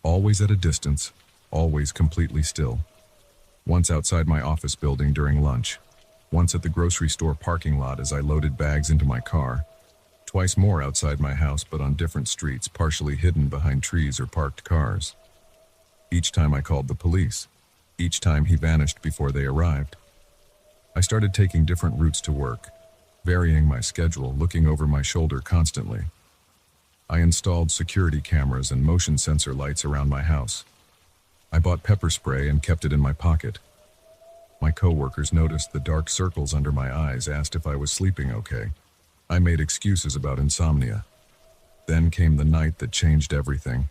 Always at a distance, always completely still. Once outside my office building during lunch. Once at the grocery store parking lot as I loaded bags into my car. Twice more outside my house but on different streets, partially hidden behind trees or parked cars. Each time I called the police. Each time he vanished before they arrived. I started taking different routes to work, varying my schedule, looking over my shoulder constantly. I installed security cameras and motion sensor lights around my house. I bought pepper spray and kept it in my pocket. My coworkers noticed the dark circles under my eyes, asked if I was sleeping okay. I made excuses about insomnia. Then came the night that changed everything.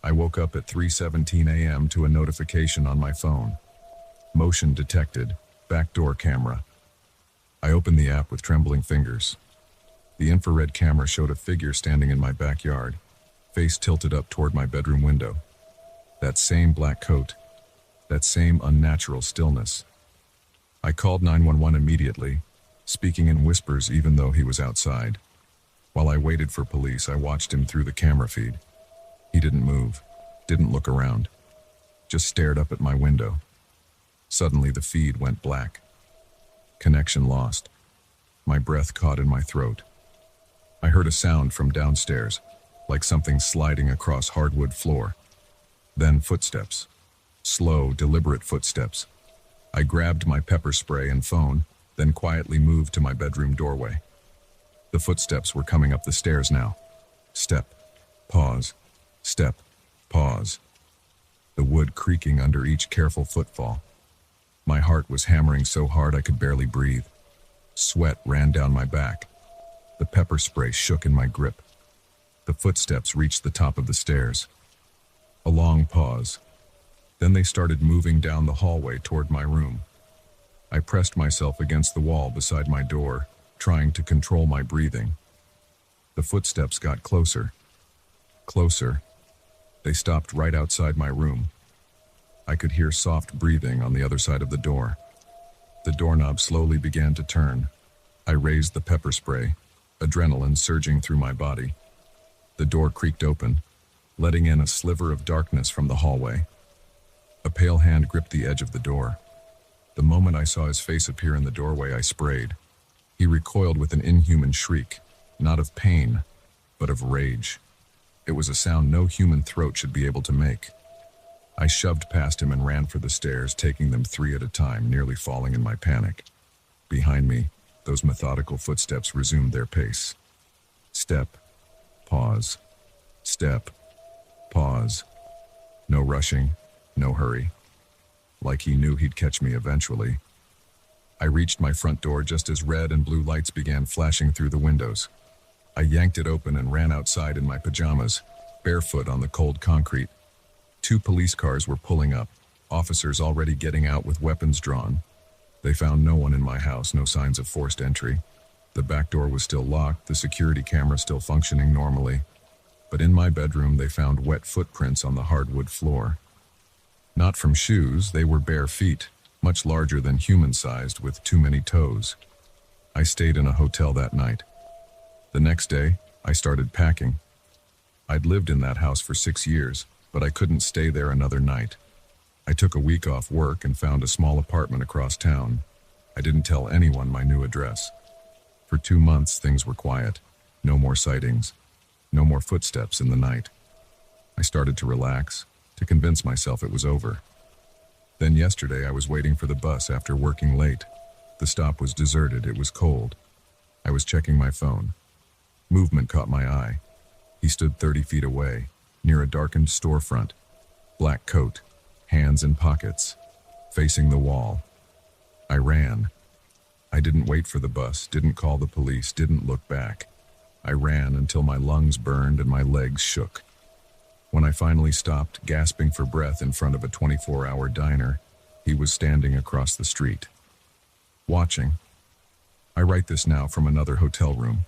I woke up at 3:17 a.m. to a notification on my phone. Motion detected, backdoor camera. I opened the app with trembling fingers. The infrared camera showed a figure standing in my backyard, face tilted up toward my bedroom window. That same black coat, that same unnatural stillness. I called 911 immediately, speaking in whispers even though he was outside. While I waited for police, I watched him through the camera feed. He didn't move, didn't look around, just stared up at my window. Suddenly the feed went black. Connection lost. My breath caught in my throat. I heard a sound from downstairs, like something sliding across hardwood floor. Then footsteps. Slow, deliberate footsteps. I grabbed my pepper spray and phone, then quietly moved to my bedroom doorway. The footsteps were coming up the stairs now. Step, pause, step, pause. The wood creaking under each careful footfall. My heart was hammering so hard I could barely breathe. Sweat ran down my back. The pepper spray shook in my grip. The footsteps reached the top of the stairs. A long pause. Then they started moving down the hallway toward my room. I pressed myself against the wall beside my door, trying to control my breathing. The footsteps got closer. Closer. They stopped right outside my room. I could hear soft breathing on the other side of the door. The doorknob slowly began to turn. I raised the pepper spray, adrenaline surging through my body. The door creaked open, letting in a sliver of darkness from the hallway. A pale hand gripped the edge of the door. The moment I saw his face appear in the doorway, I sprayed. He recoiled with an inhuman shriek, not of pain, but of rage. It was a sound no human throat should be able to make. I shoved past him and ran for the stairs, taking them 3 at a time, nearly falling in my panic. Behind me, those methodical footsteps resumed their pace. Step, pause, step, pause. No rushing, no hurry. Like he knew he'd catch me eventually. I reached my front door just as red and blue lights began flashing through the windows. I yanked it open and ran outside in my pajamas, barefoot on the cold concrete. 2 police cars were pulling up, officers already getting out with weapons drawn. They found no one in my house, no signs of forced entry. The back door was still locked, the security camera still functioning normally. But in my bedroom, they found wet footprints on the hardwood floor. Not from shoes, they were bare feet, much larger than human-sized with too many toes. I stayed in a hotel that night. The next day, I started packing. I'd lived in that house for 6 years, but I couldn't stay there another night. I took a week off work and found a small apartment across town. I didn't tell anyone my new address. For 2 months, things were quiet. No more sightings. No more footsteps in the night. I started to relax, to convince myself it was over. Then yesterday I was waiting for the bus after working late. The stop was deserted, it was cold. I was checking my phone. Movement caught my eye. He stood 30 feet away, near a darkened storefront. Black coat, hands in pockets, facing the wall. I ran. I didn't wait for the bus, didn't call the police, didn't look back. I ran until my lungs burned and my legs shook. When I finally stopped, gasping for breath in front of a 24-hour diner, he was standing across the street. Watching. I write this now from another hotel room.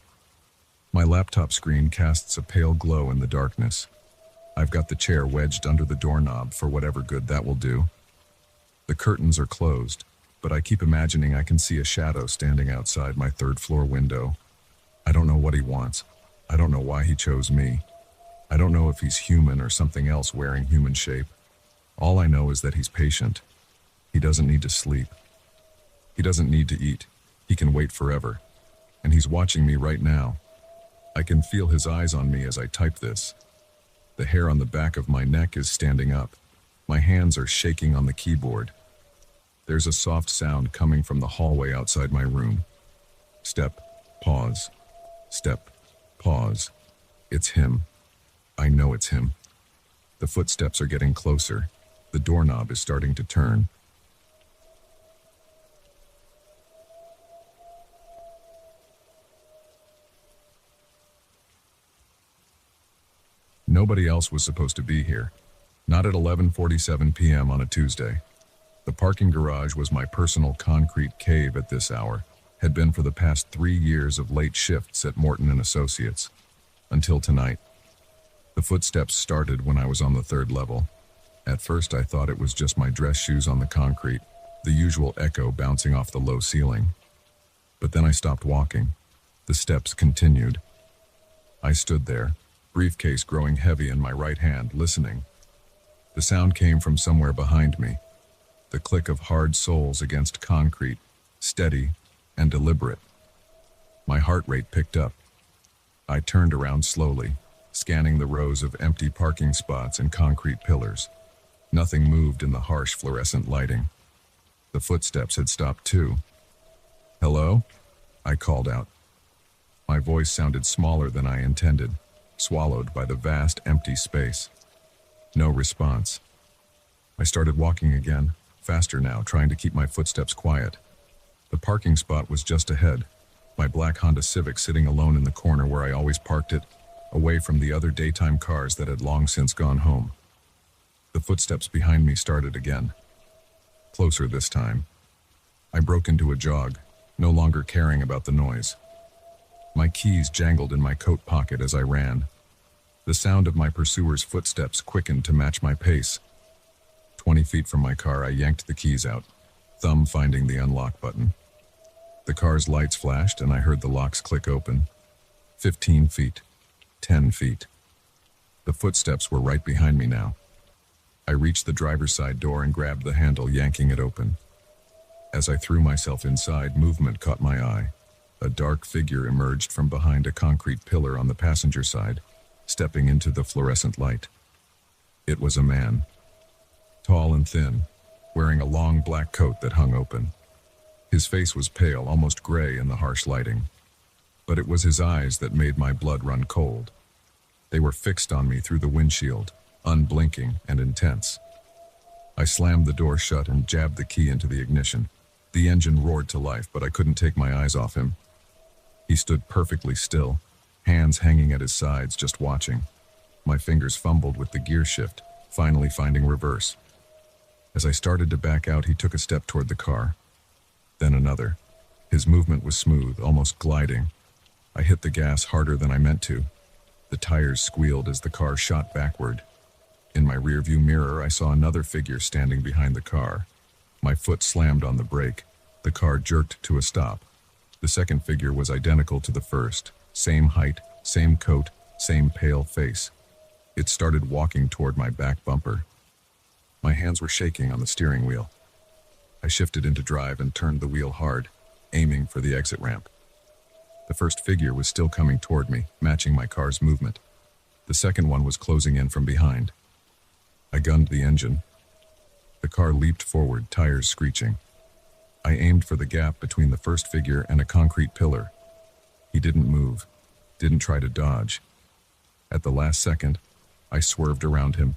My laptop screen casts a pale glow in the darkness. I've got the chair wedged under the doorknob for whatever good that will do. The curtains are closed, but I keep imagining I can see a shadow standing outside my third-floor window. I don't know what he wants. I don't know why he chose me. I don't know if he's human or something else wearing human shape. All I know is that he's patient. He doesn't need to sleep. He doesn't need to eat. He can wait forever. And he's watching me right now. I can feel his eyes on me as I type this. The hair on the back of my neck is standing up. My hands are shaking on the keyboard. There's a soft sound coming from the hallway outside my room. Step, pause. Step, pause. It's him. I know it's him. The footsteps are getting closer. The doorknob is starting to turn. Nobody else was supposed to be here. Not at 11:47 p.m. on a Tuesday. The parking garage was my personal concrete cave at this hour, had been for the past 3 years of late shifts at Morton & Associates. Until tonight. The footsteps started when I was on the 3rd level. At first I thought it was just my dress shoes on the concrete, the usual echo bouncing off the low ceiling. But then I stopped walking. The steps continued. I stood there, briefcase growing heavy in my right hand, listening. The sound came from somewhere behind me. The click of hard soles against concrete, steady and deliberate. My heart rate picked up. I turned around slowly, scanning the rows of empty parking spots and concrete pillars. Nothing moved in the harsh fluorescent lighting. The footsteps had stopped too. "Hello?" I called out. My voice sounded smaller than I intended, swallowed by the vast empty space. No response. I started walking again, faster now, trying to keep my footsteps quiet. The parking spot was just ahead, my black Honda Civic sitting alone in the corner where I always parked it, away from the other daytime cars that had long since gone home. The footsteps behind me started again. Closer this time. I broke into a jog, no longer caring about the noise. My keys jangled in my coat pocket as I ran. The sound of my pursuer's footsteps quickened to match my pace. 20 feet from my car, I yanked the keys out, thumb finding the unlock button. The car's lights flashed and I heard the locks click open. 15 feet. 10 feet. The footsteps were right behind me now. I reached the driver's side door and grabbed the handle, yanking it open. As I threw myself inside, movement caught my eye. A dark figure emerged from behind a concrete pillar on the passenger side, stepping into the fluorescent light. It was a man. Tall and thin, wearing a long black coat that hung open. His face was pale, almost gray in the harsh lighting. But it was his eyes that made my blood run cold. They were fixed on me through the windshield, unblinking and intense. I slammed the door shut and jabbed the key into the ignition. The engine roared to life, but I couldn't take my eyes off him. He stood perfectly still, hands hanging at his sides, just watching. My fingers fumbled with the gear shift, finally finding reverse. As I started to back out, he took a step toward the car. Then another. His movement was smooth, almost gliding. I hit the gas harder than I meant to. The tires squealed as the car shot backward. In my rearview mirror, I saw another figure standing behind the car. My foot slammed on the brake. The car jerked to a stop. The second figure was identical to the first. Same height, same coat, same pale face. It started walking toward my back bumper. My hands were shaking on the steering wheel. I shifted into drive and turned the wheel hard, aiming for the exit ramp. The first figure was still coming toward me, matching my car's movement. The second one was closing in from behind. I gunned the engine. The car leaped forward, tires screeching. I aimed for the gap between the first figure and a concrete pillar. He didn't move, didn't try to dodge. At the last second, I swerved around him,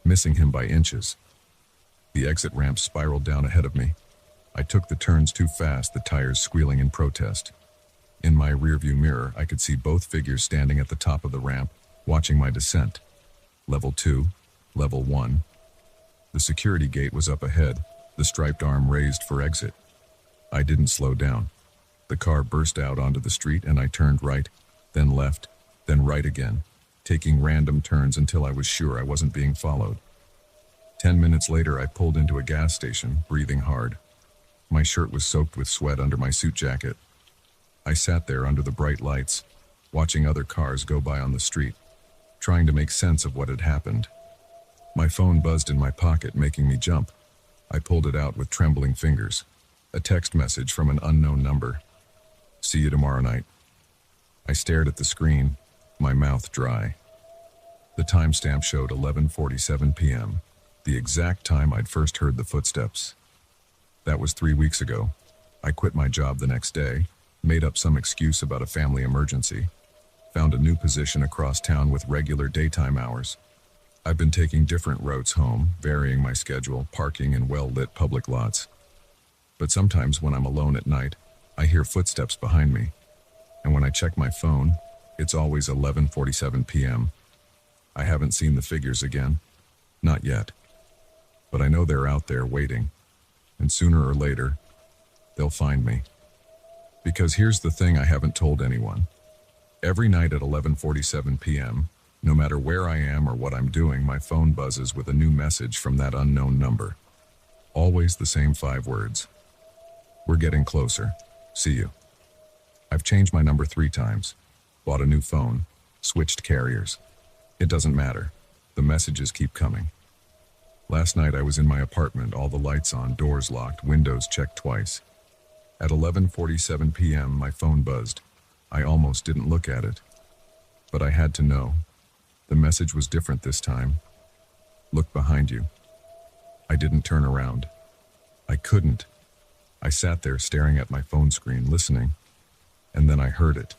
missing him by inches. The exit ramp spiraled down ahead of me. I took the turns too fast, the tires squealing in protest. In my rearview mirror, I could see both figures standing at the top of the ramp, watching my descent. Level 2, Level 1. The security gate was up ahead, the striped arm raised for exit. I didn't slow down. The car burst out onto the street and I turned right, then left, then right again, taking random turns until I was sure I wasn't being followed. 10 minutes later, I pulled into a gas station, breathing hard. My shirt was soaked with sweat under my suit jacket. I sat there under the bright lights, watching other cars go by on the street, trying to make sense of what had happened. My phone buzzed in my pocket, making me jump. I pulled it out with trembling fingers. A text message from an unknown number. See you tomorrow night. I stared at the screen, my mouth dry. The timestamp showed 11:47 p.m., the exact time I'd first heard the footsteps. That was 3 weeks ago. I quit my job the next day, made up some excuse about a family emergency, found a new position across town with regular daytime hours. I've been taking different routes home, varying my schedule, parking in well-lit public lots. But sometimes when I'm alone at night, I hear footsteps behind me. And when I check my phone, it's always 11:47 p.m. I haven't seen the figures again. Not yet. But I know they're out there waiting. And sooner or later, they'll find me. Because here's the thing I haven't told anyone. Every night at 11:47 p.m., no matter where I am or what I'm doing, my phone buzzes with a new message from that unknown number. Always the same 5 words. We're getting closer. See you. I've changed my number 3 times, bought a new phone, switched carriers. It doesn't matter. The messages keep coming. Last night I was in my apartment, all the lights on, doors locked, windows checked twice. At 11:47 p.m. my phone buzzed. I almost didn't look at it. But I had to know. The message was different this time. Look behind you. I didn't turn around. I couldn't. I sat there staring at my phone screen, listening. And then I heard it.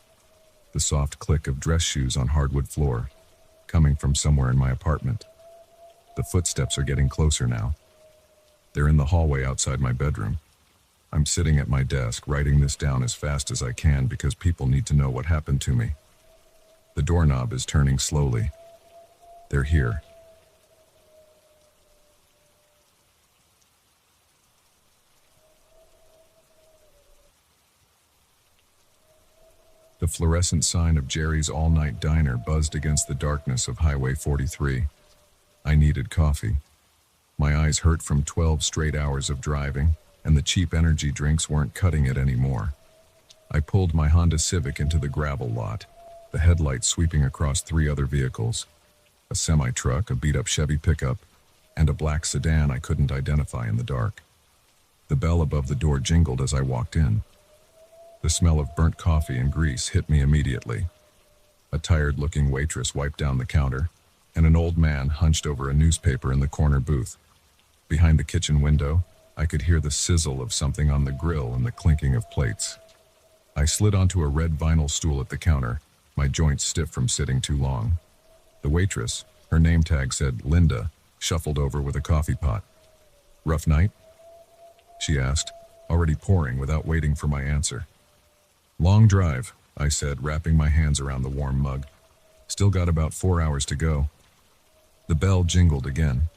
The soft click of dress shoes on hardwood floor, coming from somewhere in my apartment. The footsteps are getting closer now. They're in the hallway outside my bedroom. I'm sitting at my desk, writing this down as fast as I can because people need to know what happened to me. The doorknob is turning slowly. They're here. The fluorescent sign of Jerry's all-night diner buzzed against the darkness of Highway 43. I needed coffee. My eyes hurt from 12 straight hours of driving, and the cheap energy drinks weren't cutting it anymore. I pulled my Honda Civic into the gravel lot, the headlights sweeping across 3 other vehicles. A semi-truck, a beat-up Chevy pickup, and a black sedan I couldn't identify in the dark. The bell above the door jingled as I walked in. The smell of burnt coffee and grease hit me immediately. A tired-looking waitress wiped down the counter, and an old man hunched over a newspaper in the corner booth. Behind the kitchen window, I could hear the sizzle of something on the grill and the clinking of plates. I slid onto a red vinyl stool at the counter, my joints stiff from sitting too long. The waitress, her name tag said Linda, shuffled over with a coffee pot. "Rough night?" she asked, already pouring without waiting for my answer. "Long drive," I said, wrapping my hands around the warm mug. "Still got about 4 hours to go." The bell jingled again.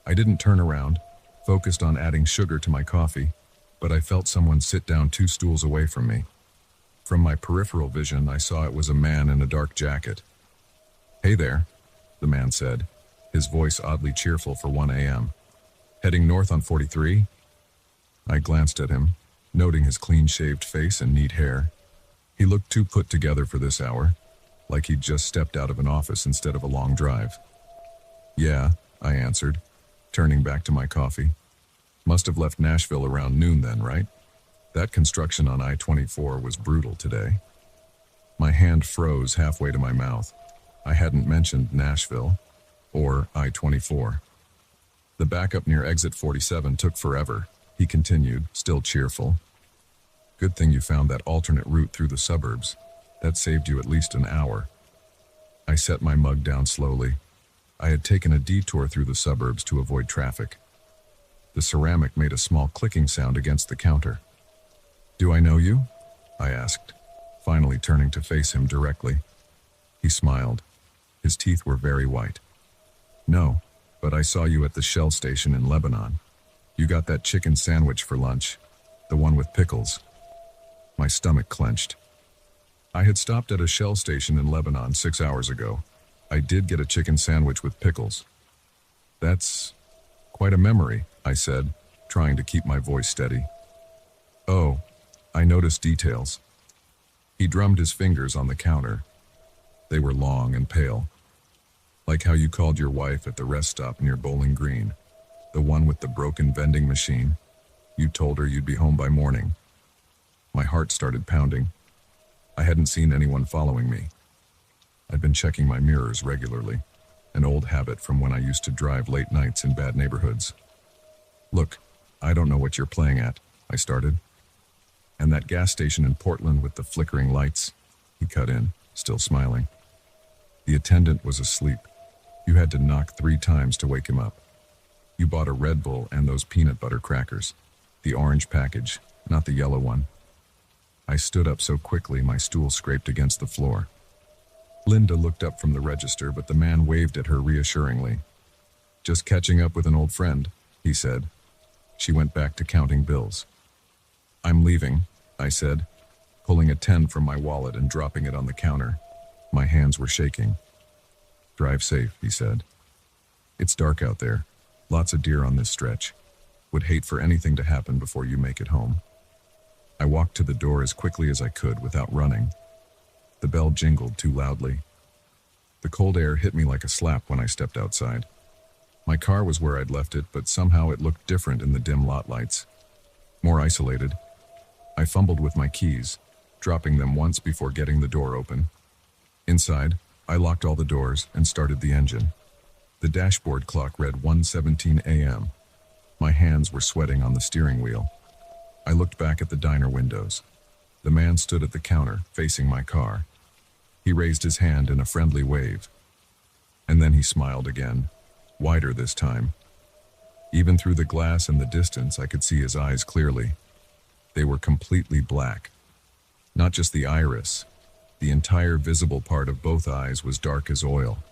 I didn't turn around, focused on adding sugar to my coffee, but I felt someone sit down 2 stools away from me. From my peripheral vision, I saw it was a man in a dark jacket. "Hey there," the man said, his voice oddly cheerful for 1 a.m. "Heading north on 43? I glanced at him, noting his clean-shaved face and neat hair. He looked too put together for this hour, like he'd just stepped out of an office instead of a long drive. "Yeah," I answered, turning back to my coffee. "Must have left Nashville around noon then, right? That construction on I-24 was brutal today." My hand froze halfway to my mouth. I hadn't mentioned Nashville or I-24. The backup near exit 47 took forever, he continued, still cheerful. Good thing you found that alternate route through the suburbs. That saved you at least an hour. I set my mug down slowly. I had taken a detour through the suburbs to avoid traffic. The ceramic made a small clicking sound against the counter. "Do I know you?" I asked, finally turning to face him directly. He smiled. His teeth were very white. "No, but I saw you at the Shell station in Lebanon. You got that chicken sandwich for lunch, the one with pickles." My stomach clenched. I had stopped at a Shell station in Lebanon 6 hours ago. I did get a chicken sandwich with pickles. "That's quite a memory," I said, trying to keep my voice steady. "Oh, I noticed details." He drummed his fingers on the counter. They were long and pale. "Like how you called your wife at the rest stop near Bowling Green, the one with the broken vending machine. You told her you'd be home by morning." My heart started pounding. I hadn't seen anyone following me. I'd been checking my mirrors regularly, an old habit from when I used to drive late nights in bad neighborhoods. "Look, I don't know what you're playing at," I started. "And that gas station in Portland with the flickering lights," he cut in, still smiling. "The attendant was asleep. You had to knock 3 times to wake him up. You bought a Red Bull and those peanut butter crackers, the orange package, not the yellow one." I stood up so quickly my stool scraped against the floor. Linda looked up from the register, but the man waved at her reassuringly. "Just catching up with an old friend," he said. She went back to counting bills. "I'm leaving," I said, pulling a 10 from my wallet and dropping it on the counter. My hands were shaking. "Drive safe," he said. "It's dark out there. Lots of deer on this stretch. Would hate for anything to happen before you make it home." I walked to the door as quickly as I could without running. The bell jingled too loudly. The cold air hit me like a slap when I stepped outside. My car was where I'd left it, but somehow it looked different in the dim lot lights. More isolated. I fumbled with my keys, dropping them once before getting the door open. Inside, I locked all the doors and started the engine. The dashboard clock read 1:17 a.m. My hands were sweating on the steering wheel. I looked back at the diner windows. The man stood at the counter, facing my car. He raised his hand in a friendly wave. And then he smiled again, wider this time. Even through the glass and the distance, I could see his eyes clearly. They were completely black. Not just the iris. The entire visible part of both eyes was dark as oil.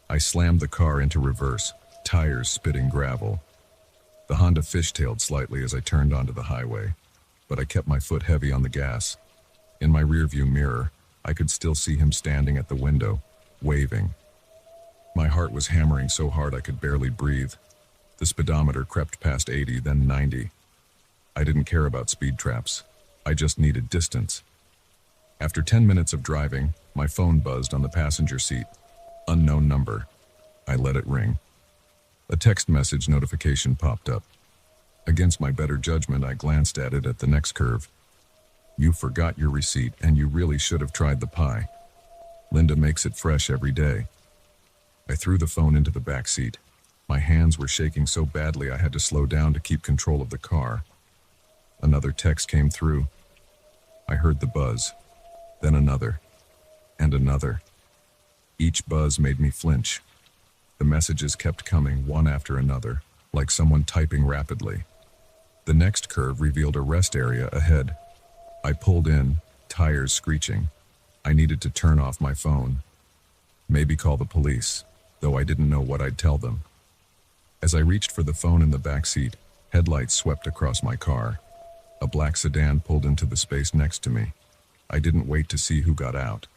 I slammed the car into reverse, tires spitting gravel. The Honda fishtailed slightly as I turned onto the highway, but I kept my foot heavy on the gas. In my rearview mirror, I could still see him standing at the window, waving. My heart was hammering so hard I could barely breathe. The speedometer crept past 80, then 90. I didn't care about speed traps. I just needed distance. After 10 minutes of driving, my phone buzzed on the passenger seat. Unknown number. I let it ring. A text message notification popped up. Against my better judgment, I glanced at it at the next curve. "You forgot your receipt, and you really should have tried the pie. Linda makes it fresh every day." I threw the phone into the back seat. My hands were shaking so badly I had to slow down to keep control of the car. Another text came through. I heard the buzz, then another, and another. Each buzz made me flinch. The messages kept coming, one after another, like someone typing rapidly. The next curve revealed a rest area ahead. I pulled in, tires screeching. I needed to turn off my phone. Maybe call the police, though I didn't know what I'd tell them. As I reached for the phone in the back seat, headlights swept across my car. A black sedan pulled into the space next to me. I didn't wait to see who got out.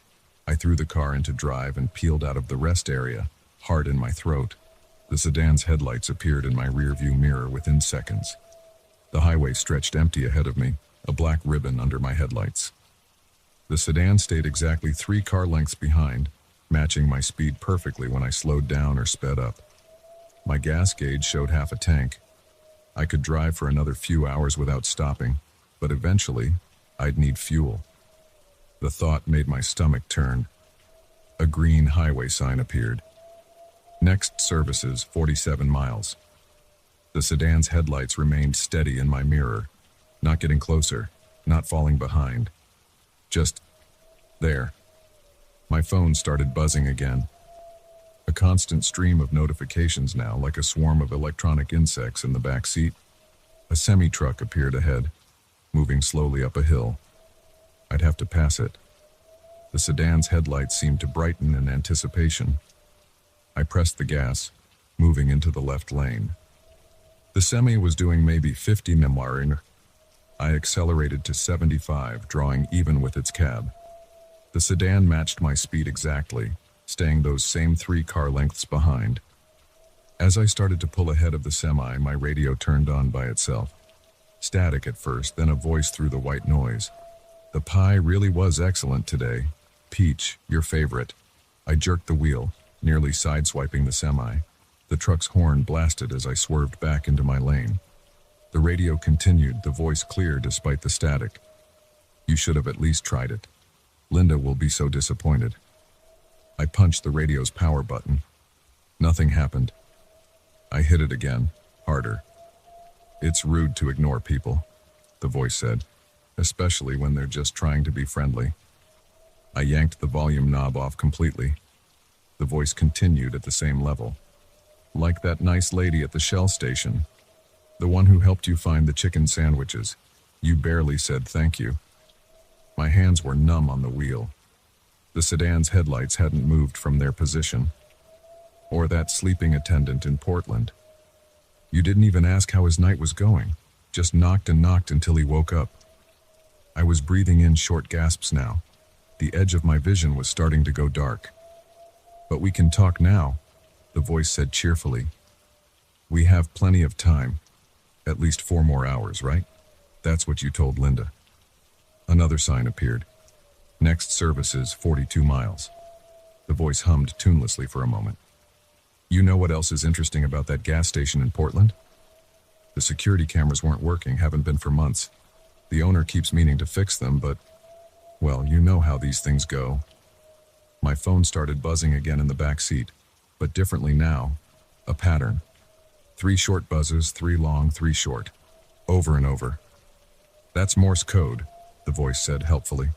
I threw the car into drive and peeled out of the rest area, heart in my throat. The sedan's headlights appeared in my rearview mirror within seconds. The highway stretched empty ahead of me, a black ribbon under my headlights. The sedan stayed exactly 3 car lengths behind, matching my speed perfectly when I slowed down or sped up. My gas gauge showed half a tank. I could drive for another few hours without stopping, but eventually, I'd need fuel. The thought made my stomach turn. A green highway sign appeared. Next services, 47 miles. The sedan's headlights remained steady in my mirror, not getting closer, not falling behind. Just there. My phone started buzzing again. A constant stream of notifications now, like a swarm of electronic insects in the back seat. A semi-truck appeared ahead, moving slowly up a hill. I'd have to pass it. The sedan's headlights seemed to brighten in anticipation. I pressed the gas, moving into the left lane. The semi was doing maybe 50 mph. I accelerated to 75, drawing even with its cab. The sedan matched my speed exactly, staying those same 3 car lengths behind. As I started to pull ahead of the semi, my radio turned on by itself. Static at first, then a voice through the white noise. "The pie really was excellent today. Peach, your favorite." I jerked the wheel, nearly sideswiping the semi. The truck's horn blasted as I swerved back into my lane. The radio continued, the voice clear despite the static. "You should have at least tried it. Linda will be so disappointed." I punched the radio's power button. Nothing happened. I hit it again, harder. "It's rude to ignore people," the voice said, "especially when they're just trying to be friendly." I yanked the volume knob off completely. The voice continued at the same level. "Like that nice lady at the Shell station. The one who helped you find the chicken sandwiches. You barely said thank you." My hands were numb on the wheel. The sedan's headlights hadn't moved from their position. Or that sleeping attendant in Portland. You didn't even ask how his night was going. Just knocked and knocked until he woke up. I was breathing in short gasps now. The edge of my vision was starting to go dark. "But we can talk now," the voice said cheerfully. "We have plenty of time. At least 4 more hours, right? That's what you told Linda." Another sign appeared. Next services, 42 miles. The voice hummed tunelessly for a moment. "You know what else is interesting about that gas station in Portland? The security cameras weren't working, haven't been for months. The owner keeps meaning to fix them, but, well, you know how these things go." My phone started buzzing again in the back seat, but differently now. A pattern. 3 short buzzes, 3 long, 3 short. Over and over. "That's Morse code," the voice said helpfully.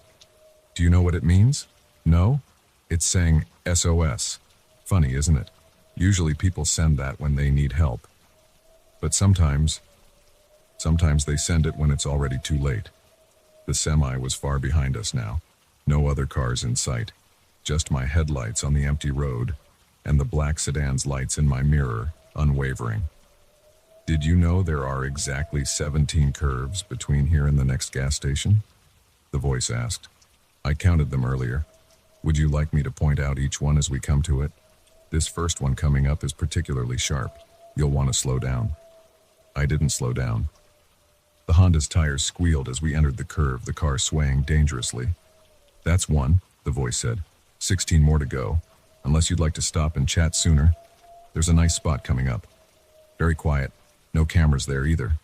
"Do you know what it means? No? It's saying SOS. Funny, isn't it? Usually people send that when they need help. But sometimes they send it when it's already too late." The semi was far behind us now. No other cars in sight. Just my headlights on the empty road, and the black sedan's lights in my mirror, unwavering. "Did you know there are exactly 17 curves between here and the next gas station?" the voice asked. "I counted them earlier. Would you like me to point out each one as we come to it? This first one coming up is particularly sharp. You'll want to slow down." I didn't slow down. The Honda's tires squealed as we entered the curve, the car swaying dangerously. "That's one," the voice said. 16 more to go, unless you'd like to stop and chat sooner. There's a nice spot coming up. Very quiet. No cameras there either."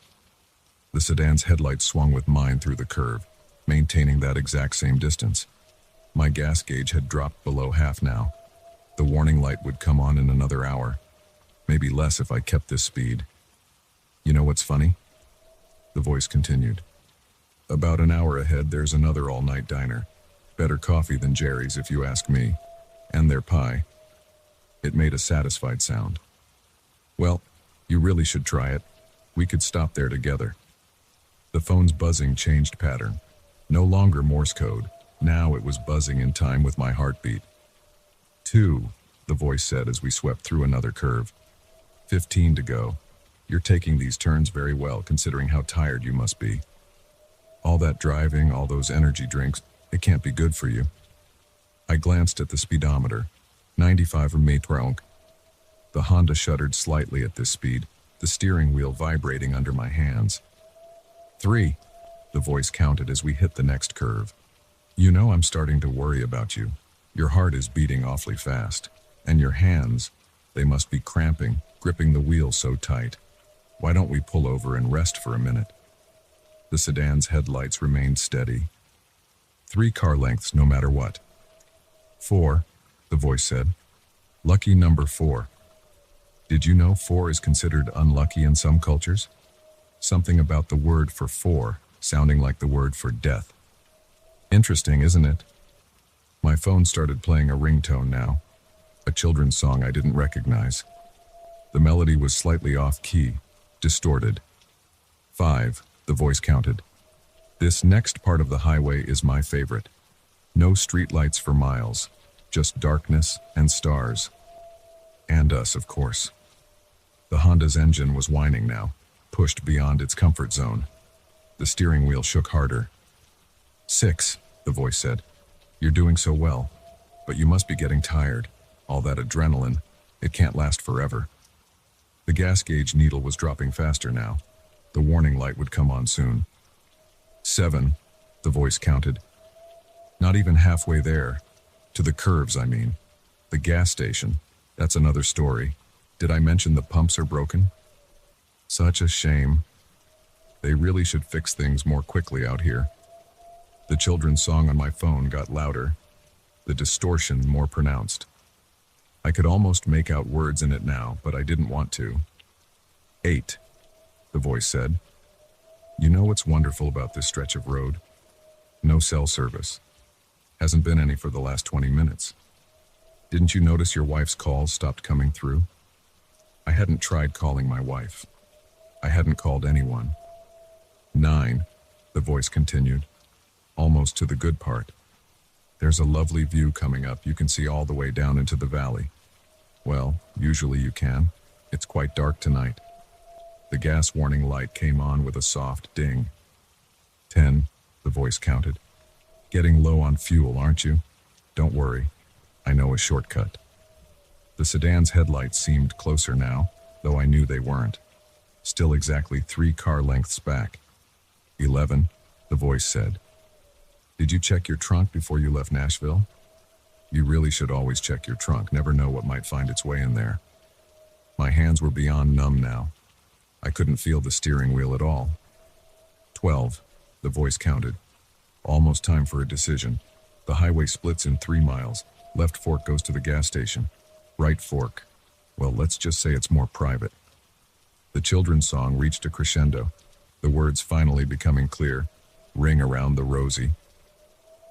The sedan's headlights swung with mine through the curve, maintaining that exact same distance. My gas gauge had dropped below half now. The warning light would come on in another hour. Maybe less if I kept this speed. "You know what's funny?" the voice continued. "About an hour ahead, there's another all-night diner. Better coffee than Jerry's, if you ask me. And their pie." It made a satisfied sound. "Well, you really should try it. We could stop there together." The phone's buzzing changed pattern. No longer Morse code. Now it was buzzing in time with my heartbeat. 2, the voice said as we swept through another curve. 15 to go. You're taking these turns very well, considering how tired you must be. All that driving, all those energy drinks, it can't be good for you." I glanced at the speedometer. 95 mph. The Honda shuddered slightly at this speed, the steering wheel vibrating under my hands. 3, the voice counted as we hit the next curve. "You know I'm starting to worry about you. Your heart is beating awfully fast. And your hands, they must be cramping, gripping the wheel so tight. Why don't we pull over and rest for a minute?" The sedan's headlights remained steady. 3 car lengths no matter what. 4, the voice said. Lucky number 4. Did you know 4 is considered unlucky in some cultures? Something about the word for 4 sounding like the word for death. Interesting, isn't it? My phone started playing a ringtone now, a children's song I didn't recognize. The melody was slightly off-key, distorted. 5, the voice counted. This next part of the highway is my favorite. No streetlights for miles, just darkness and stars. And us, of course. The Honda's engine was whining now, pushed beyond its comfort zone. The steering wheel shook harder. 6, the voice said. You're doing so well, but you must be getting tired. All that adrenaline, it can't last forever. The gas gauge needle was dropping faster now. The warning light would come on soon. 7, the voice counted. Not even halfway there. To the curves, I mean. The gas station, that's another story. Did I mention the pumps are broken? Such a shame. They really should fix things more quickly out here. The children's song on my phone got louder, the distortion more pronounced. I could almost make out words in it now, but I didn't want to. 8, the voice said. You know what's wonderful about this stretch of road? No cell service. Hasn't been any for the last 20 minutes. Didn't you notice your wife's calls stopped coming through? I hadn't tried calling my wife. I hadn't called anyone. 9, the voice continued, almost to the good part. There's a lovely view coming up. You can see all the way down into the valley. Well, usually you can. It's quite dark tonight. The gas warning light came on with a soft ding. 10, the voice counted. Getting low on fuel, aren't you? Don't worry. I know a shortcut. The sedan's headlights seemed closer now, though I knew they weren't. Still exactly 3 car lengths back. 11, the voice said. Did you check your trunk before you left Nashville? You really should always check your trunk. Never know what might find its way in there. My hands were beyond numb now. I couldn't feel the steering wheel at all. 12, the voice counted. Almost time for a decision. The highway splits in 3 miles. Left fork goes to the gas station. Right fork. Well, let's just say it's more private. The children's song reached a crescendo, the words finally becoming clear. Ring around the rosy.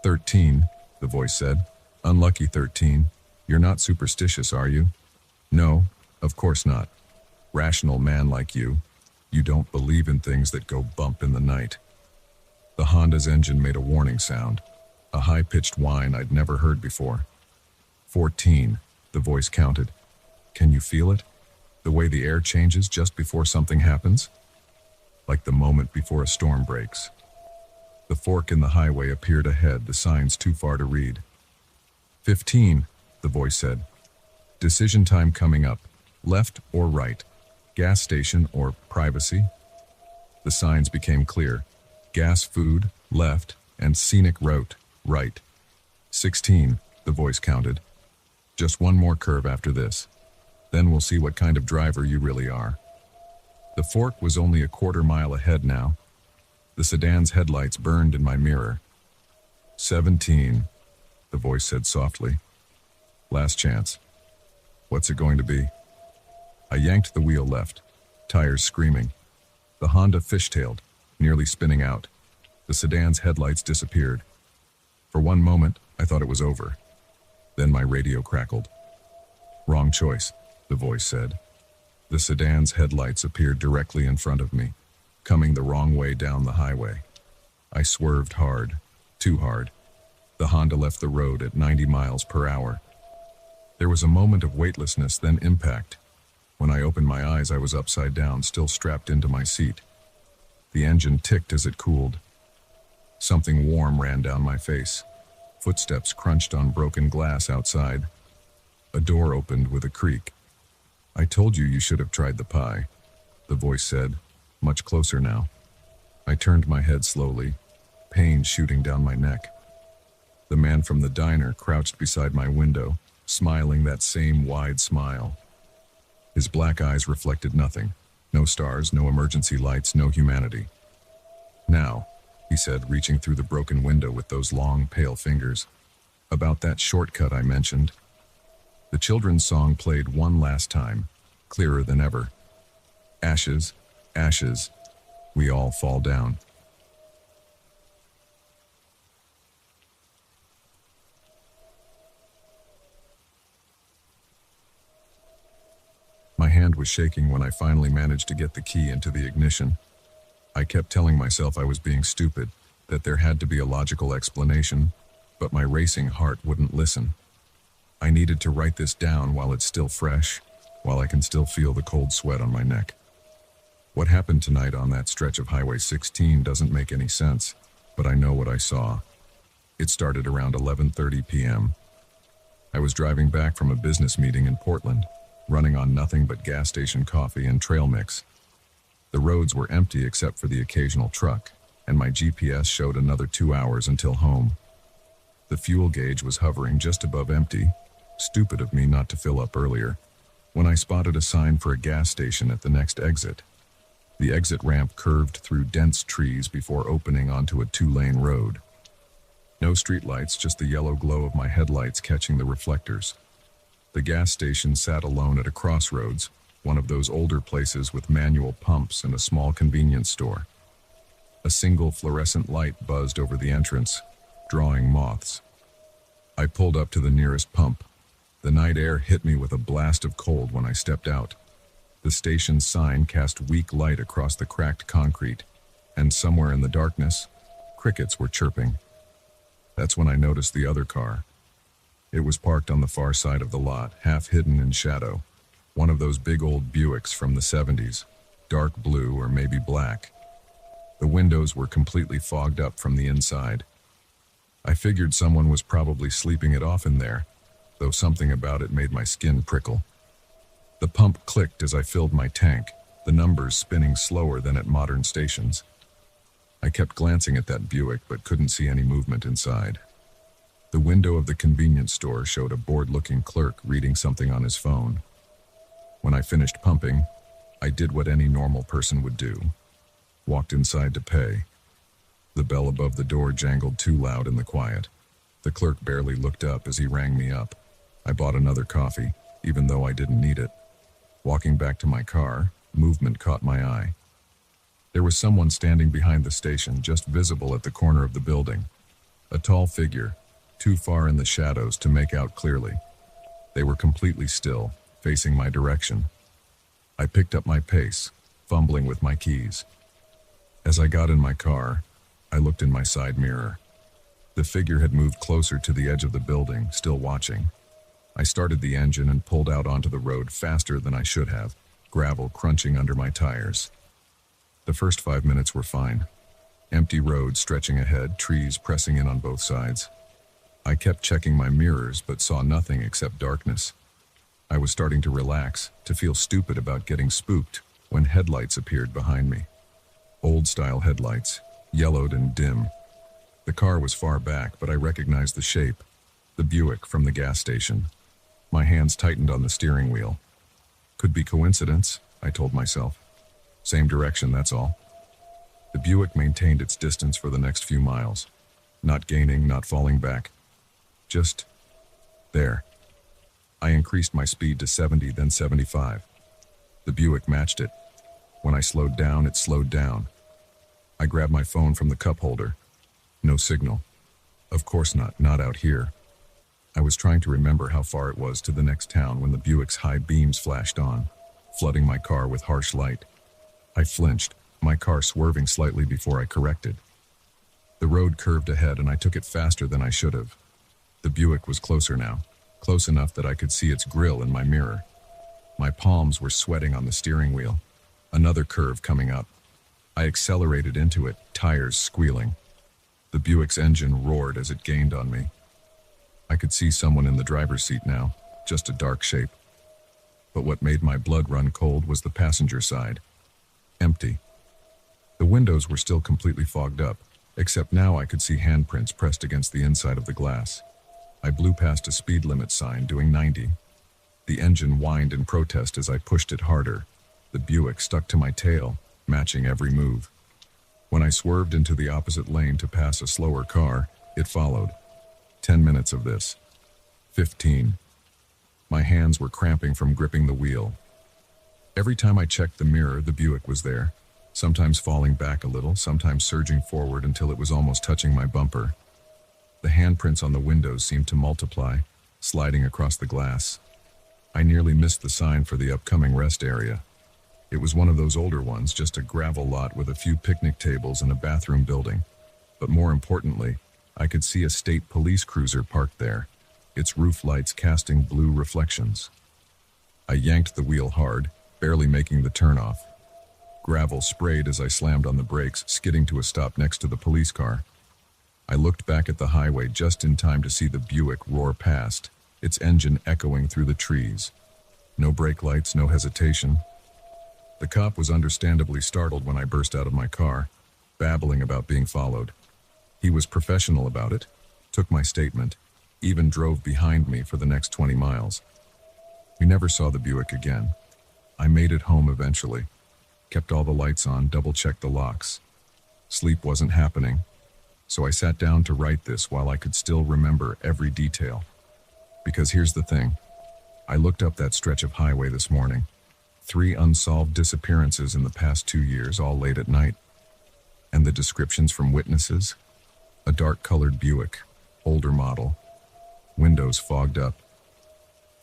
13, the voice said. Unlucky 13. You're not superstitious, are you? No, of course not. Rational man like you. You don't believe in things that go bump in the night. The Honda's engine made a warning sound, a high-pitched whine I'd never heard before. 14, the voice counted. Can you feel it? The way the air changes just before something happens? Like the moment before a storm breaks. The fork in the highway appeared ahead, the signs too far to read. 15, the voice said. Decision time coming up. Left or right? Gas station or privacy? The signs became clear. Gas food, left, and scenic route, right. 16, the voice counted. Just one more curve after this. Then we'll see what kind of driver you really are. The fork was only a quarter mile ahead now. The sedan's headlights burned in my mirror. 17, the voice said softly. Last chance. What's it going to be? I yanked the wheel left, tires screaming. The Honda fishtailed, nearly spinning out. The sedan's headlights disappeared. For one moment, I thought it was over. Then my radio crackled. Wrong choice, the voice said. The sedan's headlights appeared directly in front of me, coming the wrong way down the highway. I swerved hard, too hard. The Honda left the road at 90 miles per hour. There was a moment of weightlessness, then impact. When I opened my eyes, I was upside down, still strapped into my seat. The engine ticked as it cooled. Something warm ran down my face. Footsteps crunched on broken glass outside. A door opened with a creak. I told you should have tried the pie, the voice said, much closer now. I turned my head slowly, pain shooting down my neck. The man from the diner crouched beside my window, smiling that same wide smile. His black eyes reflected nothing. No stars, no emergency lights, no humanity. Now, he said, reaching through the broken window with those long, pale fingers. About that shortcut I mentioned. The children's song played one last time, clearer than ever. Ashes, ashes, we all fall down. My hand was shaking when I finally managed to get the key into the ignition. I kept telling myself I was being stupid, that there had to be a logical explanation, but my racing heart wouldn't listen. I needed to write this down while it's still fresh, while I can still feel the cold sweat on my neck. What happened tonight on that stretch of Highway 16 doesn't make any sense, but I know what I saw. It started around 11:30 p.m. I was driving back from a business meeting in Portland, running on nothing but gas station coffee and trail mix. The roads were empty except for the occasional truck, and my GPS showed another 2 hours until home. The fuel gauge was hovering just above empty. Stupid of me not to fill up earlier, when I spotted a sign for a gas station at the next exit. The exit ramp curved through dense trees before opening onto a 2-lane road. No streetlights, just the yellow glow of my headlights catching the reflectors. The gas station sat alone at a crossroads, one of those older places with manual pumps and a small convenience store. A single fluorescent light buzzed over the entrance, drawing moths. I pulled up to the nearest pump. The night air hit me with a blast of cold when I stepped out. The station's sign cast weak light across the cracked concrete, and somewhere in the darkness, crickets were chirping. That's when I noticed the other car. It was parked on the far side of the lot, half hidden in shadow. One of those big old Buicks from the 70s, dark blue or maybe black. The windows were completely fogged up from the inside. I figured someone was probably sleeping it off in there, though something about it made my skin prickle. The pump clicked as I filled my tank, the numbers spinning slower than at modern stations. I kept glancing at that Buick but couldn't see any movement inside. The window of the convenience store showed a bored-looking clerk reading something on his phone. When I finished pumping, I did what any normal person would do. Walked inside to pay. The bell above the door jangled too loud in the quiet. The clerk barely looked up as he rang me up. I bought another coffee, even though I didn't need it. Walking back to my car, movement caught my eye. There was someone standing behind the station, just visible at the corner of the building. A tall figure, too far in the shadows to make out clearly. They were completely still, facing my direction. I picked up my pace, fumbling with my keys. As I got in my car, I looked in my side mirror. The figure had moved closer to the edge of the building, still watching. I started the engine and pulled out onto the road faster than I should have, gravel crunching under my tires. The first 5 minutes were fine. Empty road stretching ahead, trees pressing in on both sides. I kept checking my mirrors but saw nothing except darkness. I was starting to relax, to feel stupid about getting spooked, when headlights appeared behind me. Old-style headlights, yellowed and dim. The car was far back, but I recognized the shape. The Buick from the gas station. My hands tightened on the steering wheel. Could be coincidence, I told myself. Same direction, that's all. The Buick maintained its distance for the next few miles. Not gaining, not falling back. Just there. I increased my speed to 70, then 75. The Buick matched it. When I slowed down, it slowed down. I grabbed my phone from the cup holder. No signal. Of course not out here. I was trying to remember how far it was to the next town when the Buick's high beams flashed on, flooding my car with harsh light. I flinched, my car swerving slightly before I corrected. The road curved ahead and I took it faster than I should have. The Buick was closer now, close enough that I could see its grille in my mirror. My palms were sweating on the steering wheel. Another curve coming up. I accelerated into it, tires squealing. The Buick's engine roared as it gained on me. I could see someone in the driver's seat now, just a dark shape. But what made my blood run cold was the passenger side. Empty. The windows were still completely fogged up, except now I could see handprints pressed against the inside of the glass. I blew past a speed limit sign doing 90. The engine whined in protest as I pushed it harder. The Buick stuck to my tail, matching every move. When I swerved into the opposite lane to pass a slower car, it followed. 10 minutes of this. 15. My hands were cramping from gripping the wheel. Every time I checked the mirror, the Buick was there, sometimes falling back a little, sometimes surging forward until it was almost touching my bumper. The handprints on the windows seemed to multiply, sliding across the glass. I nearly missed the sign for the upcoming rest area. It was one of those older ones, just a gravel lot with a few picnic tables and a bathroom building. But more importantly, I could see a state police cruiser parked there, its roof lights casting blue reflections. I yanked the wheel hard, barely making the turnoff. Gravel sprayed as I slammed on the brakes, skidding to a stop next to the police car. I looked back at the highway just in time to see the Buick roar past, its engine echoing through the trees. No brake lights, no hesitation. The cop was understandably startled when I burst out of my car, babbling about being followed. He was professional about it, took my statement, even drove behind me for the next 20 miles. We never saw the Buick again. I made it home eventually, kept all the lights on, double-checked the locks. Sleep wasn't happening, so I sat down to write this while I could still remember every detail. Because here's the thing. I looked up that stretch of highway this morning. 3 unsolved disappearances in the past 2 years, all late at night. And the descriptions from witnesses? A dark-colored Buick, older model, windows fogged up.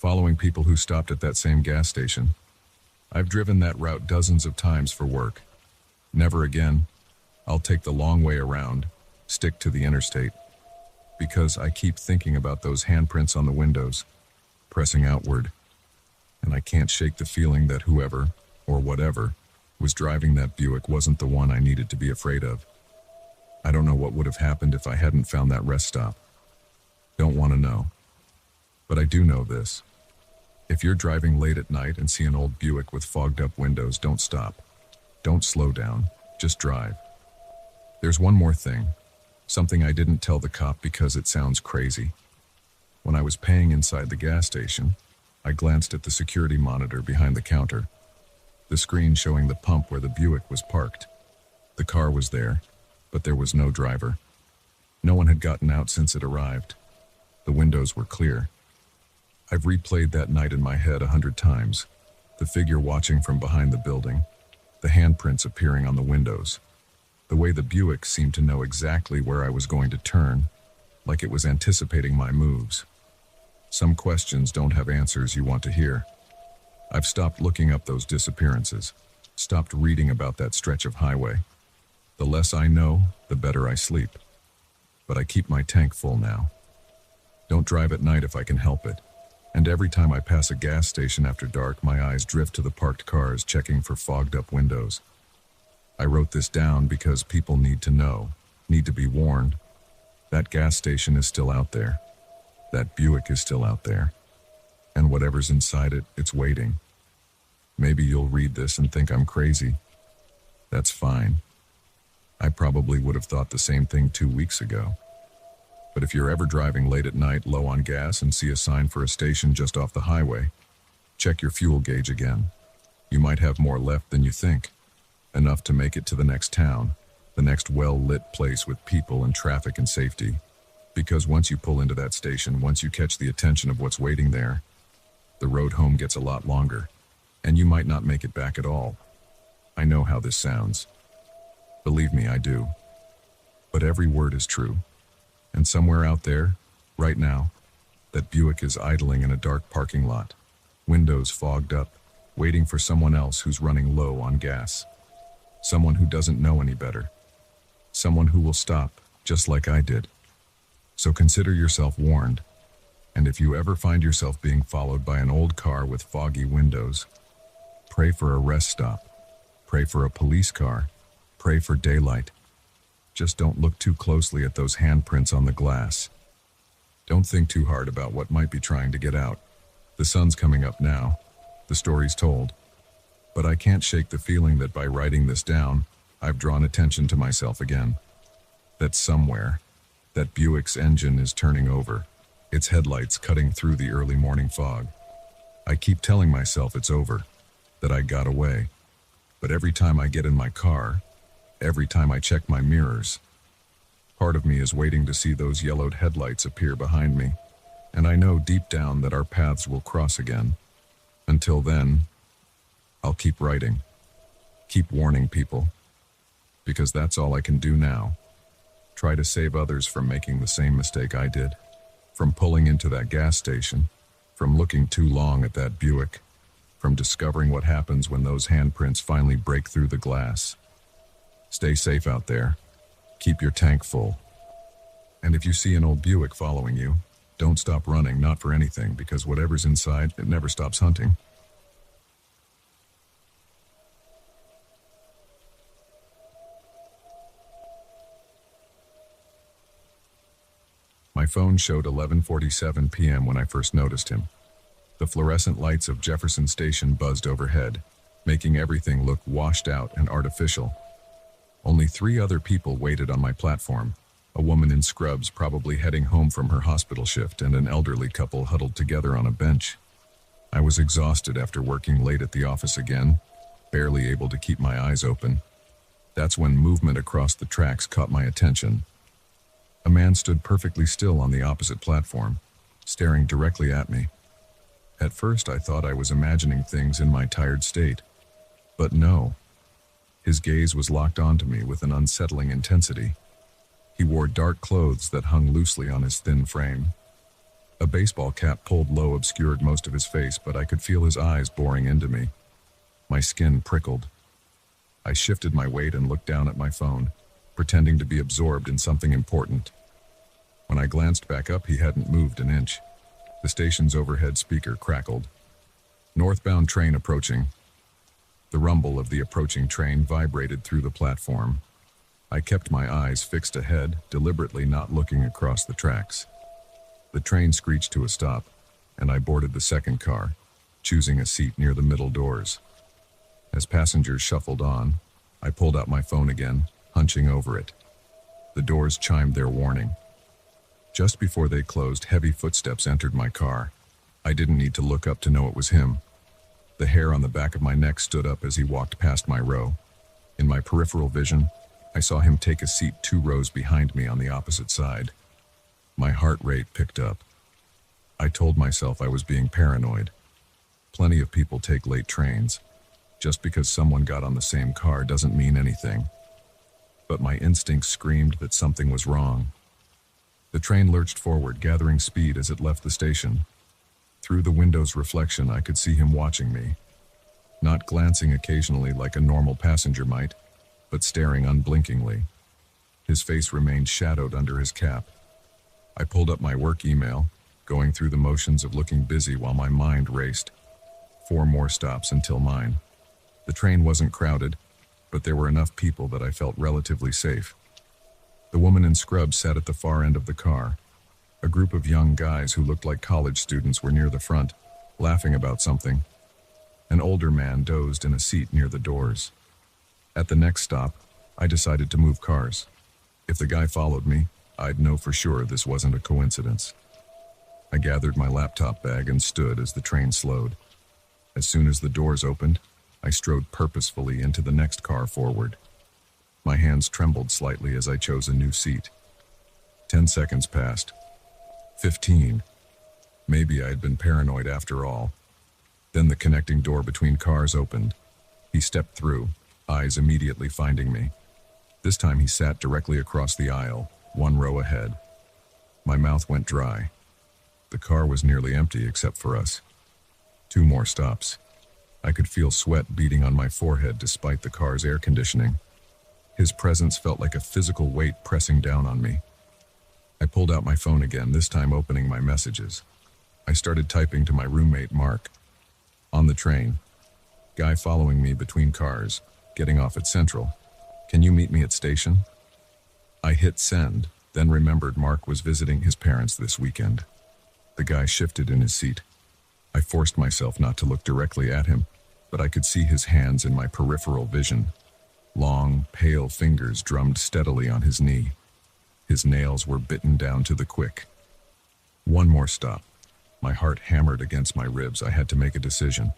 Following people who stopped at that same gas station. I've driven that route dozens of times for work. Never again. I'll take the long way around, stick to the interstate. Because I keep thinking about those handprints on the windows, pressing outward. And I can't shake the feeling that whoever, or whatever, was driving that Buick wasn't the one I needed to be afraid of. I don't know what would have happened if I hadn't found that rest stop. Don't want to know. But I do know this. If you're driving late at night and see an old Buick with fogged up windows, don't stop. Don't slow down. Just drive. There's one more thing. Something I didn't tell the cop because it sounds crazy. When I was paying inside the gas station, I glanced at the security monitor behind the counter. The screen showing the pump where the Buick was parked. The car was there, but there was no driver. No one had gotten out since it arrived. The windows were clear. I've replayed that night in my head 100 times. The figure watching from behind the building. The handprints appearing on the windows. The way the Buick seemed to know exactly where I was going to turn, like it was anticipating my moves. Some questions don't have answers you want to hear. I've stopped looking up those disappearances, stopped reading about that stretch of highway. The less I know, the better I sleep. But I keep my tank full now. Don't drive at night if I can help it. And every time I pass a gas station after dark, my eyes drift to the parked cars, checking for fogged up windows. I wrote this down because people need to know, need to be warned. That gas station is still out there. That Buick is still out there. And whatever's inside it, it's waiting. Maybe you'll read this and think I'm crazy. That's fine. I probably would have thought the same thing 2 weeks ago. But if you're ever driving late at night, low on gas, and see a sign for a station just off the highway, check your fuel gauge again. You might have more left than you think. Enough to make it to the next town, the next well-lit place with people and traffic and safety. Because once you pull into that station, once you catch the attention of what's waiting there, the road home gets a lot longer, and you might not make it back at all. I know how this sounds. Believe me, I do. But every word is true. And somewhere out there, right now, that Buick is idling in a dark parking lot, windows fogged up, waiting for someone else who's running low on gas. Someone who doesn't know any better. Someone who will stop, just like I did. So consider yourself warned. And if you ever find yourself being followed by an old car with foggy windows, pray for a rest stop. Pray for a police car. Pray for daylight. Just don't look too closely at those handprints on the glass. Don't think too hard about what might be trying to get out. The sun's coming up now. The story's told. But I can't shake the feeling that by writing this down, I've drawn attention to myself again. That somewhere, that Buick's engine is turning over, its headlights cutting through the early morning fog. I keep telling myself it's over, that I got away. But every time I get in my car, every time I check my mirrors. Part of me is waiting to see those yellowed headlights appear behind me, and I know deep down that our paths will cross again. Until then, I'll keep writing, keep warning people, because that's all I can do now. Try to save others from making the same mistake I did, from pulling into that gas station, from looking too long at that Buick, from discovering what happens when those handprints finally break through the glass. Stay safe out there. Keep your tank full. And if you see an old Buick following you, don't stop running, not for anything, because whatever's inside, it never stops hunting. My phone showed 11:47 p.m. when I first noticed him. The fluorescent lights of Jefferson Station buzzed overhead, making everything look washed out and artificial. Only 3 other people waited on my platform, a woman in scrubs probably heading home from her hospital shift and an elderly couple huddled together on a bench. I was exhausted after working late at the office again, barely able to keep my eyes open. That's when movement across the tracks caught my attention. A man stood perfectly still on the opposite platform, staring directly at me. At first I thought I was imagining things in my tired state, but no. His gaze was locked onto me with an unsettling intensity. He wore dark clothes that hung loosely on his thin frame. A baseball cap pulled low obscured most of his face, but I could feel his eyes boring into me. My skin prickled. I shifted my weight and looked down at my phone, pretending to be absorbed in something important. When I glanced back up, he hadn't moved an inch. The station's overhead speaker crackled. Northbound train approaching. The rumble of the approaching train vibrated through the platform. I kept my eyes fixed ahead, deliberately not looking across the tracks. The train screeched to a stop, and I boarded the second car, choosing a seat near the middle doors. As passengers shuffled on, I pulled out my phone again, hunching over it. The doors chimed their warning. Just before they closed, heavy footsteps entered my car. I didn't need to look up to know it was him. The hair on the back of my neck stood up as he walked past my row. In my peripheral vision, I saw him take a seat 2 rows behind me on the opposite side. My heart rate picked up. I told myself I was being paranoid. Plenty of people take late trains. Just because someone got on the same car doesn't mean anything. But my instincts screamed that something was wrong. The train lurched forward, gathering speed as it left the station. Through the window's reflection, I could see him watching me. Not glancing occasionally like a normal passenger might, but staring unblinkingly. His face remained shadowed under his cap. I pulled up my work email, going through the motions of looking busy while my mind raced. 4 more stops until mine. The train wasn't crowded, but there were enough people that I felt relatively safe. The woman in scrubs sat at the far end of the car. A group of young guys who looked like college students were near the front, laughing about something. An older man dozed in a seat near the doors. At the next stop, I decided to move cars. If the guy followed me, I'd know for sure this wasn't a coincidence. I gathered my laptop bag and stood as the train slowed. As soon as the doors opened, I strode purposefully into the next car forward. My hands trembled slightly as I chose a new seat. 10 seconds passed. 15. Maybe I had been paranoid after all. Then the connecting door between cars opened. He stepped through, eyes immediately finding me. This time he sat directly across the aisle, 1 row ahead. My mouth went dry. The car was nearly empty except for us. 2 more stops. I could feel sweat beading on my forehead despite the car's air conditioning. His presence felt like a physical weight pressing down on me. I pulled out my phone again, this time opening my messages. I started typing to my roommate, Mark. On the train. Guy following me between cars, getting off at Central. Can you meet me at station? I hit send, then remembered Mark was visiting his parents this weekend. The guy shifted in his seat. I forced myself not to look directly at him, but I could see his hands in my peripheral vision. Long, pale fingers drummed steadily on his knee. His nails were bitten down to the quick. 1 more stop. My heart hammered against my ribs. I had to make a decision.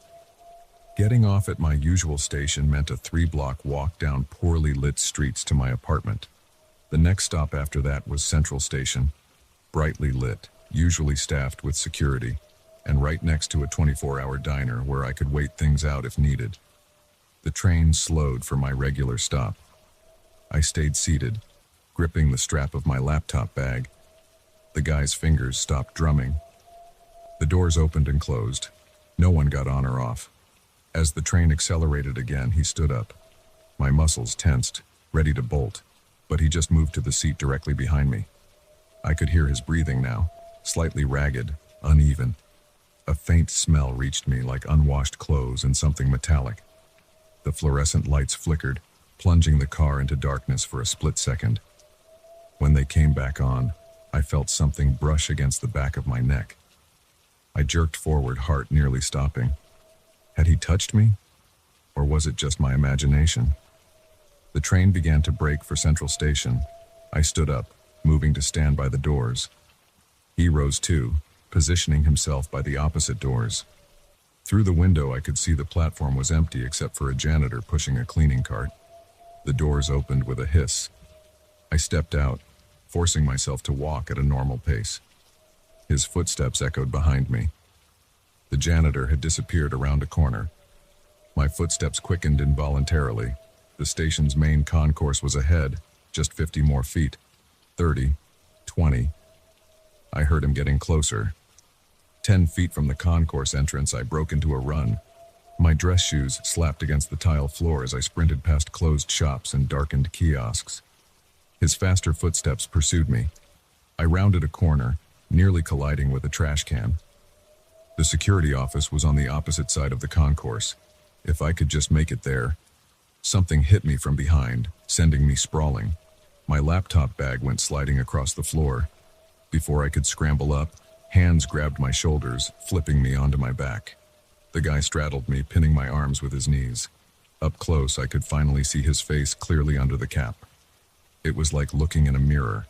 Getting off at my usual station meant a 3-block walk down poorly lit streets to my apartment. The next stop after that was Central Station, brightly lit, usually staffed with security, and right next to a 24-hour diner where I could wait things out if needed. The train slowed for my regular stop. I stayed seated, gripping the strap of my laptop bag. The guy's fingers stopped drumming. The doors opened and closed. No one got on or off. As the train accelerated again, he stood up. My muscles tensed, ready to bolt, but he just moved to the seat directly behind me. I could hear his breathing now, slightly ragged, uneven. A faint smell reached me like unwashed clothes and something metallic. The fluorescent lights flickered, plunging the car into darkness for a split second. When they came back on, I felt something brush against the back of my neck. I jerked forward, heart nearly stopping. Had he touched me? Or was it just my imagination? The train began to brake for Central Station. I stood up, moving to stand by the doors. He rose too, positioning himself by the opposite doors. Through the window, I could see the platform was empty except for a janitor pushing a cleaning cart. The doors opened with a hiss. I stepped out, forcing myself to walk at a normal pace. His footsteps echoed behind me. The janitor had disappeared around a corner. My footsteps quickened involuntarily. The station's main concourse was ahead, just 50 more feet. 30, 20. I heard him getting closer. 10 feet from the concourse entrance, I broke into a run. My dress shoes slapped against the tile floor as I sprinted past closed shops and darkened kiosks. His faster footsteps pursued me. I rounded a corner, nearly colliding with a trash can. The security office was on the opposite side of the concourse. If I could just make it there. Something hit me from behind, sending me sprawling. My laptop bag went sliding across the floor. Before I could scramble up, hands grabbed my shoulders, flipping me onto my back. The guy straddled me, pinning my arms with his knees. Up close, I could finally see his face clearly under the cap. It was like looking in a mirror.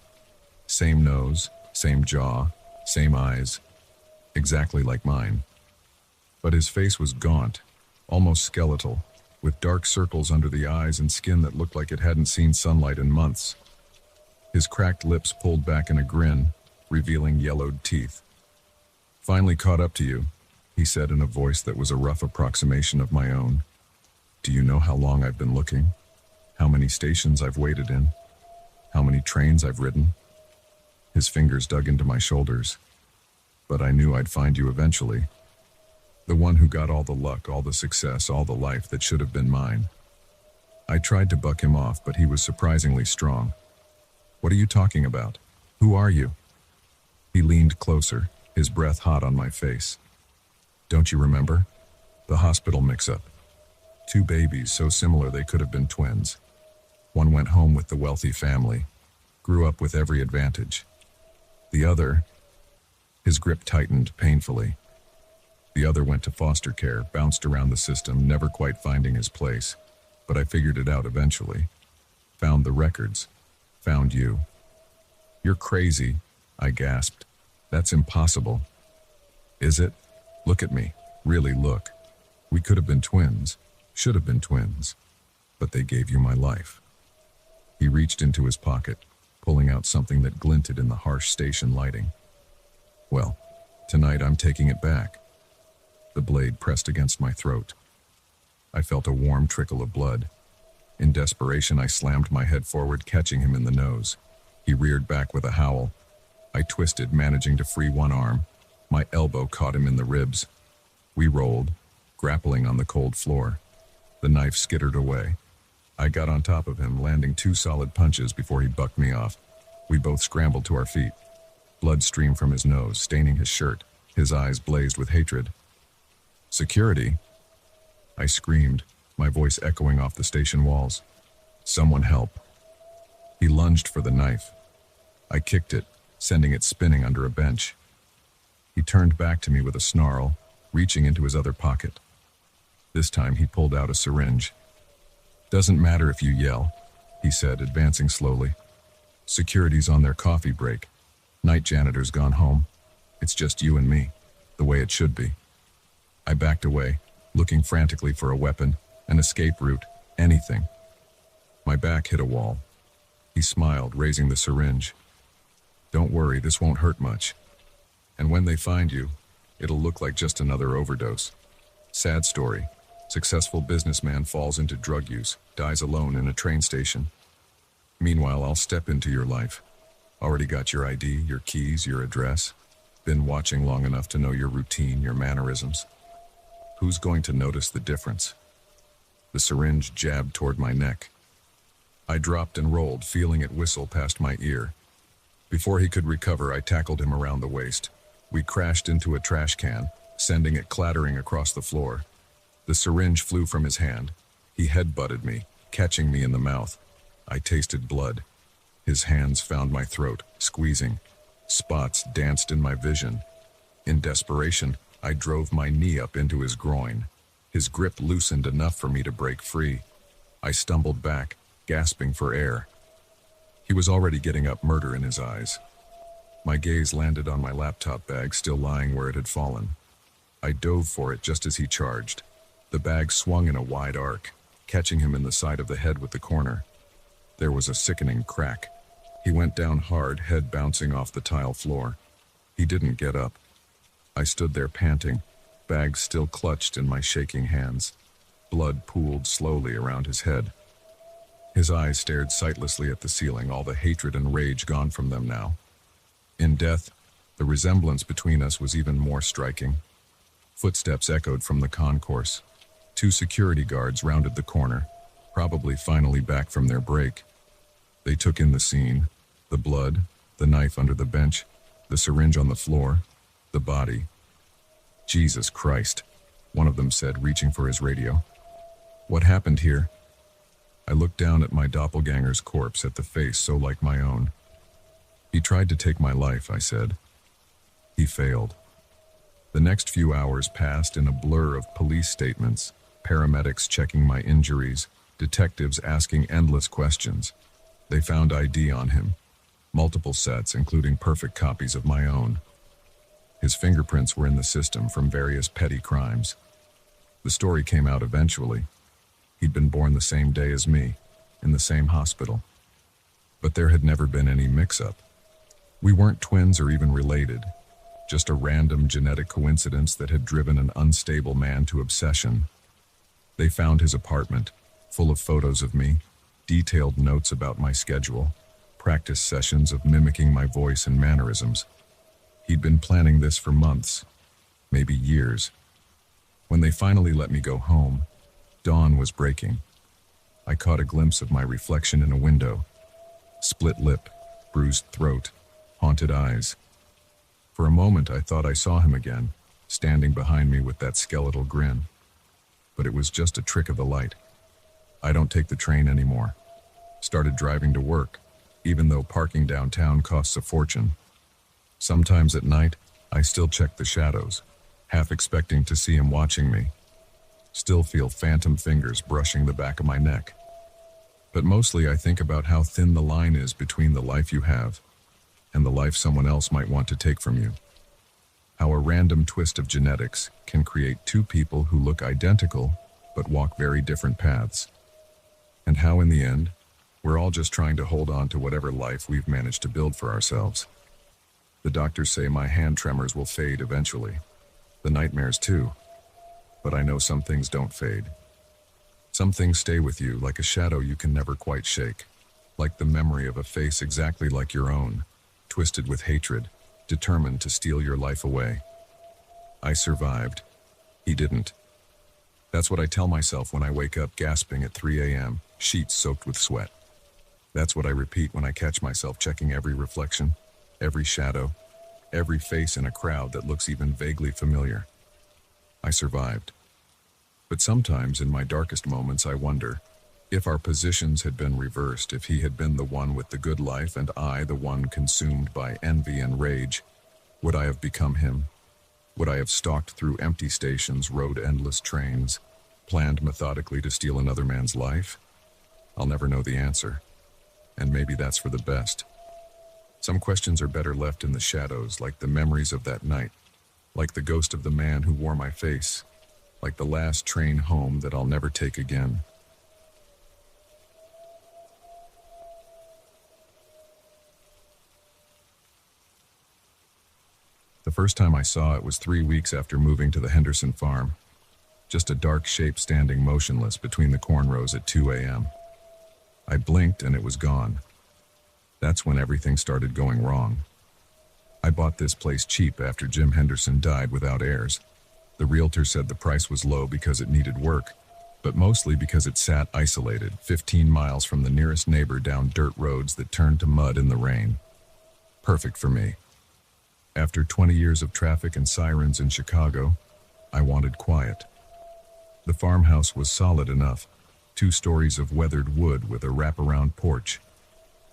Same nose, same jaw, same eyes. Exactly like mine. But his face was gaunt, almost skeletal, with dark circles under the eyes and skin that looked like it hadn't seen sunlight in months. His cracked lips pulled back in a grin, revealing yellowed teeth. "Finally caught up to you," he said in a voice that was a rough approximation of my own. "Do you know how long I've been looking? How many stations I've waited in? How many trains I've ridden?" His fingers dug into my shoulders. "But I knew I'd find you eventually. The one who got all the luck, all the success, all the life that should have been mine." I tried to buck him off, but he was surprisingly strong. "What are you talking about? Who are you?" He leaned closer, his breath hot on my face. "Don't you remember? The hospital mix-up. 2 babies so similar they could have been twins. One went home with the wealthy family, grew up with every advantage. The other..." His grip tightened painfully. "The other went to foster care, bounced around the system, never quite finding his place. But I figured it out eventually. Found the records. Found you." "You're crazy," I gasped. "That's impossible." "Is it? Look at me. Really look. We could have been twins. Should have been twins. But they gave you my life." He reached into his pocket, pulling out something that glinted in the harsh station lighting. "Well, tonight I'm taking it back." The blade pressed against my throat. I felt a warm trickle of blood. In desperation, I slammed my head forward, catching him in the nose. He reared back with a howl. I twisted, managing to free one arm. My elbow caught him in the ribs. We rolled, grappling on the cold floor. The knife skittered away. I got on top of him, landing 2 solid punches before he bucked me off. We both scrambled to our feet. Blood streamed from his nose, staining his shirt. His eyes blazed with hatred. "Security!" I screamed, my voice echoing off the station walls. "Someone help!" He lunged for the knife. I kicked it, sending it spinning under a bench. He turned back to me with a snarl, reaching into his other pocket. This time he pulled out a syringe. "Doesn't matter if you yell," he said, advancing slowly. "Security's on their coffee break. Night janitor's gone home. It's just you and me, the way it should be." I backed away, looking frantically for a weapon, an escape route, anything. My back hit a wall. He smiled, raising the syringe. "Don't worry, this won't hurt much. And when they find you, it'll look like just another overdose." Sad story. Successful businessman falls into drug use, dies alone in a train station. Meanwhile, I'll step into your life. Already got your ID, your keys, your address. Been watching long enough to know your routine, your mannerisms. Who's going to notice the difference? The syringe jabbed toward my neck. I dropped and rolled, feeling it whistle past my ear. Before he could recover, I tackled him around the waist. We crashed into a trash can, sending it clattering across the floor. The syringe flew from his hand. He headbutted me, catching me in the mouth. I tasted blood. His hands found my throat, squeezing. Spots danced in my vision. In desperation, I drove my knee up into his groin. His grip loosened enough for me to break free. I stumbled back, gasping for air. He was already getting up, murder in his eyes. My gaze landed on my laptop bag, still lying where it had fallen. I dove for it just as he charged. The bag swung in a wide arc, catching him in the side of the head with the corner. There was a sickening crack. He went down hard, head bouncing off the tile floor. He didn't get up. I stood there panting, bag still clutched in my shaking hands. Blood pooled slowly around his head. His eyes stared sightlessly at the ceiling, all the hatred and rage gone from them now. In death, the resemblance between us was even more striking. Footsteps echoed from the concourse. 2 security guards rounded the corner, probably finally back from their break. They took in the scene, the blood, the knife under the bench, the syringe on the floor, the body. "Jesus Christ," one of them said, reaching for his radio. "What happened here?" I looked down at my doppelganger's corpse, at the face so like my own. "He tried to take my life," I said. He failed. The next few hours passed in a blur of police statements, paramedics checking my injuries, detectives asking endless questions. They found ID on him, multiple sets, including perfect copies of my own. His fingerprints were in the system from various petty crimes. The story came out eventually. He'd been born the same day as me, in the same hospital. But there had never been any mix-up. We weren't twins or even related, just a random genetic coincidence that had driven an unstable man to obsession. They found his apartment, full of photos of me, detailed notes about my schedule, practice sessions of mimicking my voice and mannerisms. He'd been planning this for months, maybe years. When they finally let me go home, dawn was breaking. I caught a glimpse of my reflection in a window. Split lip, bruised throat, haunted eyes. For a moment I thought I saw him again, standing behind me with that skeletal grin. But it was just a trick of the light. I don't take the train anymore. Started driving to work, even though parking downtown costs a fortune. Sometimes at night, I still check the shadows, half expecting to see him watching me. Still feel phantom fingers brushing the back of my neck. But mostly I think about how thin the line is between the life you have and the life someone else might want to take from you. How a random twist of genetics can create 2 people who look identical but walk very different paths. And how in the end, we're all just trying to hold on to whatever life we've managed to build for ourselves. The doctors say my hand tremors will fade eventually. The nightmares too. But I know some things don't fade. Some things stay with you like a shadow you can never quite shake. Like the memory of a face exactly like your own, twisted with hatred, determined to steal your life away. I survived. He didn't. That's what I tell myself when I wake up gasping at 3 a.m., sheets soaked with sweat. That's what I repeat when I catch myself checking every reflection, every shadow, every face in a crowd that looks even vaguely familiar. I survived. But sometimes in my darkest moments I wonder, if our positions had been reversed, if he had been the one with the good life and I the one consumed by envy and rage, would I have become him? Would I have stalked through empty stations, rode endless trains, planned methodically to steal another man's life? I'll never know the answer. And maybe that's for the best. Some questions are better left in the shadows, like the memories of that night, like the ghost of the man who wore my face, like the last train home that I'll never take again. The first time I saw it was 3 weeks after moving to the Henderson farm. Just a dark shape standing motionless between the corn rows at 2 a.m. I blinked and it was gone. That's when everything started going wrong. I bought this place cheap after Jim Henderson died without heirs. The realtor said the price was low because it needed work, but mostly because it sat isolated, 15 miles from the nearest neighbor down dirt roads that turned to mud in the rain. Perfect for me. After 20 years of traffic and sirens in Chicago, I wanted quiet. The farmhouse was solid enough, 2 stories of weathered wood with a wraparound porch.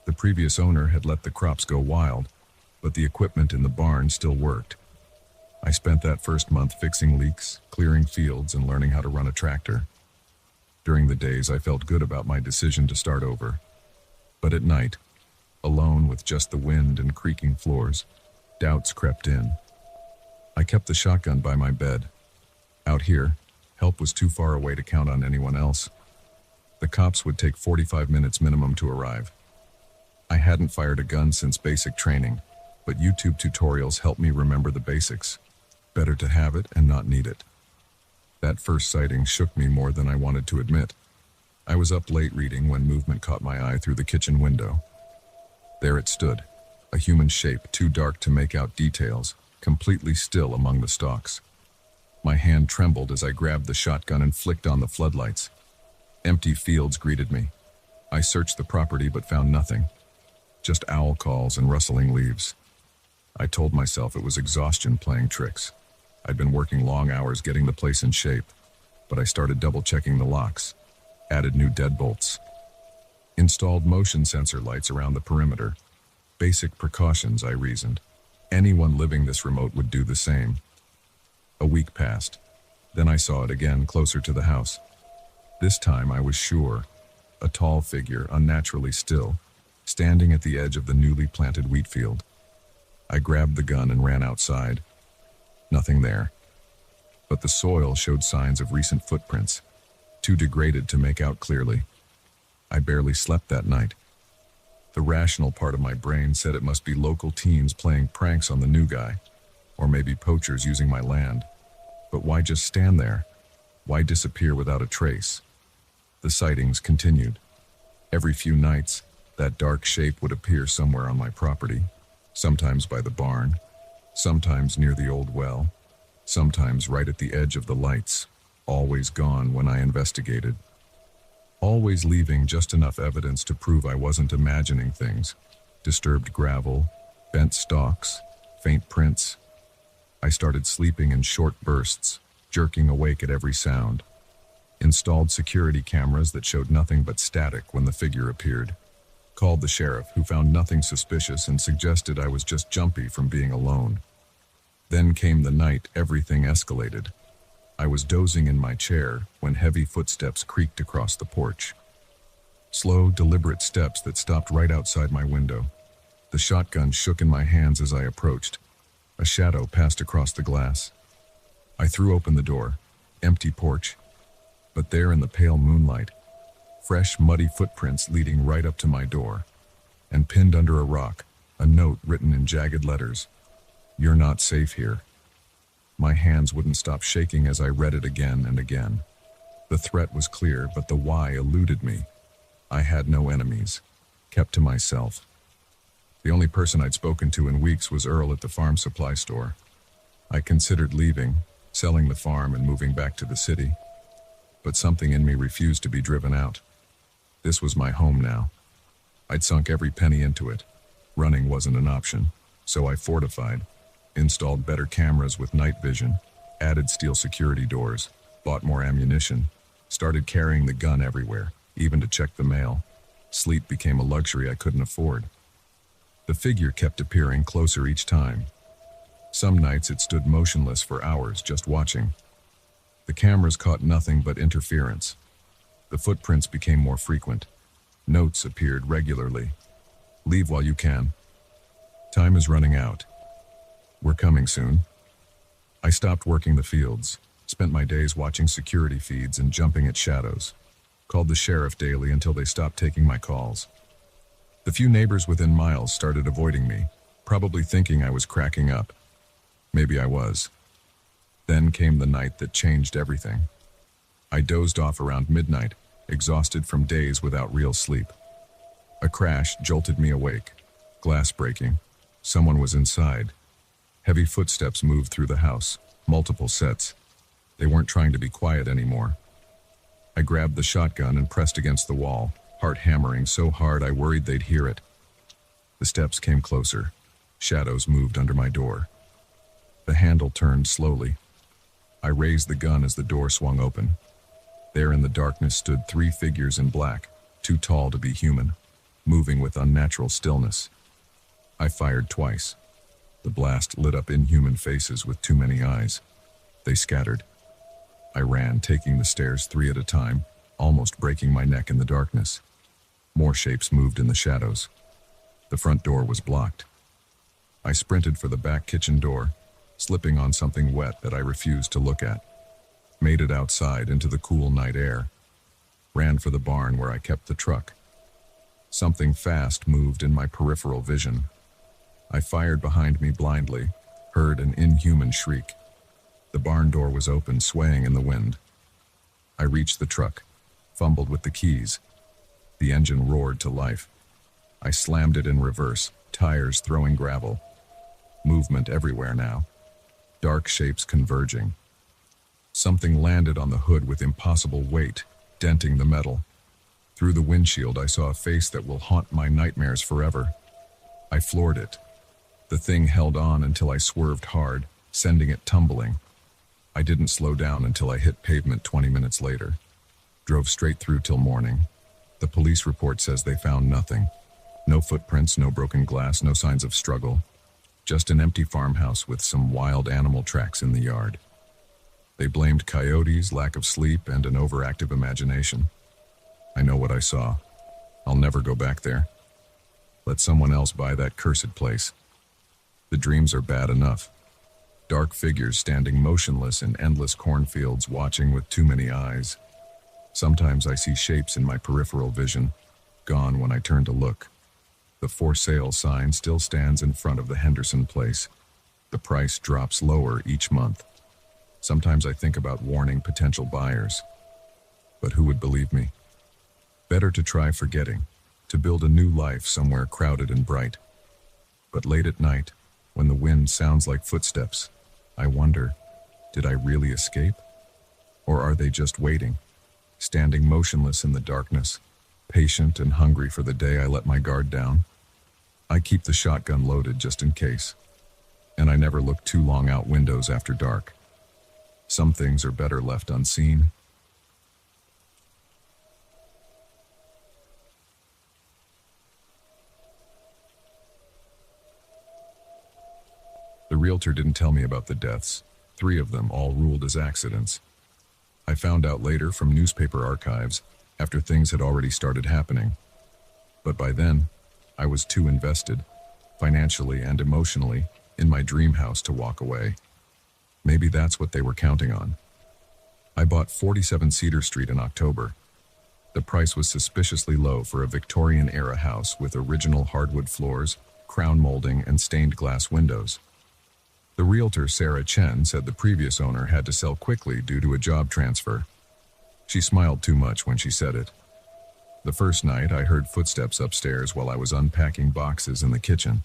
The previous owner had let the crops go wild, but the equipment in the barn still worked. I spent that first month fixing leaks, clearing fields, and learning how to run a tractor. During the days, I felt good about my decision to start over. But at night, alone with just the wind and creaking floors, doubts crept in. I kept the shotgun by my bed. Out here, help was too far away to count on anyone else. The cops would take 45 minutes minimum to arrive. I hadn't fired a gun since basic training, but YouTube tutorials helped me remember the basics. Better to have it and not need it. That first sighting shook me more than I wanted to admit. I was up late reading when movement caught my eye through the kitchen window. There it stood, a human shape too dark to make out details, completely still among the stalks. My hand trembled as I grabbed the shotgun and flicked on the floodlights. Empty fields greeted me. I searched the property but found nothing. Just owl calls and rustling leaves. I told myself it was exhaustion playing tricks. I'd been working long hours getting the place in shape, but I started double-checking the locks, added new deadbolts, installed motion sensor lights around the perimeter. Basic precautions, I reasoned. Anyone living this remote would do the same. A week passed. Then I saw it again, closer to the house. This time I was sure. A tall figure, unnaturally still, standing at the edge of the newly planted wheat field. I grabbed the gun and ran outside. Nothing there. But the soil showed signs of recent footprints, too degraded to make out clearly. I barely slept that night. The rational part of my brain said it must be local teens playing pranks on the new guy, or maybe poachers using my land. But why just stand there? Why disappear without a trace? The sightings continued. Every few nights, that dark shape would appear somewhere on my property, sometimes by the barn, sometimes near the old well, sometimes right at the edge of the lights, always gone when I investigated. Always leaving just enough evidence to prove I wasn't imagining things. Disturbed gravel, bent stalks, faint prints. I started sleeping in short bursts, jerking awake at every sound. Installed security cameras that showed nothing but static when the figure appeared. Called the sheriff, who found nothing suspicious and suggested I was just jumpy from being alone. Then came the night everything escalated. I was dozing in my chair when heavy footsteps creaked across the porch. Slow, deliberate steps that stopped right outside my window. The shotgun shook in my hands as I approached. A shadow passed across the glass. I threw open the door. Empty porch. But there in the pale moonlight, fresh, muddy footprints leading right up to my door. And pinned under a rock, a note written in jagged letters. "You're not safe here." My hands wouldn't stop shaking as I read it again and again. The threat was clear, but the why eluded me. I had no enemies. Kept to myself. The only person I'd spoken to in weeks was Earl at the farm supply store. I considered leaving, selling the farm and moving back to the city. But something in me refused to be driven out. This was my home now. I'd sunk every penny into it. Running wasn't an option, so I fortified. Installed better cameras with night vision, added steel security doors, bought more ammunition, started carrying the gun everywhere, even to check the mail. Sleep became a luxury I couldn't afford. The figure kept appearing closer each time. Some nights it stood motionless for hours, just watching. The cameras caught nothing but interference. The footprints became more frequent. Notes appeared regularly. "Leave while you can. Time is running out. We're coming soon." I stopped working the fields, Spent my days watching security feeds and jumping at shadows. Called the sheriff daily until they stopped taking my calls. The few neighbors within miles started avoiding me, probably thinking I was cracking up. Maybe I was. Then came the night that changed everything. I dozed off around midnight, exhausted from days without real sleep. A crash jolted me awake. Glass breaking. Someone was inside. Heavy footsteps moved through the house, multiple sets. They weren't trying to be quiet anymore. I grabbed the shotgun and pressed against the wall, heart hammering so hard I worried they'd hear it. The steps came closer. Shadows moved under my door. The handle turned slowly. I raised the gun as the door swung open. There in the darkness stood 3 figures in black, too tall to be human, moving with unnatural stillness. I fired twice. The blast lit up inhuman faces with too many eyes. They scattered. I ran, taking the stairs 3 at a time, almost breaking my neck in the darkness. More shapes moved in the shadows. The front door was blocked. I sprinted for the back kitchen door, slipping on something wet that I refused to look at. Made it outside into the cool night air. Ran for the barn where I kept the truck. Something fast moved in my peripheral vision. I fired behind me blindly, heard an inhuman shriek. The barn door was open, swaying in the wind. I reached the truck, fumbled with the keys. The engine roared to life. I slammed it in reverse, tires throwing gravel. Movement everywhere now. Dark shapes converging. Something landed on the hood with impossible weight, denting the metal. Through the windshield, I saw a face that will haunt my nightmares forever. I floored it. The thing held on until I swerved hard, sending it tumbling. I didn't slow down until I hit pavement 20 minutes later. Drove straight through till morning. The police report says they found nothing. No footprints, no broken glass, no signs of struggle. Just an empty farmhouse with some wild animal tracks in the yard. They blamed coyotes, lack of sleep, and an overactive imagination. I know what I saw. I'll never go back there. Let someone else buy that cursed place. The dreams are bad enough. Dark figures standing motionless in endless cornfields, watching with too many eyes. Sometimes I see shapes in my peripheral vision, gone when I turn to look. The for sale sign still stands in front of the Henderson place. The price drops lower each month. Sometimes I think about warning potential buyers. But who would believe me? Better to try forgetting, to build a new life somewhere crowded and bright. But late at night, when the wind sounds like footsteps, I wonder, did I really escape? Or are they just waiting, standing motionless in the darkness, patient and hungry for the day I let my guard down? I keep the shotgun loaded just in case. And I never look too long out windows after dark. Some things are better left unseen. The realtor didn't tell me about the deaths. 3 of them, all ruled as accidents. I found out later from newspaper archives, after things had already started happening. But by then, I was too invested, financially and emotionally, in my dream house to walk away. Maybe that's what they were counting on. I bought 47 Cedar Street in October. The price was suspiciously low for a Victorian-era house with original hardwood floors, crown molding, and stained glass windows. The realtor, Sarah Chen, said the previous owner had to sell quickly due to a job transfer. She smiled too much when she said it. The first night, I heard footsteps upstairs while I was unpacking boxes in the kitchen.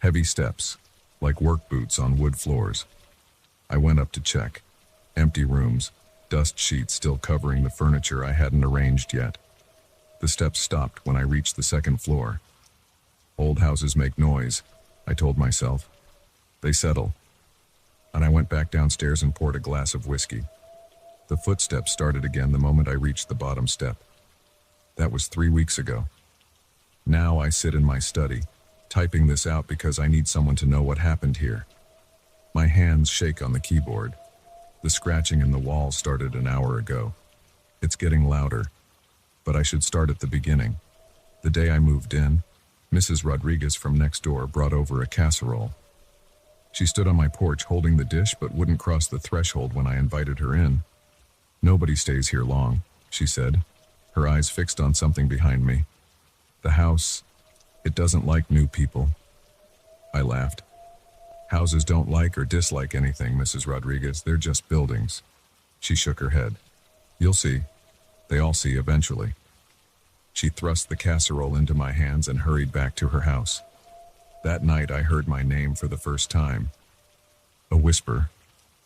Heavy steps, like work boots on wood floors. I went up to check. Empty rooms, dust sheets still covering the furniture I hadn't arranged yet. The steps stopped when I reached the 2nd floor. Old houses make noise, I told myself. They settle. And I went back downstairs and poured a glass of whiskey. The footsteps started again the moment I reached the bottom step. That was 3 weeks ago. Now I sit in my study, typing this out because I need someone to know what happened here. My hands shake on the keyboard. The scratching in the wall started an hour ago. It's getting louder. But I should start at the beginning. The day I moved in, Mrs. Rodriguez from next door brought over a casserole. She stood on my porch holding the dish but wouldn't cross the threshold when I invited her in. "Nobody stays here long," she said, her eyes fixed on something behind me. "The house, it doesn't like new people." I laughed. "Houses don't like or dislike anything, Mrs. Rodriguez. They're just buildings." She shook her head. "You'll see. They all see eventually." She thrust the casserole into my hands and hurried back to her house. That night I heard my name for the first time. A whisper,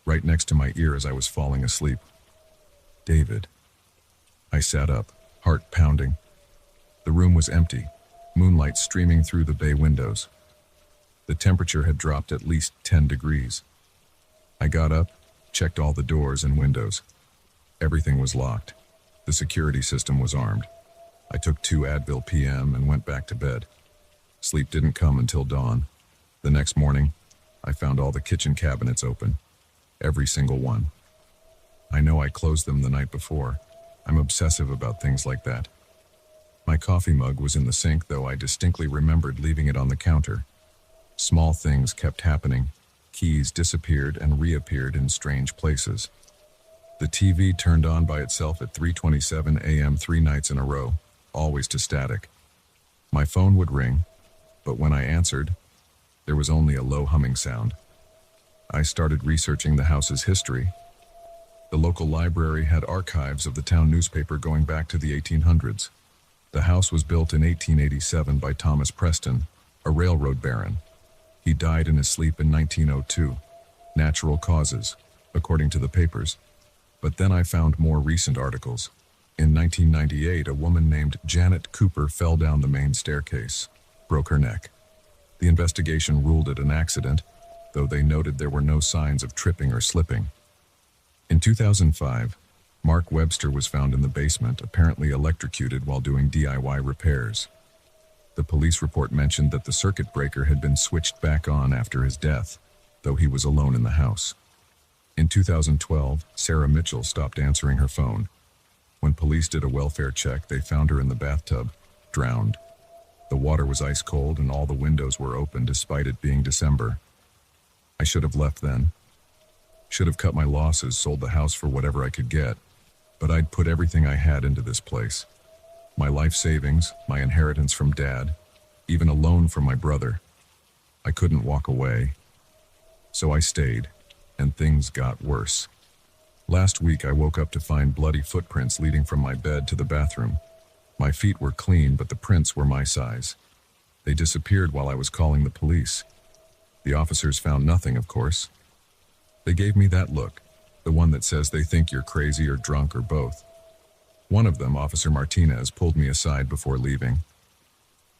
right next to my ear as I was falling asleep. "David." I sat up, heart pounding. The room was empty, moonlight streaming through the bay windows. The temperature had dropped at least 10 degrees. I got up, checked all the doors and windows. Everything was locked. The security system was armed. I took 2 Advil PM and went back to bed. Sleep didn't come until dawn. The next morning, I found all the kitchen cabinets open. Every single one. I know I closed them the night before. I'm obsessive about things like that. My coffee mug was in the sink, though I distinctly remembered leaving it on the counter. Small things kept happening. Keys disappeared and reappeared in strange places. The TV turned on by itself at 3:27 a.m. 3 nights in a row, always to static. My phone would ring, but when I answered, there was only a low humming sound. I started researching the house's history. The local library had archives of the town newspaper going back to the 1800s. The house was built in 1887 by Thomas Preston, a railroad baron. He died in his sleep in 1902. Natural causes, according to the papers. But then I found more recent articles. In 1998, a woman named Janet Cooper fell down the main staircase, broke her neck. The investigation ruled it an accident, though they noted there were no signs of tripping or slipping. In 2005, Mark Webster was found in the basement, apparently electrocuted while doing DIY repairs. The police report mentioned that the circuit breaker had been switched back on after his death, though he was alone in the house. In 2012, Sarah Mitchell stopped answering her phone. When police did a welfare check, they found her in the bathtub, drowned. The water was ice cold and all the windows were open despite it being December. I should have left then. Should have cut my losses, sold the house for whatever I could get. But I'd put everything I had into this place. My life savings, my inheritance from Dad, even a loan from my brother. I couldn't walk away. So I stayed, and things got worse. Last week I woke up to find bloody footprints leading from my bed to the bathroom. My feet were clean, but the prints were my size. They disappeared while I was calling the police. The officers found nothing, of course. They gave me that look, the one that says they think you're crazy or drunk or both. One of them, Officer Martinez, pulled me aside before leaving.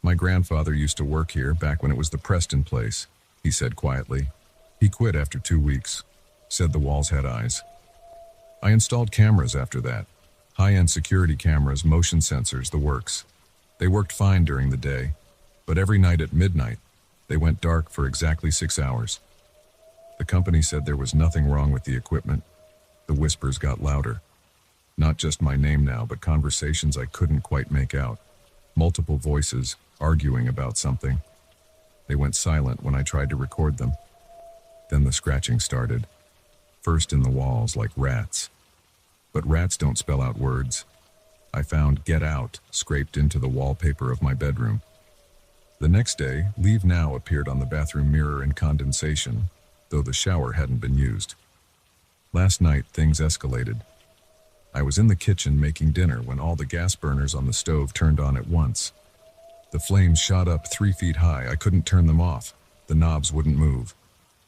"My grandfather used to work here back when it was the Preston place," he said quietly. "He quit after 2 weeks," said the walls had eyes. "I installed cameras after that. High-end security cameras, motion sensors, the works. They worked fine during the day, but every night at midnight, they went dark for exactly 6 hours. The company said there was nothing wrong with the equipment. The whispers got louder. Not just my name now, but conversations I couldn't quite make out. Multiple voices, arguing about something. They went silent when I tried to record them. Then the scratching started. First in the walls, like rats. But rats don't spell out words. I found "get out" scraped into the wallpaper of my bedroom. The next day, "leave now" appeared on the bathroom mirror in condensation, though the shower hadn't been used. Last night, things escalated. I was in the kitchen making dinner when all the gas burners on the stove turned on at once. The flames shot up 3 feet high. I couldn't turn them off. The knobs wouldn't move.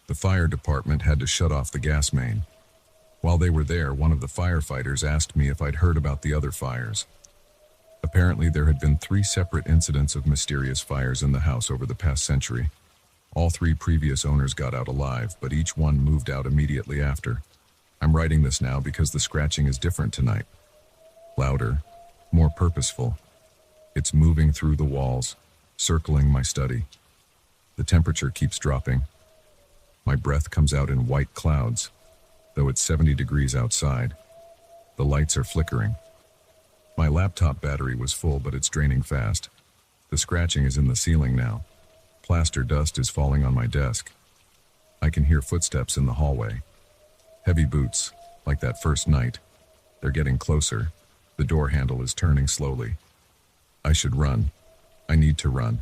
The fire department had to shut off the gas main. While they were there, one of the firefighters asked me if I'd heard about the other fires. Apparently, there had been 3 separate incidents of mysterious fires in the house over the past century. All 3 previous owners got out alive, but each one moved out immediately after. I'm writing this now because the scratching is different tonight. Louder, more purposeful. It's moving through the walls, circling my study. The temperature keeps dropping. My breath comes out in white clouds, though it's 70 degrees outside. The lights are flickering. My laptop battery was full, but it's draining fast. The scratching is in the ceiling now. Plaster dust is falling on my desk. I can hear footsteps in the hallway. Heavy boots, like that first night. They're getting closer. The door handle is turning slowly. I should run. I need to run.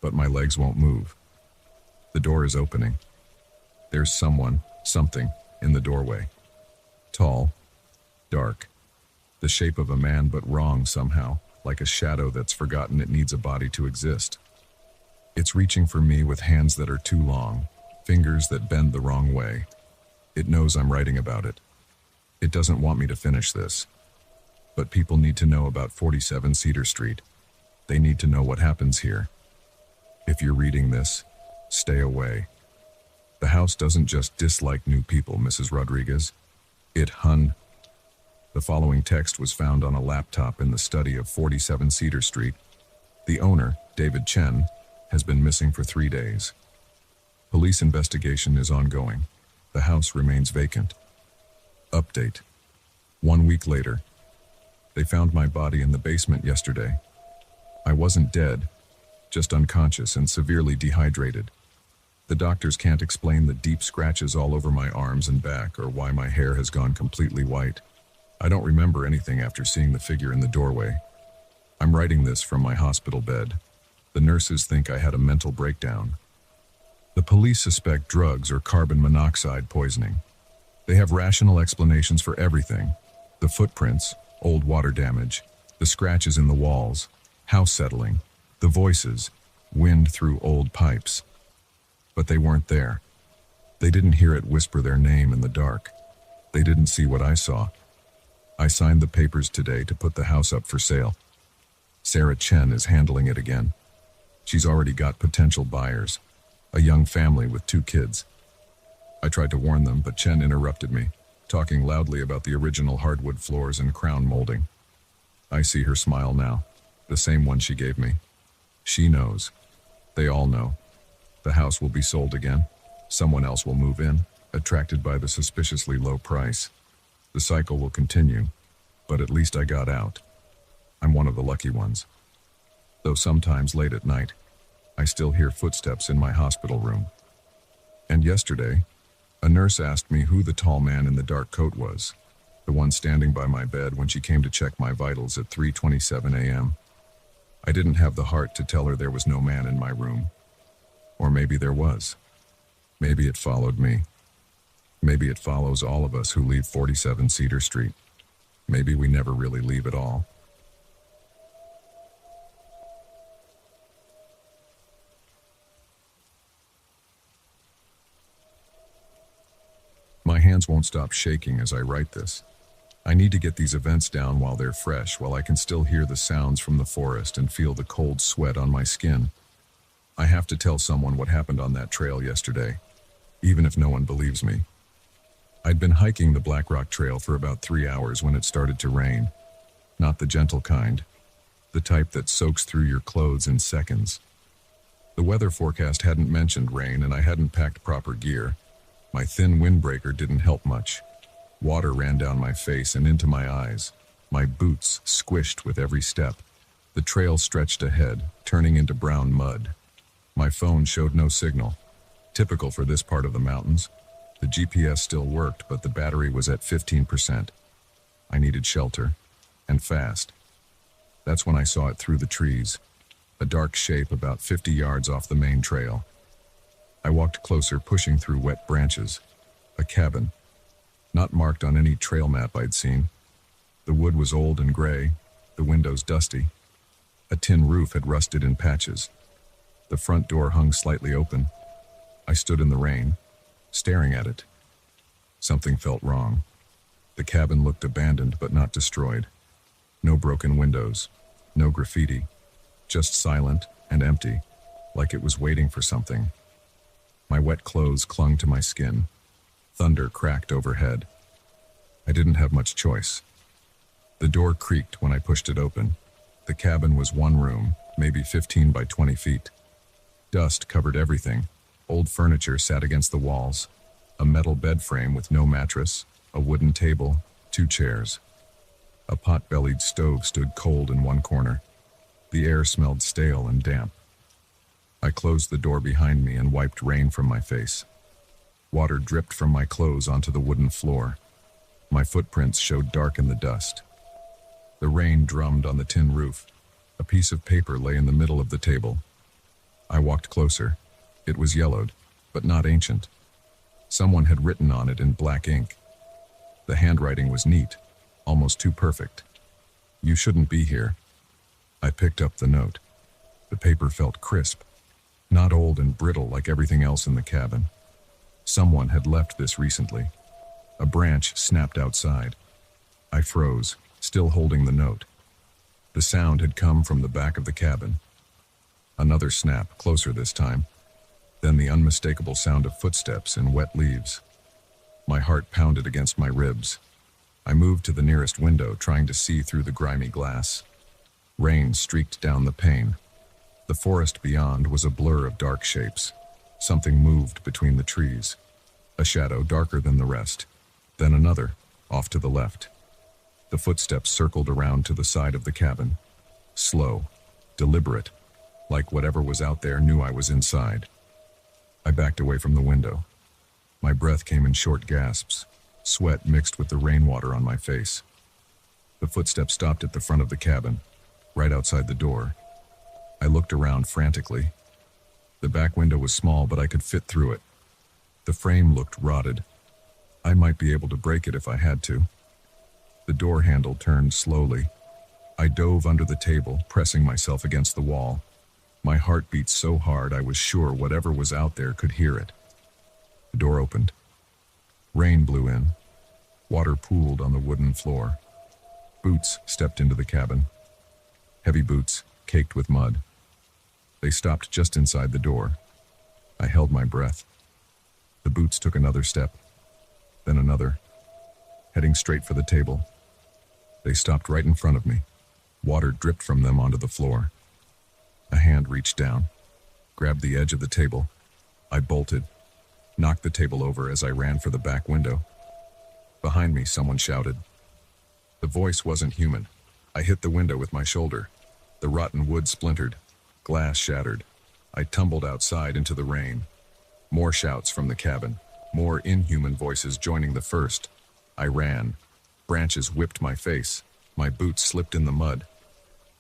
But my legs won't move. The door is opening. There's something, in the doorway. Tall, dark, the shape of a man but wrong somehow, like a shadow that's forgotten it needs a body to exist. It's reaching for me with hands that are too long, fingers that bend the wrong way. It knows I'm writing about it. It doesn't want me to finish this. But people need to know about 47 Cedar Street. They need to know what happens here. If you're reading this, stay away. The house doesn't just dislike new people, Mrs. Rodriguez. The following text was found on a laptop in the study of 47 Cedar Street. The owner, David Chen, has been missing for 3 days. Police investigation is ongoing. The house remains vacant. Update. 1 week later. They found my body in the basement yesterday. I wasn't dead, just unconscious and severely dehydrated. The doctors can't explain the deep scratches all over my arms and back or why my hair has gone completely white. I don't remember anything after seeing the figure in the doorway. I'm writing this from my hospital bed. The nurses think I had a mental breakdown. The police suspect drugs or carbon monoxide poisoning. They have rational explanations for everything. The footprints, old water damage, the scratches in the walls, house settling, the voices, wind through old pipes. But they weren't there. They didn't hear it whisper their name in the dark. They didn't see what I saw. I signed the papers today to put the house up for sale. Sarah Chen is handling it again. She's already got potential buyers, a young family with 2 kids. I tried to warn them, but Chen interrupted me, talking loudly about the original hardwood floors and crown molding. I see her smile now, the same one she gave me. She knows. They all know. The house will be sold again. Someone else will move in, attracted by the suspiciously low price. The cycle will continue, but at least I got out. I'm one of the lucky ones. Though sometimes late at night, I still hear footsteps in my hospital room. And yesterday, a nurse asked me who the tall man in the dark coat was, the one standing by my bed when she came to check my vitals at 3:27 a.m. I didn't have the heart to tell her there was no man in my room. Or maybe there was. Maybe it followed me. Maybe it follows all of us who leave 47 Cedar Street. Maybe we never really leave at all. My hands won't stop shaking as I write this. I need to get these events down while they're fresh, while I can still hear the sounds from the forest and feel the cold sweat on my skin. I have to tell someone what happened on that trail yesterday, even if no one believes me. I'd been hiking the Black Rock Trail for about 3 hours when it started to rain. Not the gentle kind, the type that soaks through your clothes in seconds. The weather forecast hadn't mentioned rain, and I hadn't packed proper gear. My thin windbreaker didn't help much. Water ran down my face and into my eyes. My boots squished with every step. The trail stretched ahead, turning into brown mud. My phone showed no signal. Typical for this part of the mountains. The GPS still worked, but the battery was at 15%. I needed shelter, and fast. That's when I saw it through the trees, a dark shape about 50 yards off the main trail. I walked closer, pushing through wet branches. A cabin, not marked on any trail map I'd seen. The wood was old and gray, the windows dusty. A tin roof had rusted in patches. The front door hung slightly open. I stood in the rain, staring at it. Something felt wrong. The cabin looked abandoned but not destroyed. No broken windows, no graffiti, just silent and empty, like it was waiting for something. My wet clothes clung to my skin. Thunder cracked overhead. I didn't have much choice. The door creaked when I pushed it open. The cabin was one room, maybe 15 by 20 feet. Dust covered everything. Old furniture sat against the walls. A metal bed frame with no mattress, a wooden table, 2 chairs. A pot-bellied stove stood cold in one corner. The air smelled stale and damp. I closed the door behind me and wiped rain from my face. Water dripped from my clothes onto the wooden floor. My footprints showed dark in the dust. The rain drummed on the tin roof. A piece of paper lay in the middle of the table. I walked closer. It was yellowed, but not ancient. Someone had written on it in black ink. The handwriting was neat, almost too perfect. "You shouldn't be here." I picked up the note. The paper felt crisp, not old and brittle like everything else in the cabin. Someone had left this recently. A branch snapped outside. I froze, still holding the note. The sound had come from the back of the cabin. Another snap, closer this time. Then the unmistakable sound of footsteps in wet leaves. My heart pounded against my ribs. I moved to the nearest window, trying to see through the grimy glass. Rain streaked down the pane. The forest beyond was a blur of dark shapes. Something moved between the trees. A shadow darker than the rest. Then another, off to the left. The footsteps circled around to the side of the cabin. Slow, deliberate, like whatever was out there knew I was inside. I backed away from the window. My breath came in short gasps. Sweat mixed with the rainwater on my face. The footsteps stopped at the front of the cabin, right outside the door. I looked around frantically. The back window was small, but I could fit through it. The frame looked rotted. I might be able to break it if I had to. The door handle turned slowly. I dove under the table, pressing myself against the wall. My heart beat so hard I was sure whatever was out there could hear it. The door opened. Rain blew in. Water pooled on the wooden floor. Boots stepped into the cabin. Heavy boots, caked with mud. They stopped just inside the door. I held my breath. The boots took another step, then another, heading straight for the table. They stopped right in front of me. Water dripped from them onto the floor. A hand reached down, grabbed the edge of the table. I bolted, knocked the table over as I ran for the back window. Behind me, someone shouted. The voice wasn't human. I hit the window with my shoulder. The rotten wood splintered. Glass shattered. I tumbled outside into the rain. More shouts from the cabin. More inhuman voices joining the first. I ran. Branches whipped my face. My boots slipped in the mud.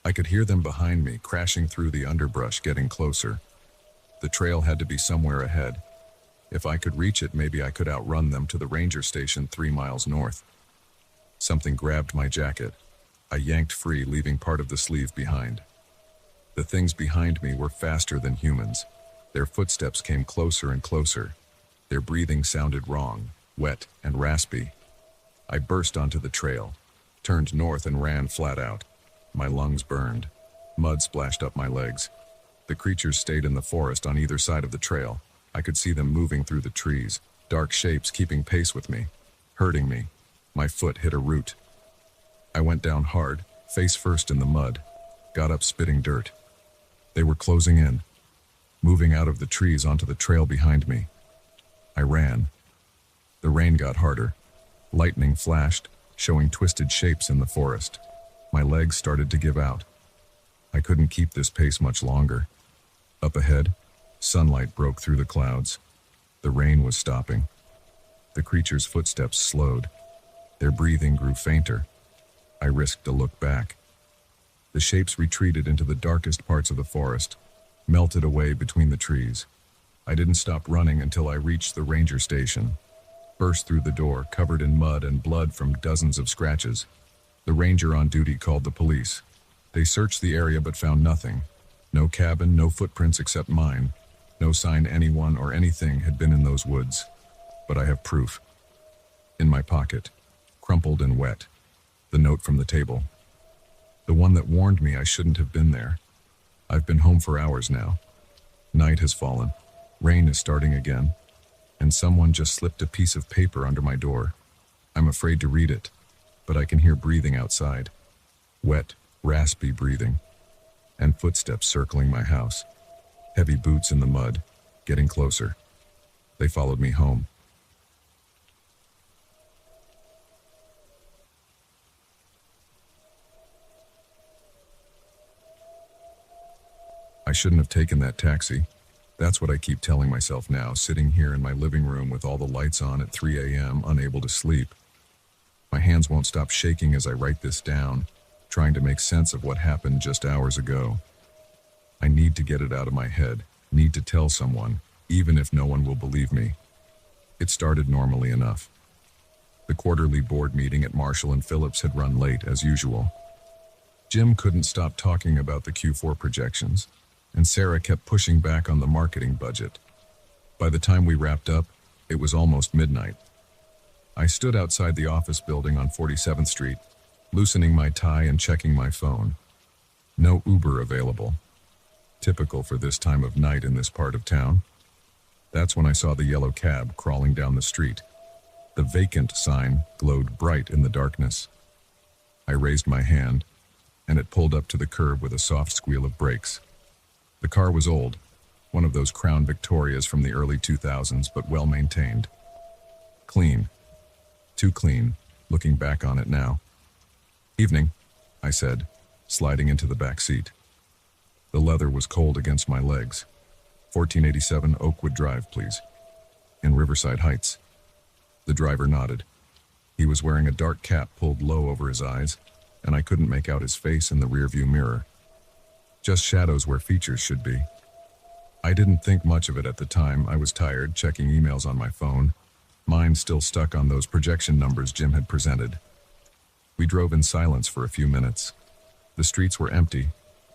I could hear them behind me, crashing through the underbrush, getting closer. The trail had to be somewhere ahead. If I could reach it, maybe I could outrun them to the ranger station 3 miles north. Something grabbed my jacket. I yanked free, leaving part of the sleeve behind. The things behind me were faster than humans. Their footsteps came closer and closer. Their breathing sounded wrong, wet and raspy. I burst onto the trail, turned north and ran flat out. My lungs burned. Mud splashed up my legs. The creatures stayed in the forest on either side of the trail. I could see them moving through the trees, dark shapes keeping pace with me, hurting me. My foot hit a root. I went down hard, face first in the mud, got up spitting dirt. They were closing in, moving out of the trees onto the trail behind me. I ran. The rain got harder. Lightning flashed, showing twisted shapes in the forest. My legs started to give out. I couldn't keep this pace much longer. Up ahead, sunlight broke through the clouds. The rain was stopping. The creatures' footsteps slowed. Their breathing grew fainter. I risked a look back. The shapes retreated into the darkest parts of the forest, melted away between the trees. I didn't stop running until I reached the ranger station. Burst through the door, covered in mud and blood from dozens of scratches. The ranger on duty called the police. They searched the area but found nothing. No cabin, no footprints except mine. No sign anyone or anything had been in those woods. But I have proof. In my pocket, crumpled and wet, the note from the table. The one that warned me I shouldn't have been there. I've been home for hours now. Night has fallen. Rain is starting again. And someone just slipped a piece of paper under my door. I'm afraid to read it, but I can hear breathing outside. Wet, raspy breathing. And footsteps circling my house. Heavy boots in the mud, getting closer. They followed me home. I shouldn't have taken that taxi. That's what I keep telling myself now, sitting here in my living room with all the lights on at 3 a.m., unable to sleep. My hands won't stop shaking as I write this down, trying to make sense of what happened just hours ago. I need to get it out of my head, need to tell someone, even if no one will believe me. It started normally enough. The quarterly board meeting at Marshall and Phillips had run late, as usual. Jim couldn't stop talking about the Q4 projections, and Sarah kept pushing back on the marketing budget. By the time we wrapped up, it was almost midnight. I stood outside the office building on 47th Street, loosening my tie and checking my phone. No Uber available. Typical for this time of night in this part of town. That's when I saw the yellow cab crawling down the street. The vacant sign glowed bright in the darkness. I raised my hand, and it pulled up to the curb with a soft squeal of brakes. The car was old, one of those Crown Victorias from the early 2000s, but well maintained. Clean. Too clean, looking back on it now. "Evening," I said, sliding into the back seat. The leather was cold against my legs. 1487 Oakwood Drive, please. In Riverside Heights. The driver nodded. He was wearing a dark cap pulled low over his eyes, and I couldn't make out his face in the rearview mirror. Just shadows where features should be. I didn't think much of it at the time. I was tired, checking emails on my phone, mind still stuck on those projection numbers Jim had presented. We drove in silence for a few minutes. The streets were empty,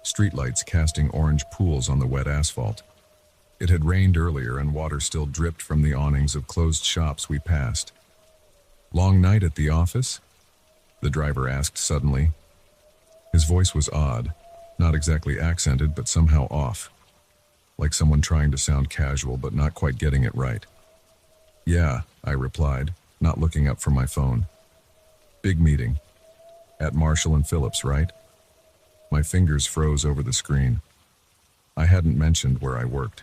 streetlights casting orange pools on the wet asphalt. It had rained earlier and water still dripped from the awnings of closed shops we passed. "Long night at the office?" the driver asked suddenly. His voice was odd, not exactly accented but somehow off, like someone trying to sound casual but not quite getting it right. "Yeah," I replied, not looking up from my phone. "Big meeting. At Marshall and Phillips, right?" My fingers froze over the screen. I hadn't mentioned where I worked.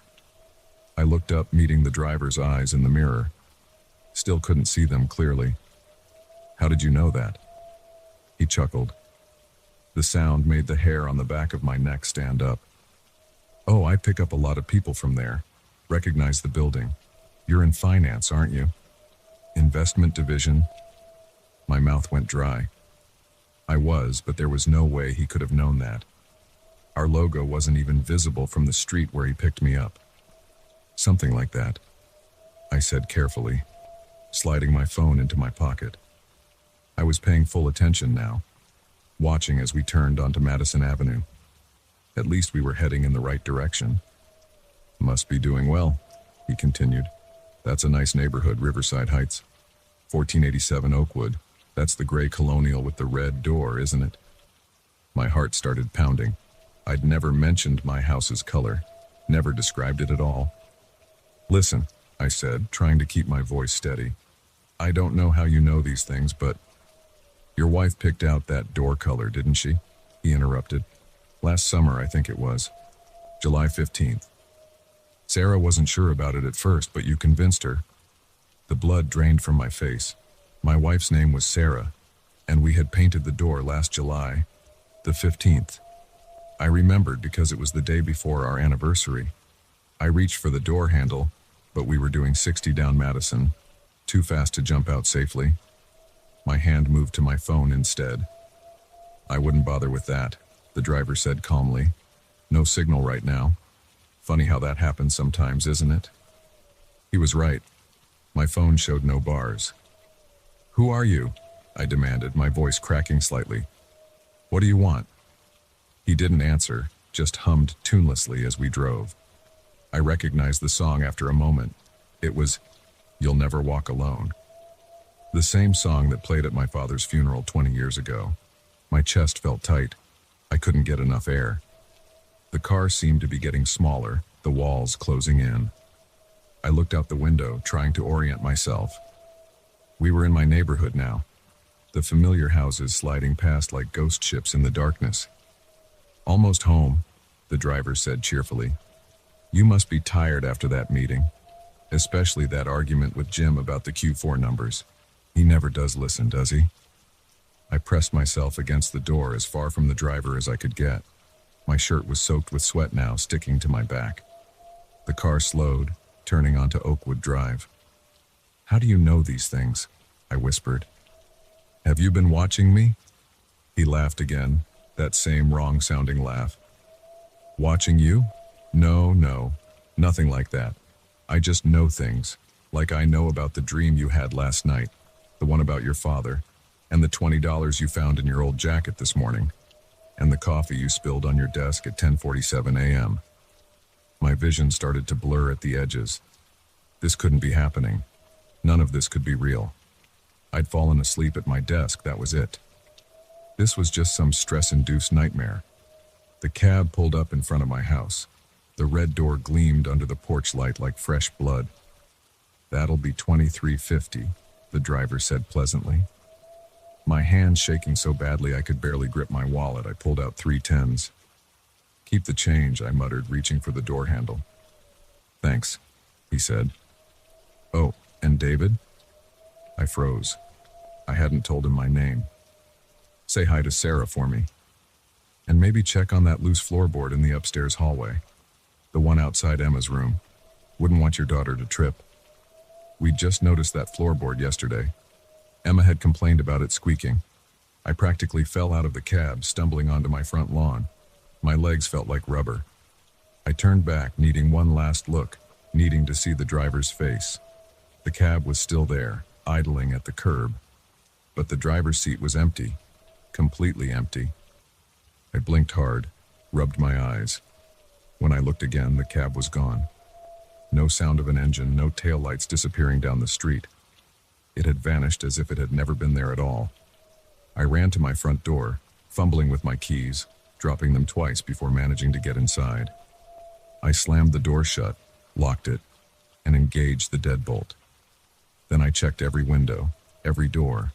I looked up, meeting the driver's eyes in the mirror. Still couldn't see them clearly. "How did you know that?" He chuckled. The sound made the hair on the back of my neck stand up. "Oh, I pick up a lot of people from there. Recognize the building. You're in finance, aren't you?" "Investment division." My mouth went dry. I was, but there was no way he could have known that. Our logo wasn't even visible from the street where he picked me up. "Something like that," I said carefully, sliding my phone into my pocket. I was paying full attention now, watching as we turned onto Madison Avenue. At least we were heading in the right direction. "Must be doing well," he continued. "That's a nice neighborhood, Riverside Heights. 1487 Oakwood. That's the gray colonial with the red door, isn't it?" My heart started pounding. I'd never mentioned my house's color, never described it at all. "Listen," I said, trying to keep my voice steady. "I don't know how you know these things, but—" "Your wife picked out that door color, didn't she?" he interrupted. "Last summer, I think it was. July 15th. Sarah wasn't sure about it at first, but you convinced her." The blood drained from my face. My wife's name was Sarah, and we had painted the door last July, the 15th. I remembered because it was the day before our anniversary. I reached for the door handle, but we were doing 60 down Madison, too fast to jump out safely. My hand moved to my phone instead. "I wouldn't bother with that," the driver said calmly. "No signal right now. Funny how that happens sometimes, isn't it?" He was right. My phone showed no bars. "Who are you?" I demanded, my voice cracking slightly. "What do you want?" He didn't answer, just hummed tunelessly as we drove. I recognized the song after a moment. It was "You'll Never Walk Alone." The same song that played at my father's funeral 20 years ago. My chest felt tight. I couldn't get enough air. The car seemed to be getting smaller, the walls closing in. I looked out the window, trying to orient myself. We were in my neighborhood now, the familiar houses sliding past like ghost ships in the darkness. "Almost home," the driver said cheerfully. "You must be tired after that meeting, especially that argument with Jim about the Q4 numbers. He never does listen, does he?" I pressed myself against the door as far from the driver as I could get. My shirt was soaked with sweat now, sticking to my back. The car slowed, turning onto Oakwood Drive. "How do you know these things?" I whispered. "Have you been watching me?" He laughed again, that same wrong-sounding laugh. "Watching you? No, nothing like that. I just know things, like I know about the dream you had last night, the one about your father, and the $20 you found in your old jacket this morning, and the coffee you spilled on your desk at 10:47 a.m. My vision started to blur at the edges. This couldn't be happening. None of this could be real. I'd fallen asleep at my desk, that was it. This was just some stress-induced nightmare. The cab pulled up in front of my house. The red door gleamed under the porch light like fresh blood. "That'll be $23.50, the driver said pleasantly. My hand shaking so badly I could barely grip my wallet, I pulled out 3 tens. "Keep the change," I muttered, reaching for the door handle. "Thanks," he said. "Oh, and David?" I froze. I hadn't told him my name. "Say hi to Sarah for me. And maybe check on that loose floorboard in the upstairs hallway. The one outside Emma's room. Wouldn't want your daughter to trip. We'd just noticed that floorboard yesterday. Emma had complained about it squeaking. I practically fell out of the cab, stumbling onto my front lawn. My legs felt like rubber. I turned back, needing one last look, needing to see the driver's face. The cab was still there, idling at the curb. But the driver's seat was empty, completely empty. I blinked hard, rubbed my eyes. When I looked again, the cab was gone. No sound of an engine, no taillights disappearing down the street. It had vanished as if it had never been there at all. I ran to my front door, fumbling with my keys, dropping them twice before managing to get inside. I slammed the door shut, locked it, and engaged the deadbolt. Then I checked every window, every door,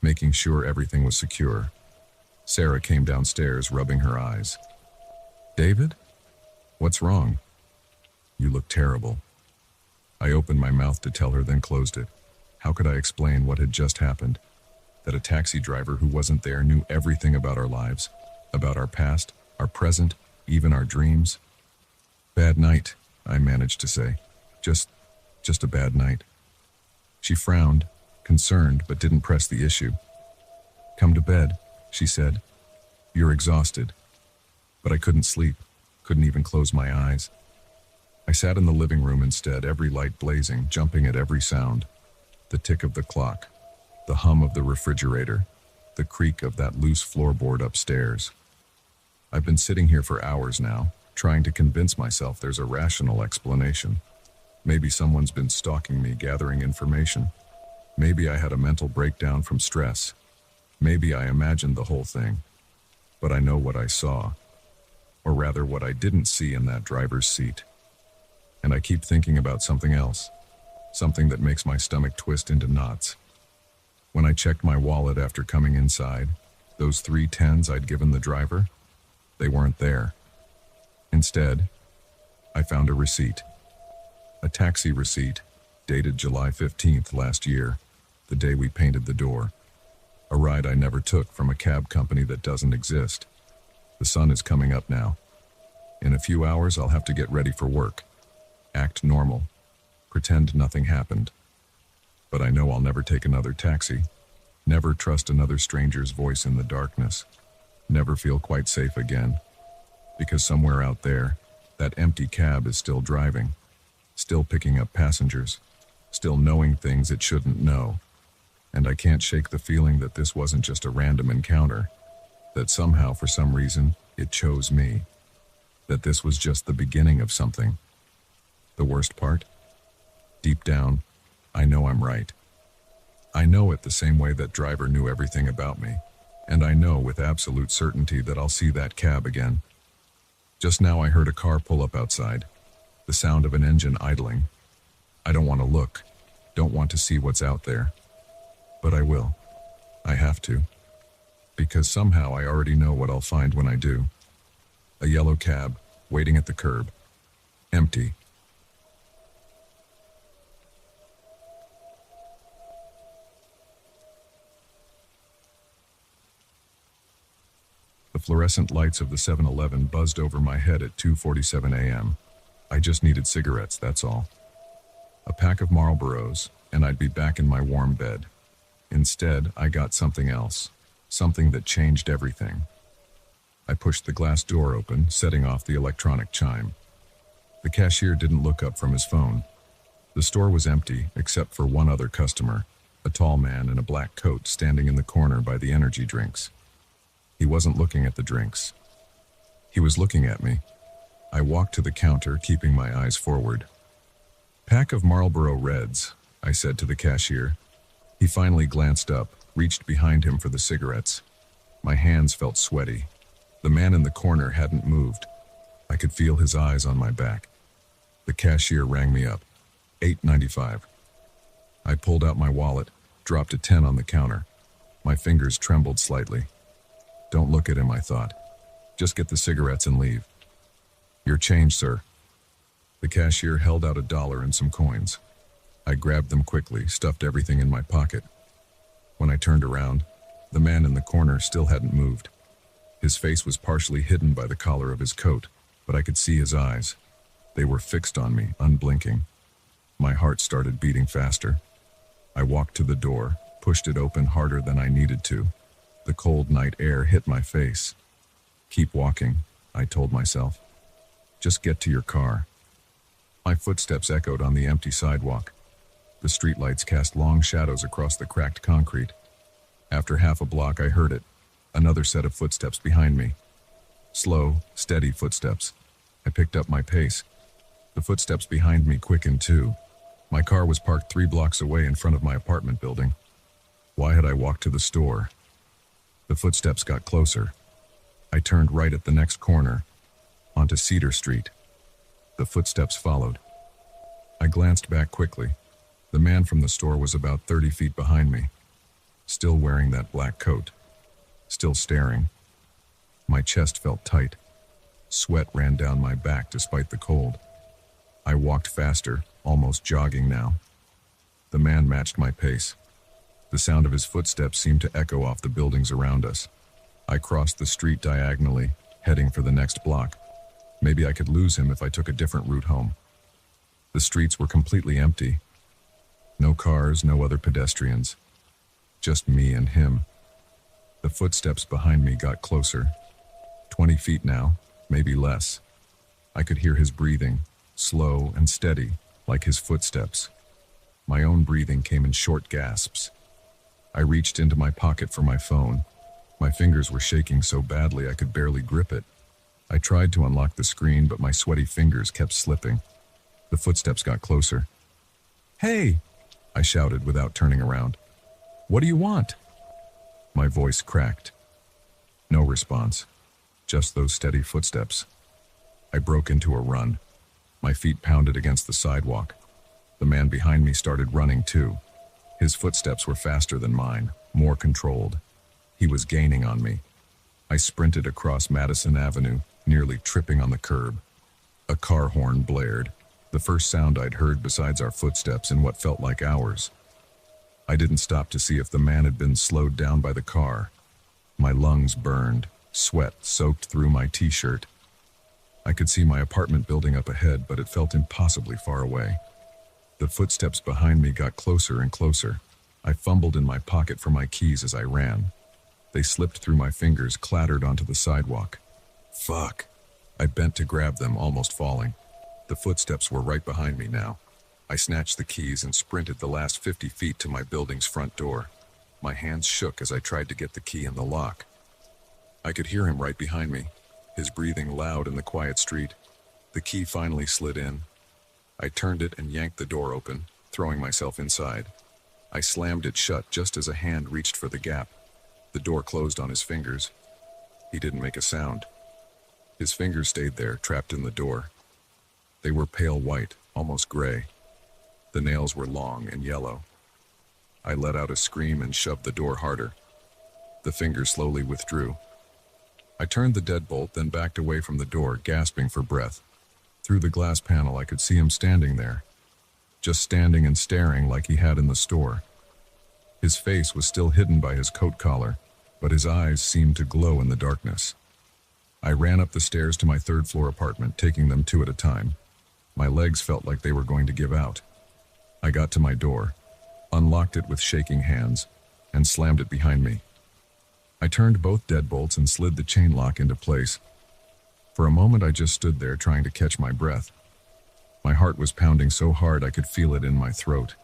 making sure everything was secure. Sarah came downstairs, rubbing her eyes. "David? What's wrong?" "You look terrible." I opened my mouth to tell her, then closed it. How could I explain what had just happened? That a taxi driver who wasn't there knew everything about our lives, about our past, our present, even our dreams? "Bad night," I managed to say. Just a bad night." She frowned, concerned, but didn't press the issue. "Come to bed," she said. "You're exhausted." But I couldn't sleep, couldn't even close my eyes. I sat in the living room instead, every light blazing, jumping at every sound. The tick of the clock, the hum of the refrigerator, the creak of that loose floorboard upstairs. I've been sitting here for hours now, trying to convince myself there's a rational explanation. Maybe someone's been stalking me, gathering information. Maybe I had a mental breakdown from stress. Maybe I imagined the whole thing. But I know what I saw. Or rather, what I didn't see in that driver's seat. And I keep thinking about something else. Something that makes my stomach twist into knots. When I checked my wallet after coming inside, those 3 tens I'd given the driver, they weren't there. Instead, I found a receipt. A taxi receipt, dated July 15th last year, the day we painted the door. A ride I never took from a cab company that doesn't exist. The sun is coming up now. In a few hours, I'll have to get ready for work. Act normal. Pretend nothing happened. But I know I'll never take another taxi. Never trust another stranger's voice in the darkness. Never feel quite safe again. Because somewhere out there, that empty cab is still driving. Still picking up passengers. Still knowing things it shouldn't know. And I can't shake the feeling that this wasn't just a random encounter. That somehow, for some reason, it chose me. That this was just the beginning of something. The worst part? Deep down, I know I'm right. I know it the same way that driver knew everything about me. And I know with absolute certainty that I'll see that cab again. Just now I heard a car pull up outside. The sound of an engine idling. I don't want to look. Don't want to see what's out there. But I will. I have to. Because somehow I already know what I'll find when I do. A yellow cab, waiting at the curb. Empty. The fluorescent lights of the 7-Eleven buzzed over my head at 2:47 a.m. I just needed cigarettes, that's all. A pack of Marlboros, and I'd be back in my warm bed. Instead, I got something else. Something that changed everything. I pushed the glass door open, setting off the electronic chime. The cashier didn't look up from his phone. The store was empty, except for one other customer, a tall man in a black coat standing in the corner by the energy drinks. He wasn't looking at the drinks. He was looking at me. I walked to the counter, keeping my eyes forward. "Pack of Marlboro Reds," I said to the cashier. He finally glanced up, reached behind him for the cigarettes. My hands felt sweaty. The man in the corner hadn't moved. I could feel his eyes on my back. The cashier rang me up. $8.95. I pulled out my wallet, dropped a 10 on the counter. My fingers trembled slightly. Don't look at him, I thought. Just get the cigarettes and leave. Your change, sir. The cashier held out $1 and some coins. I grabbed them quickly, stuffed everything in my pocket. When I turned around, the man in the corner still hadn't moved. His face was partially hidden by the collar of his coat, but I could see his eyes. They were fixed on me, unblinking. My heart started beating faster. I walked to the door, pushed it open harder than I needed to. The cold night air hit my face. Keep walking, I told myself. Just get to your car. My footsteps echoed on the empty sidewalk. The streetlights cast long shadows across the cracked concrete. After half a block, I heard it. Another set of footsteps behind me. Slow, steady footsteps. I picked up my pace. The footsteps behind me quickened too. My car was parked 3 blocks away in front of my apartment building. Why had I walked to the store? The footsteps got closer. I turned right at the next corner, onto Cedar Street. The footsteps followed. I glanced back quickly. The man from the store was about 30 feet behind me, still wearing that black coat, still staring. My chest felt tight. Sweat ran down my back despite the cold. I walked faster, almost jogging now. The man matched my pace. The sound of his footsteps seemed to echo off the buildings around us. I crossed the street diagonally, heading for the next block. Maybe I could lose him if I took a different route home. The streets were completely empty. No cars, no other pedestrians. Just me and him. The footsteps behind me got closer. 20 feet now, maybe less. I could hear his breathing, slow and steady, like his footsteps. My own breathing came in short gasps. I reached into my pocket for my phone. My fingers were shaking so badly I could barely grip it. I tried to unlock the screen, but my sweaty fingers kept slipping. The footsteps got closer. "Hey!" I shouted without turning around. "What do you want?" My voice cracked. No response. Just those steady footsteps. I broke into a run. My feet pounded against the sidewalk. The man behind me started running too. His footsteps were faster than mine, more controlled. He was gaining on me. I sprinted across Madison Avenue, nearly tripping on the curb. A car horn blared, the first sound I'd heard besides our footsteps in what felt like hours. I didn't stop to see if the man had been slowed down by the car. My lungs burned, sweat soaked through my t-shirt. I could see my apartment building up ahead, but it felt impossibly far away. The footsteps behind me got closer and closer. I fumbled in my pocket for my keys as I ran. They slipped through my fingers, clattered onto the sidewalk. Fuck! I bent to grab them, almost falling. The footsteps were right behind me now. I snatched the keys and sprinted the last 50 feet to my building's front door. My hands shook as I tried to get the key in the lock. I could hear him right behind me, his breathing loud in the quiet street. The key finally slid in. I turned it and yanked the door open, throwing myself inside. I slammed it shut just as a hand reached for the gap. The door closed on his fingers. He didn't make a sound. His fingers stayed there, trapped in the door. They were pale white, almost gray. The nails were long and yellow. I let out a scream and shoved the door harder. The fingers slowly withdrew. I turned the deadbolt, then backed away from the door, gasping for breath. Through the glass panel, I could see him standing there, just standing and staring like he had in the store. His face was still hidden by his coat collar, but his eyes seemed to glow in the darkness. I ran up the stairs to my third-floor apartment, taking them 2 at a time. My legs felt like they were going to give out. I got to my door, unlocked it with shaking hands, and slammed it behind me. I turned both deadbolts and slid the chain lock into place. For a moment I just stood there trying to catch my breath. My heart was pounding so hard I could feel it in my throat.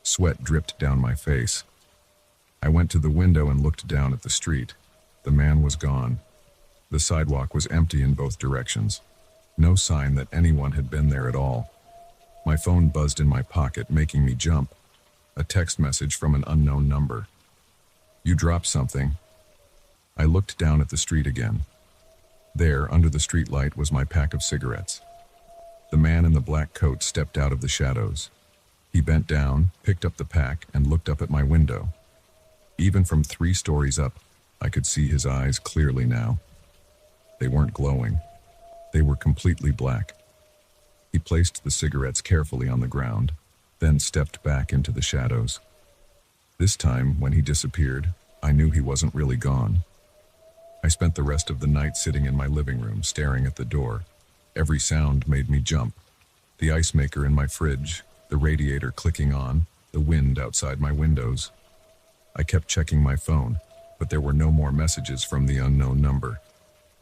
Sweat dripped down my face. I went to the window and looked down at the street. The man was gone. The sidewalk was empty in both directions. No sign that anyone had been there at all. My phone buzzed in my pocket, making me jump. A text message from an unknown number. "You dropped something." I looked down at the street again. There, under the streetlight, was my pack of cigarettes. The man in the black coat stepped out of the shadows. He bent down, picked up the pack, and looked up at my window. Even from 3 stories up, I could see his eyes clearly now. They weren't glowing. They were completely black. He placed the cigarettes carefully on the ground, then stepped back into the shadows. This time, when he disappeared, I knew he wasn't really gone. I spent the rest of the night sitting in my living room, staring at the door. Every sound made me jump. The ice maker in my fridge, the radiator clicking on, the wind outside my windows. I kept checking my phone, but there were no more messages from the unknown number.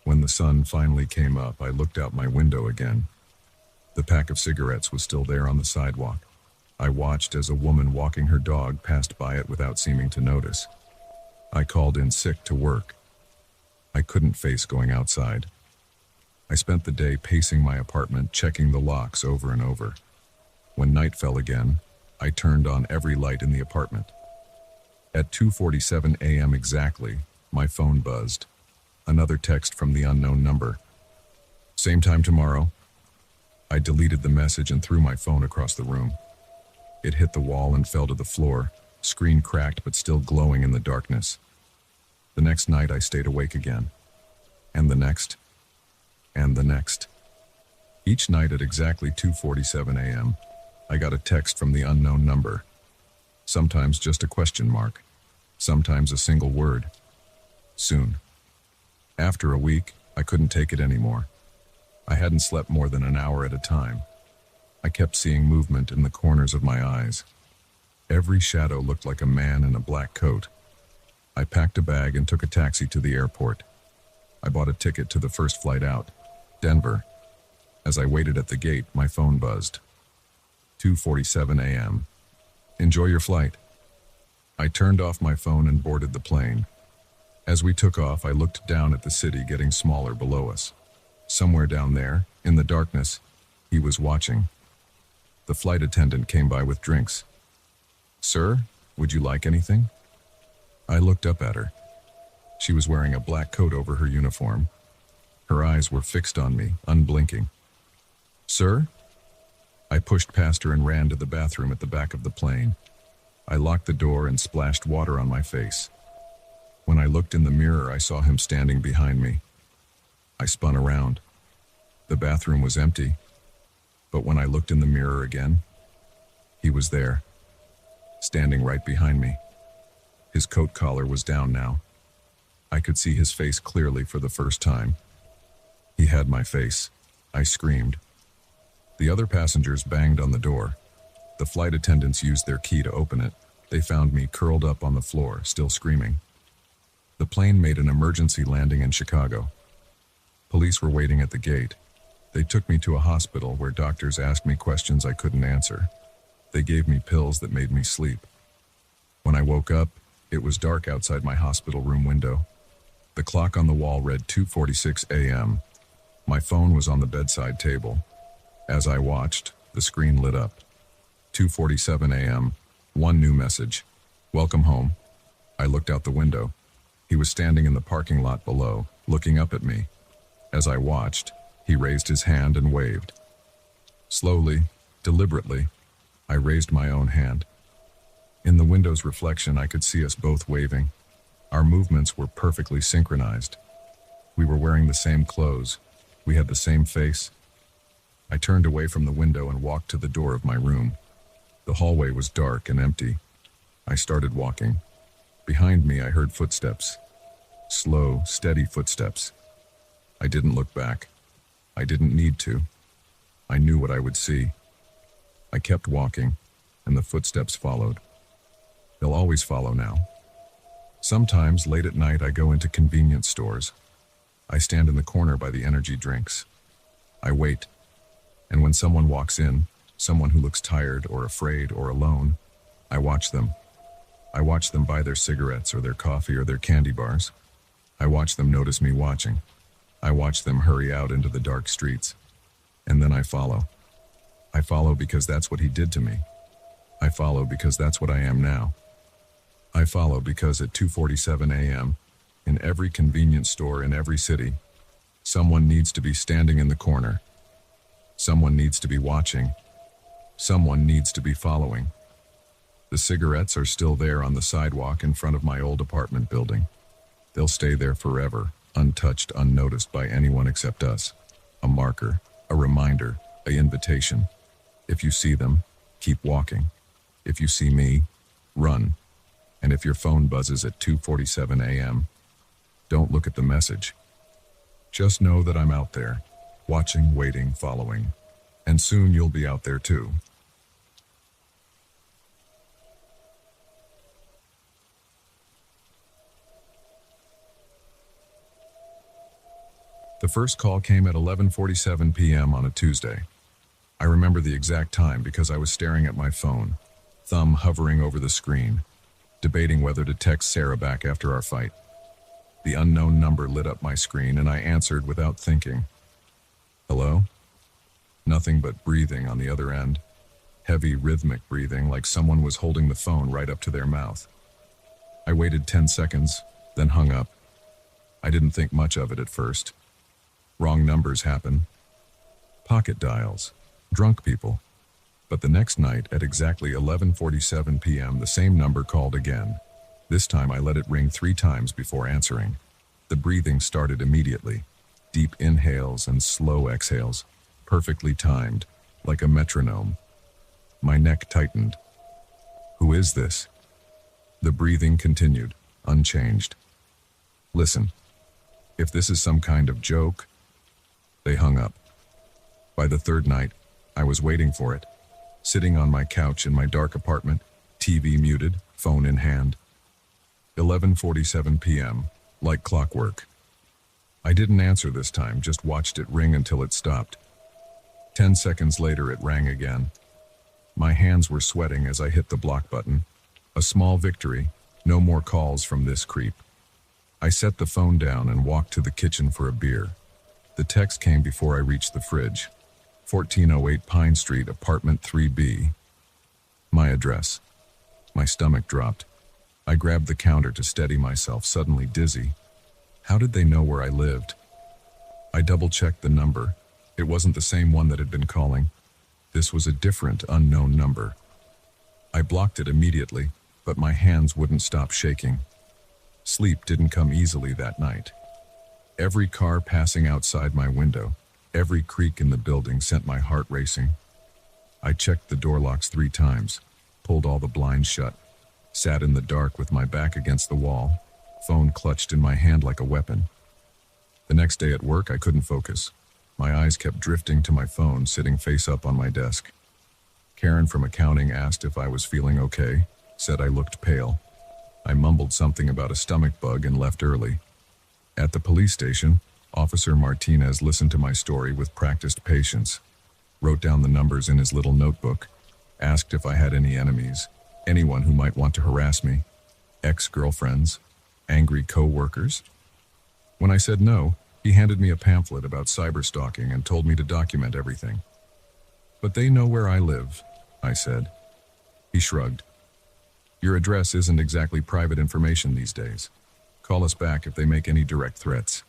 When the sun finally came up, I looked out my window again. The pack of cigarettes was still there on the sidewalk. I watched as a woman walking her dog passed by it without seeming to notice. I called in sick to work. I couldn't face going outside. I spent the day pacing my apartment, checking the locks over and over. When night fell again, I turned on every light in the apartment. At 2:47 a.m. exactly, my phone buzzed. Another text from the unknown number. "Same time tomorrow." I deleted the message and threw my phone across the room. It hit the wall and fell to the floor, screen cracked but still glowing in the darkness. The next night I stayed awake again. And the next. And the next. Each night at exactly 2:47 a.m., I got a text from the unknown number. Sometimes just a question mark. Sometimes a single word. "Soon." After a week, I couldn't take it anymore. I hadn't slept more than an hour at a time. I kept seeing movement in the corners of my eyes. Every shadow looked like a man in a black coat. I packed a bag and took a taxi to the airport. I bought a ticket to the first flight out, Denver. As I waited at the gate, my phone buzzed. 2:47 a.m. "Enjoy your flight." I turned off my phone and boarded the plane. As we took off, I looked down at the city getting smaller below us. Somewhere down there, in the darkness, he was watching. The flight attendant came by with drinks. "Sir, would you like anything?" I looked up at her. She was wearing a black coat over her uniform. Her eyes were fixed on me, unblinking. "Sir?" I pushed past her and ran to the bathroom at the back of the plane. I locked the door and splashed water on my face. When I looked in the mirror, I saw him standing behind me. I spun around. The bathroom was empty, but when I looked in the mirror again, he was there, standing right behind me. His coat collar was down now. I could see his face clearly for the first time. He had my face. I screamed. The other passengers banged on the door. The flight attendants used their key to open it. They found me curled up on the floor, still screaming. The plane made an emergency landing in Chicago. Police were waiting at the gate. They took me to a hospital where doctors asked me questions I couldn't answer. They gave me pills that made me sleep. When I woke up, it was dark outside my hospital room window. The clock on the wall read 2:46 a.m. My phone was on the bedside table. As I watched, the screen lit up. 2:47 a.m. One new message. "Welcome home." I looked out the window. He was standing in the parking lot below, looking up at me. As I watched, he raised his hand and waved. Slowly, deliberately, I raised my own hand. In the window's reflection, I could see us both waving. Our movements were perfectly synchronized. We were wearing the same clothes. We had the same face. I turned away from the window and walked to the door of my room. The hallway was dark and empty. I started walking. Behind me, I heard footsteps. Slow, steady footsteps. I didn't look back. I didn't need to. I knew what I would see. I kept walking, and the footsteps followed. They'll always follow now. Sometimes, late at night, I go into convenience stores. I stand in the corner by the energy drinks. I wait, and when someone walks in, someone who looks tired or afraid or alone, I watch them. I watch them buy their cigarettes or their coffee or their candy bars. I watch them notice me watching. I watch them hurry out into the dark streets. And then I follow. I follow because that's what he did to me. I follow because that's what I am now. I follow because at 2:47 a.m., in every convenience store in every city, someone needs to be standing in the corner. Someone needs to be watching. Someone needs to be following. The cigarettes are still there on the sidewalk in front of my old apartment building. They'll stay there forever, untouched, unnoticed by anyone except us. A marker, a reminder, an invitation. If you see them, keep walking. If you see me, run. And if your phone buzzes at 2:47 a.m., don't look at the message. Just know that I'm out there, watching, waiting, following. And soon you'll be out there too. The first call came at 11:47 p.m. on a Tuesday. I remember the exact time because I was staring at my phone, thumb hovering over the screen, debating whether to text Sarah back after our fight. The unknown number lit up my screen and I answered without thinking. Hello? Nothing but breathing on the other end. Heavy, rhythmic breathing like someone was holding the phone right up to their mouth. I waited 10 seconds, then hung up. I didn't think much of it at first. Wrong numbers happen. Pocket dials. Drunk people. But the next night at exactly 11:47 p.m. the same number called again. This time I let it ring 3 times before answering. The breathing started immediately. Deep inhales and slow exhales. Perfectly timed, like a metronome. My neck tightened. Who is this? The breathing continued, unchanged. Listen, if this is some kind of joke. They hung up. By the third night, I was waiting for it, sitting on my couch in my dark apartment, TV muted, phone in hand. 11:47 p.m., like clockwork. I didn't answer this time, just watched it ring until it stopped. 10 seconds later, it rang again. My hands were sweating as I hit the block button. A small victory, no more calls from this creep. I set the phone down and walked to the kitchen for a beer. The text came before I reached the fridge. 1408 Pine Street, apartment 3B. My address. My stomach dropped. I grabbed the counter to steady myself, suddenly dizzy. How did they know where I lived? I double-checked the number. It wasn't the same one that had been calling. This was a different, unknown number. I blocked it immediately, but my hands wouldn't stop shaking. Sleep didn't come easily that night. Every car passing outside my window, every creak in the building sent my heart racing. I checked the door locks 3 times, pulled all the blinds shut, sat in the dark with my back against the wall, phone clutched in my hand like a weapon. The next day at work, I couldn't focus. My eyes kept drifting to my phone sitting face up on my desk. Karen from accounting asked if I was feeling okay, said I looked pale. I mumbled something about a stomach bug and left early. At the police station, Officer Martinez listened to my story with practiced patience, wrote down the numbers in his little notebook, asked if I had any enemies, anyone who might want to harass me, ex-girlfriends, angry co-workers. When I said no, he handed me a pamphlet about cyberstalking and told me to document everything. But they know where I live, I said. He shrugged. Your address isn't exactly private information these days. Call us back if they make any direct threats.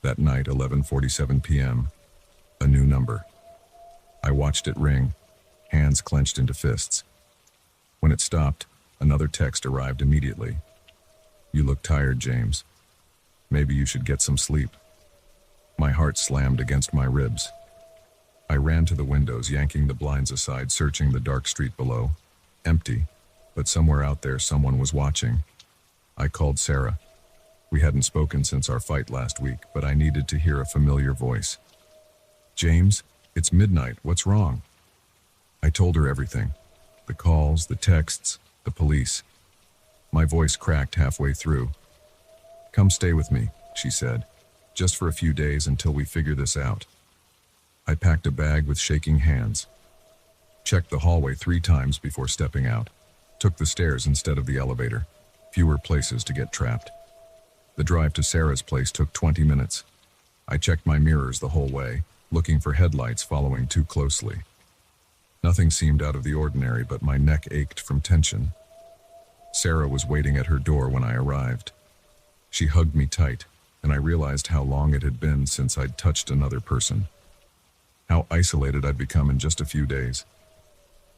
That night, 11:47 p.m., a new number. I watched it ring, hands clenched into fists. When it stopped, another text arrived immediately. You look tired, James. Maybe you should get some sleep. My heart slammed against my ribs. I ran to the windows, yanking the blinds aside, searching the dark street below. Empty, but somewhere out there someone was watching. I called Sarah. We hadn't spoken since our fight last week, but I needed to hear a familiar voice. James, It's midnight, what's wrong? I told her everything. The calls, the texts, the police. My voice cracked halfway through. Come stay with me, she said, just for a few days until we figure this out. I packed a bag with shaking hands. Checked the hallway 3 times before stepping out. Took the stairs instead of the elevator. Fewer places to get trapped. The drive to Sarah's place took 20 minutes. I checked my mirrors the whole way, looking for headlights following too closely. Nothing seemed out of the ordinary, but my neck ached from tension. Sarah was waiting at her door when I arrived. She hugged me tight, and I realized how long it had been since I'd touched another person. How isolated I'd become in just a few days.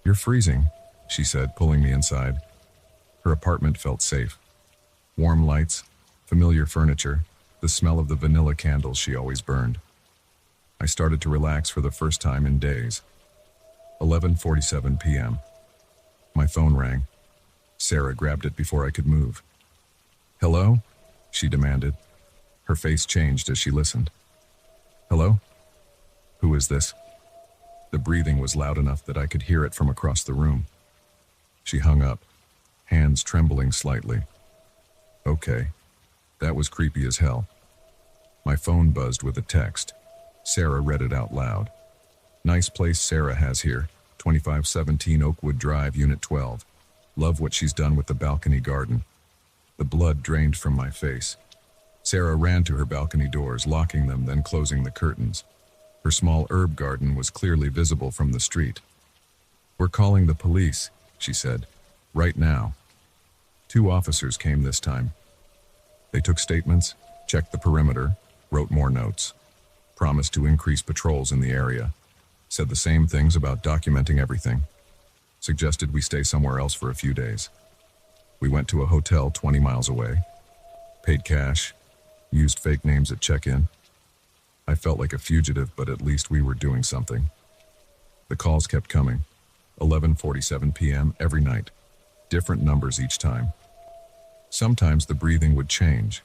You're freezing, she said, pulling me inside. Her apartment felt safe. Warm lights, familiar furniture, the smell of the vanilla candles she always burned. I started to relax for the first time in days. 11:47 p.m. My phone rang. Sarah grabbed it before I could move. Hello? She demanded. Her face changed as she listened. Hello? Who is this? The breathing was loud enough that I could hear it from across the room. She hung up, hands trembling slightly. Okay, that was creepy as hell. My phone buzzed with a text. Sarah read it out loud. Nice place Sarah has here, 2517 Oakwood Drive, Unit 12. Love what she's done with the balcony garden. The blood drained from my face. Sarah ran to her balcony doors, locking them, then closing the curtains. Her small herb garden was clearly visible from the street. We're calling the police, she said. Right now. 2 officers came this time. They took statements, checked the perimeter, wrote more notes. Promised to increase patrols in the area. Said the same things about documenting everything. Suggested we stay somewhere else for a few days. We went to a hotel 20 miles away. Paid cash. Used fake names at check-in. I felt like a fugitive, but at least we were doing something. The calls kept coming. 11:47 p.m. every night. Different numbers each time. Sometimes the breathing would change.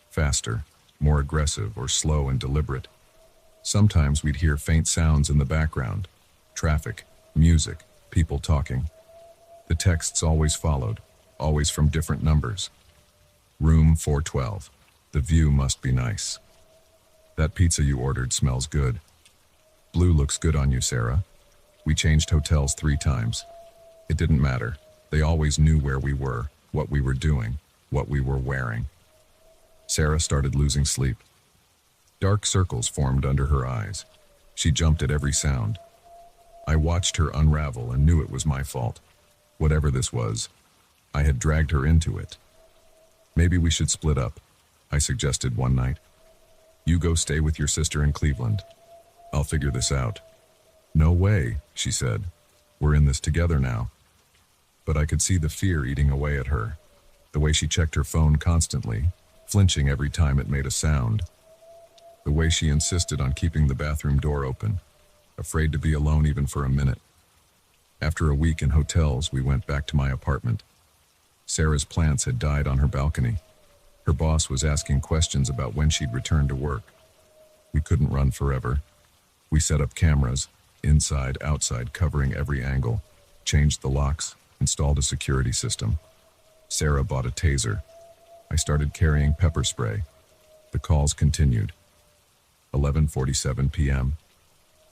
Faster, more aggressive, or slow and deliberate. Sometimes we'd hear faint sounds in the background. Traffic, music, people talking. The texts always followed, always from different numbers. Room 412. The view must be nice. That pizza you ordered smells good. Blue looks good on you, Sarah. We changed hotels 3 times. It didn't matter. They always knew where we were, what we were doing, what we were wearing. Sarah started losing sleep. Dark circles formed under her eyes. She jumped at every sound. I watched her unravel and knew it was my fault. Whatever this was, I had dragged her into it. Maybe we should split up, I suggested one night. You go stay with your sister in Cleveland. I'll figure this out. No way, she said. We're in this together now. But I could see the fear eating away at her. The way she checked her phone constantly, flinching every time it made a sound. The way she insisted on keeping the bathroom door open, afraid to be alone even for a minute. After a week in hotels, we went back to my apartment. Sarah's plants had died on her balcony. Her boss was asking questions about when she'd return to work. We couldn't run forever. We set up cameras, inside, outside, covering every angle, changed the locks, installed a security system. Sarah bought a taser. I started carrying pepper spray. The calls continued. 11:47 p.m.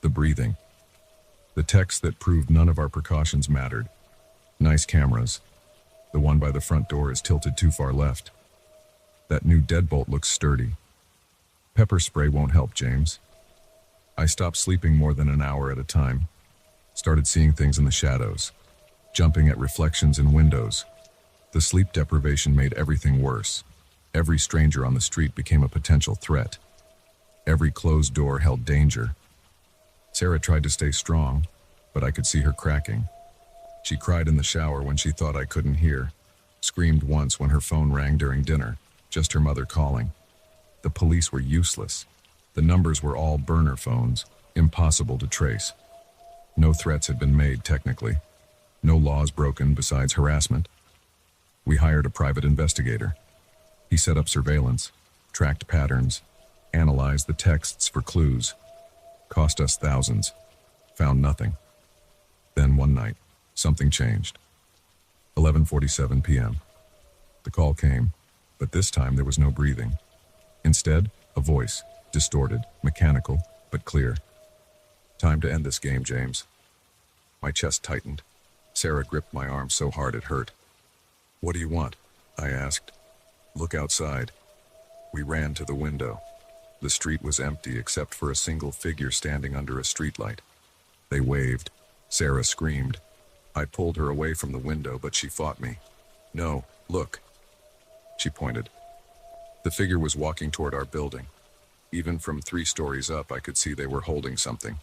The breathing. The text that proved none of our precautions mattered. Nice cameras. The one by the front door is tilted too far left. That new deadbolt looks sturdy. Pepper spray won't help, James. I stopped sleeping more than an hour at a time. Started seeing things in the shadows. Jumping at reflections in windows. The sleep deprivation made everything worse. Every stranger on the street became a potential threat. Every closed door held danger. Sarah tried to stay strong, but I could see her cracking. She cried in the shower when she thought I couldn't hear. Screamed once when her phone rang during dinner, just her mother calling. The police were useless. The numbers were all burner phones, impossible to trace. No threats had been made, technically. No laws broken besides harassment. We hired a private investigator. He set up surveillance, tracked patterns, analyzed the texts for clues. Cost us thousands. Found nothing. Then one night, something changed. 11:47 p.m. The call came, but this time there was no breathing. Instead, a voice, distorted, mechanical, but clear. Time to end this game, James. My chest tightened. Sarah gripped my arm so hard it hurt. What do you want? I asked. Look outside. We ran to the window. The street was empty except for a single figure standing under a streetlight. They waved. Sarah screamed. I pulled her away from the window, but she fought me. No, look. She pointed. The figure was walking toward our building. Even from 3 stories up, I could see they were holding something.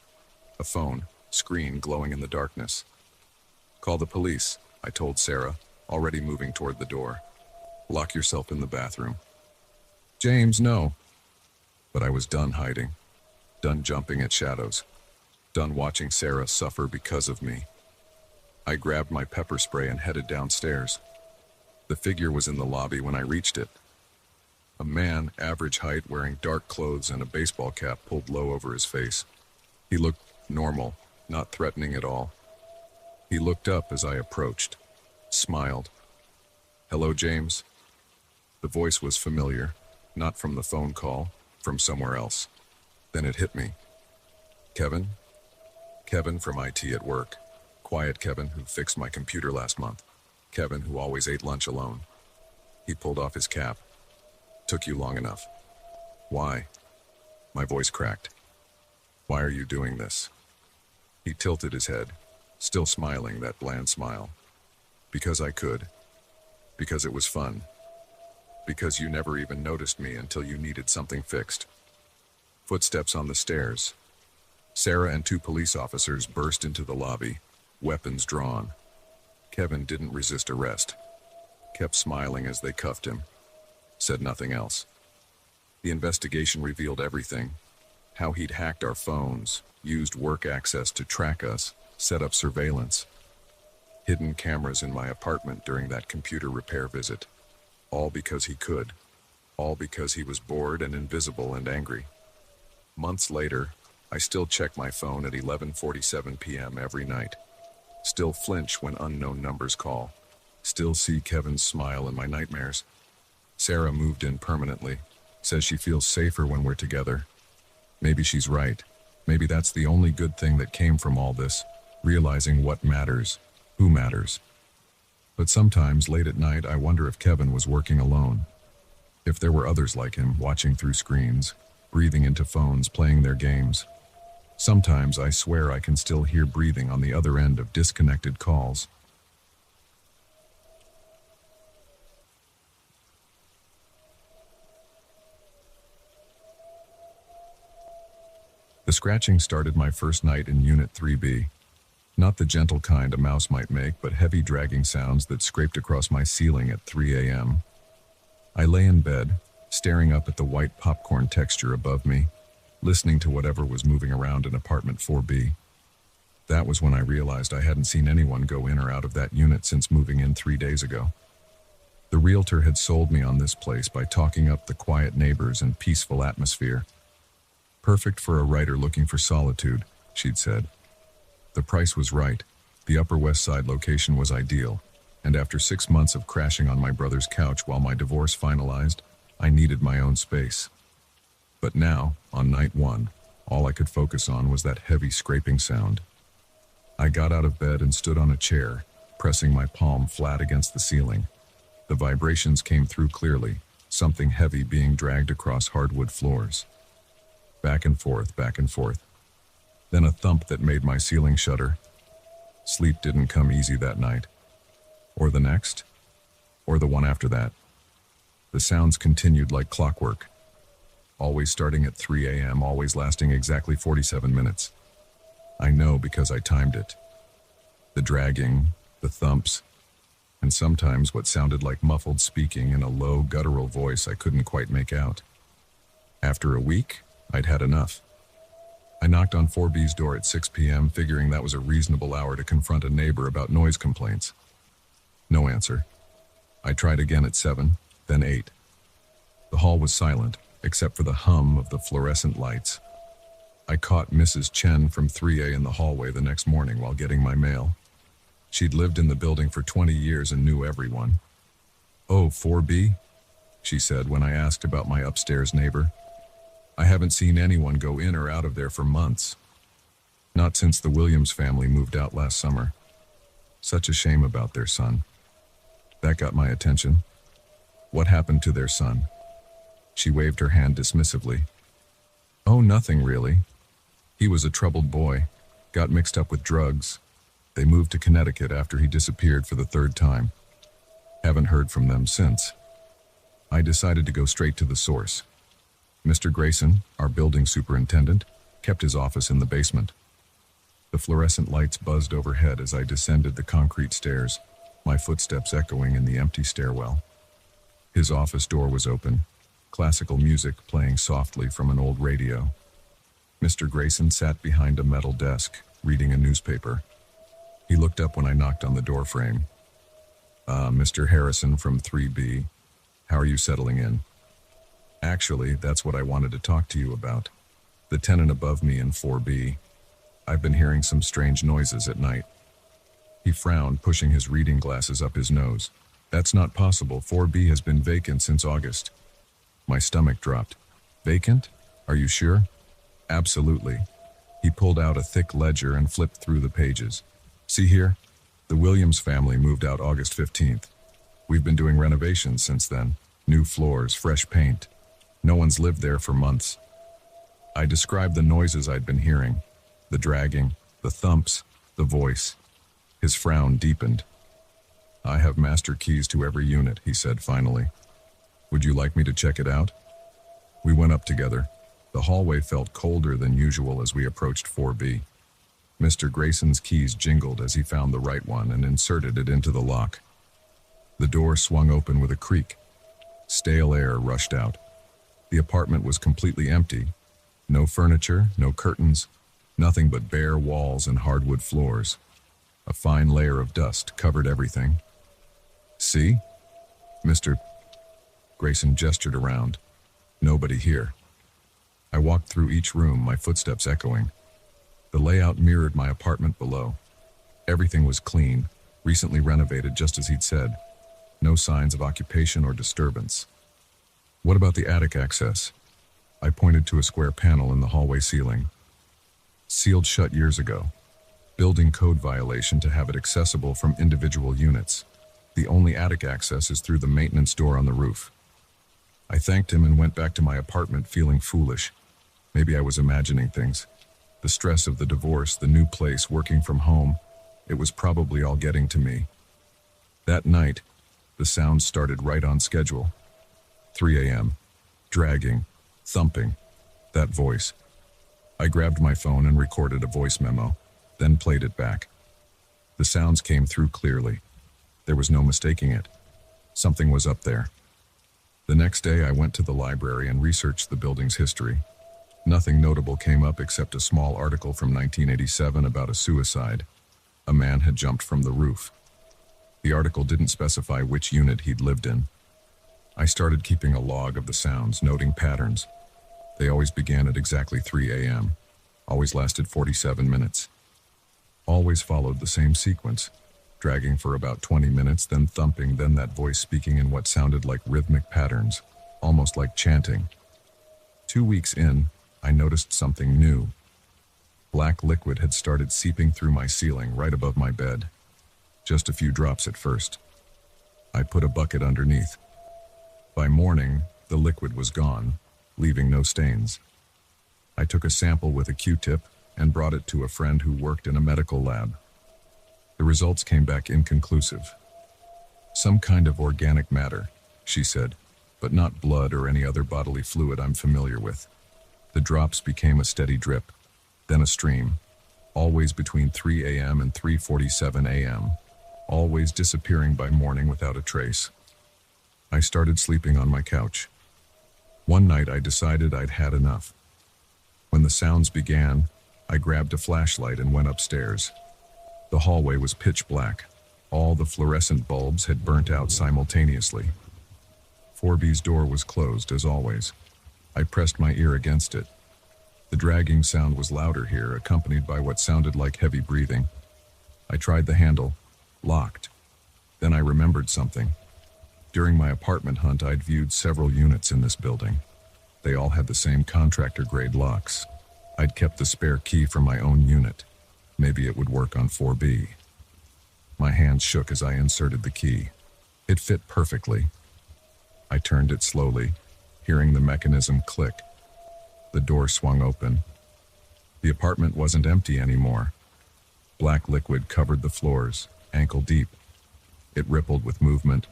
A phone, screen glowing in the darkness. Call the police, I told Sarah, already moving toward the door. Lock yourself in the bathroom. James, no. But I was done hiding, done jumping at shadows, done watching Sarah suffer because of me. I grabbed my pepper spray and headed downstairs. The figure was in the lobby when I reached it. A man, average height, wearing dark clothes and a baseball cap pulled low over his face. He looked normal, not threatening at all. He looked up as I approached, smiled. Hello, James. The voice was familiar, not from the phone call, from somewhere else. Then it hit me. Kevin? Kevin from IT at work. Quiet Kevin who fixed my computer last month. Kevin who always ate lunch alone. He pulled off his cap. Took you long enough. Why? My voice cracked. Why are you doing this? He tilted his head, still smiling that bland smile. Because I could. Because it was fun. Because you never even noticed me until you needed something fixed. Footsteps on the stairs. Sarah and 2 police officers burst into the lobby, weapons drawn. Kevin didn't resist arrest. Kept smiling as they cuffed him. Said nothing else. The investigation revealed everything. How he'd hacked our phones, used work access to track us, set up surveillance. Hidden cameras in my apartment during that computer repair visit. All because he could. All because he was bored and invisible and angry. Months later, I still check my phone at 11:47 p.m. every night. Still flinch when unknown numbers call. Still see Kevin's smile in my nightmares. Sarah moved in permanently. Says she feels safer when we're together. Maybe she's right. Maybe that's the only good thing that came from all this. Realizing what matters. Who matters. But sometimes, late at night, I wonder if Kevin was working alone. If there were others like him, watching through screens, breathing into phones, playing their games. Sometimes I swear I can still hear breathing on the other end of disconnected calls. The scratching started my first night in Unit 3B. Not the gentle kind a mouse might make, but heavy dragging sounds that scraped across my ceiling at 3 a.m. I lay in bed, staring up at the white popcorn texture above me, listening to whatever was moving around in apartment 4B. That was when I realized I hadn't seen anyone go in or out of that unit since moving in 3 days ago. The realtor had sold me on this place by talking up the quiet neighbors and peaceful atmosphere. Perfect for a writer looking for solitude, she'd said. The price was right. The Upper West Side location was ideal. And after 6 months of crashing on my brother's couch while my divorce finalized, I needed my own space. But now, on night 1, all I could focus on was that heavy scraping sound. I got out of bed and stood on a chair, pressing my palm flat against the ceiling. The vibrations came through clearly, something heavy being dragged across hardwood floors. Back and forth, back and forth. Then a thump that made my ceiling shudder. Sleep didn't come easy that night. Or the next. Or the one after that. The sounds continued like clockwork. Always starting at 3 a.m., always lasting exactly 47 minutes. I know because I timed it. The dragging, the thumps, and sometimes what sounded like muffled speaking in a low, guttural voice I couldn't quite make out. After a week, I'd had enough. I knocked on 4B's door at 6 p.m., figuring that was a reasonable hour to confront a neighbor about noise complaints. No answer. I tried again at 7, then 8. The hall was silent, except for the hum of the fluorescent lights. I caught Mrs. Chen from 3A in the hallway the next morning while getting my mail. She'd lived in the building for 20 years and knew everyone. "Oh, 4B?" she said when I asked about my upstairs neighbor. "I haven't seen anyone go in or out of there for months. Not since the Williams family moved out last summer. Such a shame about their son." That got my attention. "What happened to their son?" She waved her hand dismissively. "Oh, nothing really. He was a troubled boy, got mixed up with drugs. They moved to Connecticut after he disappeared for the third time. Haven't heard from them since." I decided to go straight to the source. Mr. Grayson, our building superintendent, kept his office in the basement. The fluorescent lights buzzed overhead as I descended the concrete stairs, my footsteps echoing in the empty stairwell. His office door was open, classical music playing softly from an old radio. Mr. Grayson sat behind a metal desk, reading a newspaper. He looked up when I knocked on the door frame. Mr. Harrison from 3B, how are you settling in?" "Actually, that's what I wanted to talk to you about. The tenant above me in 4B. I've been hearing some strange noises at night." He frowned, pushing his reading glasses up his nose. "That's not possible. 4B has been vacant since August." My stomach dropped. "Vacant? Are you sure?" "Absolutely." He pulled out a thick ledger and flipped through the pages. "See here? The Williams family moved out August 15th. We've been doing renovations since then. New floors, fresh paint. No one's lived there for months." I described the noises I'd been hearing. The dragging, the thumps, the voice. His frown deepened. "I have master keys to every unit," he said finally. "Would you like me to check it out?" We went up together. The hallway felt colder than usual as we approached 4B. Mr. Grayson's keys jingled as he found the right one and inserted it into the lock. The door swung open with a creak. Stale air rushed out. The apartment was completely empty. No furniture, no curtains, nothing but bare walls and hardwood floors. A fine layer of dust covered everything. "See?" Mr. Grayson gestured around. Nobody here. I walked through each room, my footsteps echoing. The layout mirrored my apartment below. Everything was clean, recently renovated just as he'd said. No signs of occupation or disturbance. "What about the attic access?" I pointed to a square panel in the hallway ceiling. "Sealed shut years ago. Building code violation to have it accessible from individual units. The only attic access is through the maintenance door on the roof." I thanked him and went back to my apartment feeling foolish. Maybe I was imagining things. The stress of the divorce, the new place, working from home, it was probably all getting to me. That night, the sounds started right on schedule. 3 a.m. Dragging, thumping, that voice. I grabbed my phone and recorded a voice memo, then played it back. The sounds came through clearly. There was no mistaking it. Something was up there. The next day I went to the library and researched the building's history. Nothing notable came up except a small article from 1987 about a suicide. A man had jumped from the roof. The article didn't specify which unit he'd lived in. I started keeping a log of the sounds, noting patterns. They always began at exactly 3 a.m., always lasted 47 minutes. Always followed the same sequence, dragging for about 20 minutes, then thumping, then that voice speaking in what sounded like rhythmic patterns, almost like chanting. 2 weeks in, I noticed something new. Black liquid had started seeping through my ceiling right above my bed. Just a few drops at first. I put a bucket underneath. By morning, the liquid was gone, leaving no stains. I took a sample with a Q-tip and brought it to a friend who worked in a medical lab. The results came back inconclusive. "Some kind of organic matter," she said, "but not blood or any other bodily fluid I'm familiar with." The drops became a steady drip, then a stream, always between 3 a.m. and 3:47 a.m., always disappearing by morning without a trace. I started sleeping on my couch. One night I decided I'd had enough. When the sounds began, I grabbed a flashlight and went upstairs. The hallway was pitch black. All the fluorescent bulbs had burnt out simultaneously. 4B's door was closed, as always. I pressed my ear against it. The dragging sound was louder here, accompanied by what sounded like heavy breathing. I tried the handle. Locked. Then I remembered something. During my apartment hunt, I'd viewed several units in this building. They all had the same contractor-grade locks. I'd kept the spare key from my own unit. Maybe it would work on 4B. My hand shook as I inserted the key. It fit perfectly. I turned it slowly, hearing the mechanism click. The door swung open. The apartment wasn't empty anymore. Black liquid covered the floors, ankle deep. It rippled with movement,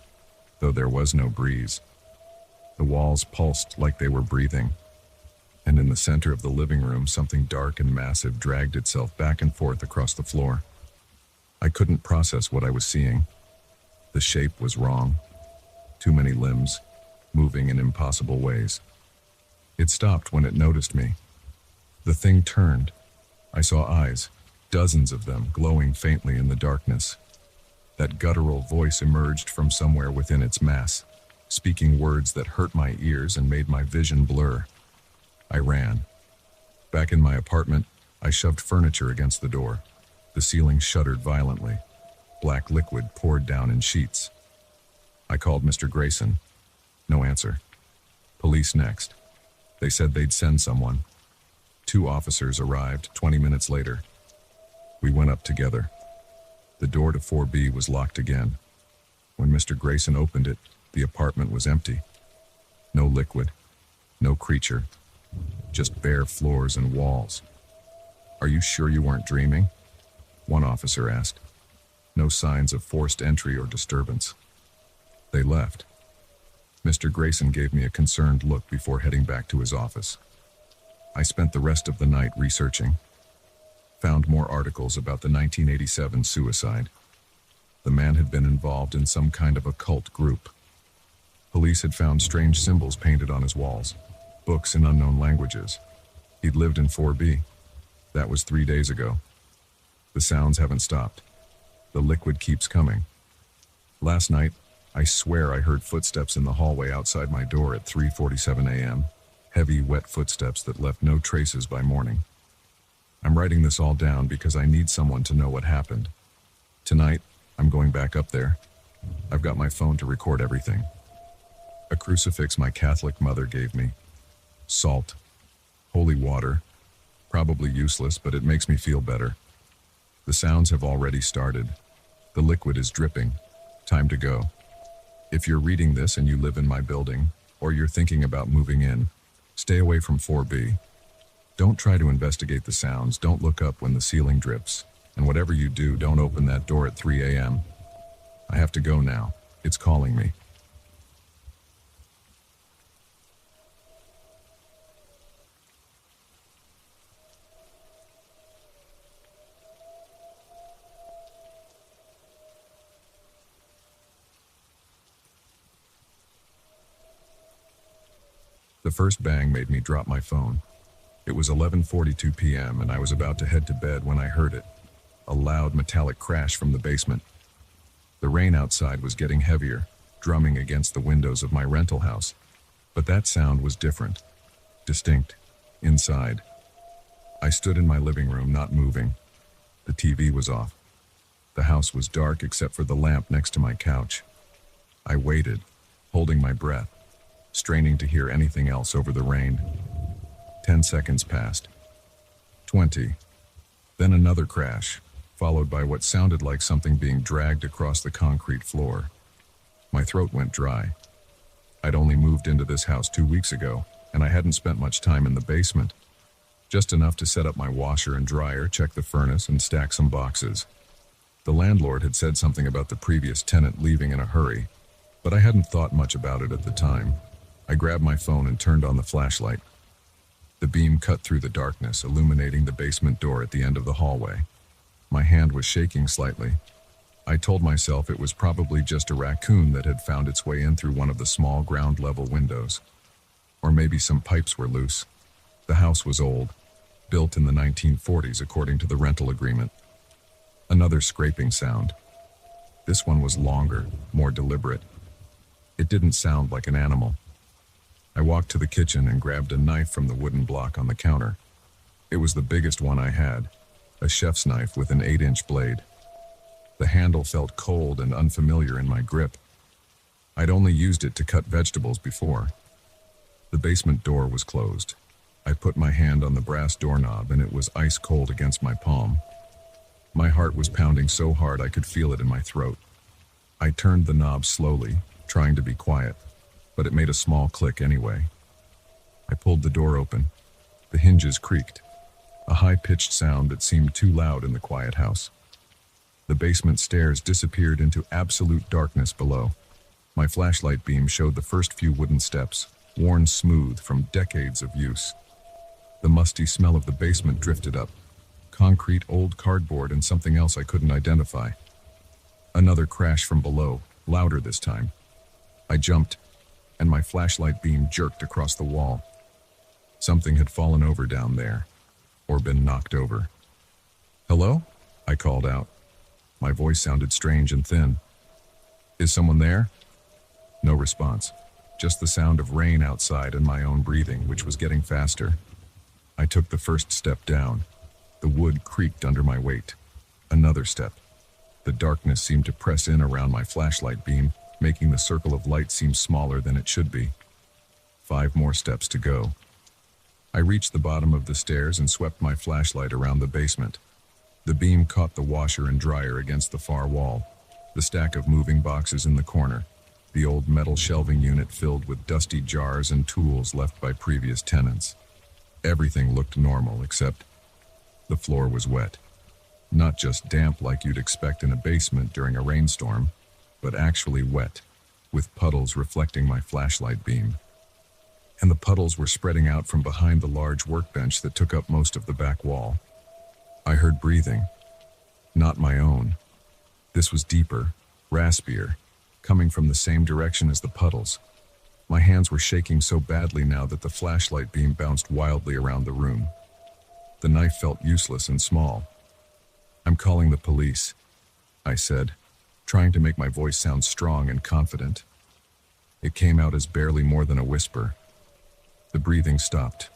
though there was no breeze. The walls pulsed like they were breathing, and in the center of the living room, something dark and massive dragged itself back and forth across the floor. I couldn't process what I was seeing. The shape was wrong. Too many limbs, moving in impossible ways. It stopped when it noticed me. The thing turned. I saw eyes, dozens of them, glowing faintly in the darkness. That guttural voice emerged from somewhere within its mass, speaking words that hurt my ears and made my vision blur. I ran. Back in my apartment, I shoved furniture against the door. The ceiling shuddered violently. Black liquid poured down in sheets. I called Mr. Grayson. No answer. Police next. They said they'd send someone. 2 officers arrived 20 minutes later. We went up together. The door to 4B was locked again. When Mr. Grayson opened it, the apartment was empty. No liquid, no creature, just bare floors and walls. "Are you sure you weren't dreaming?" one officer asked. No signs of forced entry or disturbance. They left. Mr. Grayson gave me a concerned look before heading back to his office. I spent the rest of the night researching. Found more articles about the 1987 suicide. The man had been involved in some kind of occult group. Police had found strange symbols painted on his walls, books in unknown languages. He'd lived in 4B. That was 3 days ago. The sounds haven't stopped. The liquid keeps coming. Last night, I swear I heard footsteps in the hallway outside my door at 3:47 a.m. Heavy, wet footsteps that left no traces by morning. I'm writing this all down because I need someone to know what happened. Tonight, I'm going back up there. I've got my phone to record everything. A crucifix my Catholic mother gave me. Salt. Holy water. Probably useless, but it makes me feel better. The sounds have already started. The liquid is dripping. Time to go. If you're reading this and you live in my building, or you're thinking about moving in, stay away from 4B. Don't try to investigate the sounds. Don't look up when the ceiling drips. And whatever you do, don't open that door at 3 a.m. I have to go now. It's calling me. The first bang made me drop my phone. It was 11:42 p.m. and I was about to head to bed when I heard it. A loud metallic crash from the basement. The rain outside was getting heavier, drumming against the windows of my rental house. But that sound was different. Distinct. Inside. I stood in my living room, not moving. The TV was off. The house was dark except for the lamp next to my couch. I waited, holding my breath, straining to hear anything else over the rain. 10 seconds passed. 20. Then another crash, followed by what sounded like something being dragged across the concrete floor. My throat went dry. I'd only moved into this house 2 weeks ago, and I hadn't spent much time in the basement. Just enough to set up my washer and dryer, check the furnace, and stack some boxes. The landlord had said something about the previous tenant leaving in a hurry, but I hadn't thought much about it at the time. I grabbed my phone and turned on the flashlight. The beam cut through the darkness, illuminating the basement door at the end of the hallway. My hand was shaking slightly. I told myself it was probably just a raccoon that had found its way in through one of the small ground-level windows. Or maybe some pipes were loose. The house was old, built in the 1940s according to the rental agreement. Another scraping sound. This one was longer, more deliberate. It didn't sound like an animal. I walked to the kitchen and grabbed a knife from the wooden block on the counter. It was the biggest one I had, a chef's knife with an 8-inch blade. The handle felt cold and unfamiliar in my grip. I'd only used it to cut vegetables before. The basement door was closed. I put my hand on the brass doorknob and it was ice cold against my palm. My heart was pounding so hard I could feel it in my throat. I turned the knob slowly, trying to be quiet, but it made a small click anyway. I pulled the door open. The hinges creaked, a high-pitched sound that seemed too loud in the quiet house. The basement stairs disappeared into absolute darkness below. My flashlight beam showed the first few wooden steps, worn smooth from decades of use. The musty smell of the basement drifted up. Concrete, old cardboard, and something else I couldn't identify. Another crash from below, louder this time. I jumped, and my flashlight beam jerked across the wall. Something had fallen over down there, or been knocked over. "Hello?" I called out. My voice sounded strange and thin. "Is someone there?" No response, just the sound of rain outside and my own breathing, which was getting faster. I took the first step down. The wood creaked under my weight. Another step. The darkness seemed to press in around my flashlight beam, making the circle of light seem smaller than it should be. 5 more steps to go. I reached the bottom of the stairs and swept my flashlight around the basement. The beam caught the washer and dryer against the far wall, the stack of moving boxes in the corner, the old metal shelving unit filled with dusty jars and tools left by previous tenants. Everything looked normal except the floor was wet. Not just damp like you'd expect in a basement during a rainstorm, but actually wet, with puddles reflecting my flashlight beam. And the puddles were spreading out from behind the large workbench that took up most of the back wall. I heard breathing. Not my own. This was deeper, raspier, coming from the same direction as the puddles. My hands were shaking so badly now that the flashlight beam bounced wildly around the room. The knife felt useless and small. "I'm calling the police," I said, trying to make my voice sound strong and confident. It came out as barely more than a whisper. The breathing stopped.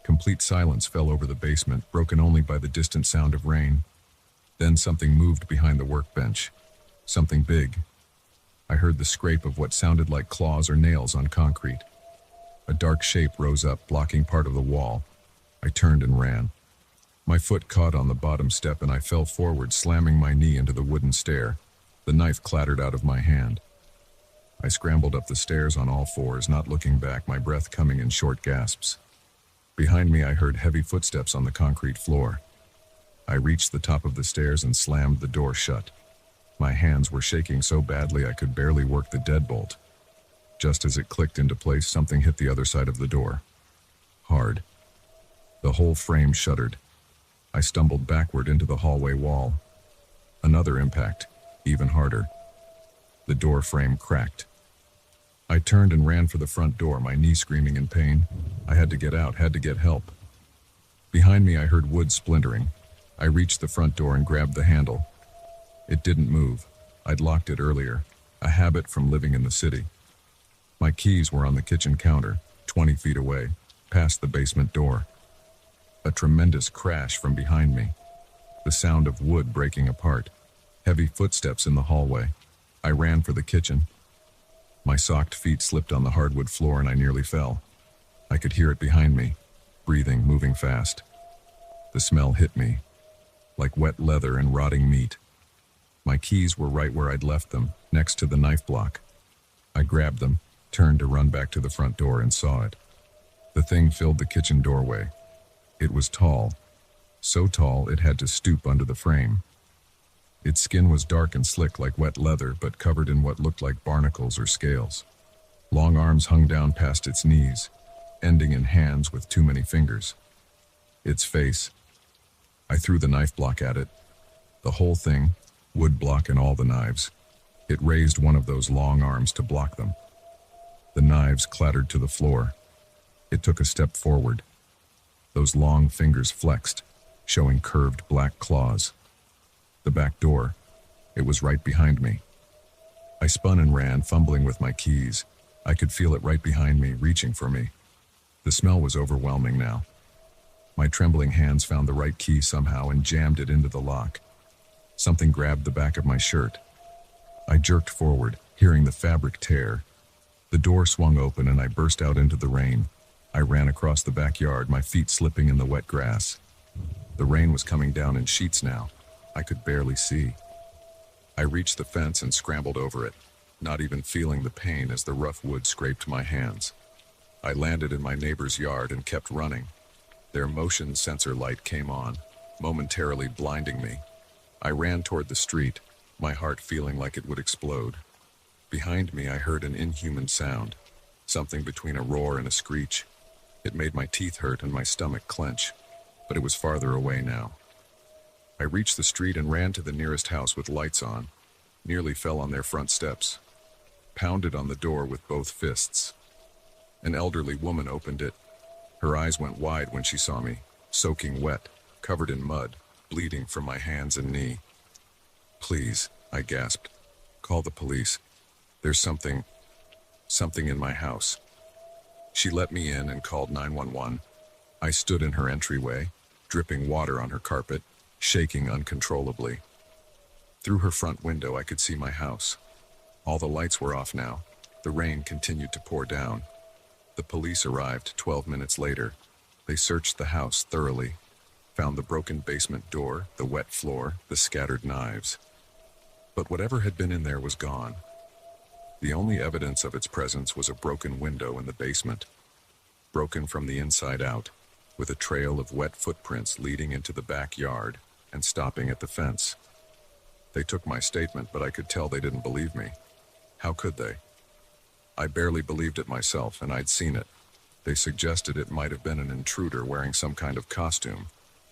Complete silence fell over the basement, broken only by the distant sound of rain. Then something moved behind the workbench. Something big. I heard the scrape of what sounded like claws or nails on concrete. A dark shape rose up, blocking part of the wall. I turned and ran. My foot caught on the bottom step and I fell forward, slamming my knee into the wooden stair. The knife clattered out of my hand. I scrambled up the stairs on all fours, not looking back, my breath coming in short gasps. Behind me, I heard heavy footsteps on the concrete floor. I reached the top of the stairs and slammed the door shut. My hands were shaking so badly I could barely work the deadbolt. Just as it clicked into place, something hit the other side of the door. Hard. The whole frame shuddered. I stumbled backward into the hallway wall. Another impact, even harder. The door frame cracked. I turned and ran for the front door, my knee screaming in pain. I had to get out, had to get help. Behind me, I heard wood splintering. I reached the front door and grabbed the handle. It didn't move. I'd locked it earlier, a habit from living in the city. My keys were on the kitchen counter, 20 feet away, past the basement door. A tremendous crash from behind me. The sound of wood breaking apart. Heavy footsteps in the hallway. I ran for the kitchen. My socked feet slipped on the hardwood floor and I nearly fell. I could hear it behind me, breathing, moving fast. The smell hit me, like wet leather and rotting meat. My keys were right where I'd left them, next to the knife block. I grabbed them, turned to run back to the front door and saw it. The thing filled the kitchen doorway. It was tall, so tall it had to stoop under the frame. Its skin was dark and slick like wet leather, but covered in what looked like barnacles or scales. Long arms hung down past its knees, ending in hands with too many fingers. Its face. I threw the knife block at it. The whole thing, wood block and all the knives. It raised one of those long arms to block them. The knives clattered to the floor. It took a step forward. Those long fingers flexed, showing curved black claws. The back door. It was right behind me. I spun and ran, fumbling with my keys. I could feel it right behind me, reaching for me. The smell was overwhelming now. My trembling hands found the right key somehow and jammed it into the lock. Something grabbed the back of my shirt. I jerked forward, hearing the fabric tear. The door swung open and I burst out into the rain. I ran across the backyard, my feet slipping in the wet grass. The rain was coming down in sheets now. I could barely see. I reached the fence and scrambled over it, not even feeling the pain as the rough wood scraped my hands. I landed in my neighbor's yard and kept running. Their motion sensor light came on, momentarily blinding me. I ran toward the street, my heart feeling like it would explode. Behind me I heard an inhuman sound, something between a roar and a screech. It made my teeth hurt and my stomach clench, but it was farther away now. I reached the street and ran to the nearest house with lights on, nearly fell on their front steps, pounded on the door with both fists. An elderly woman opened it. Her eyes went wide when she saw me, soaking wet, covered in mud, bleeding from my hands and knee. "Please," I gasped. "Call the police. There's something in my house." She let me in and called 911. I stood in her entryway, dripping water on her carpet, shaking uncontrollably. Through her front window I could see my house. All the lights were off now. The rain continued to pour down. The police arrived 12 minutes later. They searched the house thoroughly, found the broken basement door, the wet floor, the scattered knives. But whatever had been in there was gone. The only evidence of its presence was a broken window in the basement, broken from the inside out, with a trail of wet footprints leading into the backyard and stopping at the fence. They took my statement, but I could tell they didn't believe me. How could they? I barely believed it myself, and I'd seen it. They suggested it might have been an intruder wearing some kind of costume,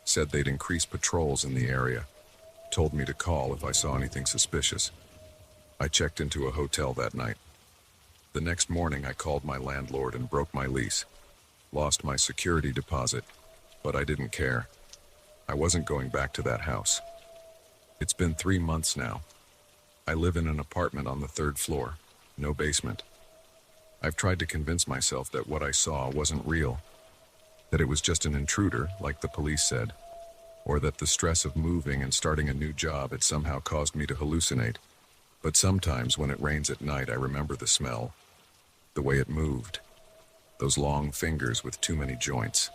said they'd increase patrols in the area, told me to call if I saw anything suspicious. I checked into a hotel that night. The next morning I called my landlord and broke my lease. Lost my security deposit, but I didn't care. I wasn't going back to that house. It's been 3 months now. I live in an apartment on the 3rd floor, no basement. I've tried to convince myself that what I saw wasn't real, that it was just an intruder, like the police said, or that the stress of moving and starting a new job had somehow caused me to hallucinate. But sometimes when it rains at night, I remember the smell, the way it moved, those long fingers with too many joints.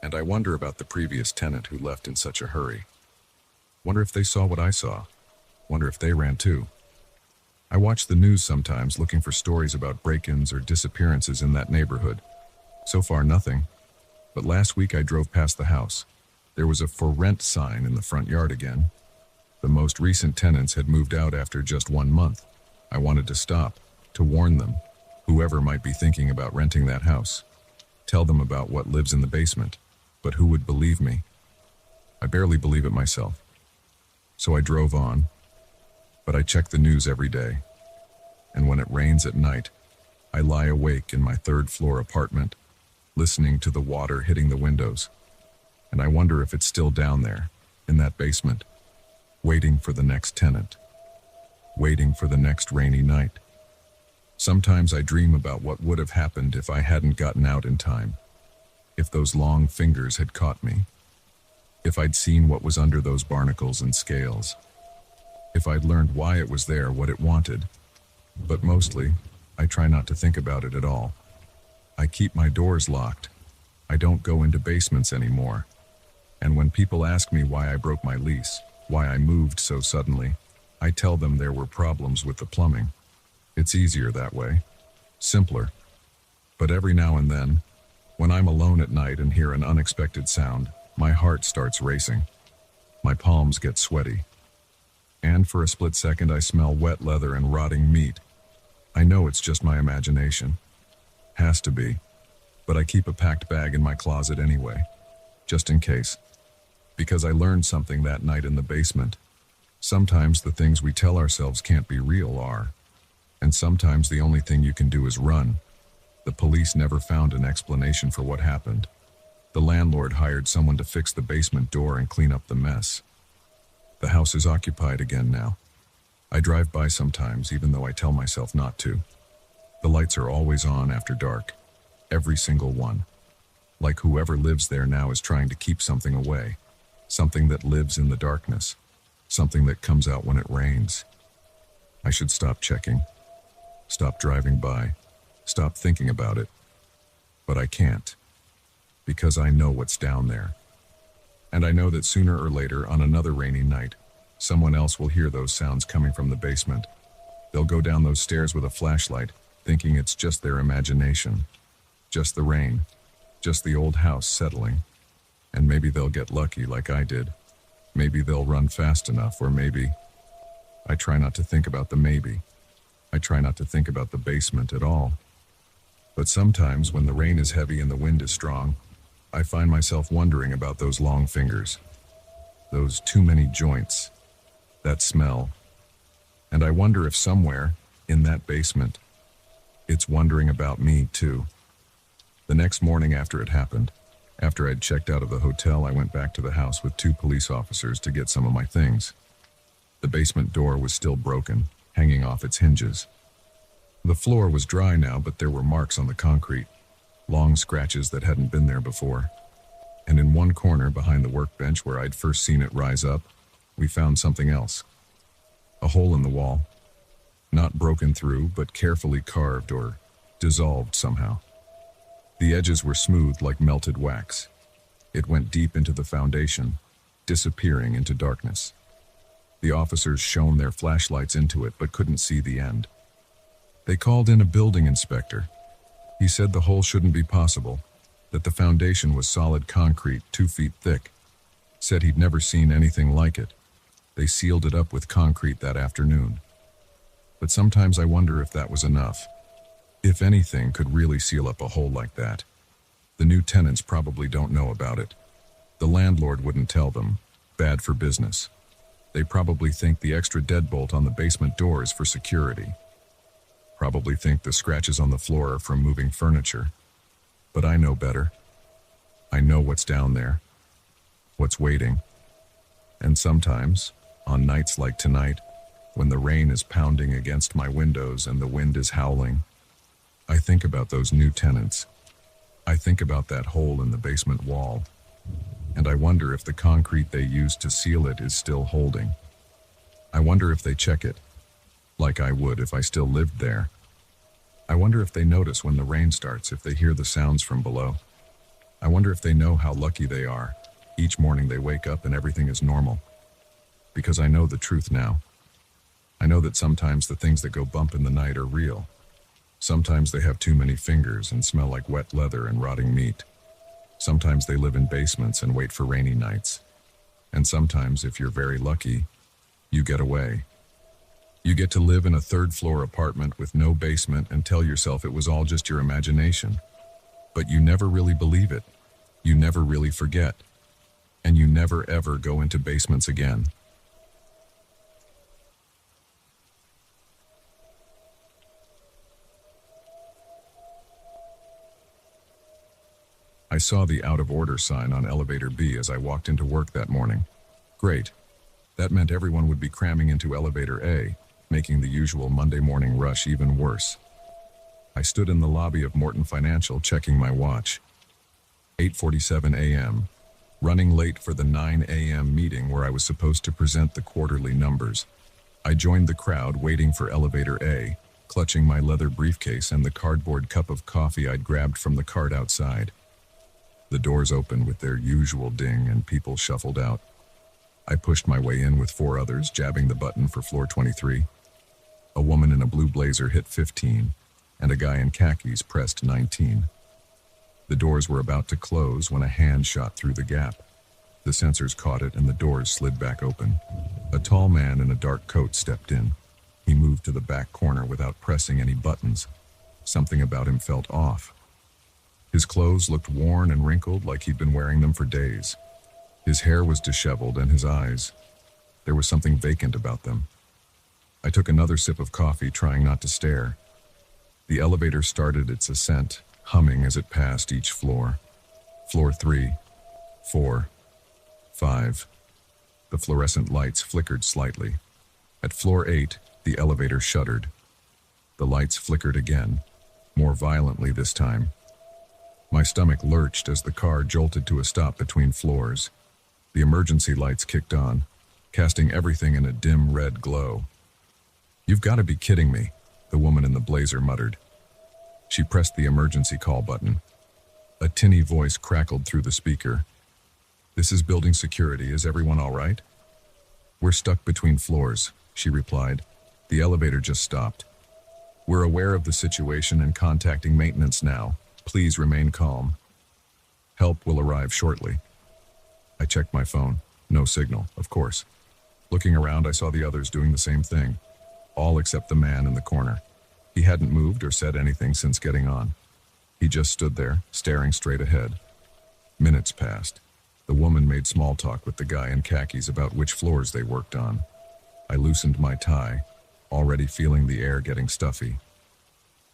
And I wonder about the previous tenant who left in such a hurry. Wonder if they saw what I saw. Wonder if they ran too. I watch the news sometimes looking for stories about break-ins or disappearances in that neighborhood. So far, nothing. But last week I drove past the house. There was a "for rent" sign in the front yard again. The most recent tenants had moved out after just 1 month. I wanted to stop, to warn them, whoever might be thinking about renting that house. Tell them about what lives in the basement. But who would believe me? I barely believe it myself. So I drove on. But I check the news every day. And when it rains at night, I lie awake in my 3rd floor apartment, listening to the water hitting the windows. And I wonder if it's still down there, in that basement, waiting for the next tenant, waiting for the next rainy night. Sometimes I dream about what would have happened if I hadn't gotten out in time, if those long fingers had caught me, if I'd seen what was under those barnacles and scales, if I'd learned why it was there, what it wanted. But mostly, I try not to think about it at all. I keep my doors locked. I don't go into basements anymore. And when people ask me why I broke my lease, why I moved so suddenly, I tell them there were problems with the plumbing. It's easier that way. Simpler. But every now and then, when I'm alone at night and hear an unexpected sound, my heart starts racing. My palms get sweaty. And for a split second I smell wet leather and rotting meat. I know it's just my imagination. Has to be. But I keep a packed bag in my closet anyway, just in case. Because I learned something that night in the basement. Sometimes the things we tell ourselves can't be real are. And sometimes the only thing you can do is run. The police never found an explanation for what happened. The landlord hired someone to fix the basement door and clean up the mess. The house is occupied again now. I drive by sometimes, even though I tell myself not to. The lights are always on after dark. Every single one. Like whoever lives there now is trying to keep something away, something that lives in the darkness, something that comes out when it rains. I should stop checking, stop driving by, stop thinking about it, but I can't, because I know what's down there. And I know that sooner or later, on another rainy night, someone else will hear those sounds coming from the basement. They'll go down those stairs with a flashlight, thinking it's just their imagination, just the rain, just the old house settling. And maybe they'll get lucky like I did. Maybe they'll run fast enough, or maybe... I try not to think about the maybe. I try not to think about the basement at all. But sometimes when the rain is heavy and the wind is strong, I find myself wondering about those long fingers, those too many joints, that smell. And I wonder if somewhere, in that basement, it's wondering about me too. The next morning after it happened, after I'd checked out of the hotel, I went back to the house with 2 police officers to get some of my things. The basement door was still broken, hanging off its hinges. The floor was dry now, but there were marks on the concrete, long scratches that hadn't been there before. And in one corner behind the workbench where I'd first seen it rise up, we found something else. A hole in the wall. Not broken through, but carefully carved or dissolved somehow. The edges were smooth like melted wax. It went deep into the foundation, disappearing into darkness. The officers shone their flashlights into it but couldn't see the end. They called in a building inspector. He said the hole shouldn't be possible, that the foundation was solid concrete 2 feet thick. Said he'd never seen anything like it. They sealed it up with concrete that afternoon. But sometimes I wonder if that was enough. If anything could really seal up a hole like that. The new tenants probably don't know about it. The landlord wouldn't tell them. Bad for business. They probably think the extra deadbolt on the basement door is for security. Probably think the scratches on the floor are from moving furniture. But I know better. I know what's down there. What's waiting. And sometimes, on nights like tonight, when the rain is pounding against my windows and the wind is howling, I think about those new tenants. I think about that hole in the basement wall. And I wonder if the concrete they used to seal it is still holding. I wonder if they check it, like I would if I still lived there. I wonder if they notice when the rain starts, if they hear the sounds from below. I wonder if they know how lucky they are. Each morning they wake up and everything is normal. Because I know the truth now. I know that sometimes the things that go bump in the night are real. Sometimes they have too many fingers and smell like wet leather and rotting meat. Sometimes they live in basements and wait for rainy nights. And sometimes, if you're very lucky, you get away. You get to live in a third-floor apartment with no basement and tell yourself it was all just your imagination. But you never really believe it. You never really forget. And you never ever go into basements again. I saw the out-of-order sign on elevator B as I walked into work that morning. Great. That meant everyone would be cramming into elevator A, making the usual Monday morning rush even worse. I stood in the lobby of Morton Financial checking my watch. 8:47 a.m., running late for the 9 a.m. meeting where I was supposed to present the quarterly numbers. I joined the crowd waiting for elevator A, clutching my leather briefcase and the cardboard cup of coffee I'd grabbed from the cart outside. The doors opened with their usual ding and people shuffled out. I pushed my way in with 4 others, jabbing the button for floor 23. A woman in a blue blazer hit 15, and a guy in khakis pressed 19. The doors were about to close when a hand shot through the gap. The sensors caught it and the doors slid back open. A tall man in a dark coat stepped in. He moved to the back corner without pressing any buttons. Something about him felt off. His clothes looked worn and wrinkled like he'd been wearing them for days. His hair was disheveled and his eyes, there was something vacant about them. I took another sip of coffee, trying not to stare. The elevator started its ascent, humming as it passed each floor. Floor 3, 4, 5. The fluorescent lights flickered slightly. At floor 8, the elevator shuddered. The lights flickered again, more violently this time. My stomach lurched as the car jolted to a stop between floors. The emergency lights kicked on, casting everything in a dim red glow. "You've got to be kidding me," the woman in the blazer muttered. She pressed the emergency call button. A tinny voice crackled through the speaker. "This is building security. Is everyone all right?" "We're stuck between floors," she replied. "The elevator just stopped. We're aware of the situation and contacting maintenance now. Please remain calm. Help will arrive shortly." I checked my phone. No signal, of course. Looking around, I saw the others doing the same thing, all except the man in the corner. He hadn't moved or said anything since getting on. He just stood there, staring straight ahead. Minutes passed. The woman made small talk with the guy in khakis about which floors they worked on. I loosened my tie, already feeling the air getting stuffy.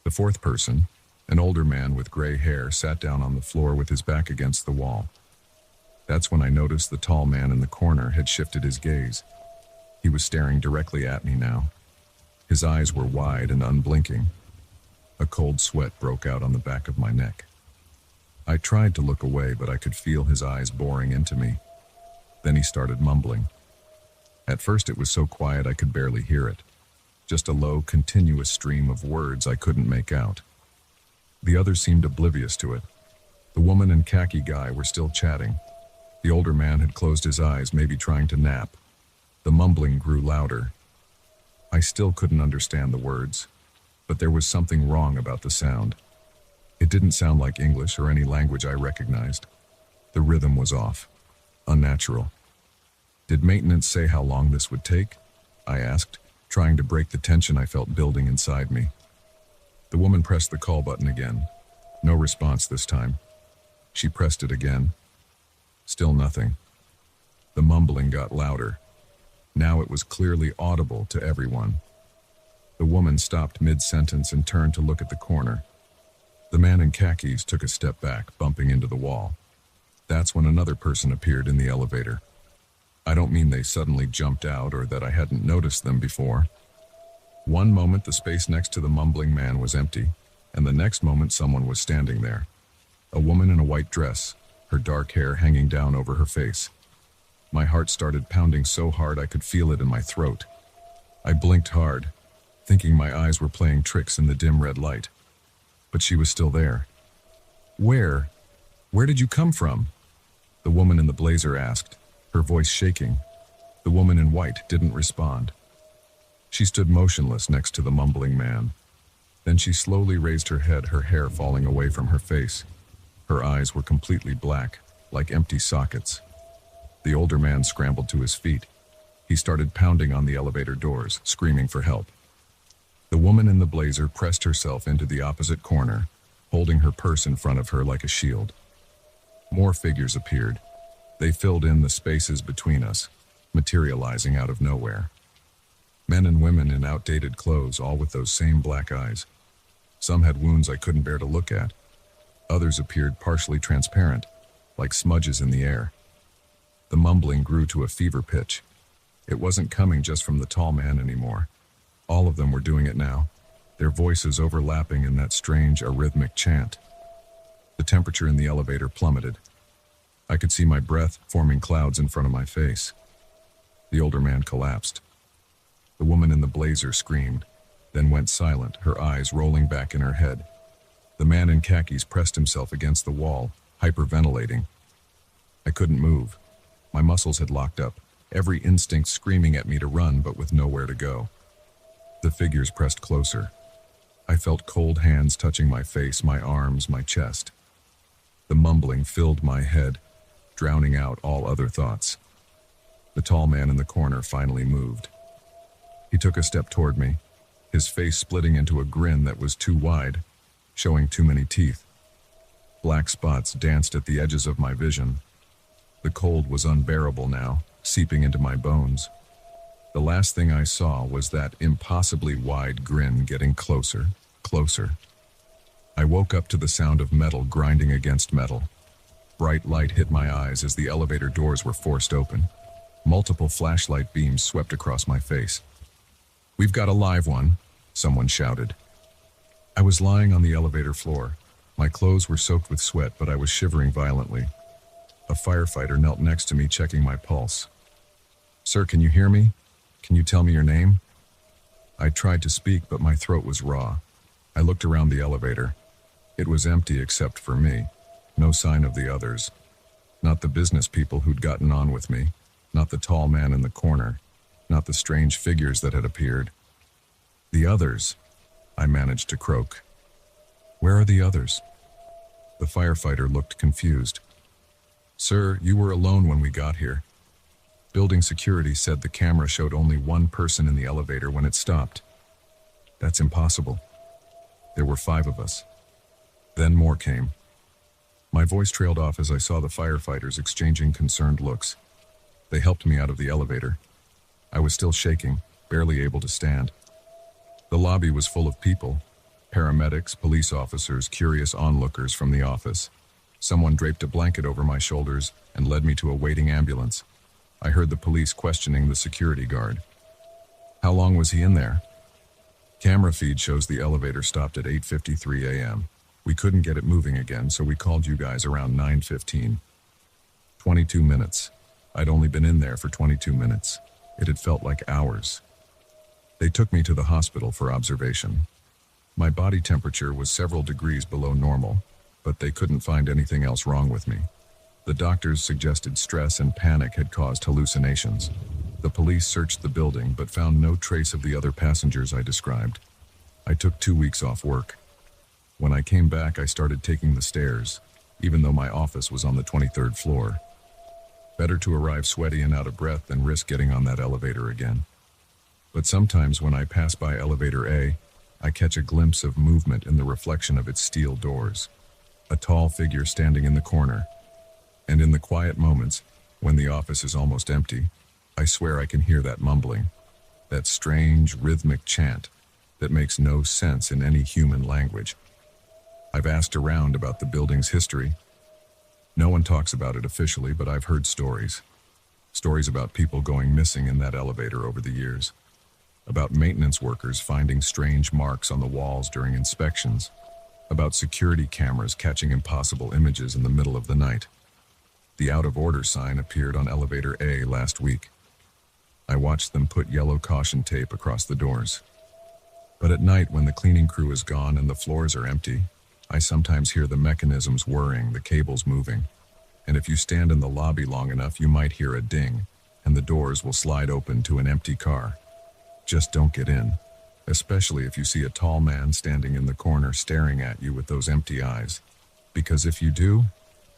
The fourth person, an older man with gray hair, sat down on the floor with his back against the wall. That's when I noticed the tall man in the corner had shifted his gaze. He was staring directly at me now. His eyes were wide and unblinking. A cold sweat broke out on the back of my neck. I tried to look away, but I could feel his eyes boring into me. Then he started mumbling. At first it was so quiet I could barely hear it. Just a low, continuous stream of words I couldn't make out. The others seemed oblivious to it. The woman and khaki guy were still chatting. The older man had closed his eyes, maybe trying to nap. The mumbling grew louder. I still couldn't understand the words, but there was something wrong about the sound. It didn't sound like English or any language I recognized. The rhythm was off, unnatural. "Did maintenance say how long this would take?" I asked, trying to break the tension I felt building inside me. The woman pressed the call button again. No response this time. She pressed it again. Still nothing. The mumbling got louder. Now it was clearly audible to everyone. The woman stopped mid-sentence and turned to look at the corner. The man in khakis took a step back, bumping into the wall. That's when another person appeared in the elevator. I don't mean they suddenly jumped out or that I hadn't noticed them before. One moment the space next to the mumbling man was empty, and the next moment someone was standing there. A woman in a white dress, her dark hair hanging down over her face. My heart started pounding so hard I could feel it in my throat. I blinked hard, thinking my eyes were playing tricks in the dim red light. But she was still there. Where did you come from?" the woman in the blazer asked, her voice shaking. The woman in white didn't respond. She stood motionless next to the mumbling man. Then she slowly raised her head, her hair falling away from her face. Her eyes were completely black, like empty sockets. The older man scrambled to his feet. He started pounding on the elevator doors, screaming for help. The woman in the blazer pressed herself into the opposite corner, holding her purse in front of her like a shield. More figures appeared. They filled in the spaces between us, materializing out of nowhere. Men and women in outdated clothes, all with those same black eyes. Some had wounds I couldn't bear to look at. Others appeared partially transparent, like smudges in the air. The mumbling grew to a fever pitch. It wasn't coming just from the tall man anymore. All of them were doing it now, their voices overlapping in that strange, arrhythmic chant. The temperature in the elevator plummeted. I could see my breath forming clouds in front of my face. The older man collapsed. The woman in the blazer screamed, then went silent, her eyes rolling back in her head. The man in khakis pressed himself against the wall, hyperventilating. I couldn't move. My muscles had locked up, every instinct screaming at me to run, but with nowhere to go. The figures pressed closer. I felt cold hands touching my face, my arms, my chest. The mumbling filled my head, drowning out all other thoughts. The tall man in the corner finally moved. He took a step toward me, his face splitting into a grin that was too wide, showing too many teeth. Black spots danced at the edges of my vision. The cold was unbearable now, seeping into my bones. The last thing I saw was that impossibly wide grin getting closer, closer. I woke up to the sound of metal grinding against metal. Bright light hit my eyes as the elevator doors were forced open. Multiple flashlight beams swept across my face. "We've got a live one," someone shouted. I was lying on the elevator floor, My clothes were soaked with sweat, but I was shivering violently. A firefighter knelt next to me, checking my pulse. "Sir, can you hear me? Can you tell me your name?" I tried to speak, but my throat was raw. I looked around the elevator. It was empty except for me. No sign of the others. Not the business people who'd gotten on with me. Not the tall man in the corner. Not the strange figures that had appeared. "The others," I managed to croak. "Where are the others?" The firefighter looked confused. "Sir, you were alone when we got here. Building security said the camera showed only one person in the elevator when it stopped." "That's impossible. There were 5 of us." Then more came. My voice trailed off as I saw the firefighters exchanging concerned looks. They helped me out of the elevator. I was still shaking, barely able to stand. The lobby was full of people. Paramedics, police officers, curious onlookers from the office. Someone draped a blanket over my shoulders and led me to a waiting ambulance. I heard the police questioning the security guard. "How long was he in there?" "Camera feed shows the elevator stopped at 8:53 a.m. We couldn't get it moving again, so we called you guys around 9:15. 22 minutes. I'd only been in there for 22 minutes. It had felt like hours. They took me to the hospital for observation. My body temperature was several degrees below normal, but they couldn't find anything else wrong with me. The doctors suggested stress and panic had caused hallucinations. The police searched the building but found no trace of the other passengers I described. I took 2 weeks off work. When I came back, I started taking the stairs, even though my office was on the 23rd floor. Better to arrive sweaty and out of breath than risk getting on that elevator again. But sometimes when I pass by elevator A, I catch a glimpse of movement in the reflection of its steel doors. A tall figure standing in the corner. And in the quiet moments, when the office is almost empty, I swear I can hear that mumbling, that strange rhythmic chant that makes no sense in any human language. I've asked around about the building's history. No one talks about it officially, but I've heard stories. Stories about people going missing in that elevator over the years. About maintenance workers finding strange marks on the walls during inspections. About security cameras catching impossible images in the middle of the night. The out of order sign appeared on elevator A last week. I watched them put yellow caution tape across the doors. But at night, when the cleaning crew is gone and the floors are empty, I sometimes hear the mechanisms whirring, the cables moving. And if you stand in the lobby long enough, you might hear a ding, and the doors will slide open to an empty car. Just don't get in, especially if you see a tall man standing in the corner staring at you with those empty eyes. Because if you do,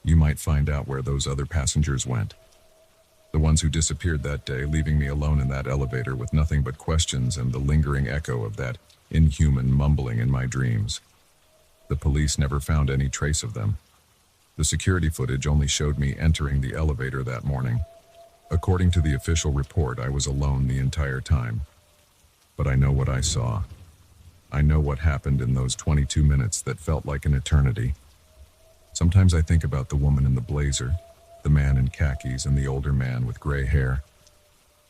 you might find out where those other passengers went. The ones who disappeared that day, leaving me alone in that elevator with nothing but questions and the lingering echo of that inhuman mumbling in my dreams. The police never found any trace of them. The security footage only showed me entering the elevator that morning. According to the official report, I was alone the entire time. But I know what I saw. I know what happened in those 22 minutes that felt like an eternity. Sometimes I think about the woman in the blazer, the man in khakis, and the older man with gray hair.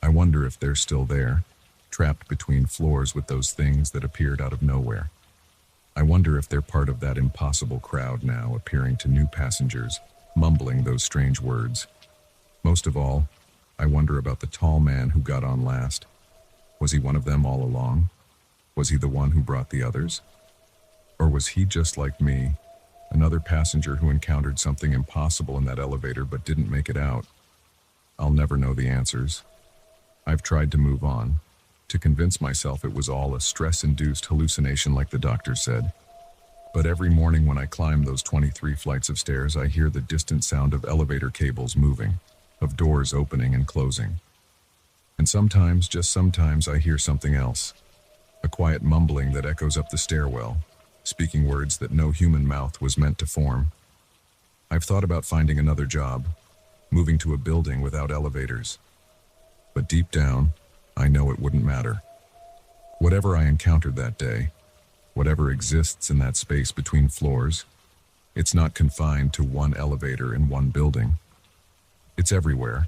I wonder if they're still there, trapped between floors with those things that appeared out of nowhere. I wonder if they're part of that impossible crowd now, appearing to new passengers, mumbling those strange words. Most of all, I wonder about the tall man who got on last. Was he one of them all along? Was he the one who brought the others? Or was he just like me, another passenger who encountered something impossible in that elevator but didn't make it out? I'll never know the answers. I've tried to move on, to convince myself it was all a stress-induced hallucination like the doctor said. But every morning when I climb those 23 flights of stairs, I hear the distant sound of elevator cables moving, of doors opening and closing. And sometimes, just sometimes, I hear something else. A quiet mumbling that echoes up the stairwell, speaking words that no human mouth was meant to form. I've thought about finding another job, moving to a building without elevators. But deep down, I know it wouldn't matter. Whatever I encountered that day, whatever exists in that space between floors, it's not confined to one elevator in one building. It's everywhere,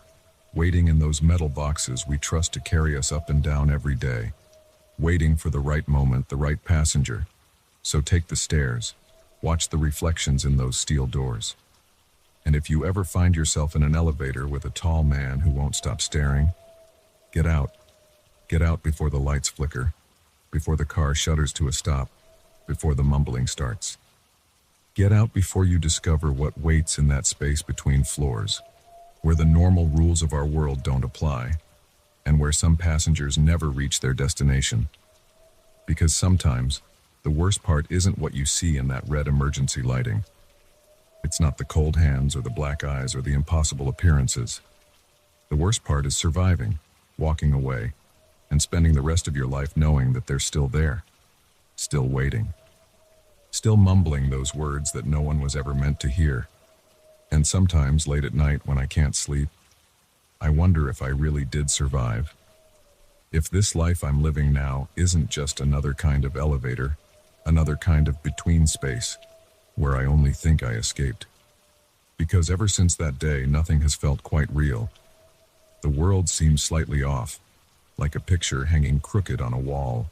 waiting in those metal boxes we trust to carry us up and down every day, waiting for the right moment, the right passenger. So take the stairs, Watch the reflections in those steel doors. And if you ever find yourself in an elevator with a tall man who won't stop staring, get out. Get out before the lights flicker, before the car shudders to a stop, before the mumbling starts. Get out before you discover what waits in that space between floors, where the normal rules of our world don't apply, and where some passengers never reach their destination. Because sometimes, the worst part isn't what you see in that red emergency lighting. It's not the cold hands or the black eyes or the impossible appearances. The worst part is surviving, walking away, and spending the rest of your life knowing that they're still there, still waiting, still mumbling those words that no one was ever meant to hear. And sometimes, late at night when I can't sleep, I wonder if I really did survive. If this life I'm living now isn't just another kind of elevator, another kind of between space, where I only think I escaped. Because ever since that day, nothing has felt quite real. The world seems slightly off, like a picture hanging crooked on a wall.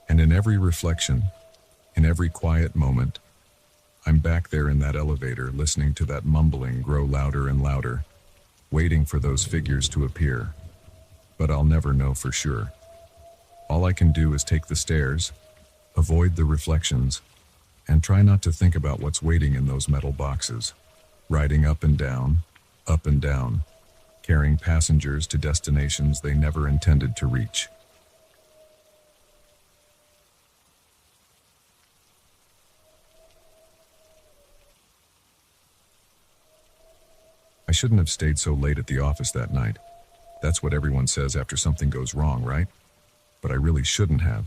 And in every reflection, in every quiet moment, I'm back there in that elevator listening to that mumbling grow louder and louder, waiting for those figures to appear. But I'll never know for sure. All I can do is take the stairs, avoid the reflections, and try not to think about what's waiting in those metal boxes, riding up and down, carrying passengers to destinations they never intended to reach. I shouldn't have stayed so late at the office that night. That's what everyone says after something goes wrong, right? But I really shouldn't have.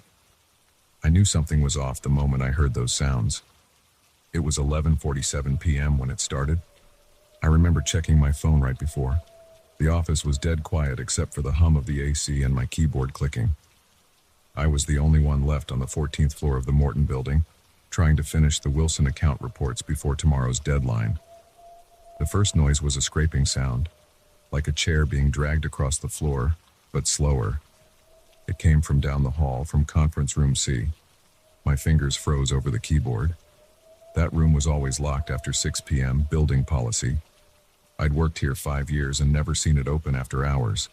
I knew something was off the moment I heard those sounds. It was 11:47 p.m. when it started. I remember checking my phone right before. The office was dead quiet except for the hum of the AC and my keyboard clicking. I was the only one left on the 14th floor of the Morton building, trying to finish the Wilson account reports before tomorrow's deadline. The first noise was a scraping sound, like a chair being dragged across the floor, but slower. It came from down the hall, from conference room C. My fingers froze over the keyboard. That room was always locked after 6 p.m., building policy. I'd worked here 5 years and never seen it open after hours.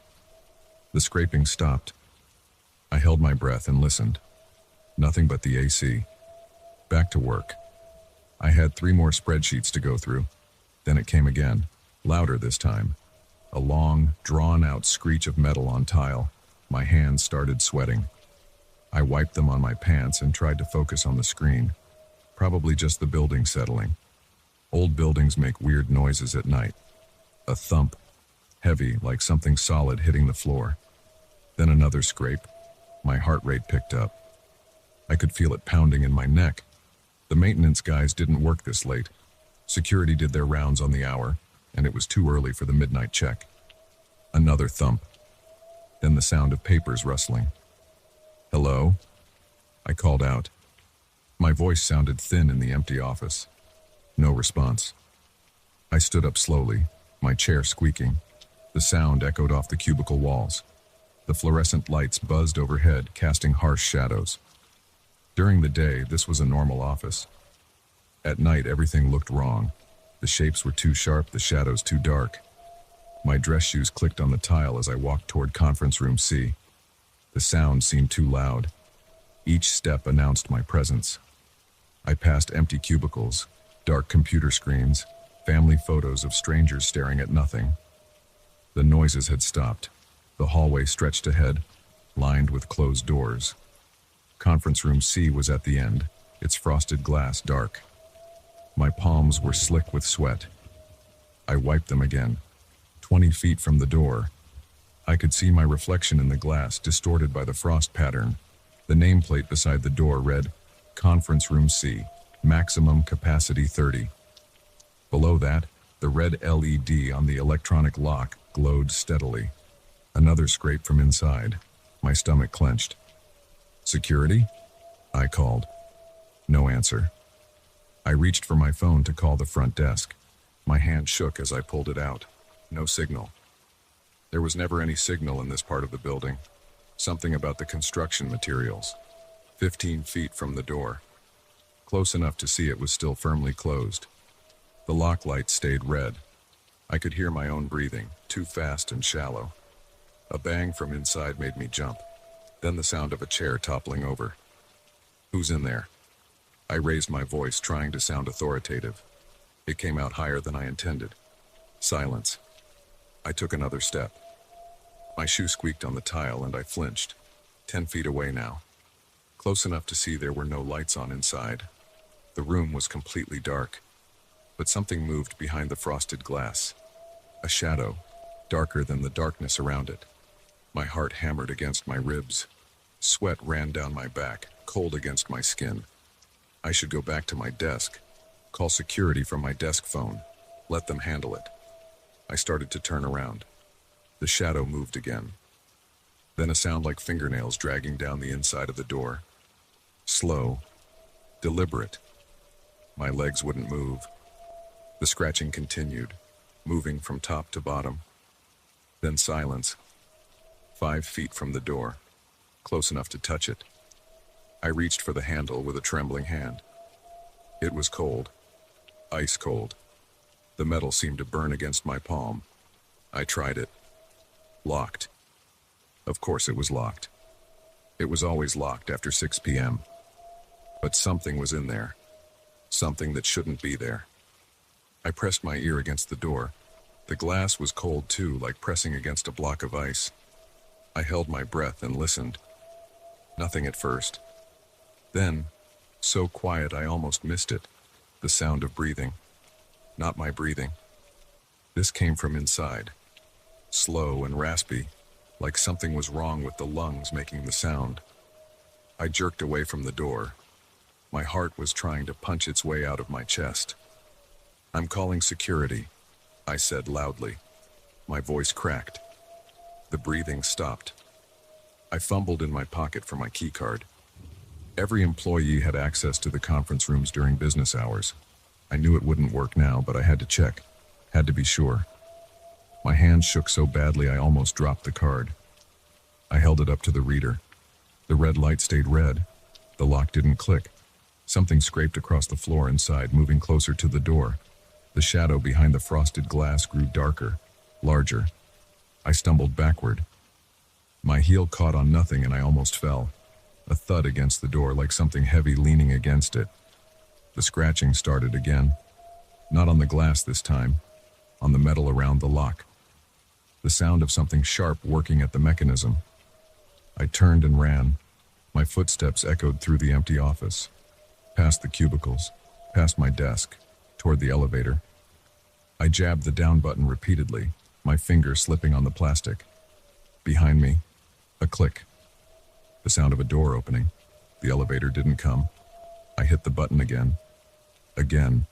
The scraping stopped. I held my breath and listened. Nothing but the AC. Back to work. I had 3 more spreadsheets to go through. Then it came again, louder this time. A long, drawn-out screech of metal on tile. My hands started sweating. I wiped them on my pants and tried to focus on the screen. Probably just the building settling. Old buildings make weird noises at night. A thump, heavy like something solid hitting the floor. Then another scrape. My heart rate picked up. I could feel it pounding in my neck. The maintenance guys didn't work this late. Security did their rounds on the hour, and it was too early for the midnight check. Another thump. Then the sound of papers rustling. "Hello?" I called out. My voice sounded thin in the empty office. No response. I stood up slowly, my chair squeaking. The sound echoed off the cubicle walls. The fluorescent lights buzzed overhead, casting harsh shadows. During the day, this was a normal office. At night, everything looked wrong. The shapes were too sharp, the shadows too dark. My dress shoes clicked on the tile as I walked toward conference room C. The sound seemed too loud. Each step announced my presence. I passed empty cubicles, dark computer screens, family photos of strangers staring at nothing. The noises had stopped. The hallway stretched ahead, lined with closed doors. Conference room C was at the end, its frosted glass dark. My palms were slick with sweat. I wiped them again. 20 feet from the door, I could see my reflection in the glass, distorted by the frost pattern. The nameplate beside the door read, "Conference Room C, maximum capacity 30." Below that, the red LED on the electronic lock glowed steadily. Another scrape from inside. My stomach clenched. "Security?" I called. No answer. I reached for my phone to call the front desk. My hand shook as I pulled it out. No signal. There was never any signal in this part of the building. Something about the construction materials. 15 feet from the door. close enough to see it was still firmly closed. The lock light stayed red. I could hear my own breathing, too fast and shallow. A bang from inside made me jump, then the sound of a chair toppling over. "Who's in there?" I raised my voice, trying to sound authoritative. It came out higher than I intended. Silence. I took another step. My shoe squeaked on the tile and I flinched. 10 feet away now. Close enough to see there were no lights on inside. The room was completely dark. But something moved behind the frosted glass. A shadow, darker than the darkness around it. My heart hammered against my ribs. Sweat ran down my back, cold against my skin. I should go back to my desk, call security from my desk phone, let them handle it. I started to turn around. The shadow moved again. Then a sound like fingernails dragging down the inside of the door. Slow, deliberate. My legs wouldn't move. The scratching continued, moving from top to bottom. Then silence. 5 feet from the door, close enough to touch it. I reached for the handle with a trembling hand. It was cold, ice cold. The metal seemed to burn against my palm. I tried it. Locked. Of course it was locked. It was always locked after 6 p.m. But something was in there. Something that shouldn't be there. I pressed my ear against the door. The glass was cold too, like pressing against a block of ice. I held my breath and listened. Nothing at first. Then, so quiet I almost missed it, the sound of breathing. Not my breathing. This came from inside. Slow and raspy, like something was wrong with the lungs making the sound. I jerked away from the door. My heart was trying to punch its way out of my chest. "I'm calling security," I said loudly. My voice cracked. The breathing stopped. I fumbled in my pocket for my keycard. Every employee had access to the conference rooms during business hours. I knew it wouldn't work now, but I had to check. Had to be sure. My hand shook so badly I almost dropped the card. I held it up to the reader. The red light stayed red. The lock didn't click. Something scraped across the floor inside, moving closer to the door. The shadow behind the frosted glass grew darker, larger. I stumbled backward. My heel caught on nothing and I almost fell. A thud against the door, like something heavy leaning against it. The scratching started again. Not on the glass this time, on the metal around the lock. The sound of something sharp working at the mechanism. I turned and ran. My footsteps echoed through the empty office. Past the cubicles, past my desk, toward the elevator. I jabbed the down button repeatedly, my finger slipping on the plastic. Behind me, a click. The sound of a door opening. The elevator didn't come. I hit the button again. Again.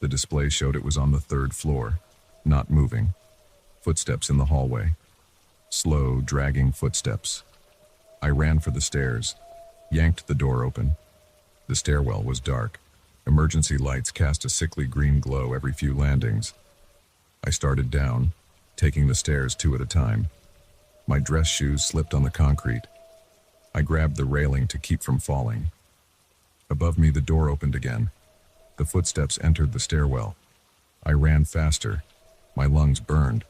The display showed it was on the 3rd floor, not moving. Footsteps in the hallway. Slow, dragging footsteps. I ran for the stairs, yanked the door open. The stairwell was dark. Emergency lights cast a sickly green glow every few landings. I started down, taking the stairs 2 at a time. My dress shoes slipped on the concrete. I grabbed the railing to keep from falling. Above me, the door opened again. The footsteps entered the stairwell. I ran faster. My lungs burned.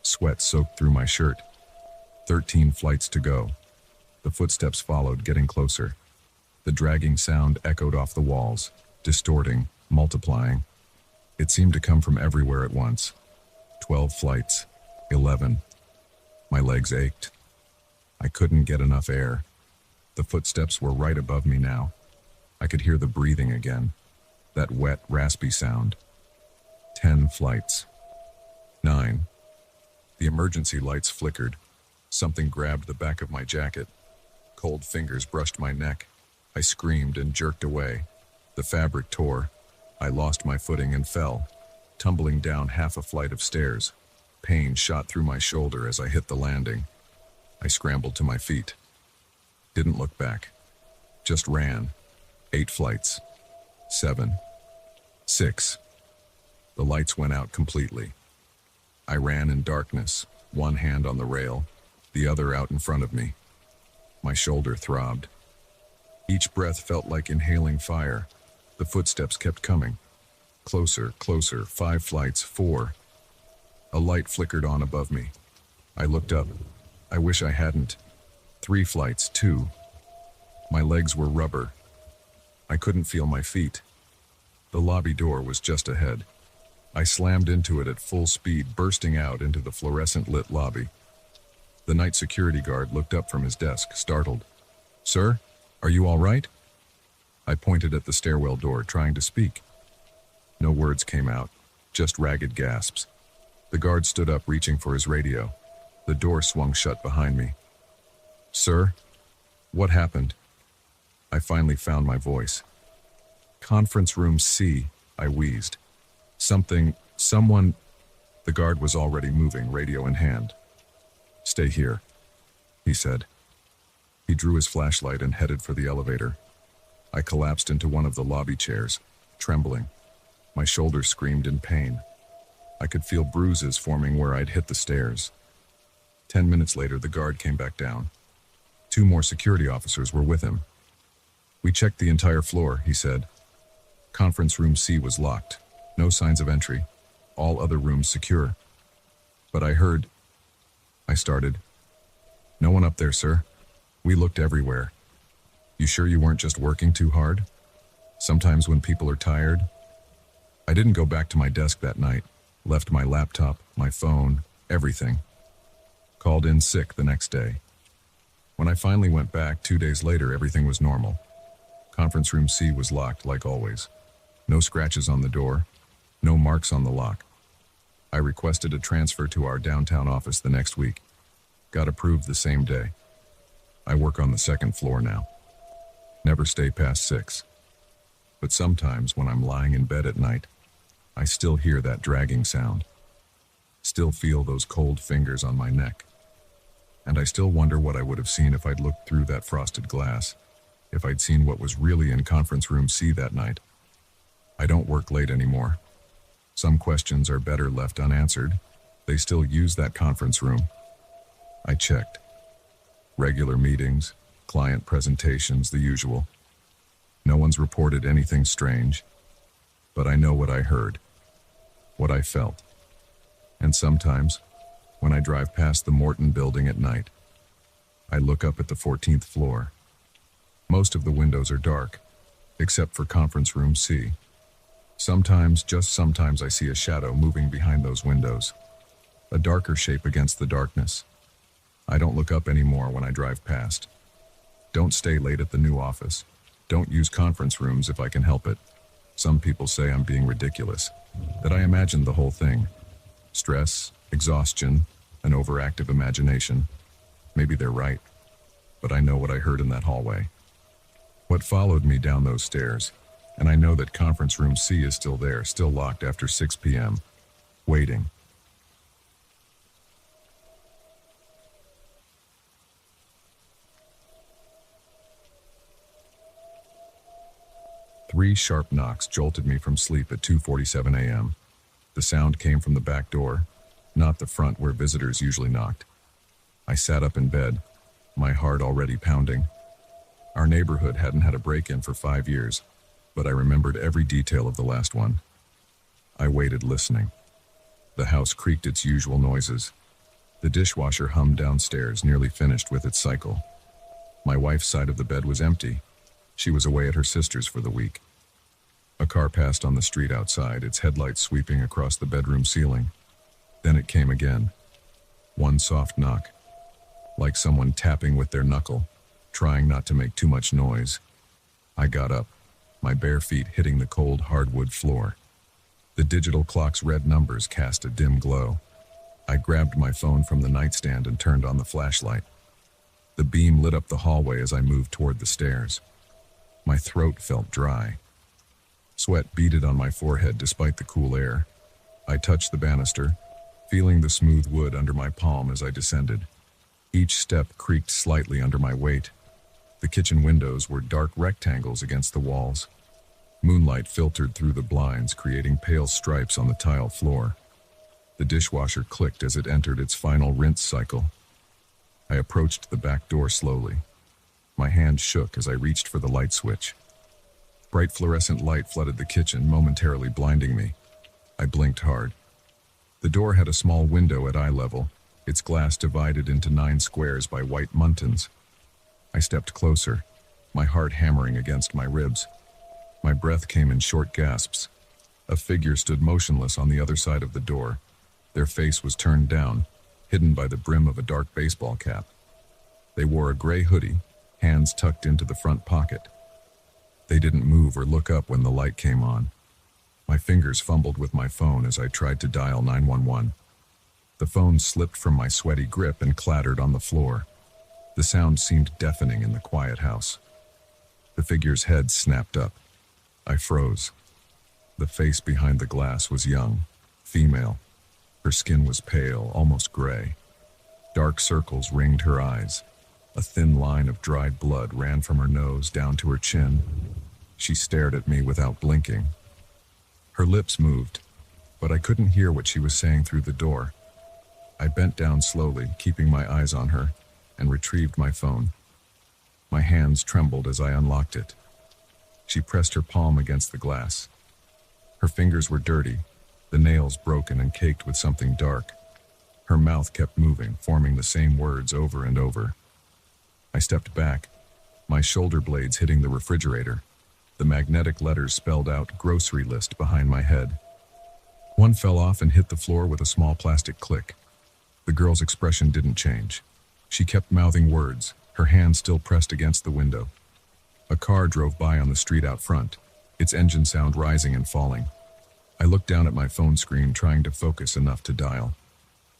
Sweat soaked through my shirt. 13 flights to go. The footsteps followed, getting closer. The dragging sound echoed off the walls, distorting, multiplying. It seemed to come from everywhere at once. 12 flights. 11. My legs ached. I couldn't get enough air. The footsteps were right above me now. I could hear the breathing again. That wet, raspy sound. 10 flights. 9. The emergency lights flickered. Something grabbed the back of my jacket. Cold fingers brushed my neck. I screamed and jerked away. The fabric tore. I lost my footing and fell, tumbling down half a flight of stairs. Pain shot through my shoulder as I hit the landing. I scrambled to my feet. Didn't look back. Just ran. 8 flights. 7. 6. The lights went out completely. I ran in darkness, one hand on the rail, the other out in front of me. My shoulder throbbed. Each breath felt like inhaling fire, The footsteps kept coming. Closer, closer, 5 flights, 4. A light flickered on above me. I looked up. I wish I hadn't. 3 flights, 2. My legs were rubber. I couldn't feel my feet. The lobby door was just ahead. I slammed into it at full speed, bursting out into the fluorescent-lit lobby. The night security guard looked up from his desk, startled. "Sir, are you all right?" I pointed at the stairwell door, trying to speak. No words came out, just ragged gasps. The guard stood up, reaching for his radio. The door swung shut behind me. "Sir, what happened?" I finally found my voice. "Conference room C," I wheezed. Someone... The guard was already moving, radio in hand. "Stay here," he said. He drew his flashlight and headed for the elevator. I collapsed into one of the lobby chairs, trembling. My shoulders screamed in pain. I could feel bruises forming where I'd hit the stairs. 10 minutes later, the guard came back down. 2 more security officers were with him. "We checked the entire floor," he said. "Conference room C was locked. No signs of entry. All other rooms secure." "But I heard..." I started. "No one up there, sir. We looked everywhere." "You sure you weren't just working too hard? Sometimes when people are tired..." I didn't go back to my desk that night. Left my laptop, my phone, everything. Called in sick the next day. When I finally went back 2 days later, everything was normal. Conference room C was locked like always. No scratches on the door. No marks on the lock. I requested a transfer to our downtown office the next week. Got approved the same day. I work on the 2nd floor now. Never stay past 6. But sometimes when I'm lying in bed at night, I still hear that dragging sound. Still feel those cold fingers on my neck. And I still wonder what I would have seen if I'd looked through that frosted glass, if I'd seen what was really in conference room C that night. I don't work late anymore. Some questions are better left unanswered. They still use that conference room. I checked. Regular meetings, client presentations, the usual. No one's reported anything strange. But I know what I heard, what I felt. And sometimes, when I drive past the Morton building at night, I look up at the 14th floor. Most of the windows are dark, except for conference room C. Sometimes, just sometimes, I see a shadow moving behind those windows. A darker shape against the darkness. I don't look up anymore when I drive past. Don't stay late at the new office. Don't use conference rooms if I can help it. Some people say I'm being ridiculous, that I imagined the whole thing. Stress, exhaustion, an overactive imagination. Maybe they're right, but I know what I heard in that hallway. What followed me down those stairs, and I know that conference room C is still there, still locked after 6 p.m., waiting. Three sharp knocks jolted me from sleep at 2:47 a.m. The sound came from the back door, not the front where visitors usually knocked. I sat up in bed, my heart already pounding. Our neighborhood hadn't had a break-in for 5 years, but I remembered every detail of the last one. I waited, listening. The house creaked its usual noises. The dishwasher hummed downstairs, nearly finished with its cycle. My wife's side of the bed was empty. She was away at her sister's for the week. A car passed on the street outside, its headlights sweeping across the bedroom ceiling. Then it came again. One soft knock, like someone tapping with their knuckle, trying not to make too much noise. I got up, my bare feet hitting the cold hardwood floor. The digital clock's red numbers cast a dim glow. I grabbed my phone from the nightstand and turned on the flashlight. The beam lit up the hallway as I moved toward the stairs. My throat felt dry. Sweat beaded on my forehead despite the cool air. I touched the banister, feeling the smooth wood under my palm as I descended. Each step creaked slightly under my weight. The kitchen windows were dark rectangles against the walls. Moonlight filtered through the blinds, creating pale stripes on the tile floor. The dishwasher clicked as it entered its final rinse cycle. I approached the back door slowly. My hand shook as I reached for the light switch. Bright fluorescent light flooded the kitchen, momentarily blinding me. I blinked hard. The door had a small window at eye level, its glass divided into 9 squares by white muntins. I stepped closer, my heart hammering against my ribs. My breath came in short gasps. A figure stood motionless on the other side of the door. Their face was turned down, hidden by the brim of a dark baseball cap. They wore a gray hoodie, hands tucked into the front pocket. They didn't move or look up when the light came on. My fingers fumbled with my phone as I tried to dial 911. The phone slipped from my sweaty grip and clattered on the floor. The sound seemed deafening in the quiet house. The figure's head snapped up. I froze. The face behind the glass was young, female. Her skin was pale, almost gray. Dark circles ringed her eyes. A thin line of dried blood ran from her nose down to her chin. She stared at me without blinking. Her lips moved, but I couldn't hear what she was saying through the door. I bent down slowly, keeping my eyes on her, and retrieved my phone. My hands trembled as I unlocked it. She pressed her palm against the glass. Her fingers were dirty, the nails broken and caked with something dark. Her mouth kept moving, forming the same words over and over. I stepped back, my shoulder blades hitting the refrigerator. The magnetic letters spelled out "grocery list" behind my head. One fell off and hit the floor with a small plastic click. The girl's expression didn't change. She kept mouthing words, her hand still pressed against the window. A car drove by on the street out front, its engine sound rising and falling. I looked down at my phone screen, trying to focus enough to dial.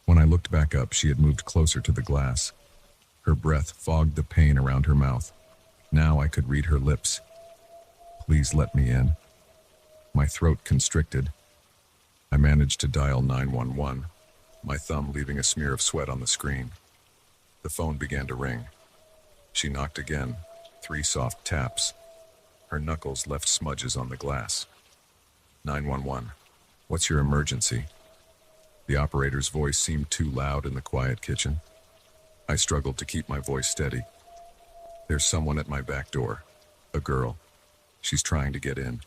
When I looked back up, she had moved closer to the glass. Her breath fogged the pain around her mouth. Now I could read her lips. "Please let me in." My throat constricted. I managed to dial 911, my thumb leaving a smear of sweat on the screen. The phone began to ring. She knocked again, 3 soft taps. Her knuckles left smudges on the glass. 911, what's your emergency? The operator's voice seemed too loud in the quiet kitchen. I struggled to keep my voice steady. There's someone at my back door. A girl. She's trying to get in.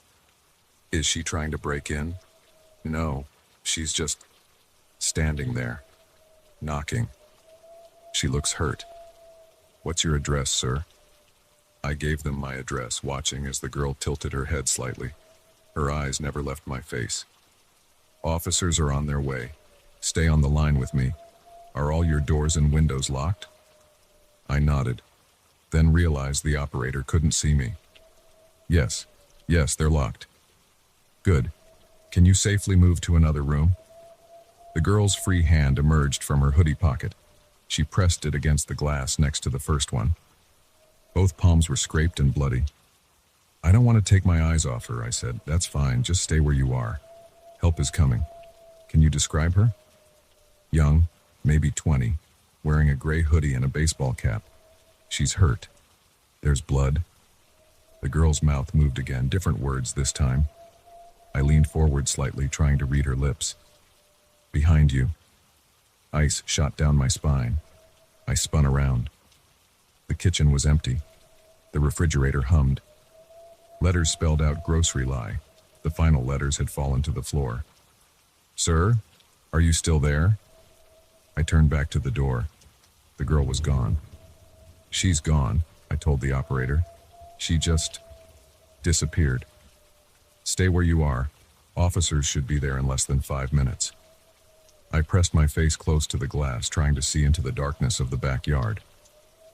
Is she trying to break in? No, she's just standing there, knocking. She looks hurt. What's your address, sir? I gave them my address, watching as the girl tilted her head slightly. Her eyes never left my face. Officers are on their way. Stay on the line with me. Are all your doors and windows locked? I nodded, then realized the operator couldn't see me. Yes, they're locked. Good. Can you safely move to another room? The girl's free hand emerged from her hoodie pocket. She pressed it against the glass next to the first one. Both palms were scraped and bloody. I don't want to take my eyes off her, I said. That's fine, just stay where you are. Help is coming. Can you describe her? Young, maybe 20, wearing a gray hoodie and a baseball cap. She's hurt. There's blood. The girl's mouth moved again, different words this time. I leaned forward slightly, trying to read her lips. Behind you. Ice shot down my spine. I spun around. The kitchen was empty. The refrigerator hummed. Letters spelled out "grocery lie." The final letters had fallen to the floor. Sir, are you still there? I turned back to the door. The girl was gone. She's gone, I told the operator. She just disappeared. Stay where you are. Officers should be there in less than 5 minutes. I pressed my face close to the glass, trying to see into the darkness of the backyard.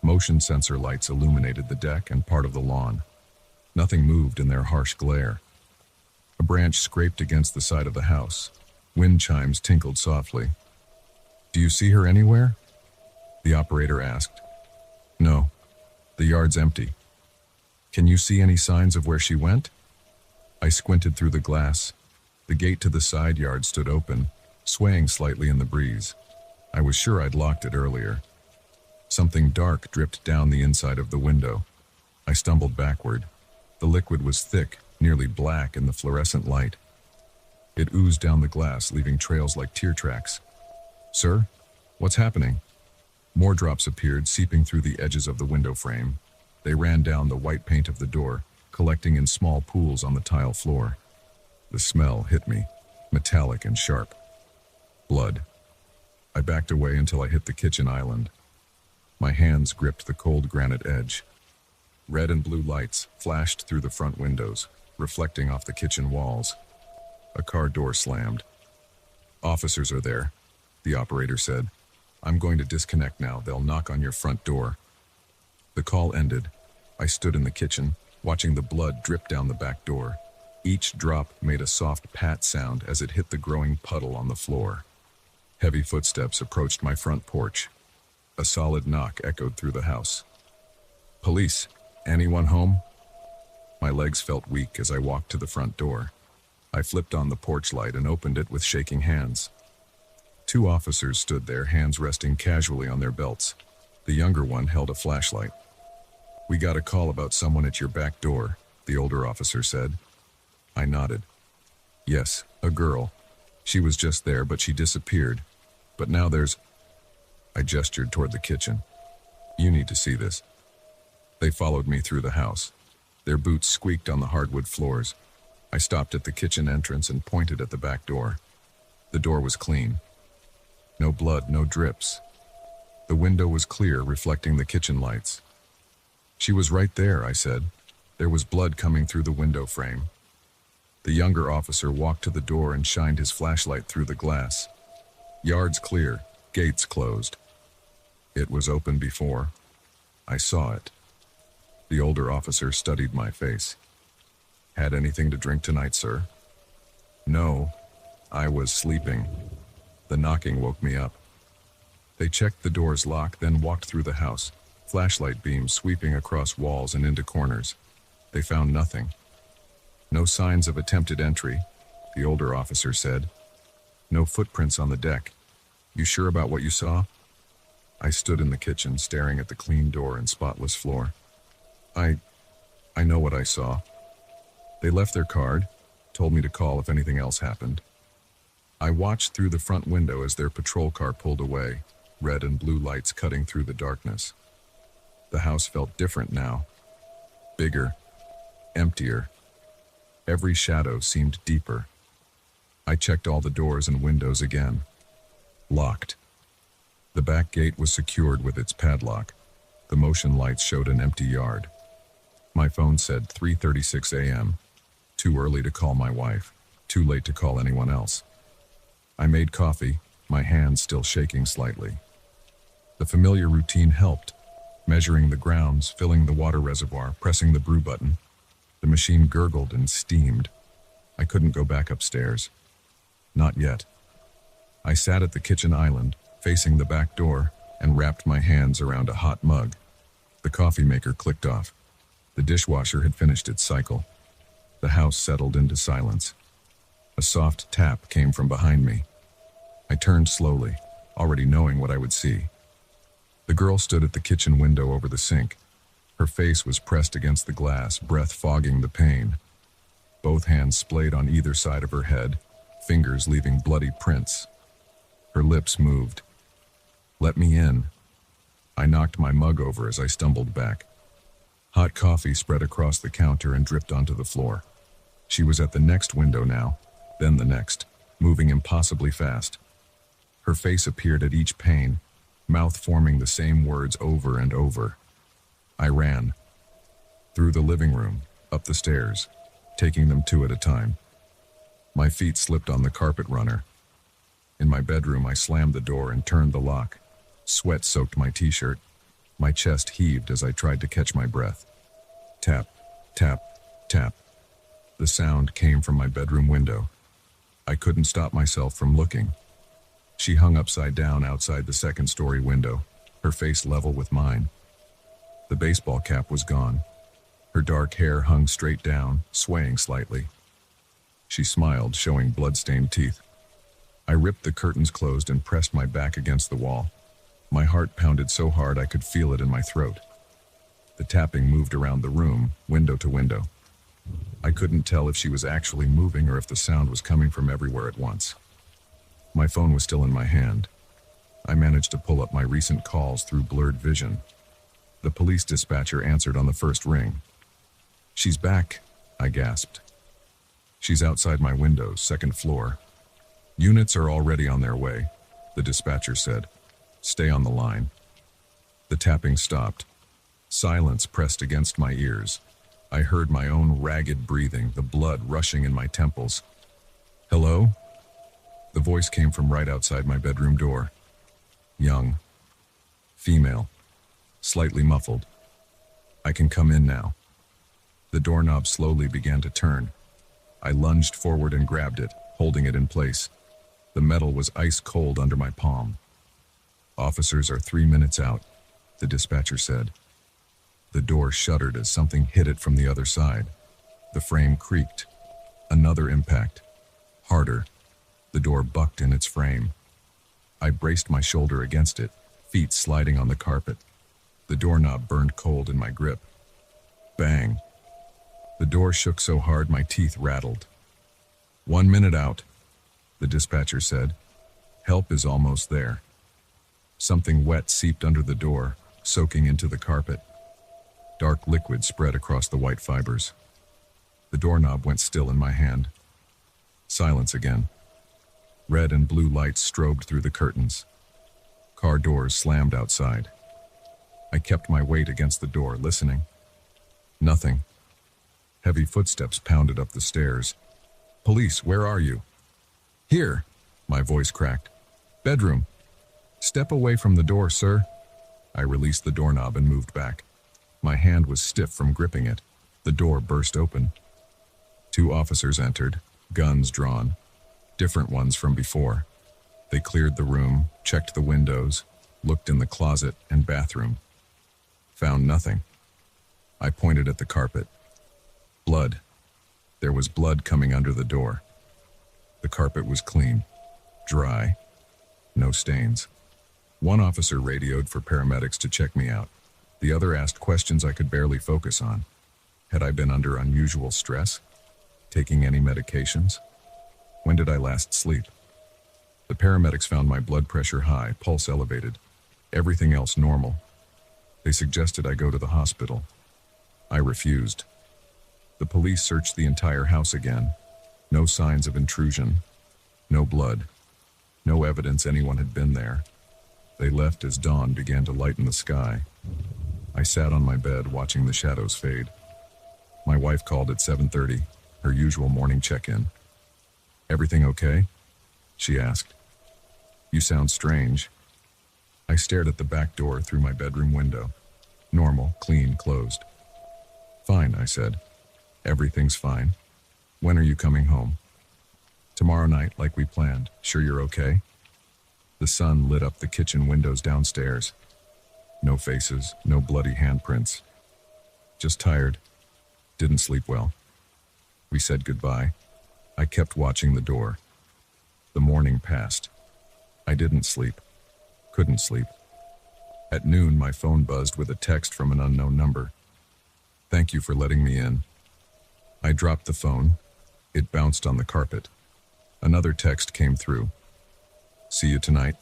Motion sensor lights illuminated the deck and part of the lawn. Nothing moved in their harsh glare. A branch scraped against the side of the house. Wind chimes tinkled softly. Do you see her anywhere? The operator asked. No. The yard's empty. Can you see any signs of where she went? I squinted through the glass. The gate to the side yard stood open, swaying slightly in the breeze. I was sure I'd locked it earlier. Something dark dripped down the inside of the window. I stumbled backward. The liquid was thick, nearly black in the fluorescent light. It oozed down the glass, leaving trails like tear tracks. Sir, what's happening? More drops appeared, seeping through the edges of the window frame. They ran down the white paint of the door, collecting in small pools on the tile floor. The smell hit me, metallic and sharp. Blood. I backed away until I hit the kitchen island. My hands gripped the cold granite edge. Red and blue lights flashed through the front windows, reflecting off the kitchen walls. A car door slammed. "Officers are there," the operator said. "I'm going to disconnect now. They'll knock on your front door." The call ended. I stood in the kitchen, watching the blood drip down the back door. Each drop made a soft pat sound as it hit the growing puddle on the floor. Heavy footsteps approached my front porch. A solid knock echoed through the house. "Police, anyone home?" My legs felt weak as I walked to the front door. I flipped on the porch light and opened it with shaking hands. Two officers stood there, hands resting casually on their belts. The younger one held a flashlight. "We got a call about someone at your back door," the older officer said. I nodded. "Yes, a girl. She was just there, but she disappeared. But now there's—" I gestured toward the kitchen. "You need to see this." They followed me through the house. Their boots squeaked on the hardwood floors. I stopped at the kitchen entrance and pointed at the back door. The door was clean. No blood, no drips. The window was clear, reflecting the kitchen lights. "She was right there," I said. There was blood coming through the window frame. The younger officer walked to the door and shined his flashlight through the glass. "Yards clear, gates closed." It was open before. I saw it. The older officer studied my face. "Had anything to drink tonight, sir?" "No, I was sleeping." The knocking woke me up. They checked the door's lock, then walked through the house, flashlight beams sweeping across walls and into corners. They found nothing. "No signs of attempted entry," the older officer said. "No footprints on the deck. You sure about what you saw?" I stood in the kitchen, staring at the clean door and spotless floor. I know what I saw. They left their card, told me to call if anything else happened. I watched through the front window as their patrol car pulled away, red and blue lights cutting through the darkness. The house felt different now. Bigger, emptier. Every shadow seemed deeper. I checked all the doors and windows again. Locked. The back gate was secured with its padlock. The motion lights showed an empty yard. My phone said 3:36 a.m. Too early to call my wife. Too late to call anyone else. I made coffee, my hands still shaking slightly. The familiar routine helped. Measuring the grounds, filling the water reservoir, pressing the brew button. The machine gurgled and steamed. I couldn't go back upstairs. Not yet. I sat at the kitchen island, facing the back door, and wrapped my hands around a hot mug. The coffee maker clicked off. The dishwasher had finished its cycle. The house settled into silence. A soft tap came from behind me. I turned slowly, already knowing what I would see. The girl stood at the kitchen window over the sink. Her face was pressed against the glass, breath fogging the pane. Both hands splayed on either side of her head, fingers leaving bloody prints. Her lips moved. "Let me in." I knocked my mug over as I stumbled back. Hot coffee spread across the counter and dripped onto the floor. She was at the next window now, then the next, moving impossibly fast. Her face appeared at each pane, mouth forming the same words over and over. I ran. Through the living room, up the stairs, taking them two at a time. My feet slipped on the carpet runner. In my bedroom, I slammed the door and turned the lock. Sweat soaked my t-shirt. My chest heaved as I tried to catch my breath. Tap, tap, tap. The sound came from my bedroom window. I couldn't stop myself from looking. She hung upside down outside the second-story window, her face level with mine. The baseball cap was gone. Her dark hair hung straight down, swaying slightly. She smiled, showing blood-stained teeth. I ripped the curtains closed and pressed my back against the wall. My heart pounded so hard I could feel it in my throat. The tapping moved around the room, window to window. I couldn't tell if she was actually moving or if the sound was coming from everywhere at once. My phone was still in my hand. I managed to pull up my recent calls through blurred vision. The police dispatcher answered on the first ring. She's back, I gasped. She's outside my window, second floor. Units are already on their way, the dispatcher said. Stay on the line. The tapping stopped. Silence pressed against my ears. I heard my own ragged breathing, the blood rushing in my temples. Hello? The voice came from right outside my bedroom door. Young. Female. Slightly muffled. I can come in now. The doorknob slowly began to turn. I lunged forward and grabbed it, holding it in place. The metal was ice cold under my palm. Officers are 3 minutes out, the dispatcher said. The door shuddered as something hit it from the other side. The frame creaked. Another impact. Harder. The door bucked in its frame. I braced my shoulder against it, feet sliding on the carpet. The doorknob burned cold in my grip. Bang. The door shook so hard my teeth rattled. 1 minute out, the dispatcher said. Help is almost there. Something wet seeped under the door, soaking into the carpet. Dark liquid spread across the white fibers. The doorknob went still in my hand. Silence again. Red and blue lights strobed through the curtains. Car doors slammed outside. I kept my weight against the door, listening. Nothing. Heavy footsteps pounded up the stairs. Police, where are you? Here, my voice cracked. Bedroom. Step away from the door, sir. I released the doorknob and moved back. My hand was stiff from gripping it. The door burst open. 2 officers entered, guns drawn, different ones from before. They cleared the room, checked the windows, looked in the closet and bathroom. Found nothing. I pointed at the carpet. Blood. There was blood coming under the door. The carpet was clean, dry, no stains. 1 officer radioed for paramedics to check me out. The other asked questions I could barely focus on. Had I been under unusual stress? Taking any medications? When did I last sleep? The paramedics found my blood pressure high, pulse elevated, everything else normal. They suggested I go to the hospital. I refused. The police searched the entire house again. No signs of intrusion. No blood. No evidence anyone had been there. They left as dawn began to lighten the sky. I sat on my bed watching the shadows fade. My wife called at 7:30, her usual morning check-in. Everything okay? She asked. You sound strange. I stared at the back door through my bedroom window. Normal, clean, closed. Fine, I said. Everything's fine. When are you coming home? Tomorrow night, like we planned. Sure you're okay? The sun lit up the kitchen windows downstairs. No faces, no bloody handprints. Just tired. Didn't sleep well. We said goodbye. I kept watching the door. The morning passed. I didn't sleep. Couldn't sleep. At noon, my phone buzzed with a text from an unknown number. Thank you for letting me in. I dropped the phone. It bounced on the carpet. Another text came through. See you tonight.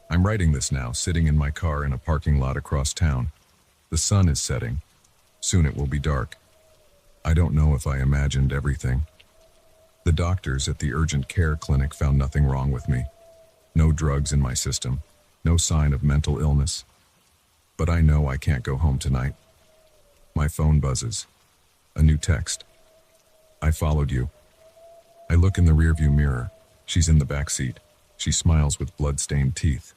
I'm writing this now, sitting in my car in a parking lot across town. The sun is setting. Soon it will be dark. I don't know if I imagined everything. The doctors at the urgent care clinic found nothing wrong with me. No drugs in my system. No sign of mental illness. But I know I can't go home tonight. My phone buzzes. A new text. I followed you. I look in the rearview mirror. She's in the back seat. She smiles with blood-stained teeth.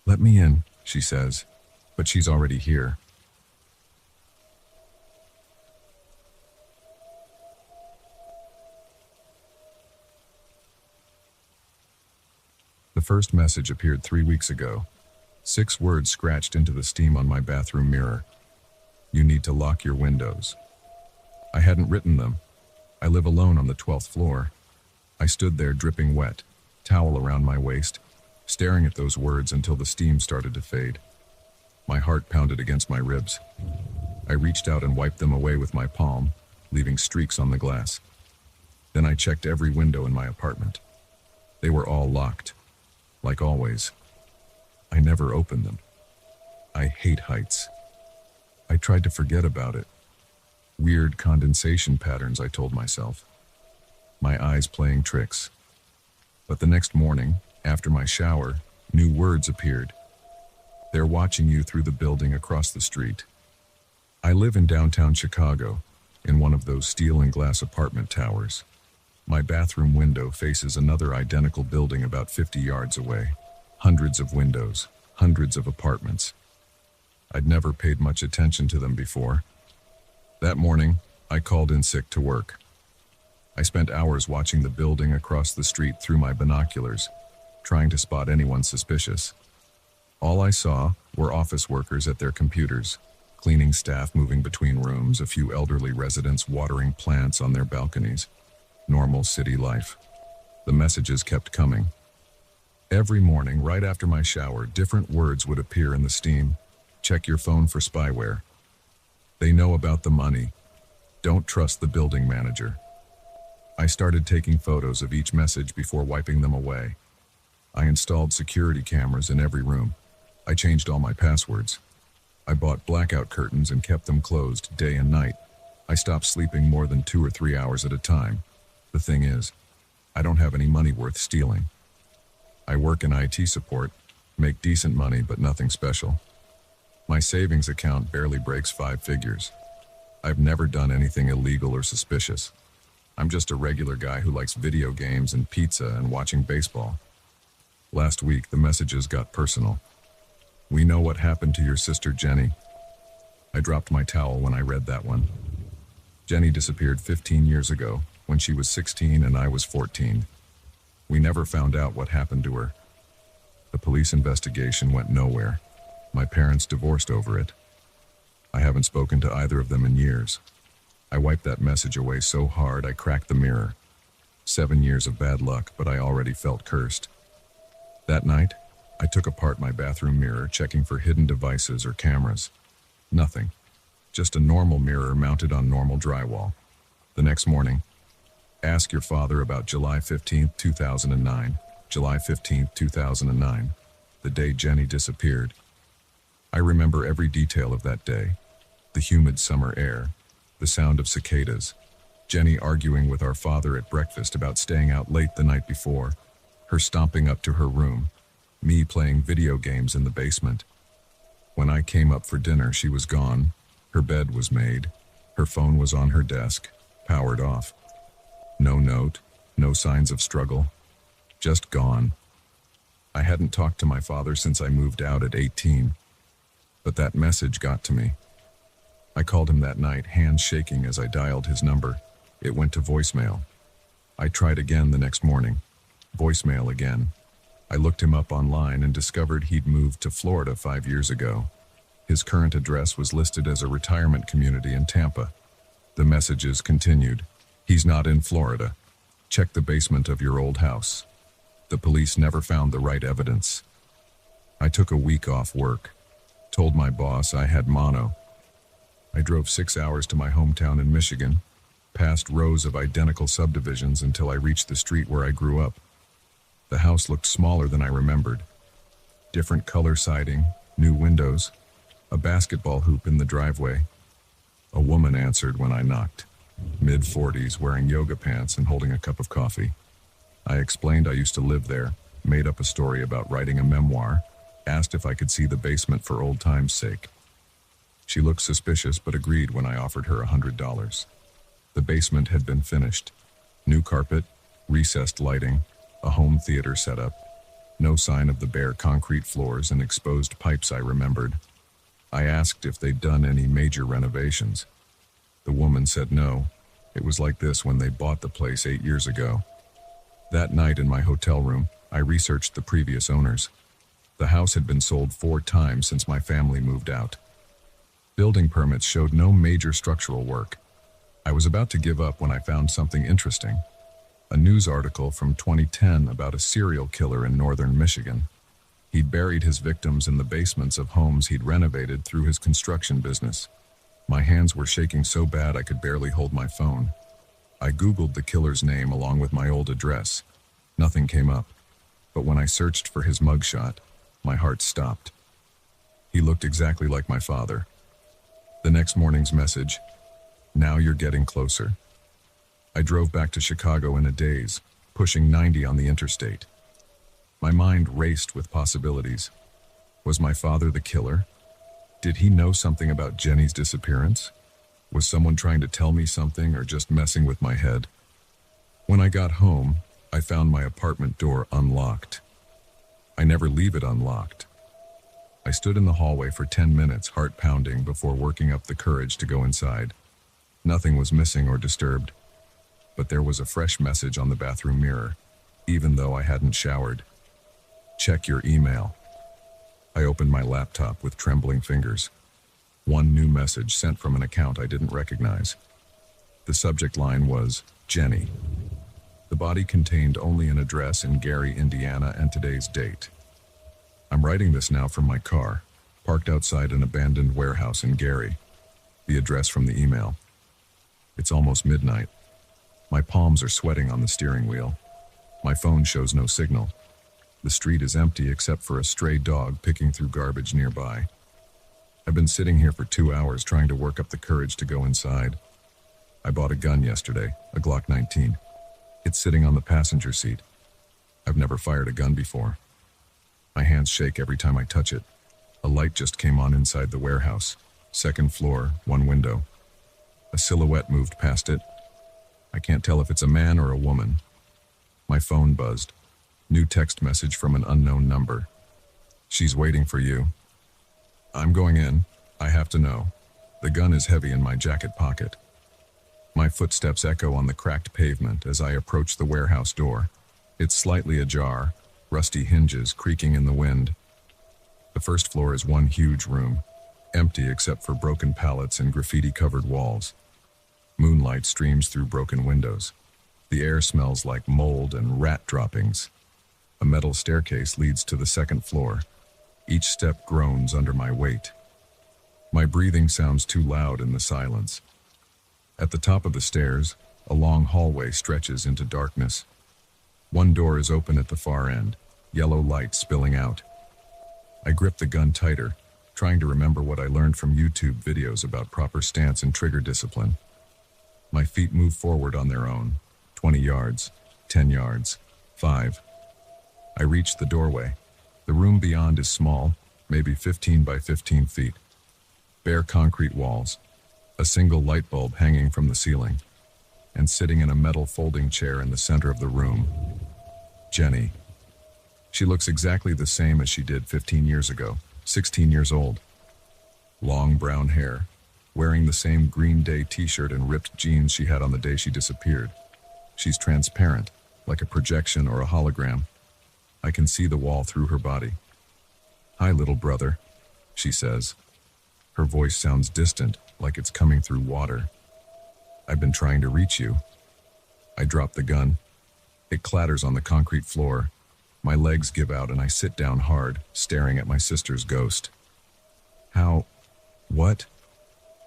Let me in, she says, but she's already here. The first message appeared 3 weeks ago. 6 words scratched into the steam on my bathroom mirror. You need to lock your windows. I hadn't written them. I live alone on the 12th floor. I stood there dripping wet, towel around my waist, staring at those words until the steam started to fade. My heart pounded against my ribs. I reached out and wiped them away with my palm, leaving streaks on the glass. Then I checked every window in my apartment. They were all locked, like always. I never opened them. I hate heights. I tried to forget about it. Weird condensation patterns, I told myself. My eyes playing tricks. But the next morning, after my shower, new words appeared. They're watching you through the building across the street. I live in downtown Chicago, in one of those steel and glass apartment towers. My bathroom window faces another identical building about 50 yards away. Hundreds of windows, hundreds of apartments. I'd never paid much attention to them before. That morning, I called in sick to work. I spent hours watching the building across the street through my binoculars, trying to spot anyone suspicious. All I saw were office workers at their computers, cleaning staff moving between rooms, a few elderly residents watering plants on their balconies. Normal city life. The messages kept coming. Every morning, right after my shower, different words would appear in the steam. Check your phone for spyware. They know about the money. Don't trust the building manager. I started taking photos of each message before wiping them away. I installed security cameras in every room. I changed all my passwords. I bought blackout curtains and kept them closed day and night. I stopped sleeping more than 2 or 3 hours at a time. The thing is, I don't have any money worth stealing. I work in IT support, make decent money but nothing special. My savings account barely breaks 5 figures. I've never done anything illegal or suspicious. I'm just a regular guy who likes video games and pizza and watching baseball. Last week, the messages got personal. We know what happened to your sister Jenny. I dropped my towel when I read that one. Jenny disappeared 15 years ago, when she was 16 and I was 14. We never found out what happened to her. The police investigation went nowhere. My parents divorced over it. I haven't spoken to either of them in years. I wiped that message away so hard I cracked the mirror. 7 years of bad luck, but I already felt cursed. That night, I took apart my bathroom mirror, checking for hidden devices or cameras. Nothing. Just a normal mirror mounted on normal drywall. The next morning, ask your father about July 15, 2009. July 15, 2009. The day Jenny disappeared. I remember every detail of that day. The humid summer air, the sound of cicadas, Jenny arguing with our father at breakfast about staying out late the night before, her stomping up to her room, me playing video games in the basement. When I came up for dinner, she was gone. Her bed was made. Her phone was on her desk, powered off. No note, no signs of struggle. Just gone. I hadn't talked to my father since I moved out at 18. But that message got to me. I called him that night, hands shaking as I dialed his number. It went to voicemail. I tried again the next morning. Voicemail again. I looked him up online and discovered he'd moved to Florida 5 years ago. His current address was listed as a retirement community in Tampa. The messages continued. He's not in Florida. Check the basement of your old house. The police never found the right evidence. I took a week off work. Told my boss I had mono. I drove 6 hours to my hometown in Michigan, past rows of identical subdivisions until I reached the street where I grew up. The house looked smaller than I remembered. Different color siding, new windows, a basketball hoop in the driveway. A woman answered when I knocked, mid-40s, wearing yoga pants and holding a cup of coffee. I explained I used to live there, made up a story about writing a memoir, asked if I could see the basement for old time's sake. She looked suspicious but agreed when I offered her $100. The basement had been finished. New carpet, recessed lighting, a home theater setup. No sign of the bare concrete floors and exposed pipes I remembered. I asked if they'd done any major renovations. The woman said no. It was like this when they bought the place 8 years ago. That night in my hotel room, I researched the previous owners. The house had been sold 4 times since my family moved out. Building permits showed no major structural work. I was about to give up when I found something interesting. A news article from 2010 about a serial killer in northern Michigan. He'd buried his victims in the basements of homes he'd renovated through his construction business. My hands were shaking so bad I could barely hold my phone. I Googled the killer's name along with my old address. Nothing came up. But when I searched for his mugshot, my heart stopped. He looked exactly like my father. The next morning's message, Now you're getting closer. I drove back to Chicago in a daze, pushing 90 on the interstate. My mind raced with possibilities. Was my father the killer? Did he know something about Jenny's disappearance? Was someone trying to tell me something or just messing with my head? When I got home, I found my apartment door unlocked. I never leave it unlocked. I stood in the hallway for 10 minutes, heart pounding, before working up the courage to go inside. Nothing was missing or disturbed, but there was a fresh message on the bathroom mirror, even though I hadn't showered. Check your email. I opened my laptop with trembling fingers. One new message sent from an account I didn't recognize. The subject line was, Jenny. The body contained only an address in Gary, Indiana, and today's date. I'm writing this now from my car, parked outside an abandoned warehouse in Gary. The address from the email. It's almost midnight. My palms are sweating on the steering wheel. My phone shows no signal. The street is empty except for a stray dog picking through garbage nearby. I've been sitting here for 2 hours trying to work up the courage to go inside. I bought a gun yesterday, a Glock 19. It's sitting on the passenger seat. I've never fired a gun before. My hands shake every time I touch it. A light just came on inside the warehouse. Second floor, one window. A silhouette moved past it. I can't tell if it's a man or a woman. My phone buzzed. New text message from an unknown number. She's waiting for you. I'm going in. I have to know. The gun is heavy in my jacket pocket. My footsteps echo on the cracked pavement as I approach the warehouse door. It's slightly ajar, rusty hinges creaking in the wind. The first floor is one huge room, empty except for broken pallets and graffiti-covered walls. Moonlight streams through broken windows. The air smells like mold and rat droppings. A metal staircase leads to the second floor. Each step groans under my weight. My breathing sounds too loud in the silence. At the top of the stairs, a long hallway stretches into darkness. One door is open at the far end, yellow light spilling out. I grip the gun tighter, trying to remember what I learned from YouTube videos about proper stance and trigger discipline. My feet move forward on their own. 20 yards, 10 yards, 5. I reach the doorway. The room beyond is small, maybe 15 by 15 feet. Bare concrete walls, a single light bulb hanging from the ceiling, and sitting in a metal folding chair in the center of the room. Jenny. She looks exactly the same as she did 15 years ago, 16 years old. Long brown hair, wearing the same Green Day t-shirt and ripped jeans she had on the day she disappeared. She's transparent, like a projection or a hologram. I can see the wall through her body. Hi, little brother, she says. Her voice sounds distant, like it's coming through water. I've been trying to reach you. I drop the gun. It clatters on the concrete floor. My legs give out and I sit down hard, staring at my sister's ghost. How? What?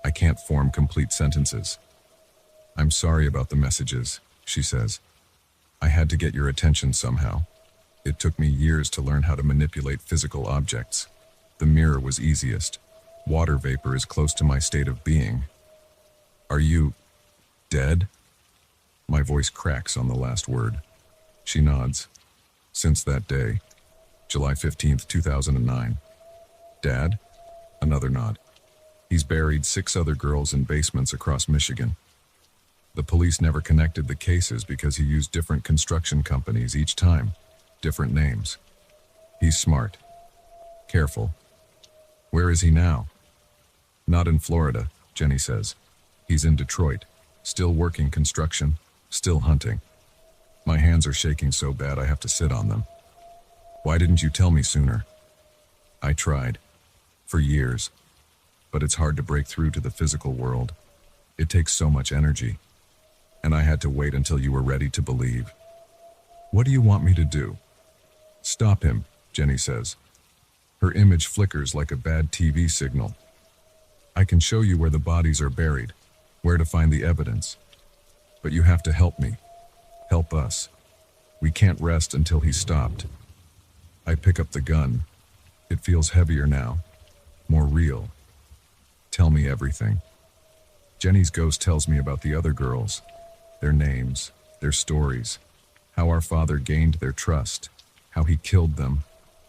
I can't form complete sentences. I'm sorry about the messages, she says. I had to get your attention somehow. It took me years to learn how to manipulate physical objects. The mirror was easiest. Water vapor is close to my state of being. Are you dead? My voice cracks on the last word. She nods. Since that day, July 15th, 2009. Dad? Another nod. He's buried 6 other girls in basements across Michigan. The police never connected the cases because he used different construction companies each time. Different names. He's smart. Careful. Where is he now? Not in Florida, Jenny says. He's in Detroit, still working construction, still hunting. My hands are shaking so bad I have to sit on them. Why didn't you tell me sooner? I tried. For years. But it's hard to break through to the physical world. It takes so much energy. And I had to wait until you were ready to believe. What do you want me to do? Stop him, Jenny says. Her image flickers like a bad TV signal. I can show you where the bodies are buried, where to find the evidence. But you have to help me. Help us. We can't rest until he's stopped. I pick up the gun. It feels heavier now, more real. Tell me everything. Jenny's ghost tells me about the other girls, their names, their stories, how our father gained their trust, how he killed them,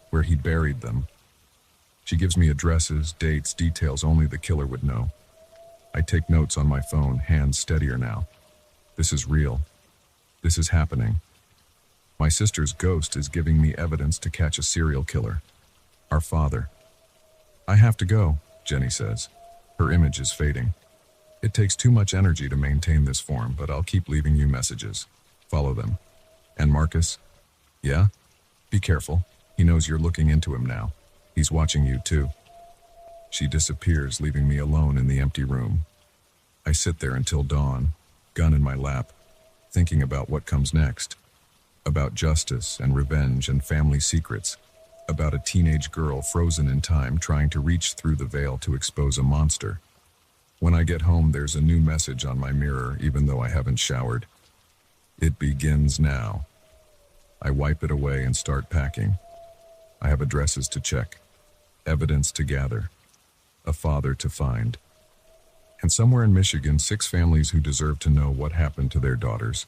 where he buried them. She gives me addresses, dates, details only the killer would know. I take notes on my phone, hands steadier now. This is real. This is happening. My sister's ghost is giving me evidence to catch a serial killer. Our father. I have to go, Jenny says. Her image is fading. It takes too much energy to maintain this form, but I'll keep leaving you messages. Follow them. And Marcus? Yeah? Be careful. He knows you're looking into him now. He's watching you too. She disappears, leaving me alone in the empty room. I sit there until dawn, gun in my lap, thinking about what comes next. About justice and revenge and family secrets. About a teenage girl frozen in time trying to reach through the veil to expose a monster. When I get home, there's a new message on my mirror, even though I haven't showered. It begins now. I wipe it away and start packing. I have addresses to check, evidence to gather, a father to find. And somewhere in Michigan, 6 families who deserve to know what happened to their daughters.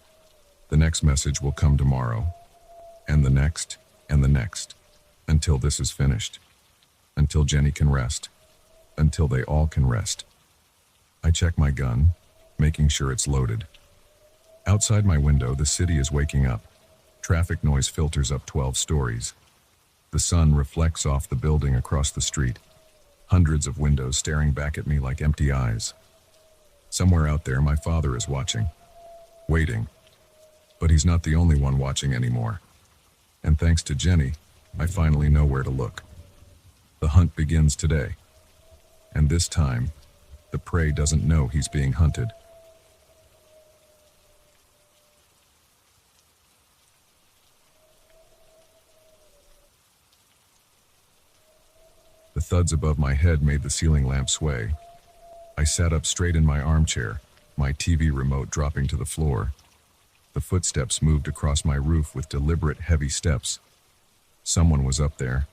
The next message will come tomorrow, and the next, until this is finished, until Jenny can rest, until they all can rest. I check my gun, making sure it's loaded. Outside my window, the city is waking up. Traffic noise filters up 12 stories. The sun reflects off the building across the street. Hundreds of windows staring back at me like empty eyes. Somewhere out there, my father is watching, waiting. But he's not the only one watching anymore. And thanks to Jenny, I finally know where to look. The hunt begins today. And this time, the prey doesn't know he's being hunted. The thuds above my head made the ceiling lamp sway. I sat up straight in my armchair, my TV remote dropping to the floor. The footsteps moved across my roof with deliberate, heavy steps. Someone was up there.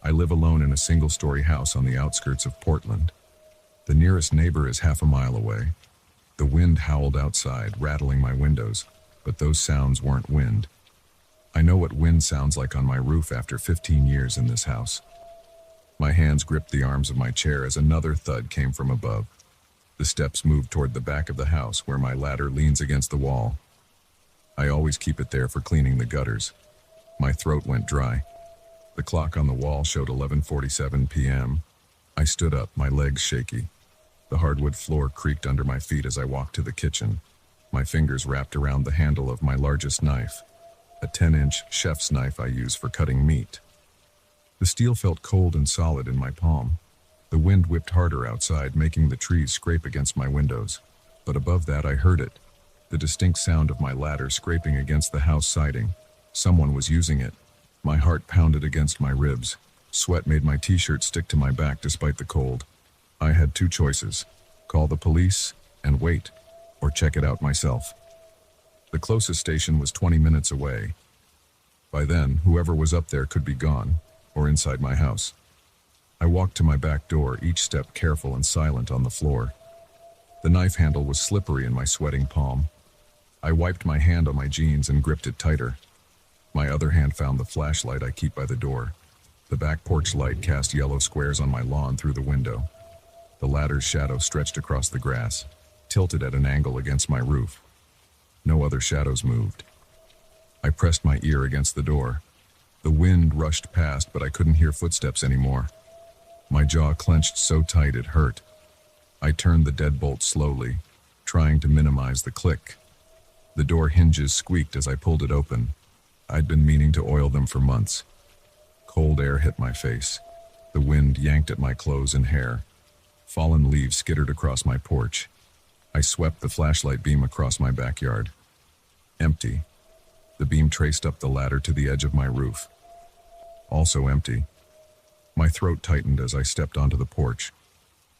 I live alone in a single-story house on the outskirts of Portland. The nearest neighbor is half a mile away. The wind howled outside, rattling my windows, but those sounds weren't wind. I know what wind sounds like on my roof after 15 years in this house. My hands gripped the arms of my chair as another thud came from above. The steps moved toward the back of the house where my ladder leans against the wall. I always keep it there for cleaning the gutters. My throat went dry. The clock on the wall showed 11:47 p.m. I stood up, my legs shaky. The hardwood floor creaked under my feet as I walked to the kitchen. My fingers wrapped around the handle of my largest knife, a 10-inch chef's knife I use for cutting meat. The steel felt cold and solid in my palm. The wind whipped harder outside, making the trees scrape against my windows. But above that, I heard it, the distinct sound of my ladder scraping against the house siding. Someone was using it. My heart pounded against my ribs. Sweat made my t-shirt stick to my back despite the cold. I had 2 choices: call the police and wait, or check it out myself. The closest station was 20 minutes away. By then, whoever was up there could be gone, or inside my house. I walked to my back door, each step careful and silent on the floor. The knife handle was slippery in my sweating palm. I wiped my hand on my jeans and gripped it tighter. My other hand found the flashlight I keep by the door. The back porch light cast yellow squares on my lawn through the window. The ladder's shadow stretched across the grass, tilted at an angle against my roof. No other shadows moved. I pressed my ear against the door. The wind rushed past, but I couldn't hear footsteps anymore. My jaw clenched so tight it hurt. I turned the deadbolt slowly, trying to minimize the click. The door hinges squeaked as I pulled it open. I'd been meaning to oil them for months. Cold air hit my face. The wind yanked at my clothes and hair. Fallen leaves skittered across my porch. I swept the flashlight beam across my backyard. Empty. The beam traced up the ladder to the edge of my roof. Also empty. My throat tightened as I stepped onto the porch.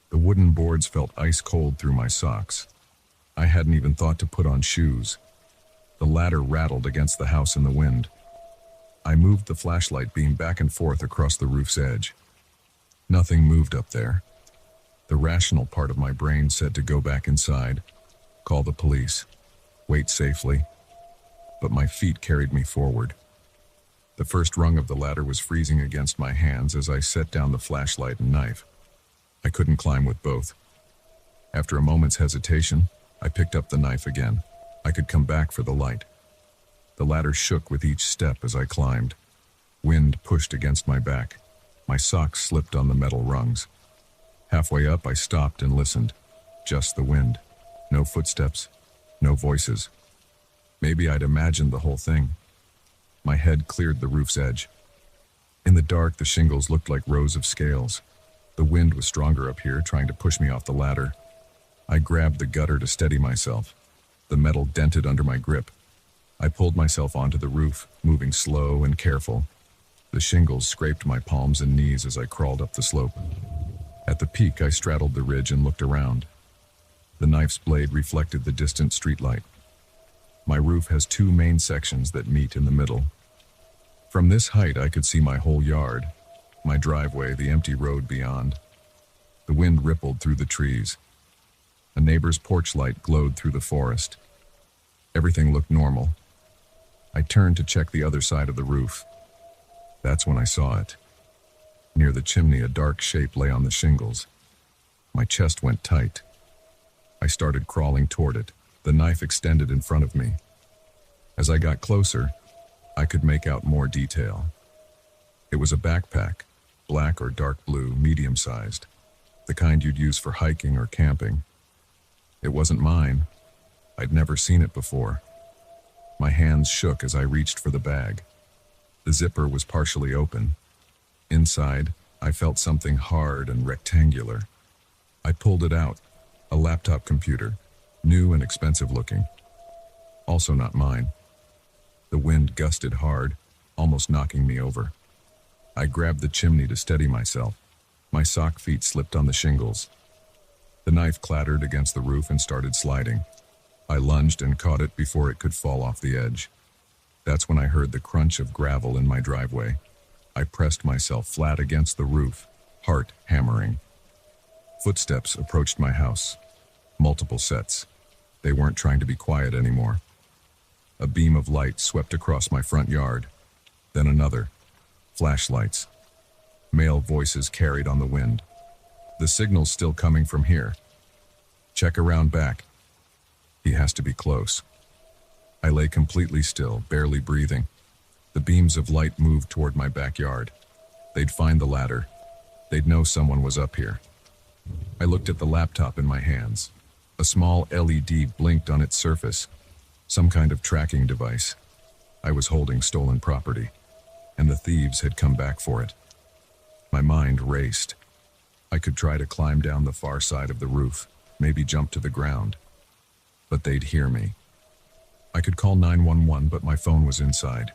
The wooden boards felt ice cold through my socks. I hadn't even thought to put on shoes. The ladder rattled against the house in the wind. I moved the flashlight beam back and forth across the roof's edge. Nothing moved up there. The rational part of my brain said to go back inside, call the police, wait safely, but my feet carried me forward. The first rung of the ladder was freezing against my hands as I set down the flashlight and knife. I couldn't climb with both. After a moment's hesitation, I picked up the knife again. I could come back for the light. The ladder shook with each step as I climbed. Wind pushed against my back. My socks slipped on the metal rungs. Halfway up, I stopped and listened. Just the wind. No footsteps. No voices. Maybe I'd imagined the whole thing. My head cleared the roof's edge. In the dark, the shingles looked like rows of scales. The wind was stronger up here, trying to push me off the ladder. I grabbed the gutter to steady myself. The metal dented under my grip. I pulled myself onto the roof, moving slow and careful. The shingles scraped my palms and knees as I crawled up the slope. At the peak, I straddled the ridge and looked around. The knife's blade reflected the distant streetlight. My roof has two main sections that meet in the middle. From this height, I could see my whole yard, my driveway, the empty road beyond. The wind rippled through the trees. A neighbor's porch light glowed through the forest. Everything looked normal. I turned to check the other side of the roof. That's when I saw it. Near the chimney, a dark shape lay on the shingles. My chest went tight. I started crawling toward it, the knife extended in front of me. As I got closer, I could make out more detail. It was a backpack, black or dark blue, medium-sized, the kind you'd use for hiking or camping. It wasn't mine. I'd never seen it before. My hands shook as I reached for the bag. The zipper was partially open. Inside, I felt something hard and rectangular. I pulled it out, a laptop computer, new and expensive looking. Also not mine. The wind gusted hard, almost knocking me over. I grabbed the chimney to steady myself. My sock feet slipped on the shingles. The knife clattered against the roof and started sliding. I lunged and caught it before it could fall off the edge. That's when I heard the crunch of gravel in my driveway. I pressed myself flat against the roof, heart hammering. Footsteps approached my house. Multiple sets. They weren't trying to be quiet anymore. A beam of light swept across my front yard. Then another. Flashlights. Male voices carried on the wind. The signal's still coming from here. Check around back. He has to be close. I lay completely still, barely breathing. The beams of light moved toward my backyard. They'd find the ladder. They'd know someone was up here. I looked at the laptop in my hands. A small LED blinked on its surface. Some kind of tracking device. I was holding stolen property, and the thieves had come back for it. My mind raced. I could try to climb down the far side of the roof, maybe jump to the ground. But they'd hear me. I could call 911, but my phone was inside.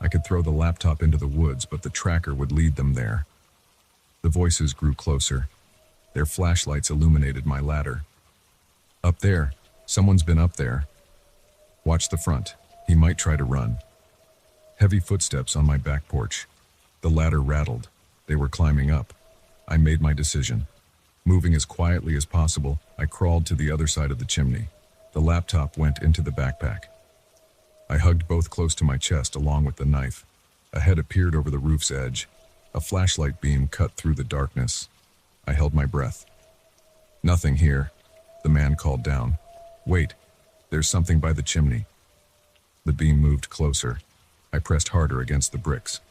I could throw the laptop into the woods, but the tracker would lead them there. The voices grew closer. Their flashlights illuminated my ladder. Up there. Someone's been up there. Watch the front. He might try to run. Heavy footsteps on my back porch. The ladder rattled. They were climbing up. I made my decision. Moving as quietly as possible, I crawled to the other side of the chimney. The laptop went into the backpack. I hugged both close to my chest along with the knife. A head appeared over the roof's edge. A flashlight beam cut through the darkness. I held my breath. Nothing here, the man called down. Wait, there's something by the chimney. The beam moved closer. I pressed harder against the bricks.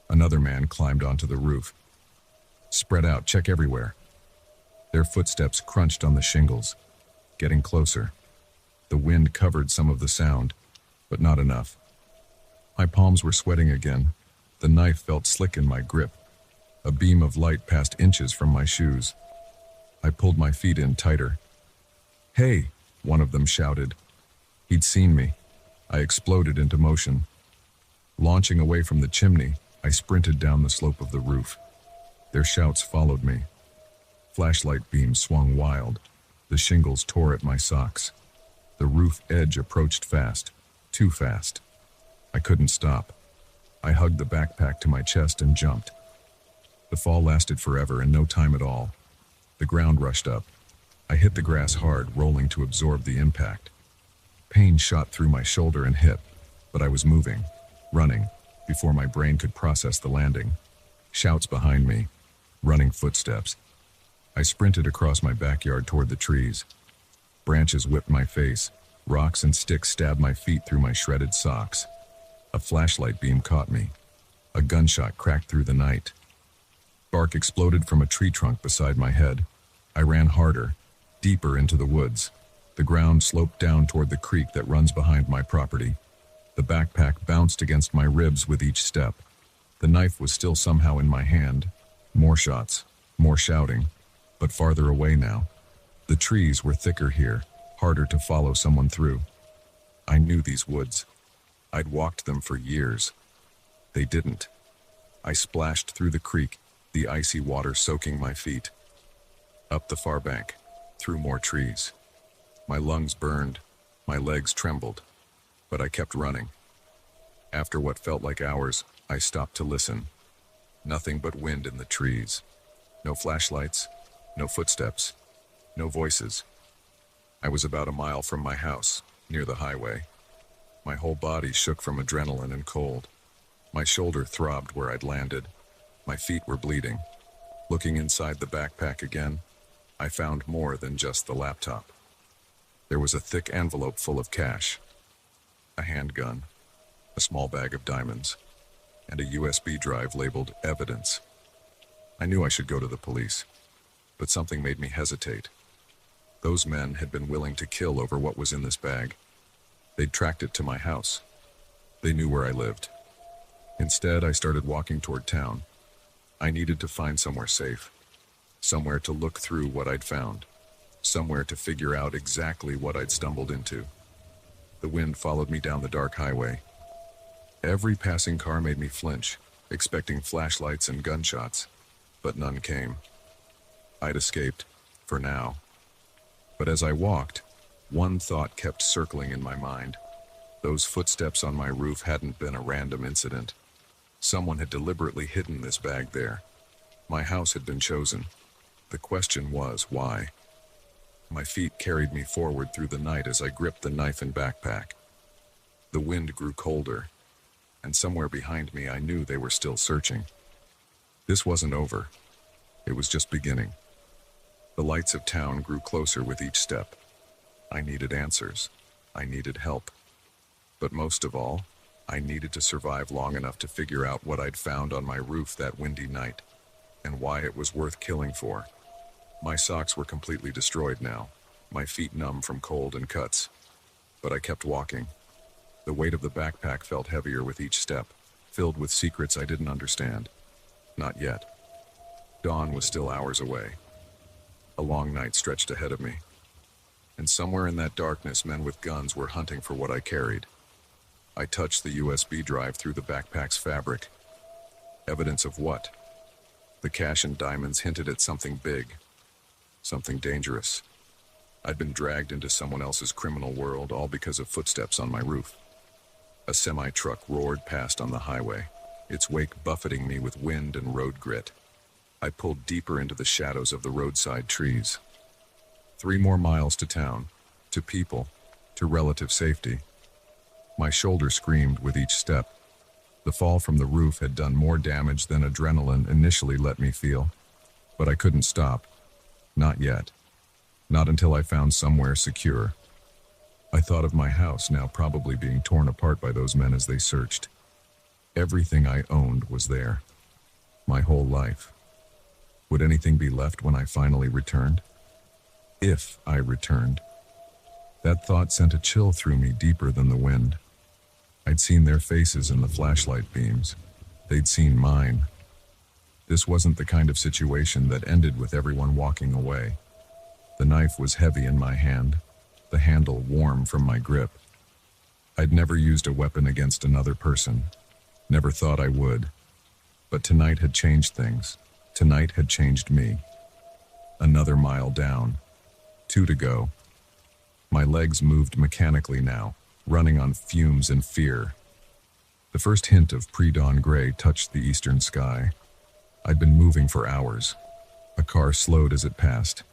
Another man climbed onto the roof. Spread out, check everywhere. Their footsteps crunched on the shingles, getting closer. The wind covered some of the sound, but not enough. My palms were sweating again. The knife felt slick in my grip. A beam of light passed inches from my shoes. I pulled my feet in tighter. Hey, one of them shouted. He'd seen me. I exploded into motion. Launching away from the chimney, I sprinted down the slope of the roof. Their shouts followed me. Flashlight beams swung wild. The shingles tore at my socks. The roof edge approached fast, too fast. I couldn't stop. I hugged the backpack to my chest and jumped. The fall lasted forever and no time at all. The ground rushed up. I hit the grass hard, rolling to absorb the impact. Pain shot through my shoulder and hip, but I was moving, running, before my brain could process the landing. Shouts behind me, running footsteps. I sprinted across my backyard toward the trees. Branches whipped my face. Rocks and sticks stabbed my feet through my shredded socks. A flashlight beam caught me. A gunshot cracked through the night. Bark exploded from a tree trunk beside my head. I ran harder, deeper into the woods. The ground sloped down toward the creek that runs behind my property. The backpack bounced against my ribs with each step. The knife was still somehow in my hand. More shots, more shouting, but farther away now. The trees were thicker here, harder to follow someone through. I knew these woods. I'd walked them for years. They didn't. I splashed through the creek, the icy water soaking my feet. Up the far bank, through more trees. My lungs burned, my legs trembled, but I kept running. After what felt like hours, I stopped to listen. Nothing but wind in the trees. No flashlights, no footsteps, no voices. I was about a mile from my house, near the highway. My whole body shook from adrenaline and cold. My shoulder throbbed where I'd landed. My feet were bleeding. Looking inside the backpack again, I found more than just the laptop. There was a thick envelope full of cash, a handgun, a small bag of diamonds, and a USB drive labeled evidence. I knew I should go to the police, but something made me hesitate. Those men had been willing to kill over what was in this bag. They'd tracked it to my house. They knew where I lived. Instead, I started walking toward town. I needed to find somewhere safe, somewhere to look through what I'd found, somewhere to figure out exactly what I'd stumbled into. The wind followed me down the dark highway. Every passing car made me flinch, expecting flashlights and gunshots, but none came. I'd escaped, for now. But as I walked, one thought kept circling in my mind. Those footsteps on my roof hadn't been a random incident. Someone had deliberately hidden this bag there. My house had been chosen. The question was, why? My feet carried me forward through the night as I gripped the knife and backpack. The wind grew colder, and somewhere behind me I knew they were still searching. This wasn't over. It was just beginning. The lights of town grew closer with each step. I needed answers. I needed help. But most of all, I needed to survive long enough to figure out what I'd found on my roof that windy night, and why it was worth killing for. My socks were completely destroyed now, my feet numb from cold and cuts. But I kept walking. The weight of the backpack felt heavier with each step, filled with secrets I didn't understand. Not yet. Dawn was still hours away. A long night stretched ahead of me. And somewhere in that darkness, men with guns were hunting for what I carried. I touched the USB drive through the backpack's fabric. Evidence of what? The cash and diamonds hinted at something big, something dangerous. I'd been dragged into someone else's criminal world, all because of footsteps on my roof. A semi-truck roared past on the highway, its wake buffeting me with wind and road grit. I pulled deeper into the shadows of the roadside trees. 3 more miles to town, to people, to relative safety. My shoulder screamed with each step. The fall from the roof had done more damage than adrenaline initially let me feel. But I couldn't stop. Not yet. Not until I found somewhere secure. I thought of my house now probably being torn apart by those men as they searched. Everything I owned was there. My whole life. Would anything be left when I finally returned? If I returned. That thought sent a chill through me deeper than the wind. I'd seen their faces in the flashlight beams. They'd seen mine. This wasn't the kind of situation that ended with everyone walking away. The knife was heavy in my hand, the handle warm from my grip. I'd never used a weapon against another person. Never thought I would. But tonight had changed things. Tonight had changed me. Another mile down. 2 to go. My legs moved mechanically now, running on fumes and fear. The first hint of pre-dawn gray touched the eastern sky. I'd been moving for hours. A car slowed as it passed.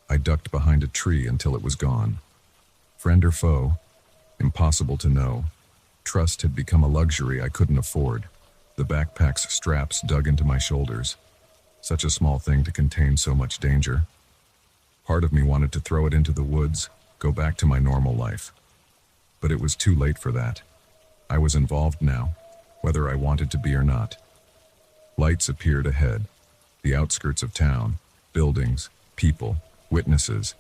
I ducked behind a tree until it was gone. Friend or foe? Impossible to know. Trust had become a luxury I couldn't afford. The backpack's straps dug into my shoulders. Such a small thing to contain so much danger. Part of me wanted to throw it into the woods, go back to my normal life. But it was too late for that. I was involved now, whether I wanted to be or not. Lights appeared ahead. The outskirts of town, buildings, people, witnesses.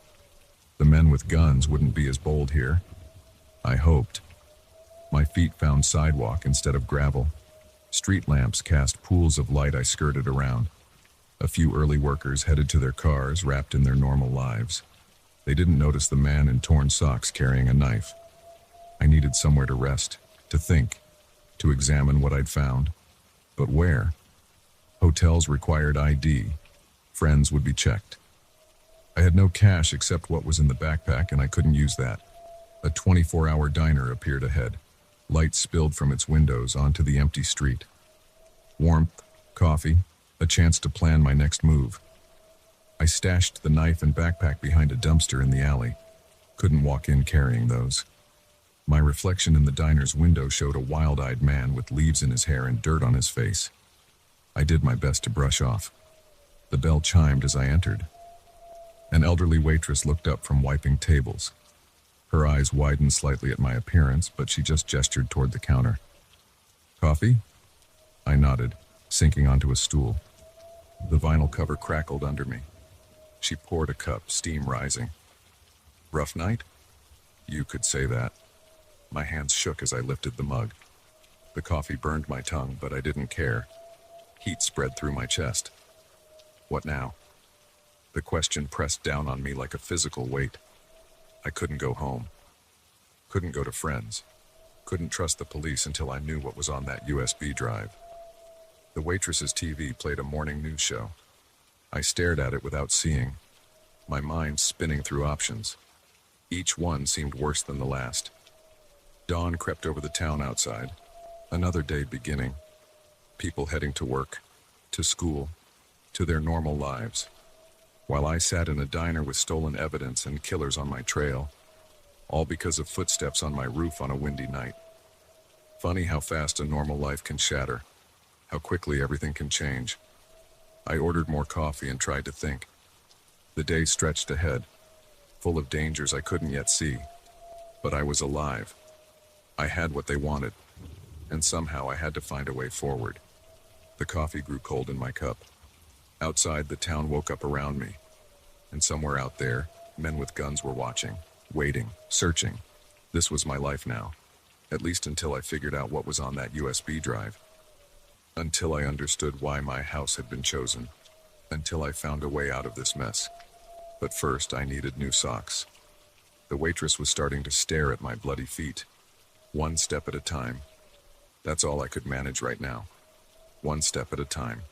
The men with guns wouldn't be as bold here. I hoped. My feet found sidewalk instead of gravel. Street lamps cast pools of light I skirted around. A few early workers headed to their cars, wrapped in their normal lives. They didn't notice the man in torn socks carrying a knife. I needed somewhere to rest, to think, to examine what I'd found. But where? Hotels required ID. Friends would be checked. I had no cash except what was in the backpack, and I couldn't use that. A 24-hour diner appeared ahead. Light spilled from its windows onto the empty street. Warmth, coffee, a chance to plan my next move. I stashed the knife and backpack behind a dumpster in the alley. Couldn't walk in carrying those. My reflection in the diner's window showed a wild-eyed man with leaves in his hair and dirt on his face. I did my best to brush off. The bell chimed as I entered. An elderly waitress looked up from wiping tables. Her eyes widened slightly at my appearance, but she just gestured toward the counter. "Coffee?" I nodded, sinking onto a stool. The vinyl cover crackled under me. She poured a cup, steam rising. "Rough night?" "You could say that." My hands shook as I lifted the mug. The coffee burned my tongue, but I didn't care. Heat spread through my chest. What now? The question pressed down on me like a physical weight. I couldn't go home. Couldn't go to friends. Couldn't trust the police until I knew what was on that USB drive. The waitress's TV played a morning news show. I stared at it without seeing, my mind spinning through options. Each one seemed worse than the last. Dawn crept over the town outside. Another day beginning. People heading to work, to school, to their normal lives. While I sat in a diner with stolen evidence and killers on my trail. All because of footsteps on my roof on a windy night. Funny how fast a normal life can shatter. How quickly everything can change. I ordered more coffee and tried to think. The day stretched ahead, full of dangers I couldn't yet see. But I was alive. I had what they wanted, and somehow I had to find a way forward. The coffee grew cold in my cup. Outside, the town woke up around me. And somewhere out there, men with guns were watching, waiting, searching. This was my life now, at least until I figured out what was on that USB drive. Until I understood why my house had been chosen. Until I found a way out of this mess. But first, I needed new socks. The waitress was starting to stare at my bloody feet. One step at a time. That's all I could manage right now. One step at a time.